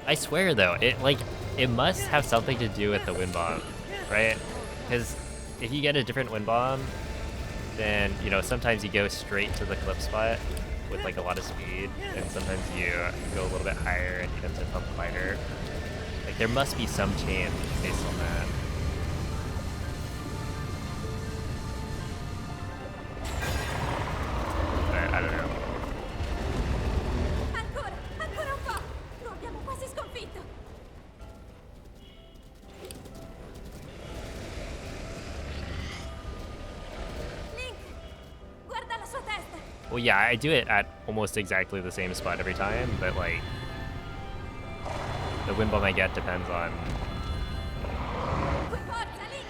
I swear though, it must have something to do with the wind bomb, right? Because if you get a different wind bomb, then you know sometimes you go straight to the clip spot with like a lot of speed, and sometimes you go a little bit higher and you have to pump lighter. Like there must be some change based on that. But I don't know. Ancora, ancora un po'! Lo abbiamo quasi sconfitto! Link! Guarda la sua testa! Well, yeah, I do it at almost exactly the same spot every time, but like the wind bomb I get depends on, Forza, Link!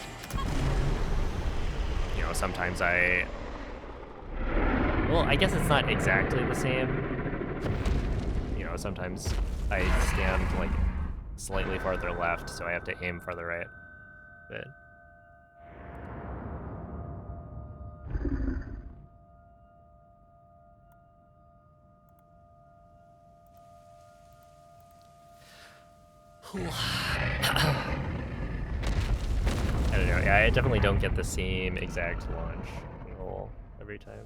you know, sometimes well, I guess it's not exactly the same. You know, sometimes I stand like slightly farther left, so I have to aim farther right. But I don't know. Yeah, I definitely don't get the same exact launch angle every time.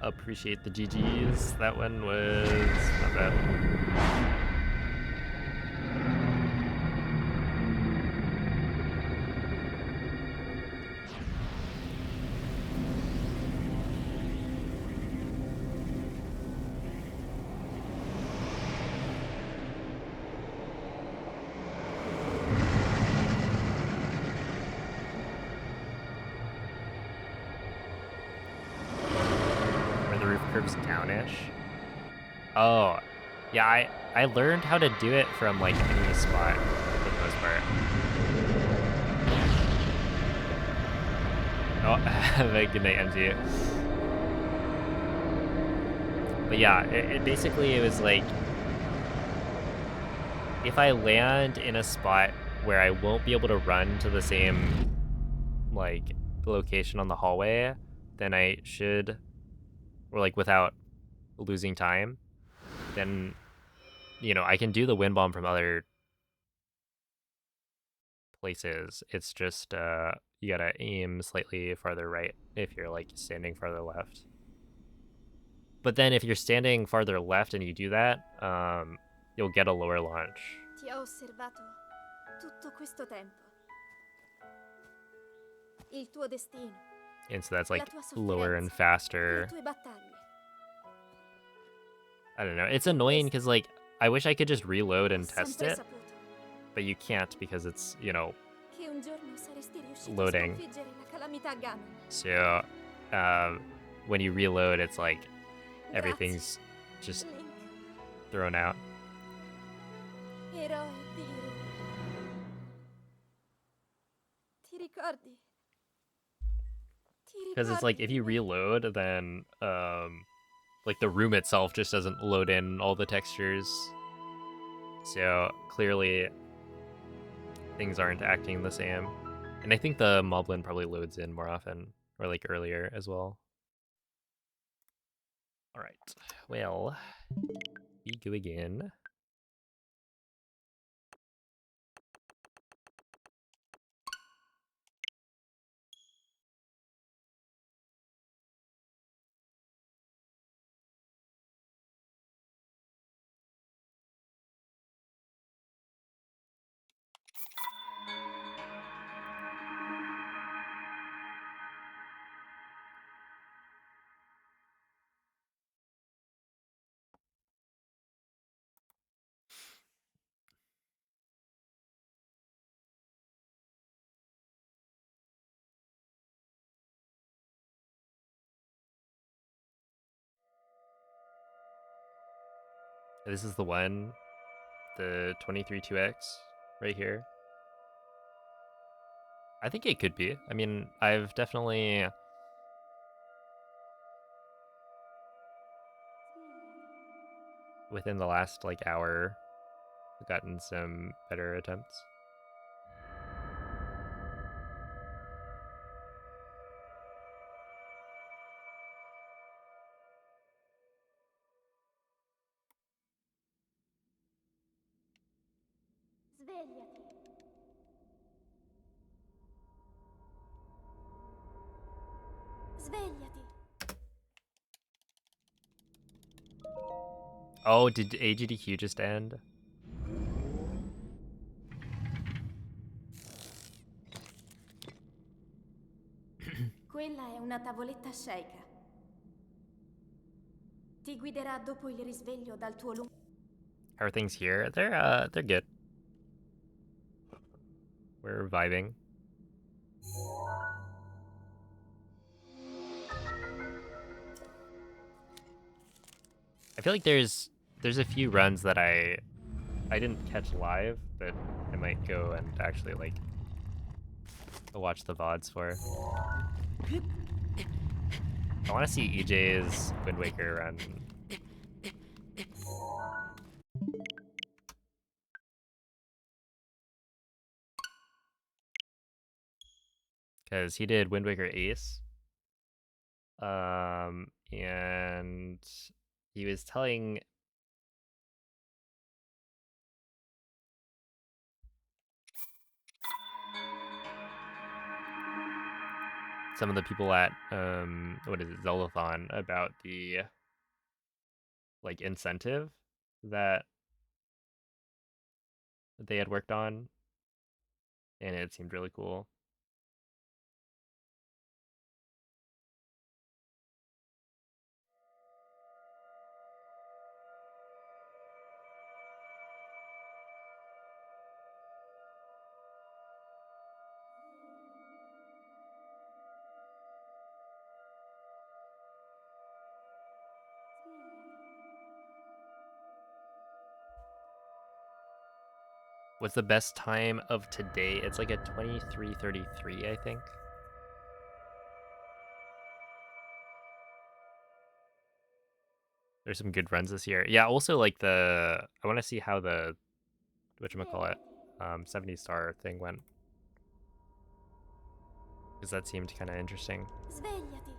Appreciate the GGs. That one was not bad. Where the roof curves downish. Oh, yeah. I learned how to do it from like any spot for the most part. Oh, have a good night, MG. But yeah, it basically it was like if I land in a spot where I won't be able to run to the same like location on the hallway, then I should, or like without losing time, then you know I can do the wind bomb from other places. It's just you gotta aim slightly farther right if you're like standing farther left. But then if you're standing farther left and you do that, you'll get a lower launch. Ti ho osservato tutto questo tempo. Il tuo destino, And so that's la like tua lower and sofferenza, le faster. tue battaglie. I don't know. It's annoying because like I wish I could just reload Ho and test sempre it, saputo but you can't because it's, you know, che un giorno saresti riuscito loading. a sconfiggere la calamità Ganon. So when you reload, it's like Grazie, everything's just Link, thrown out. eroe di Hyrule. Ti ricordi? Ti Because it's like if ricordi, you Link? reload, then like the room itself just doesn't load in all the textures. So clearly things aren't acting the same. And I think the Moblin probably loads in more often, or like earlier as well. All right, well, we go again. This is the one, the 23-2X right here. I think it could be. I mean, I've definitely within the last like hour gotten some better attempts. Svegliati. Svegliati. Oh, did AGDQ just end? Quella è una tavoletta sceicca. Ti guiderà dopo il risveglio dal tuo lungo... How are things here? They're good. We're vibing. I feel like there's a few runs that I didn't catch live, but I might go and actually like watch the VODs for. I want to see EJ's Wind Waker run. Because he did Wind Waker Ace. And he was telling some of the people at what is it, Zellathon, about the like incentive that they had worked on, and it seemed really cool. What's the best time of today? It's like a 23:33, I think. There's some good runs this year. Yeah, also like I want to see how the whatchamacallit 70 star thing went, because that seemed kind of interesting. Svegliati.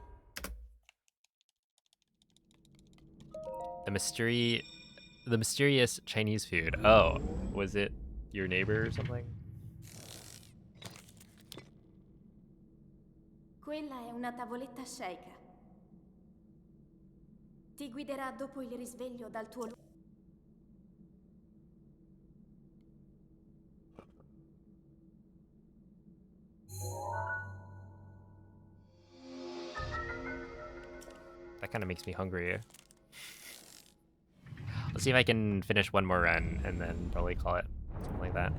The mysterious Chinese food. Oh, was it your neighbor or something? Quella è una tavoletta sceicca. Ti guiderà dopo il risveglio dal tuo... That kind of makes me hungry. Let's see if I can finish one more run and then probably call it. Something like that.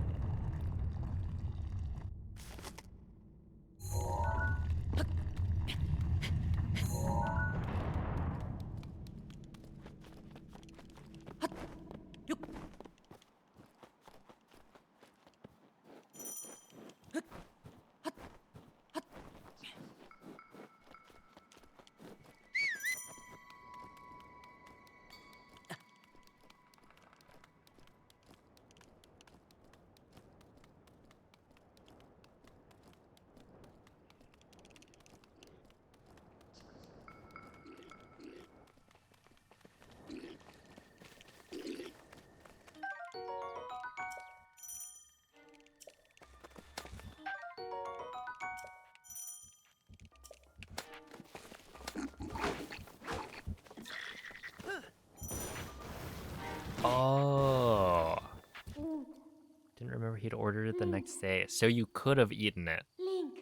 Oh, Link. didn't remember he'd ordered it the next day. So you could have eaten it. Link.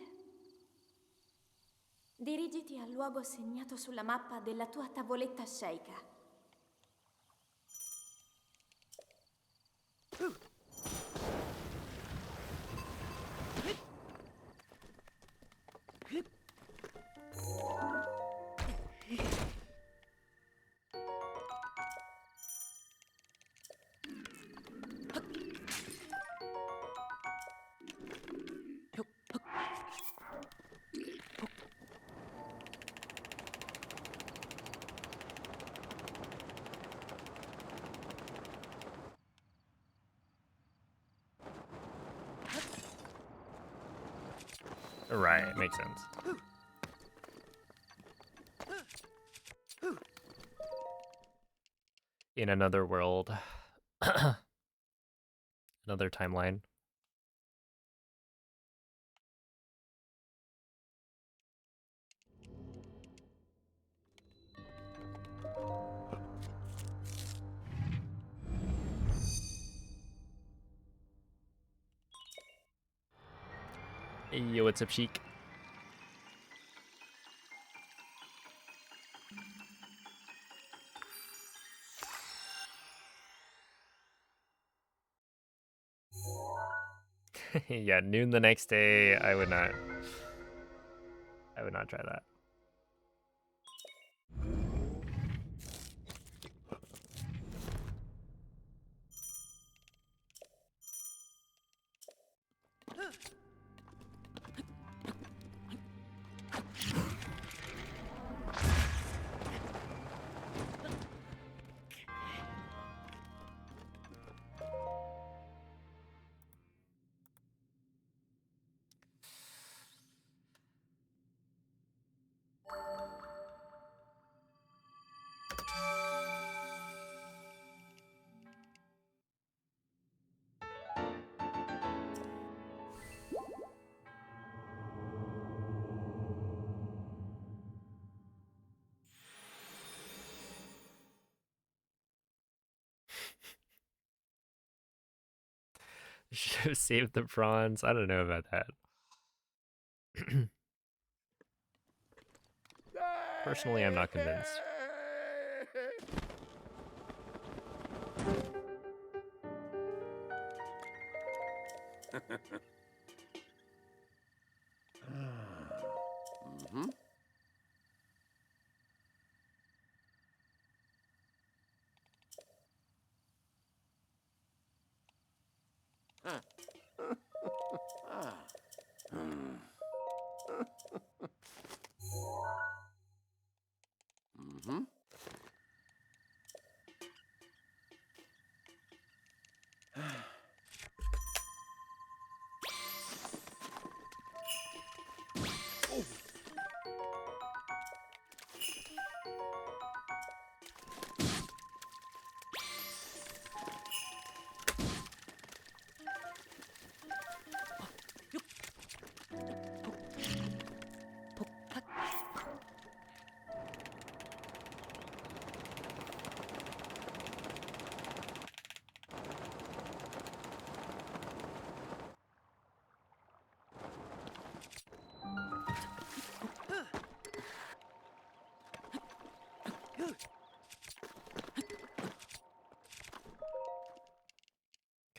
Dirigiti al luogo segnato sulla mappa della tua tavoletta sceicca. Right, makes sense. In another world. Another timeline. Yo, what's up, Sheik? Yeah, noon the next day. I would not try that. Should have saved the prawns. I don't know about that. Personally, I'm not convinced. Mm-hmm. Ah. Hmm. Mm-hmm.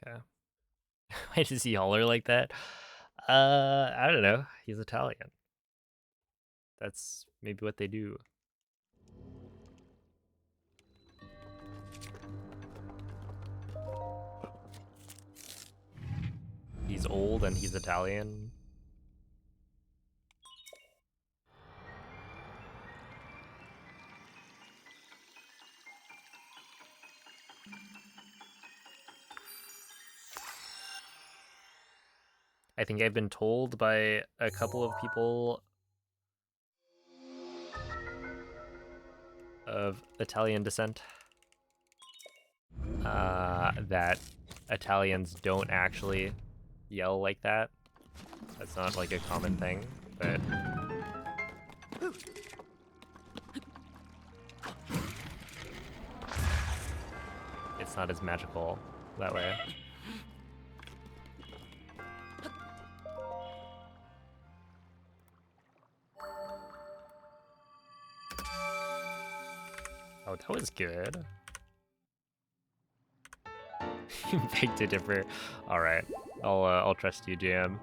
Okay. Why does he holler like that? I don't know. He's Italian. That's maybe what they do. He's old and he's Italian. I think I've been told by a couple of people of Italian descent that Italians don't actually yell like that. That's not like a common thing, but it's not as magical that way. Oh, that was good. Beg to differ. All right, I'll trust you, Jam.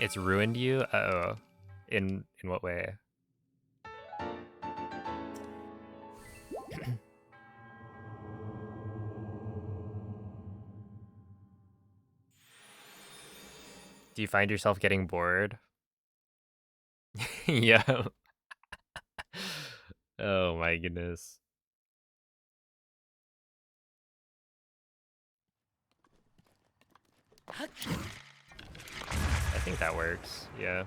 It's ruined you? Uh-oh. In what way? Do you find yourself getting bored? Yeah. Oh my goodness. I think that works. Yeah.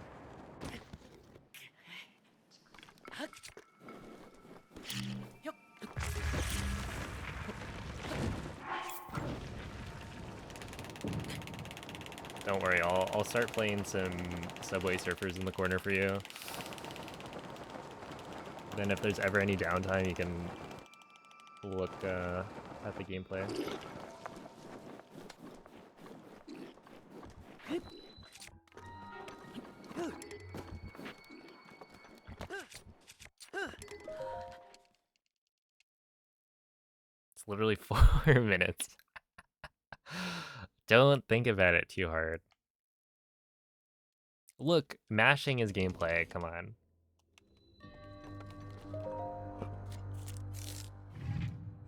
Don't worry, I'll start playing some Subway Surfers in the corner for you. Then if there's ever any downtime, you can look at the gameplay. It's literally 4 minutes. Don't think about it too hard. Look, mashing is gameplay, come on.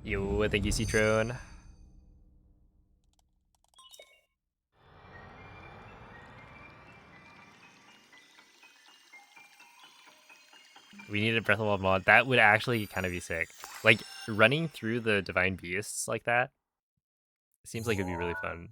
Yo, thank you, Citron. We need a Breath of the Wild mod. That would actually kind of be sick. Like, running through the Divine Beasts like that seems like it'd be really fun.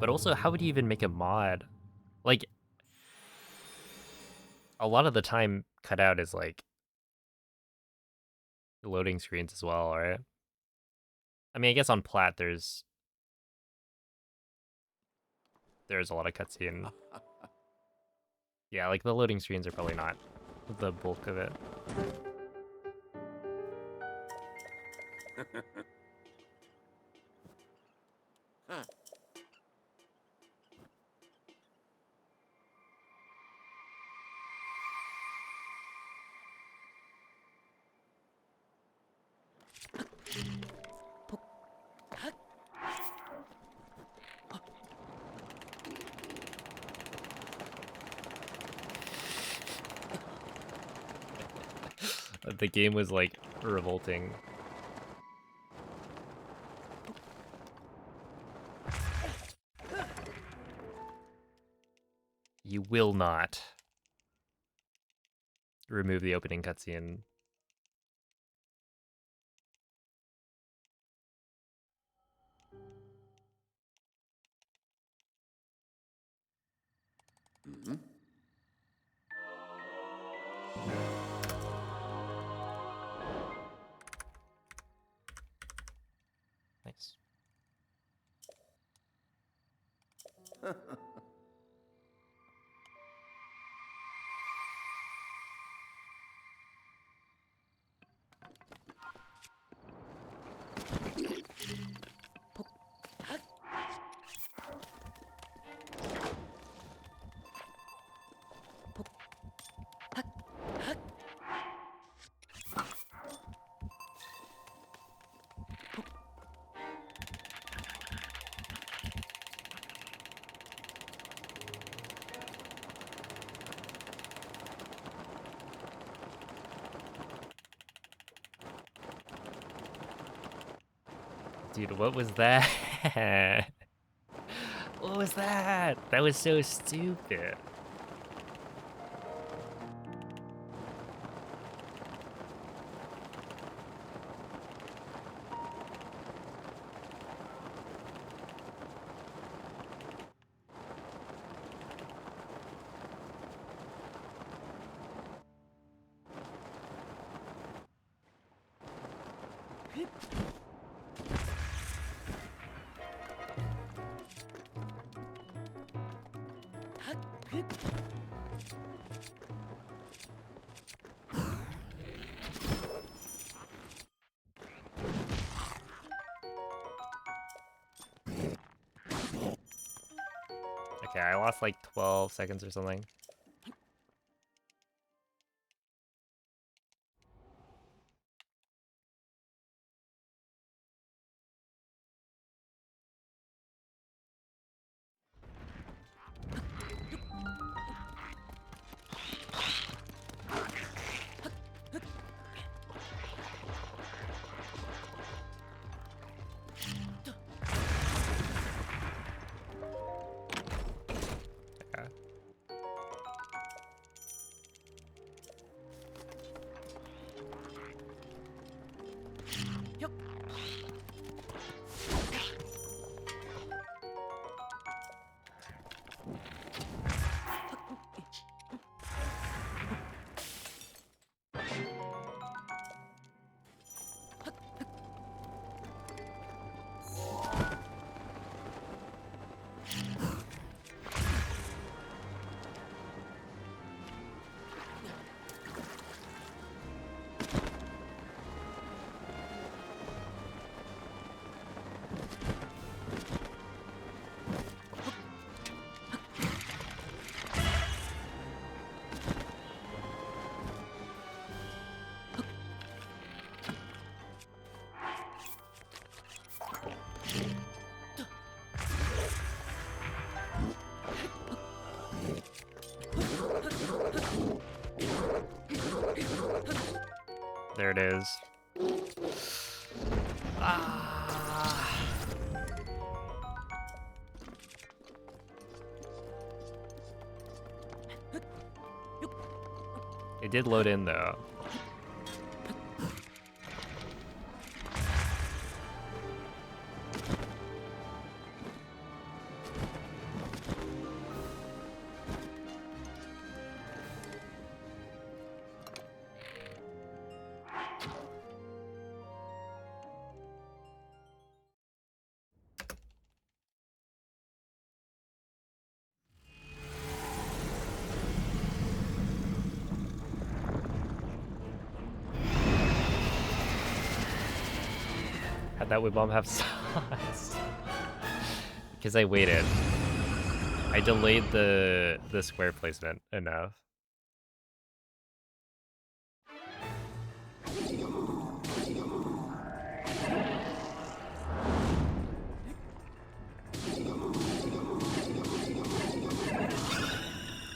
But also, how would you even make a mod? Like, a lot of the time cut out is like loading screens as well, right? I mean, I guess on Plat there's a lot of cutscene. Yeah, like the loading screens are probably not the bulk of it. The game was like revolting. You will not remove the opening cutscene. Mhm. Nice. Dude, what was that? What was that? That was so stupid. Okay, I lost like 12 seconds or something. Okay. There it is. Ah. It did load in though. Had that whip bomb have sauce? Because I waited. I delayed the square placement enough.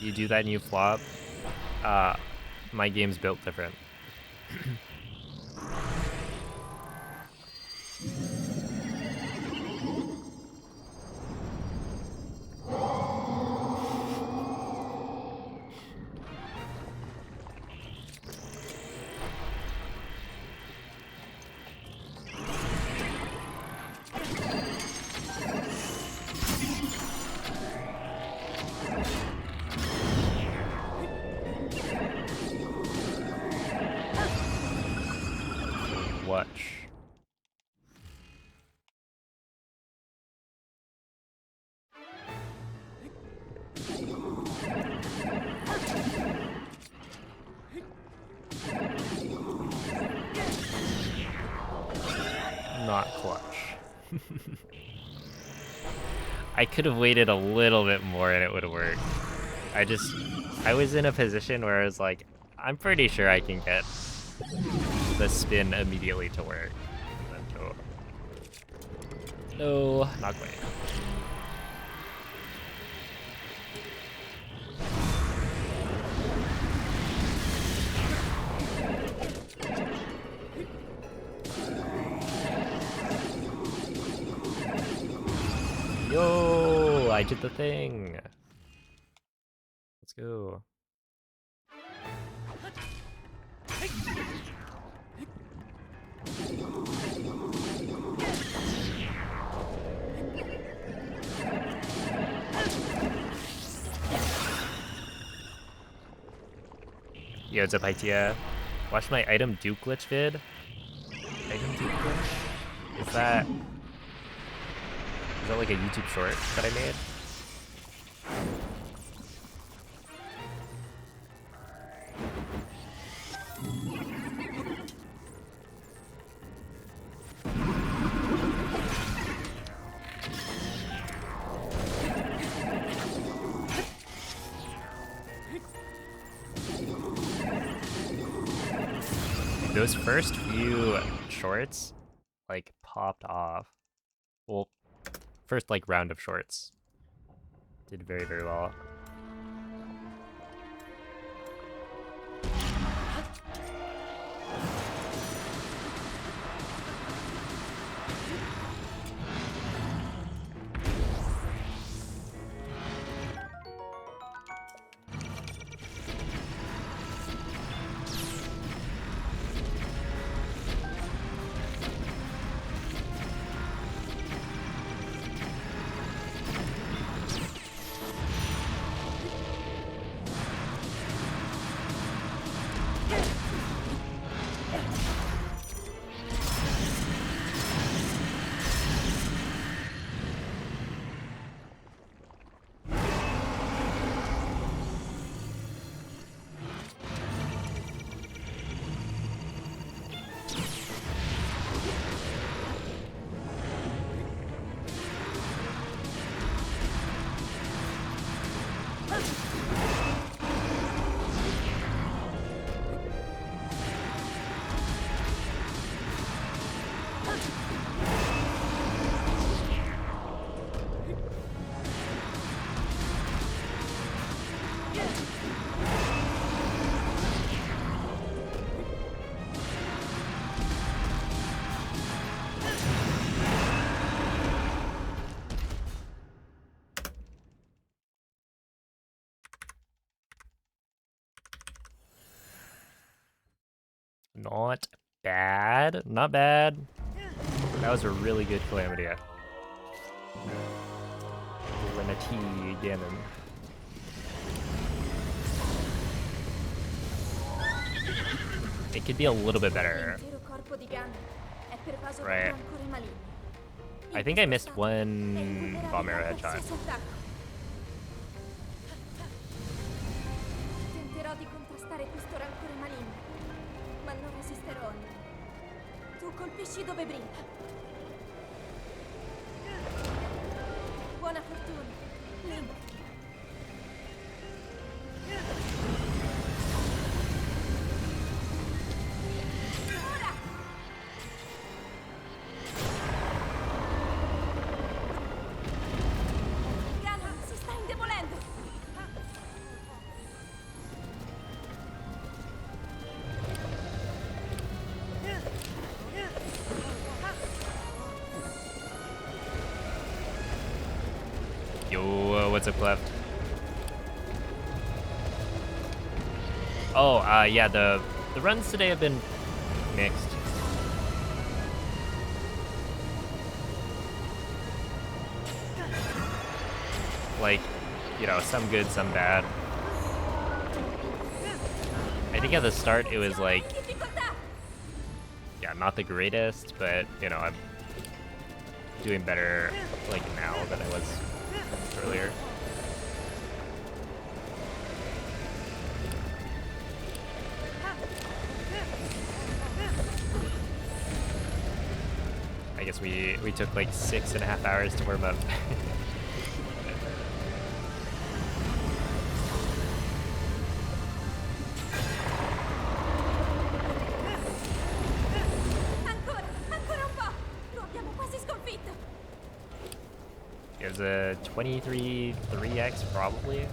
You do that and you flop. My game's built different. Watch. Not clutch. I could have waited a little bit more and it would have worked. I was in a position where I was like, I'm pretty sure I can get the spin immediately to work. No, not quite. Yo, I did the thing. Let's go. Yo, what's up, Itia? Watch my item Duke glitch vid. Item Duke glitch? Is that like a YouTube short that I made? Those first few shorts, like, popped off. Well, first, like, round of shorts did very, very well. Not bad. Not bad. That was a really good Calamity. Calamity Ganon. It could be a little bit better. Right. I think I missed one bomb arrow headshot. Tenterò di contrastare questo rancore maligno, ma non resisterò. Tu colpisci dove brilla. Buona fortuna, Link. Ora! Ganon si sta indebolendo. Yo, what's up, left? Oh, yeah, the runs today have been mixed. Like, you know, some good, some bad. I think at the start it was like, yeah, not the greatest, but, you know, I'm doing better, like, now than I was earlier. I guess we took like 6.5 hours to warm up. Ancora un po'. Lo abbiamo quasi sconfitto. It was a 23-3x probably.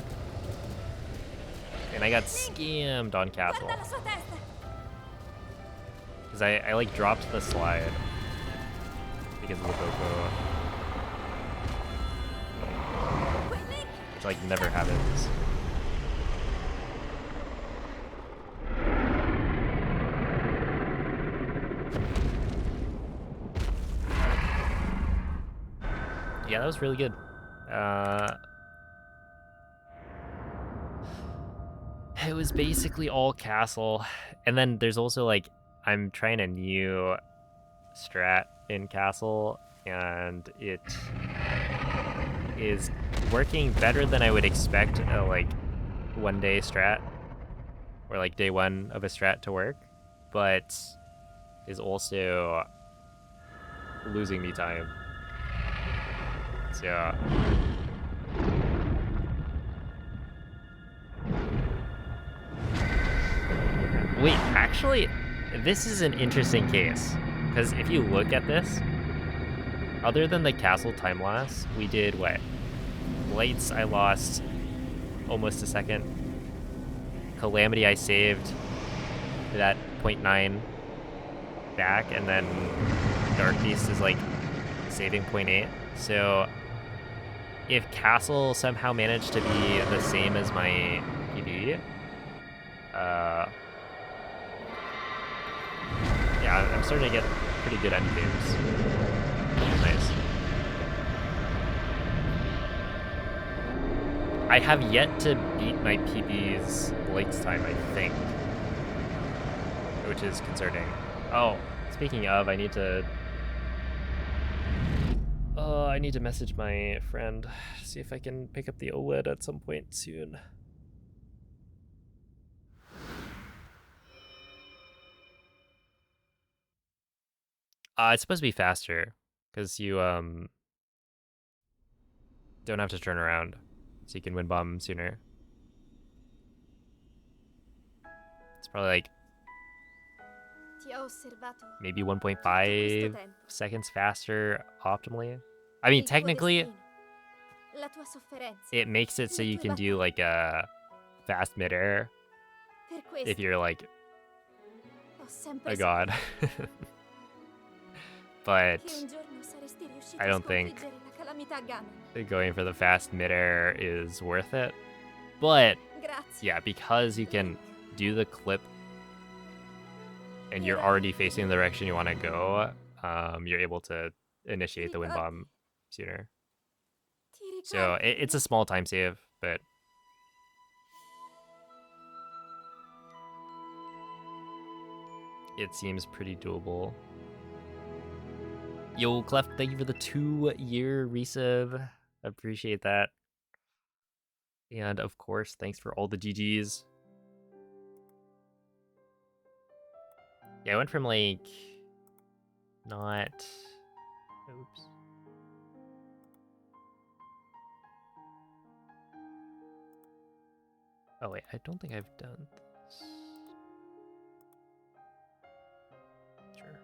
And I got scammed on castle. Guarda la sua testa. Because I like dropped the slide. Because of the Boko. Which like never happens. Yeah, that was really good. It was basically all castle. And then there's also like, I'm trying a new strat in Castle, and it is working better than I would expect a like 1-day strat or like day 1 of a strat to work, but is also losing me time. So wait, actually, this is an interesting case, because if you look at this, other than the castle time loss, we did what? Lights, I lost almost a second. Calamity, I saved that 0.9 back, and then Dark Beast is like saving 0.8. So if Castle somehow managed to be the same as my PB, yeah, I'm starting to get pretty good end games. Which is nice. I have yet to beat my PB's Blake's time, I think, which is concerning. Oh, speaking of, I need to message my friend, see if I can pick up the OLED at some point soon. It's supposed to be faster, because you don't have to turn around, so you can win bomb sooner. It's probably like Ti ho osservato maybe tutto questo 1.5 tempo. seconds faster optimally. I mean, Il tuo technically, destino, la tua sofferenza. it makes it so le you tue can do battaglie. like a fast mid-air Per if questo you're like ho sempre a god. But saputo che un giorno saresti riuscito I a don't think sconfiggere la calamità Ganon. going for the fast mid-air is worth it. But Grazie. yeah, because you can Link. do the clip and you're already facing the direction you want to go, you're able to initiate the win bomb sooner. Ti So ricordi? it's a small time save, but it seems pretty doable. Yo, Clef, thank you for the 2-year resub. Appreciate that. And of course, thanks for all the GGs. Yeah, I went from like not. Oops. Oh wait, I don't think I've done this. Sure.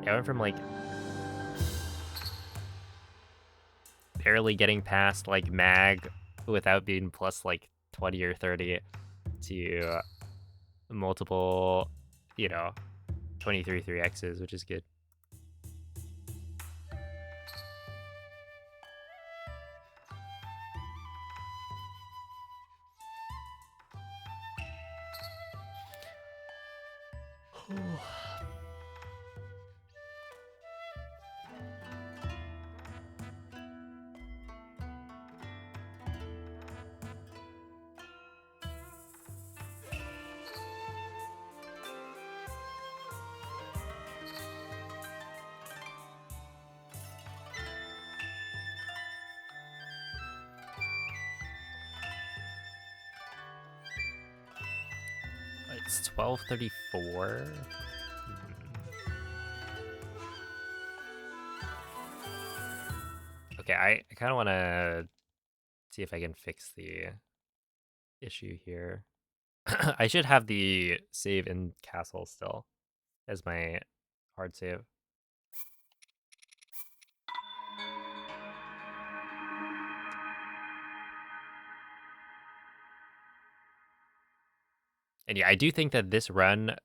Yeah, I went from like barely getting past like mag without being plus like 20 or 30 to multiple, 23 3x's, which is good. It's 12:34. Okay, I kind of want to see if I can fix the issue here. I should have the save in castle still as my hard save. And yeah, I do think that this run,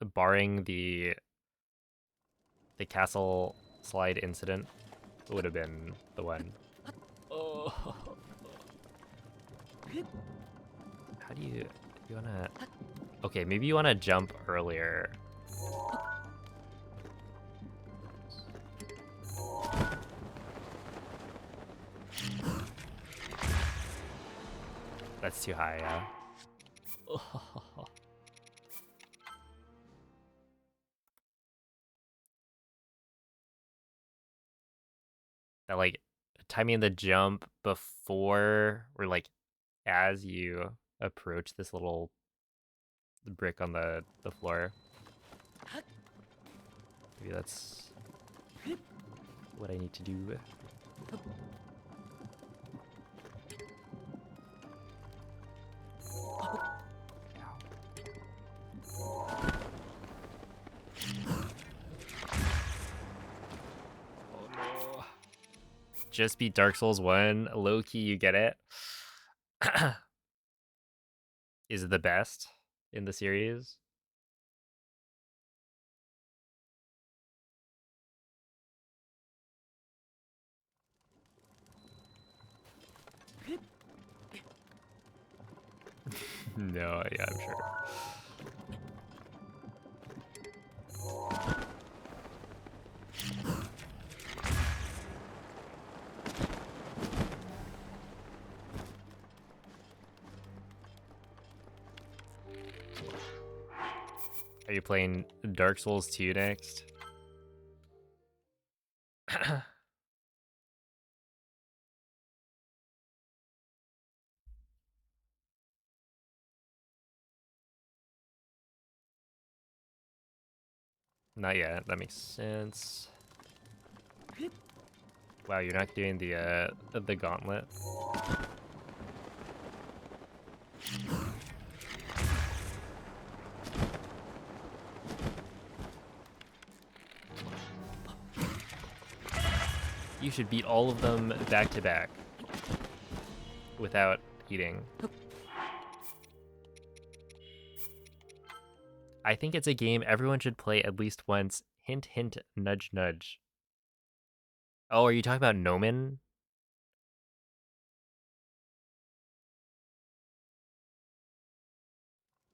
barring the castle slide incident, would have been the one. Oh. How do you wanna? Okay, maybe you wanna jump earlier. That's too high, yeah. That like timing the jump before or like as you approach this little brick on the floor. Maybe that's what I need to do. Oh no. Just beat Dark Souls 1. Low key, you get it. Is the best in the series. No, yeah, I'm sure. Are you playing Dark Souls 2 next? Not yet. That makes sense. Wow, you're not doing the gauntlet. You should beat all of them back to back without eating. I think it's a game everyone should play at least once. Hint, hint, nudge, nudge. Oh, are you talking about Nomen?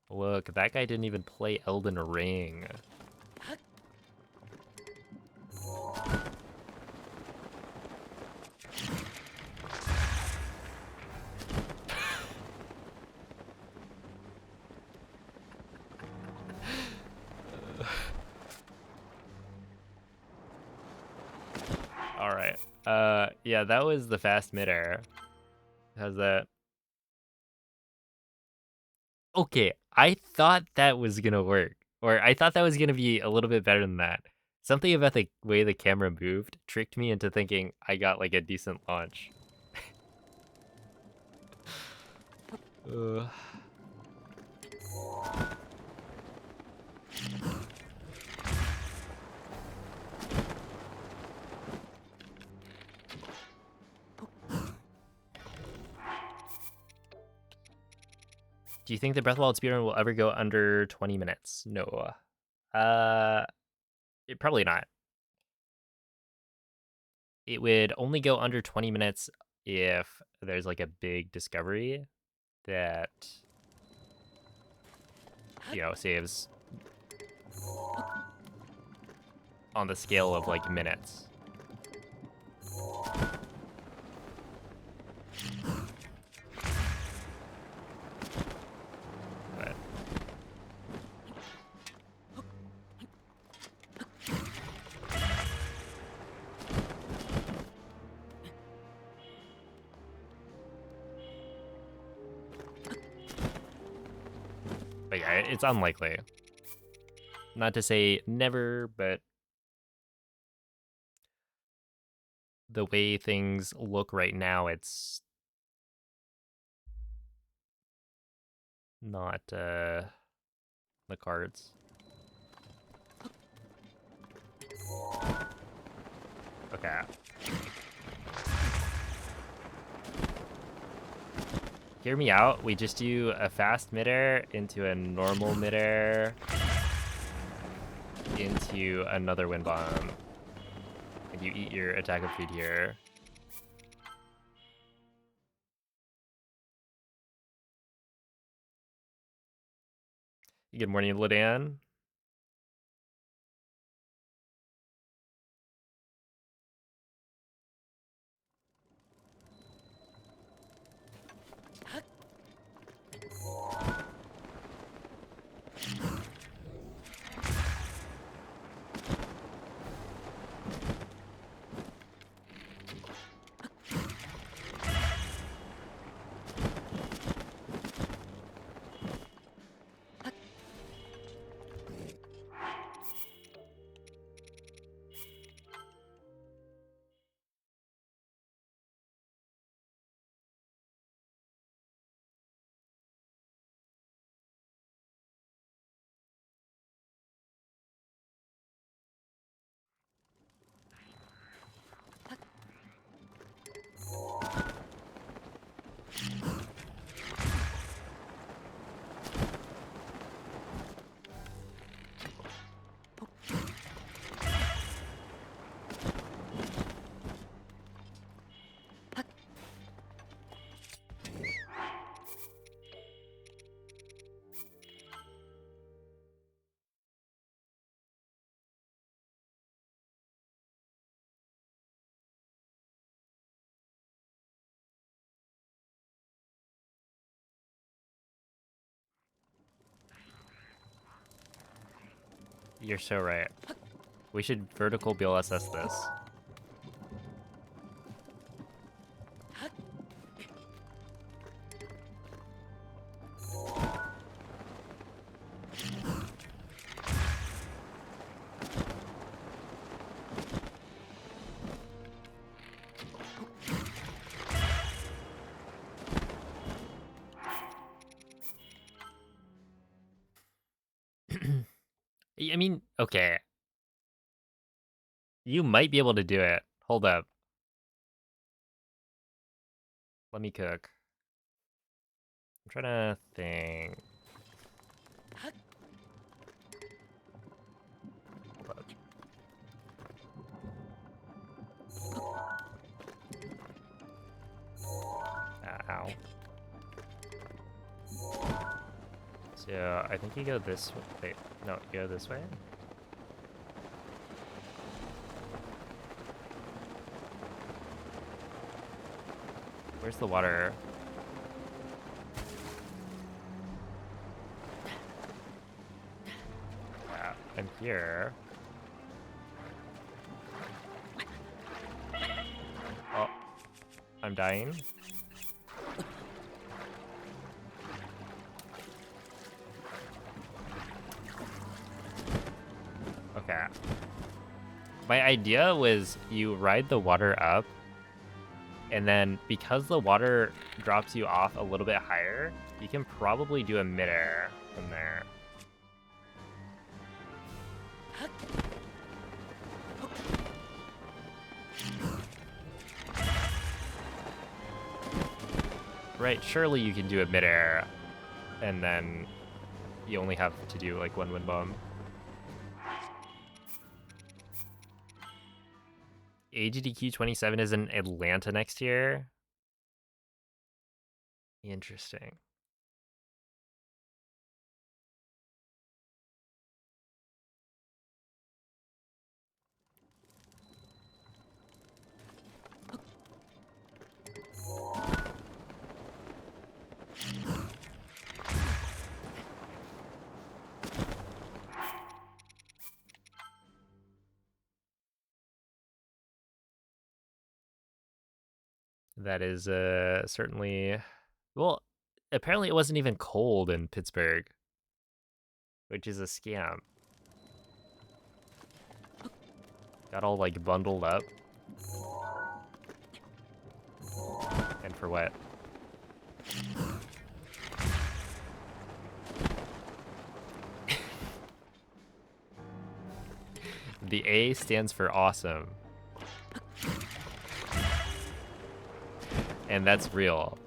Look, that guy didn't even play Elden Ring. All right. Yeah, that was the fast midair. How's that? Okay, I thought that was gonna work, or I thought that was gonna be a little bit better than that. Something about the way the camera moved tricked me into thinking I got like a decent launch. uh. Do you think the Breath of the Wild speedrun will ever go under 20 minutes? No. Uh, probably not. It would only go under 20 minutes if there's like a big discovery that, saves on the scale of like minutes. But yeah, it's unlikely. Not to say never, but the way things look right now, it's not the cards. Okay. Hear me out. We just do a fast midair into a normal midair into another wind bomb. And you eat your attack of food here. Good morning, Lidan. You're so right. We should vertical BLSS this. I mean, okay. You might be able to do it. Hold up. Let me cook. I'm trying to think. Hold up. Ow. So I think you go this way. Wait, no, you go this way? Where's the water? Yeah, I'm here. Oh, I'm dying. Okay. My idea was you ride the water up, and then because the water drops you off a little bit higher, you can probably do a midair from there. Right, surely you can do a midair, and then you only have to do like one wind bomb. AGDQ 27 is in Atlanta next year. Interesting. That is certainly, well, apparently it wasn't even cold in Pittsburgh, which is a scam. Got all like bundled up. And for what? The A stands for awesome. And that's real.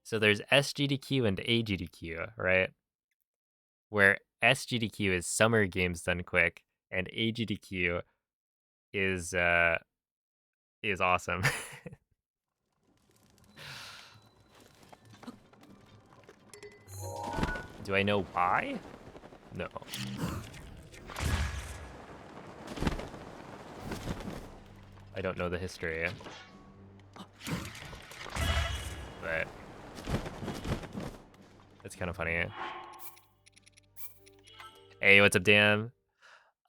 So there's SGDQ and AGDQ, right? Where SGDQ is summer games done quick, and AGDQ is awesome. Do I know why? No. I don't know the history. But it's kind of funny. Hey, what's up, Dan?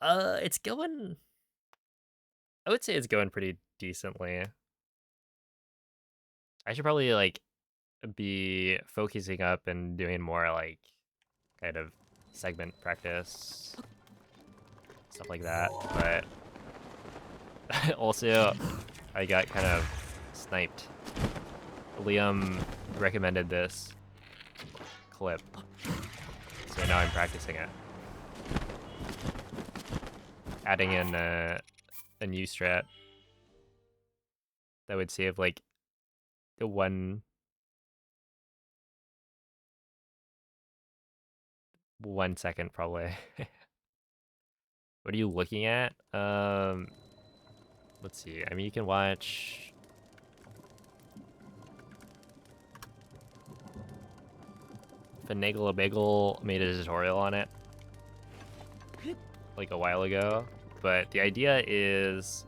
It's going, I would say it's going pretty decently. I should probably like be focusing up and doing more like kind of segment practice, stuff like that. But also, I got kind of sniped. Liam recommended this clip, so now I'm practicing it. Adding in a new strat that would save like the 1 second probably. What are you looking at? Let's see. I mean, you can watch. Finagle a Bagel made a tutorial on it like a while ago, but the idea is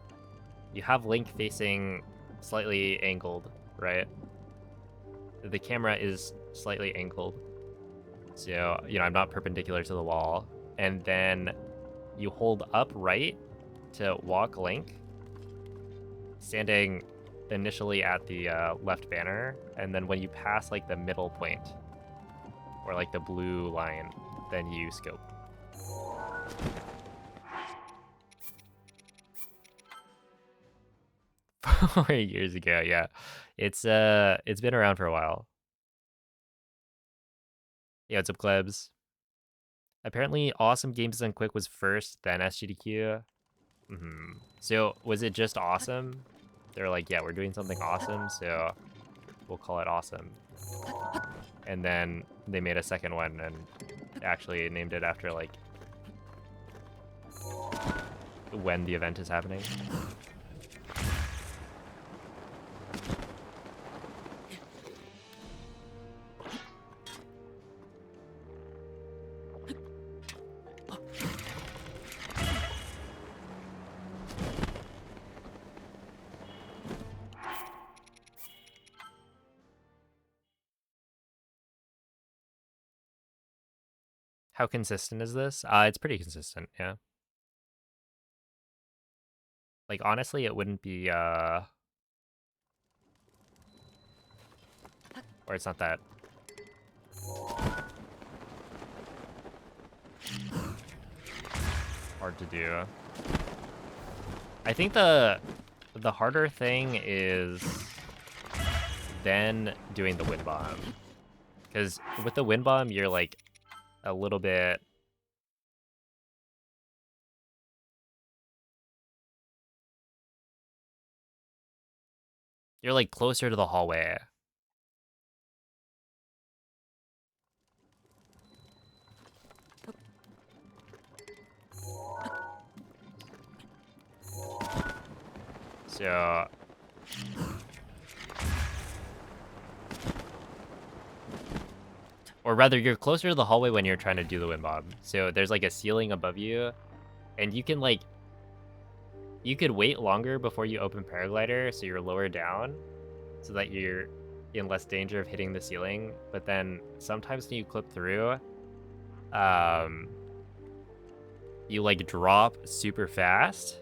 you have Link facing slightly angled, right? The camera is slightly angled, So, you know, I'm not perpendicular to the wall. And then you hold up right to walk Link, standing initially at the left banner, and then when you pass like the middle point, or like the blue line, then you scope. 4 years ago, yeah. It's been around for a while. Yeah, what's up, Klebs? Apparently, Awesome Games Done Quick was first, then SGDQ. So, was it just Awesome? They're like, yeah, we're doing something awesome, so we'll call it Awesome. And then they made a second one and actually named it after, like, when the event is happening. How consistent is this? It's pretty consistent, yeah. Like, honestly, it wouldn't be, or it's not that hard to do. I think the harder thing is then doing the wind bomb. Because with the wind bomb, you're like a little bit... You're like closer to the hallway. So... Or rather, you're closer to the hallway when you're trying to do the wind bomb. So there's like a ceiling above you, and you can like... You could wait longer before you open paraglider, so you're lower down, so that you're in less danger of hitting the ceiling. But then sometimes when you clip through, you like drop super fast.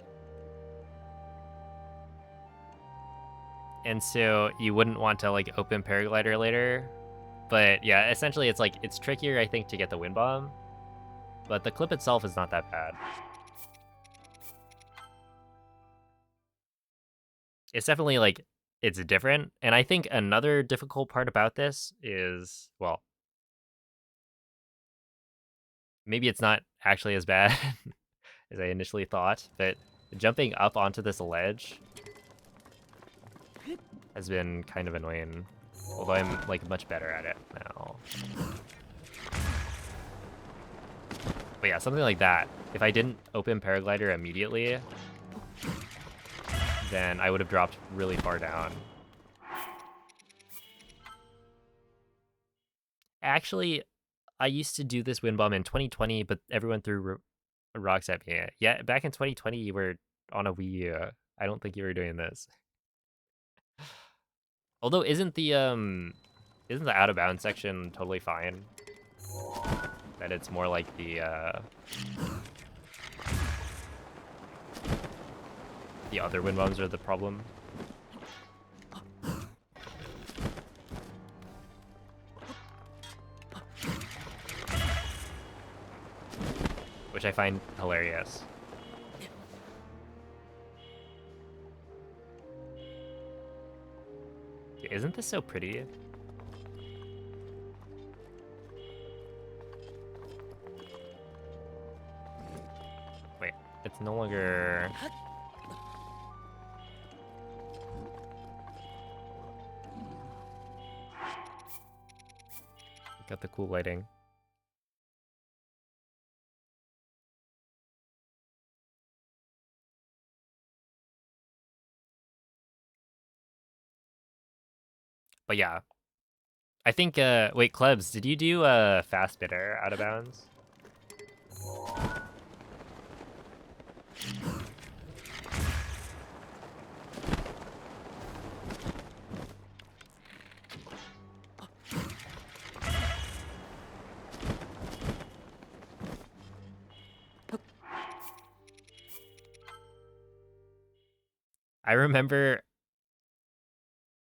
And so you wouldn't want to like open paraglider later. But yeah, essentially it's like, it's trickier, I think, to get the wind bomb. But the clip itself is not that bad. It's definitely like, it's different. And I think another difficult part about this is, well, maybe it's not actually as bad as I initially thought, but jumping up onto this ledge has been kind of annoying. Although I'm like much better at it now. But yeah, something like that. If I didn't open paraglider immediately, then I would have dropped really far down. Actually, I used to do this wind bomb in 2020, but everyone threw rocks at me. Yeah, back in 2020, you were on a Wii U. I don't think you were doing this. Although, isn't the out of bounds section totally fine? That it's more like the other wind bombs are the problem. Which I find hilarious. Isn't this so pretty? Wait, it's no longer... Got the cool lighting. But yeah. I think, wait, Klebs, did you do a fast bitter out of bounds? I remember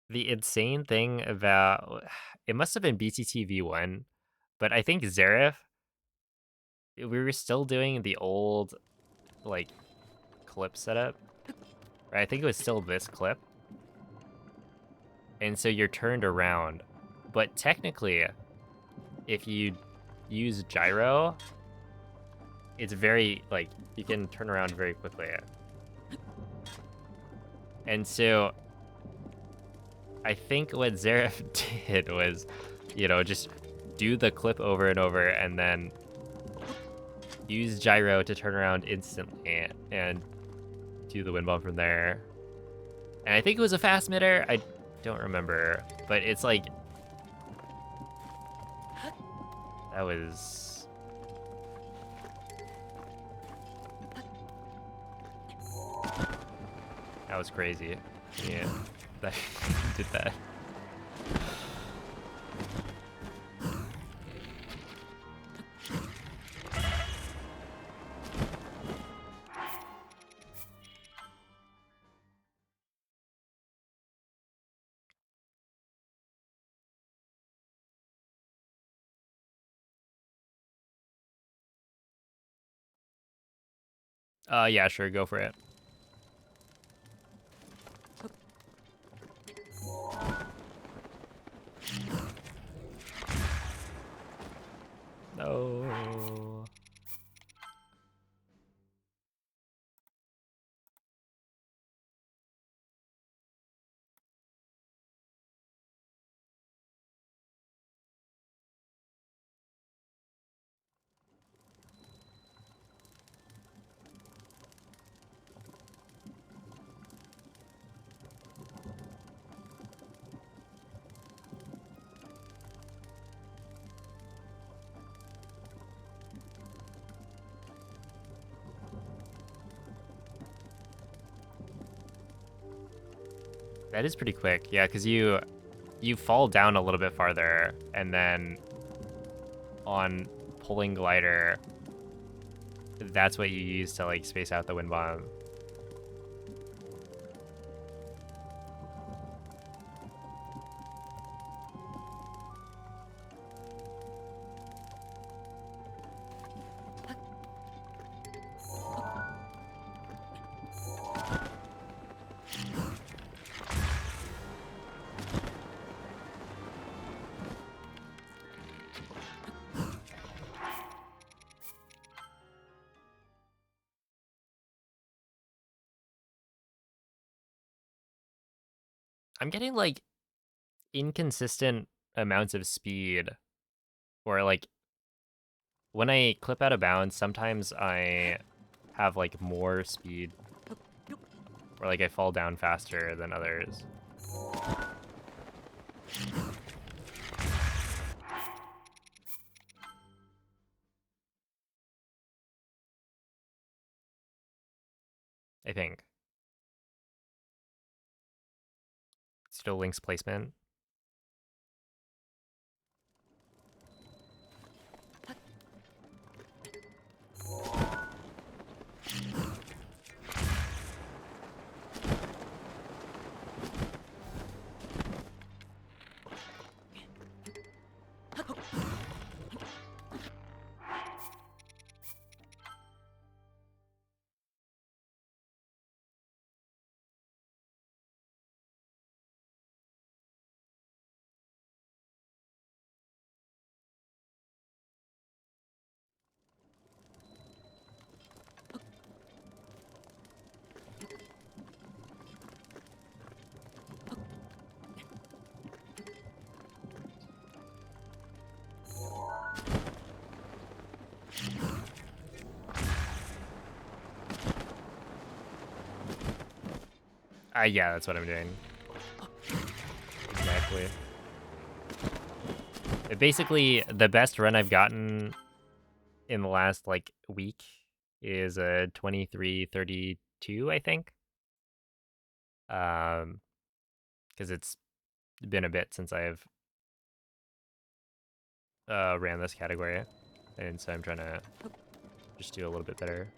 the insane thing about it must have been BTTV 1, but I think Zareth, we were still doing the old like clip setup. Right? I think it was still this clip. And so you're turned around. But technically, if you use gyro, it's very like you can turn around very quickly. And so I think what Zareth did was, just do the clip over and over and then use gyro to turn around instantly and do the wind bomb from there. And I think it was a fast mitter. I don't remember, but it's like that was crazy. Yeah, that did that. Yeah, sure, go for it. No. That is pretty quick. Yeah, because you fall down a little bit farther, and then on pulling glider, that's what you use to like space out the wind bomb. I'm getting like inconsistent amounts of speed, or like when I clip out of bounds, sometimes I have like more speed, or like I fall down faster than others. I think. Still links placement. Yeah, that's what I'm doing. Exactly. Basically, the best run I've gotten in the last like week is a 23:32, I think. Because it's been a bit since I've ran this category, and so I'm trying to just do a little bit better.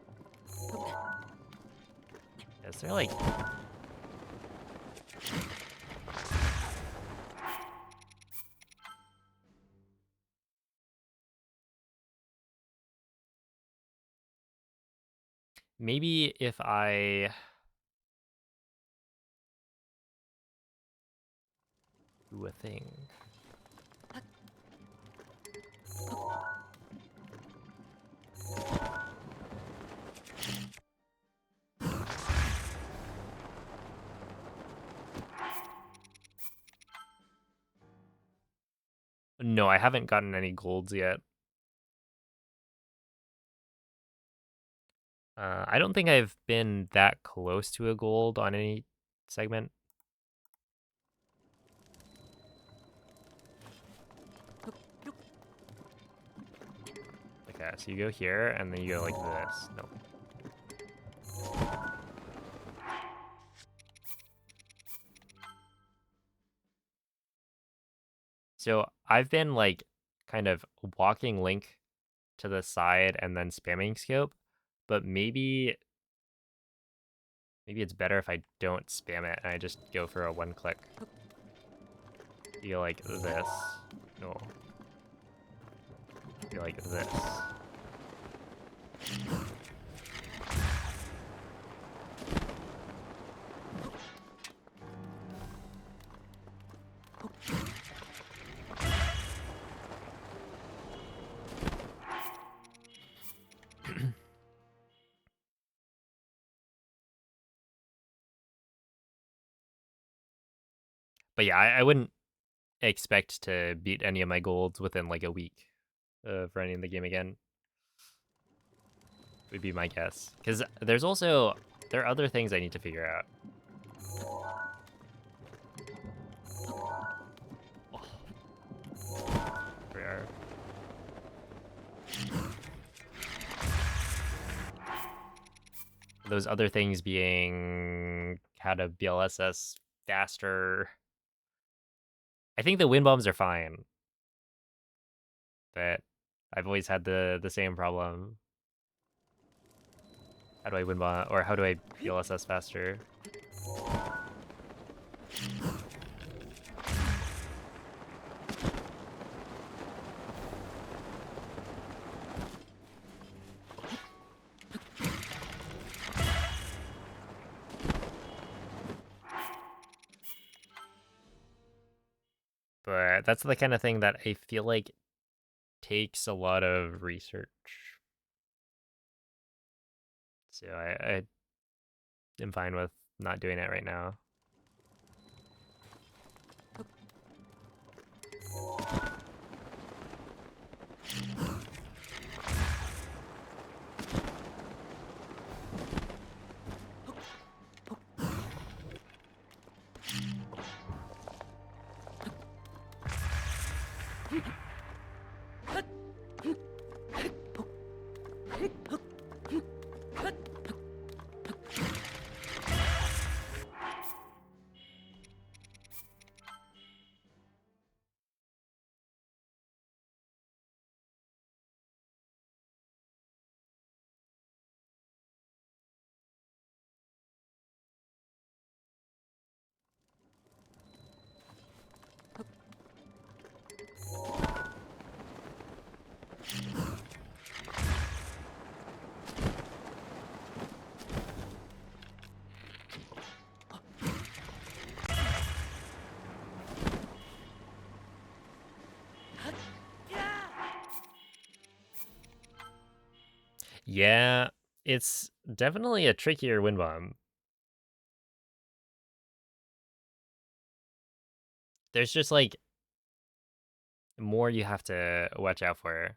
Is there like Maybe if I do a thing. No, I haven't gotten any golds yet. I don't think I've been that close to a gold on any segment. Okay, so you go here, and then you go like this. Nope. So I've been like kind of walking Link to the side and then spamming scope, but maybe it's better if I don't spam it and I just go for a one click. You go like this. No. You go like this. But yeah, I wouldn't expect to beat any of my golds within like a week of running the game again. Would be my guess. Because there are other things I need to figure out. Rare. Those other things being how to BLSS faster. I think the wind bombs are fine, but I've always had the same problem. How do I wind bomb, or how do I BLSS faster? But that's the kind of thing that I feel like takes a lot of research. So I am fine with not doing it right now. Yeah, it's definitely a trickier wind bomb. There's just like more you have to watch out for.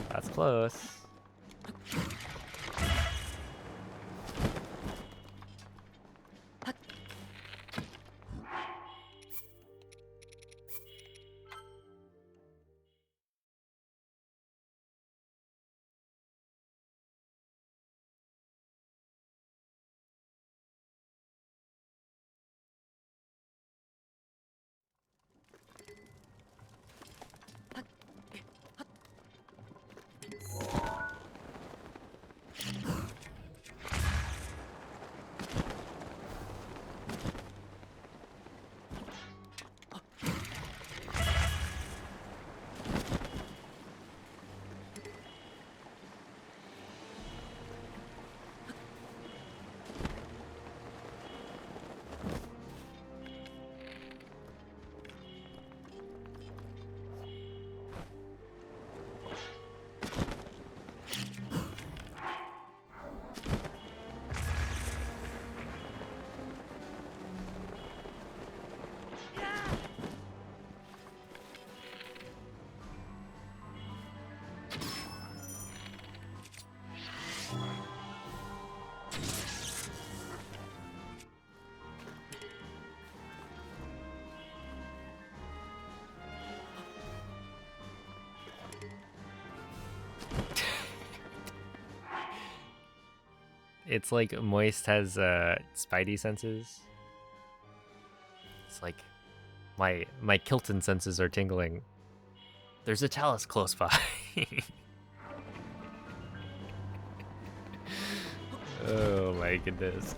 That's close. It's like Moist has spidey senses. It's like my Kilton senses are tingling. There's a Talus close by. Oh my goodness.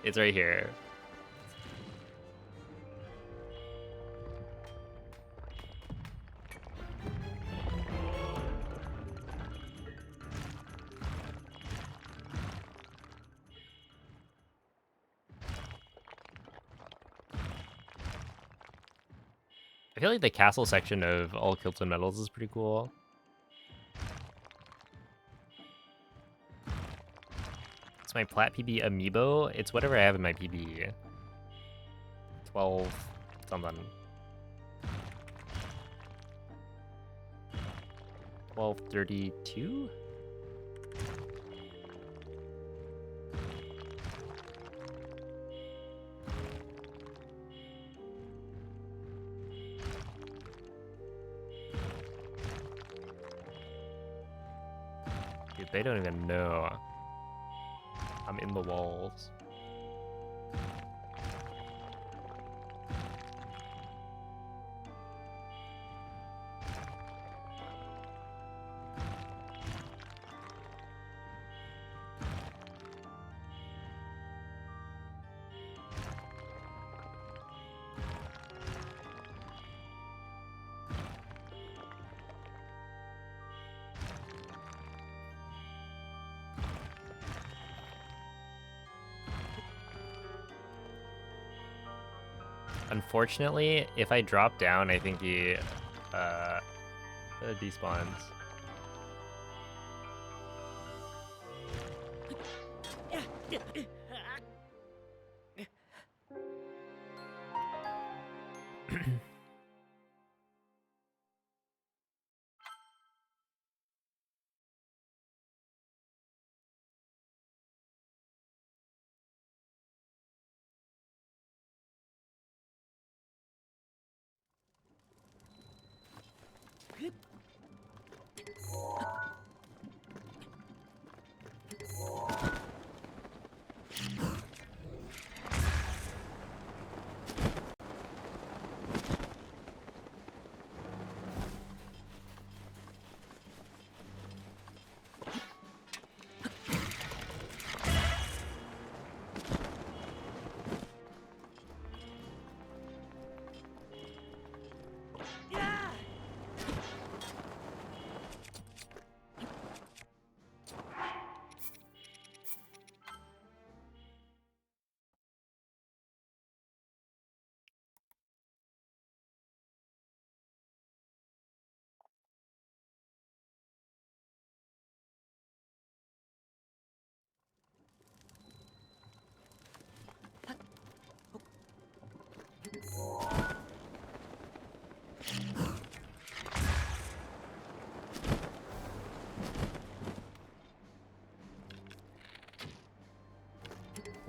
It's right here. I feel like the castle section of all Kilton medals is pretty cool. It's my Plat PB amiibo. It's whatever I have in my PB. 12 something. 1232? Dude, they don't even know. I'm in the walls. Unfortunately, if I drop down, I think he despawns.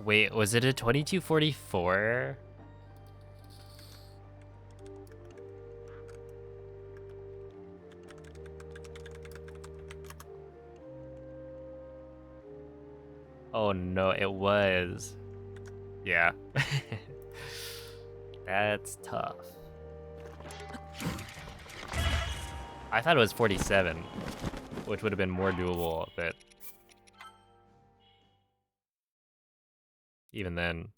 Wait, was it a 2244? Oh no, it was. Yeah. That's tough. I thought it was 47, which would have been more doable, but even then.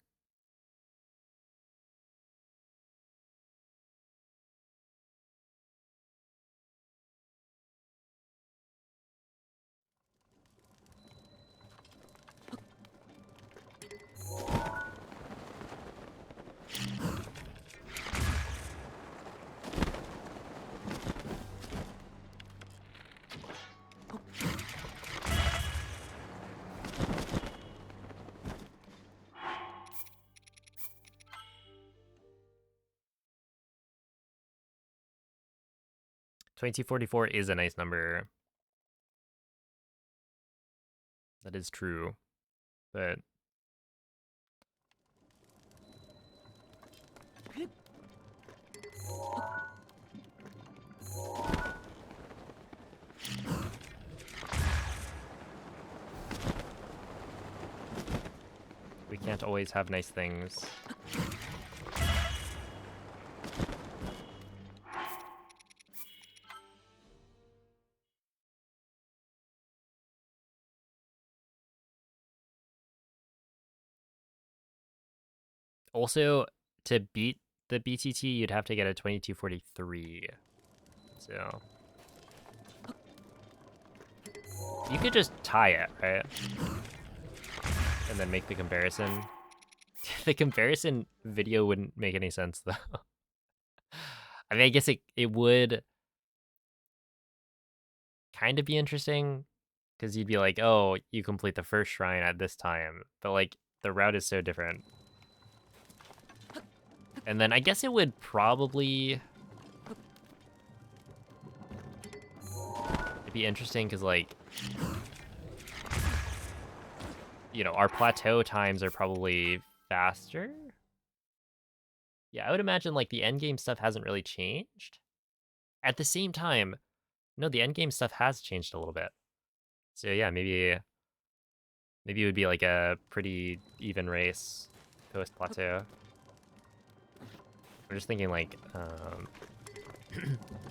$2244 is a nice number. That is true. But always have nice things. Also, to beat the BTT, you'd have to get a 2243. So you could just tie it, right? And then make the comparison. The comparison video wouldn't make any sense, though. I mean, I guess it would kind of be interesting, because you'd be like, oh, you complete the first shrine at this time. But, like, the route is so different. And then I guess it would probably... It'd be interesting, because, like... You know, our plateau times are probably faster? Yeah, I would imagine, like, the endgame stuff hasn't really changed. At the same time, no, the endgame stuff has changed a little bit. So yeah, maybe it would be like a pretty even race post plateau. I'm just thinking like,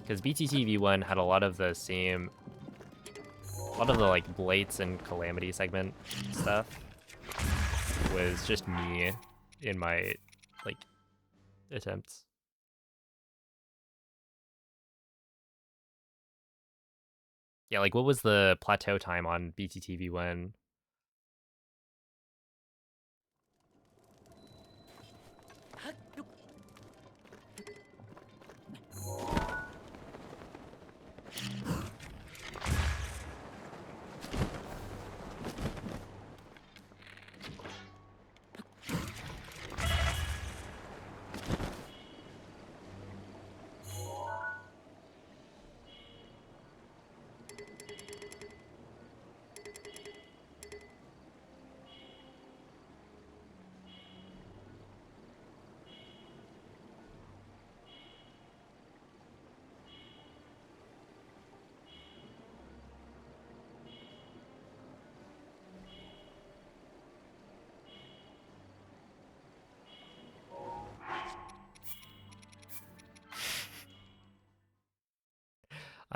because BTT V1 had a lot of the like Blights and Calamity segment stuff. Was just me in my like attempts. Yeah, like what was the plateau time on BTT V1?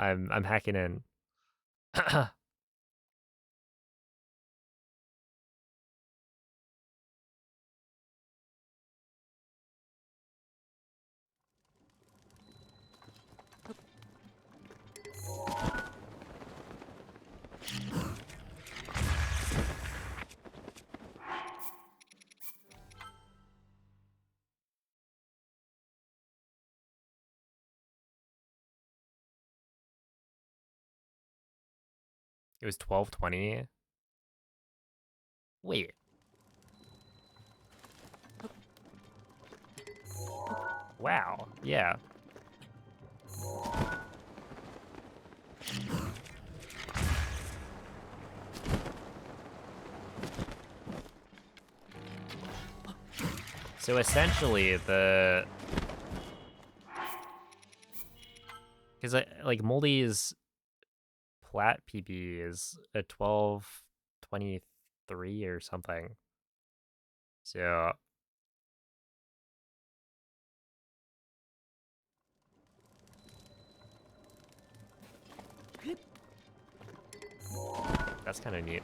I'm hacking in. It was 12:20. Wait. Wow. Yeah. So essentially the because like Moldy's plat PB is a 12:23 or something. So that's kind of neat.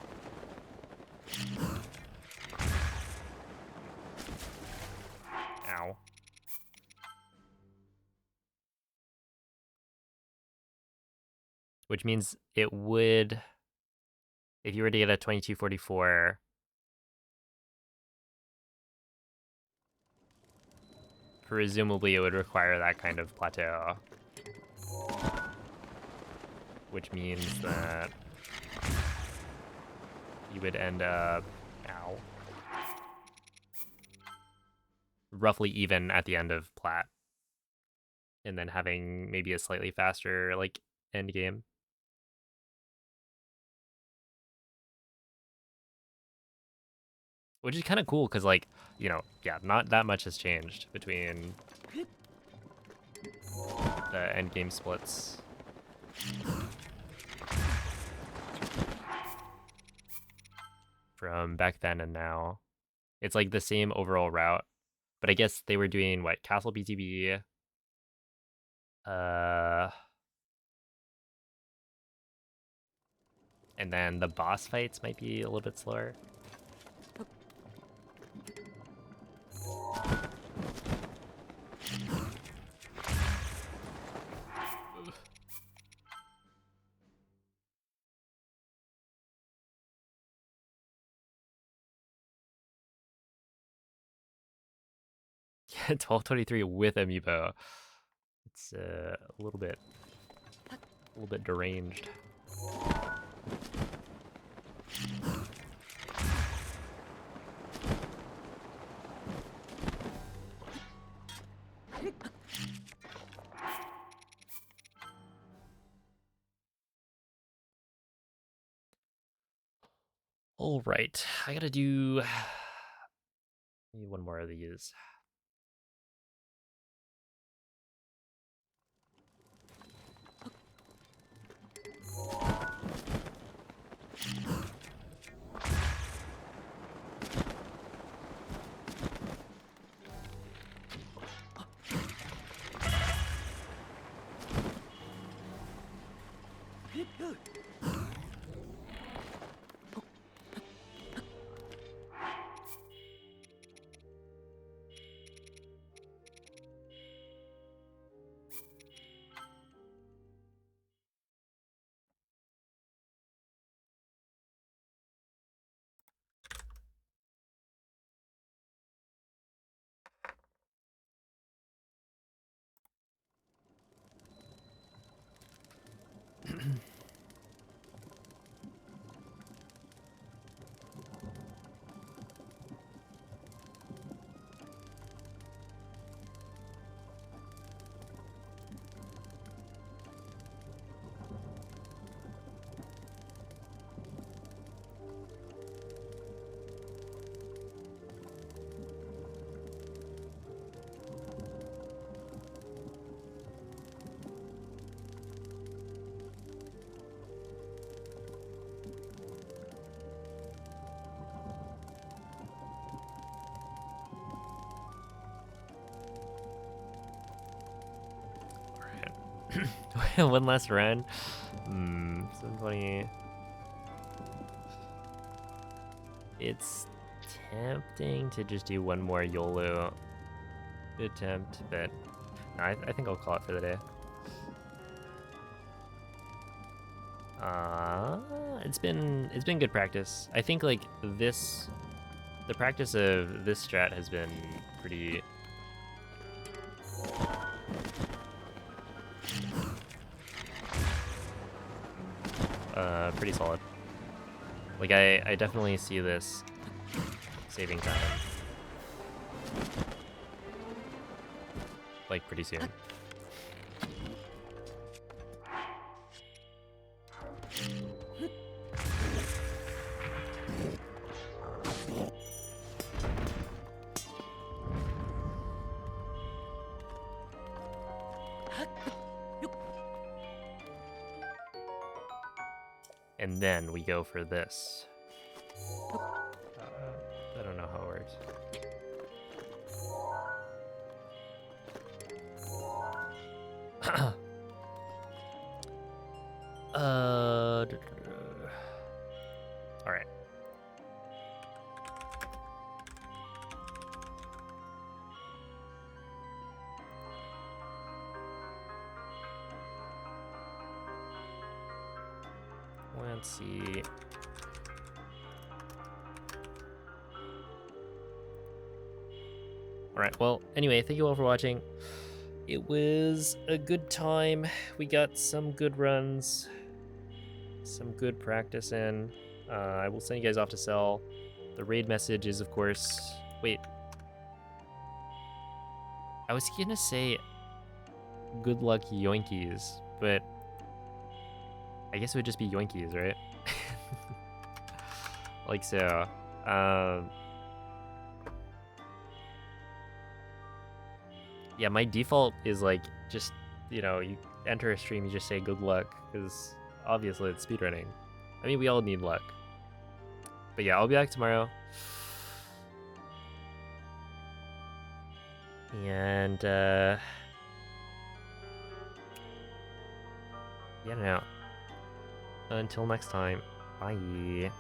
Ow. Which means it would, if you were to get a 2244, presumably it would require that kind of plateau. Which means that you would end up, ow, roughly even at the end of plat. And then having maybe a slightly faster, like, end game. Which is kind of cool, because, like, you know, yeah, not that much has changed between the end game splits. From back then and now. It's like the same overall route, but I guess they were doing what, Castle BTB, and then the boss fights might be a little bit slower. Yeah, 1223 with amiibo. It's a little bit deranged. All right, I gotta do maybe one more of these. One last run. 720. It's tempting to just do one more YOLO attempt, but no, I think I'll call it for the day. It's been good practice. I think like the practice of this strat has been pretty pretty solid. Like I definitely see this saving time like pretty soon. And then we go for this. I don't know how it works. All right. Let's see. Alright, well, anyway, thank you all for watching. It was a good time. We got some good runs, some good practice in. I will send you guys off to sell. The raid message is, of course... Wait. I was gonna say good luck yoinkies, but I guess it would just be yoinkies, right? Like so. Yeah, my default is like just, you know, you enter a stream, you just say good luck, because obviously it's speedrunning. I mean, we all need luck. But yeah, I'll be back tomorrow. And, yeah, no. Until next time, bye.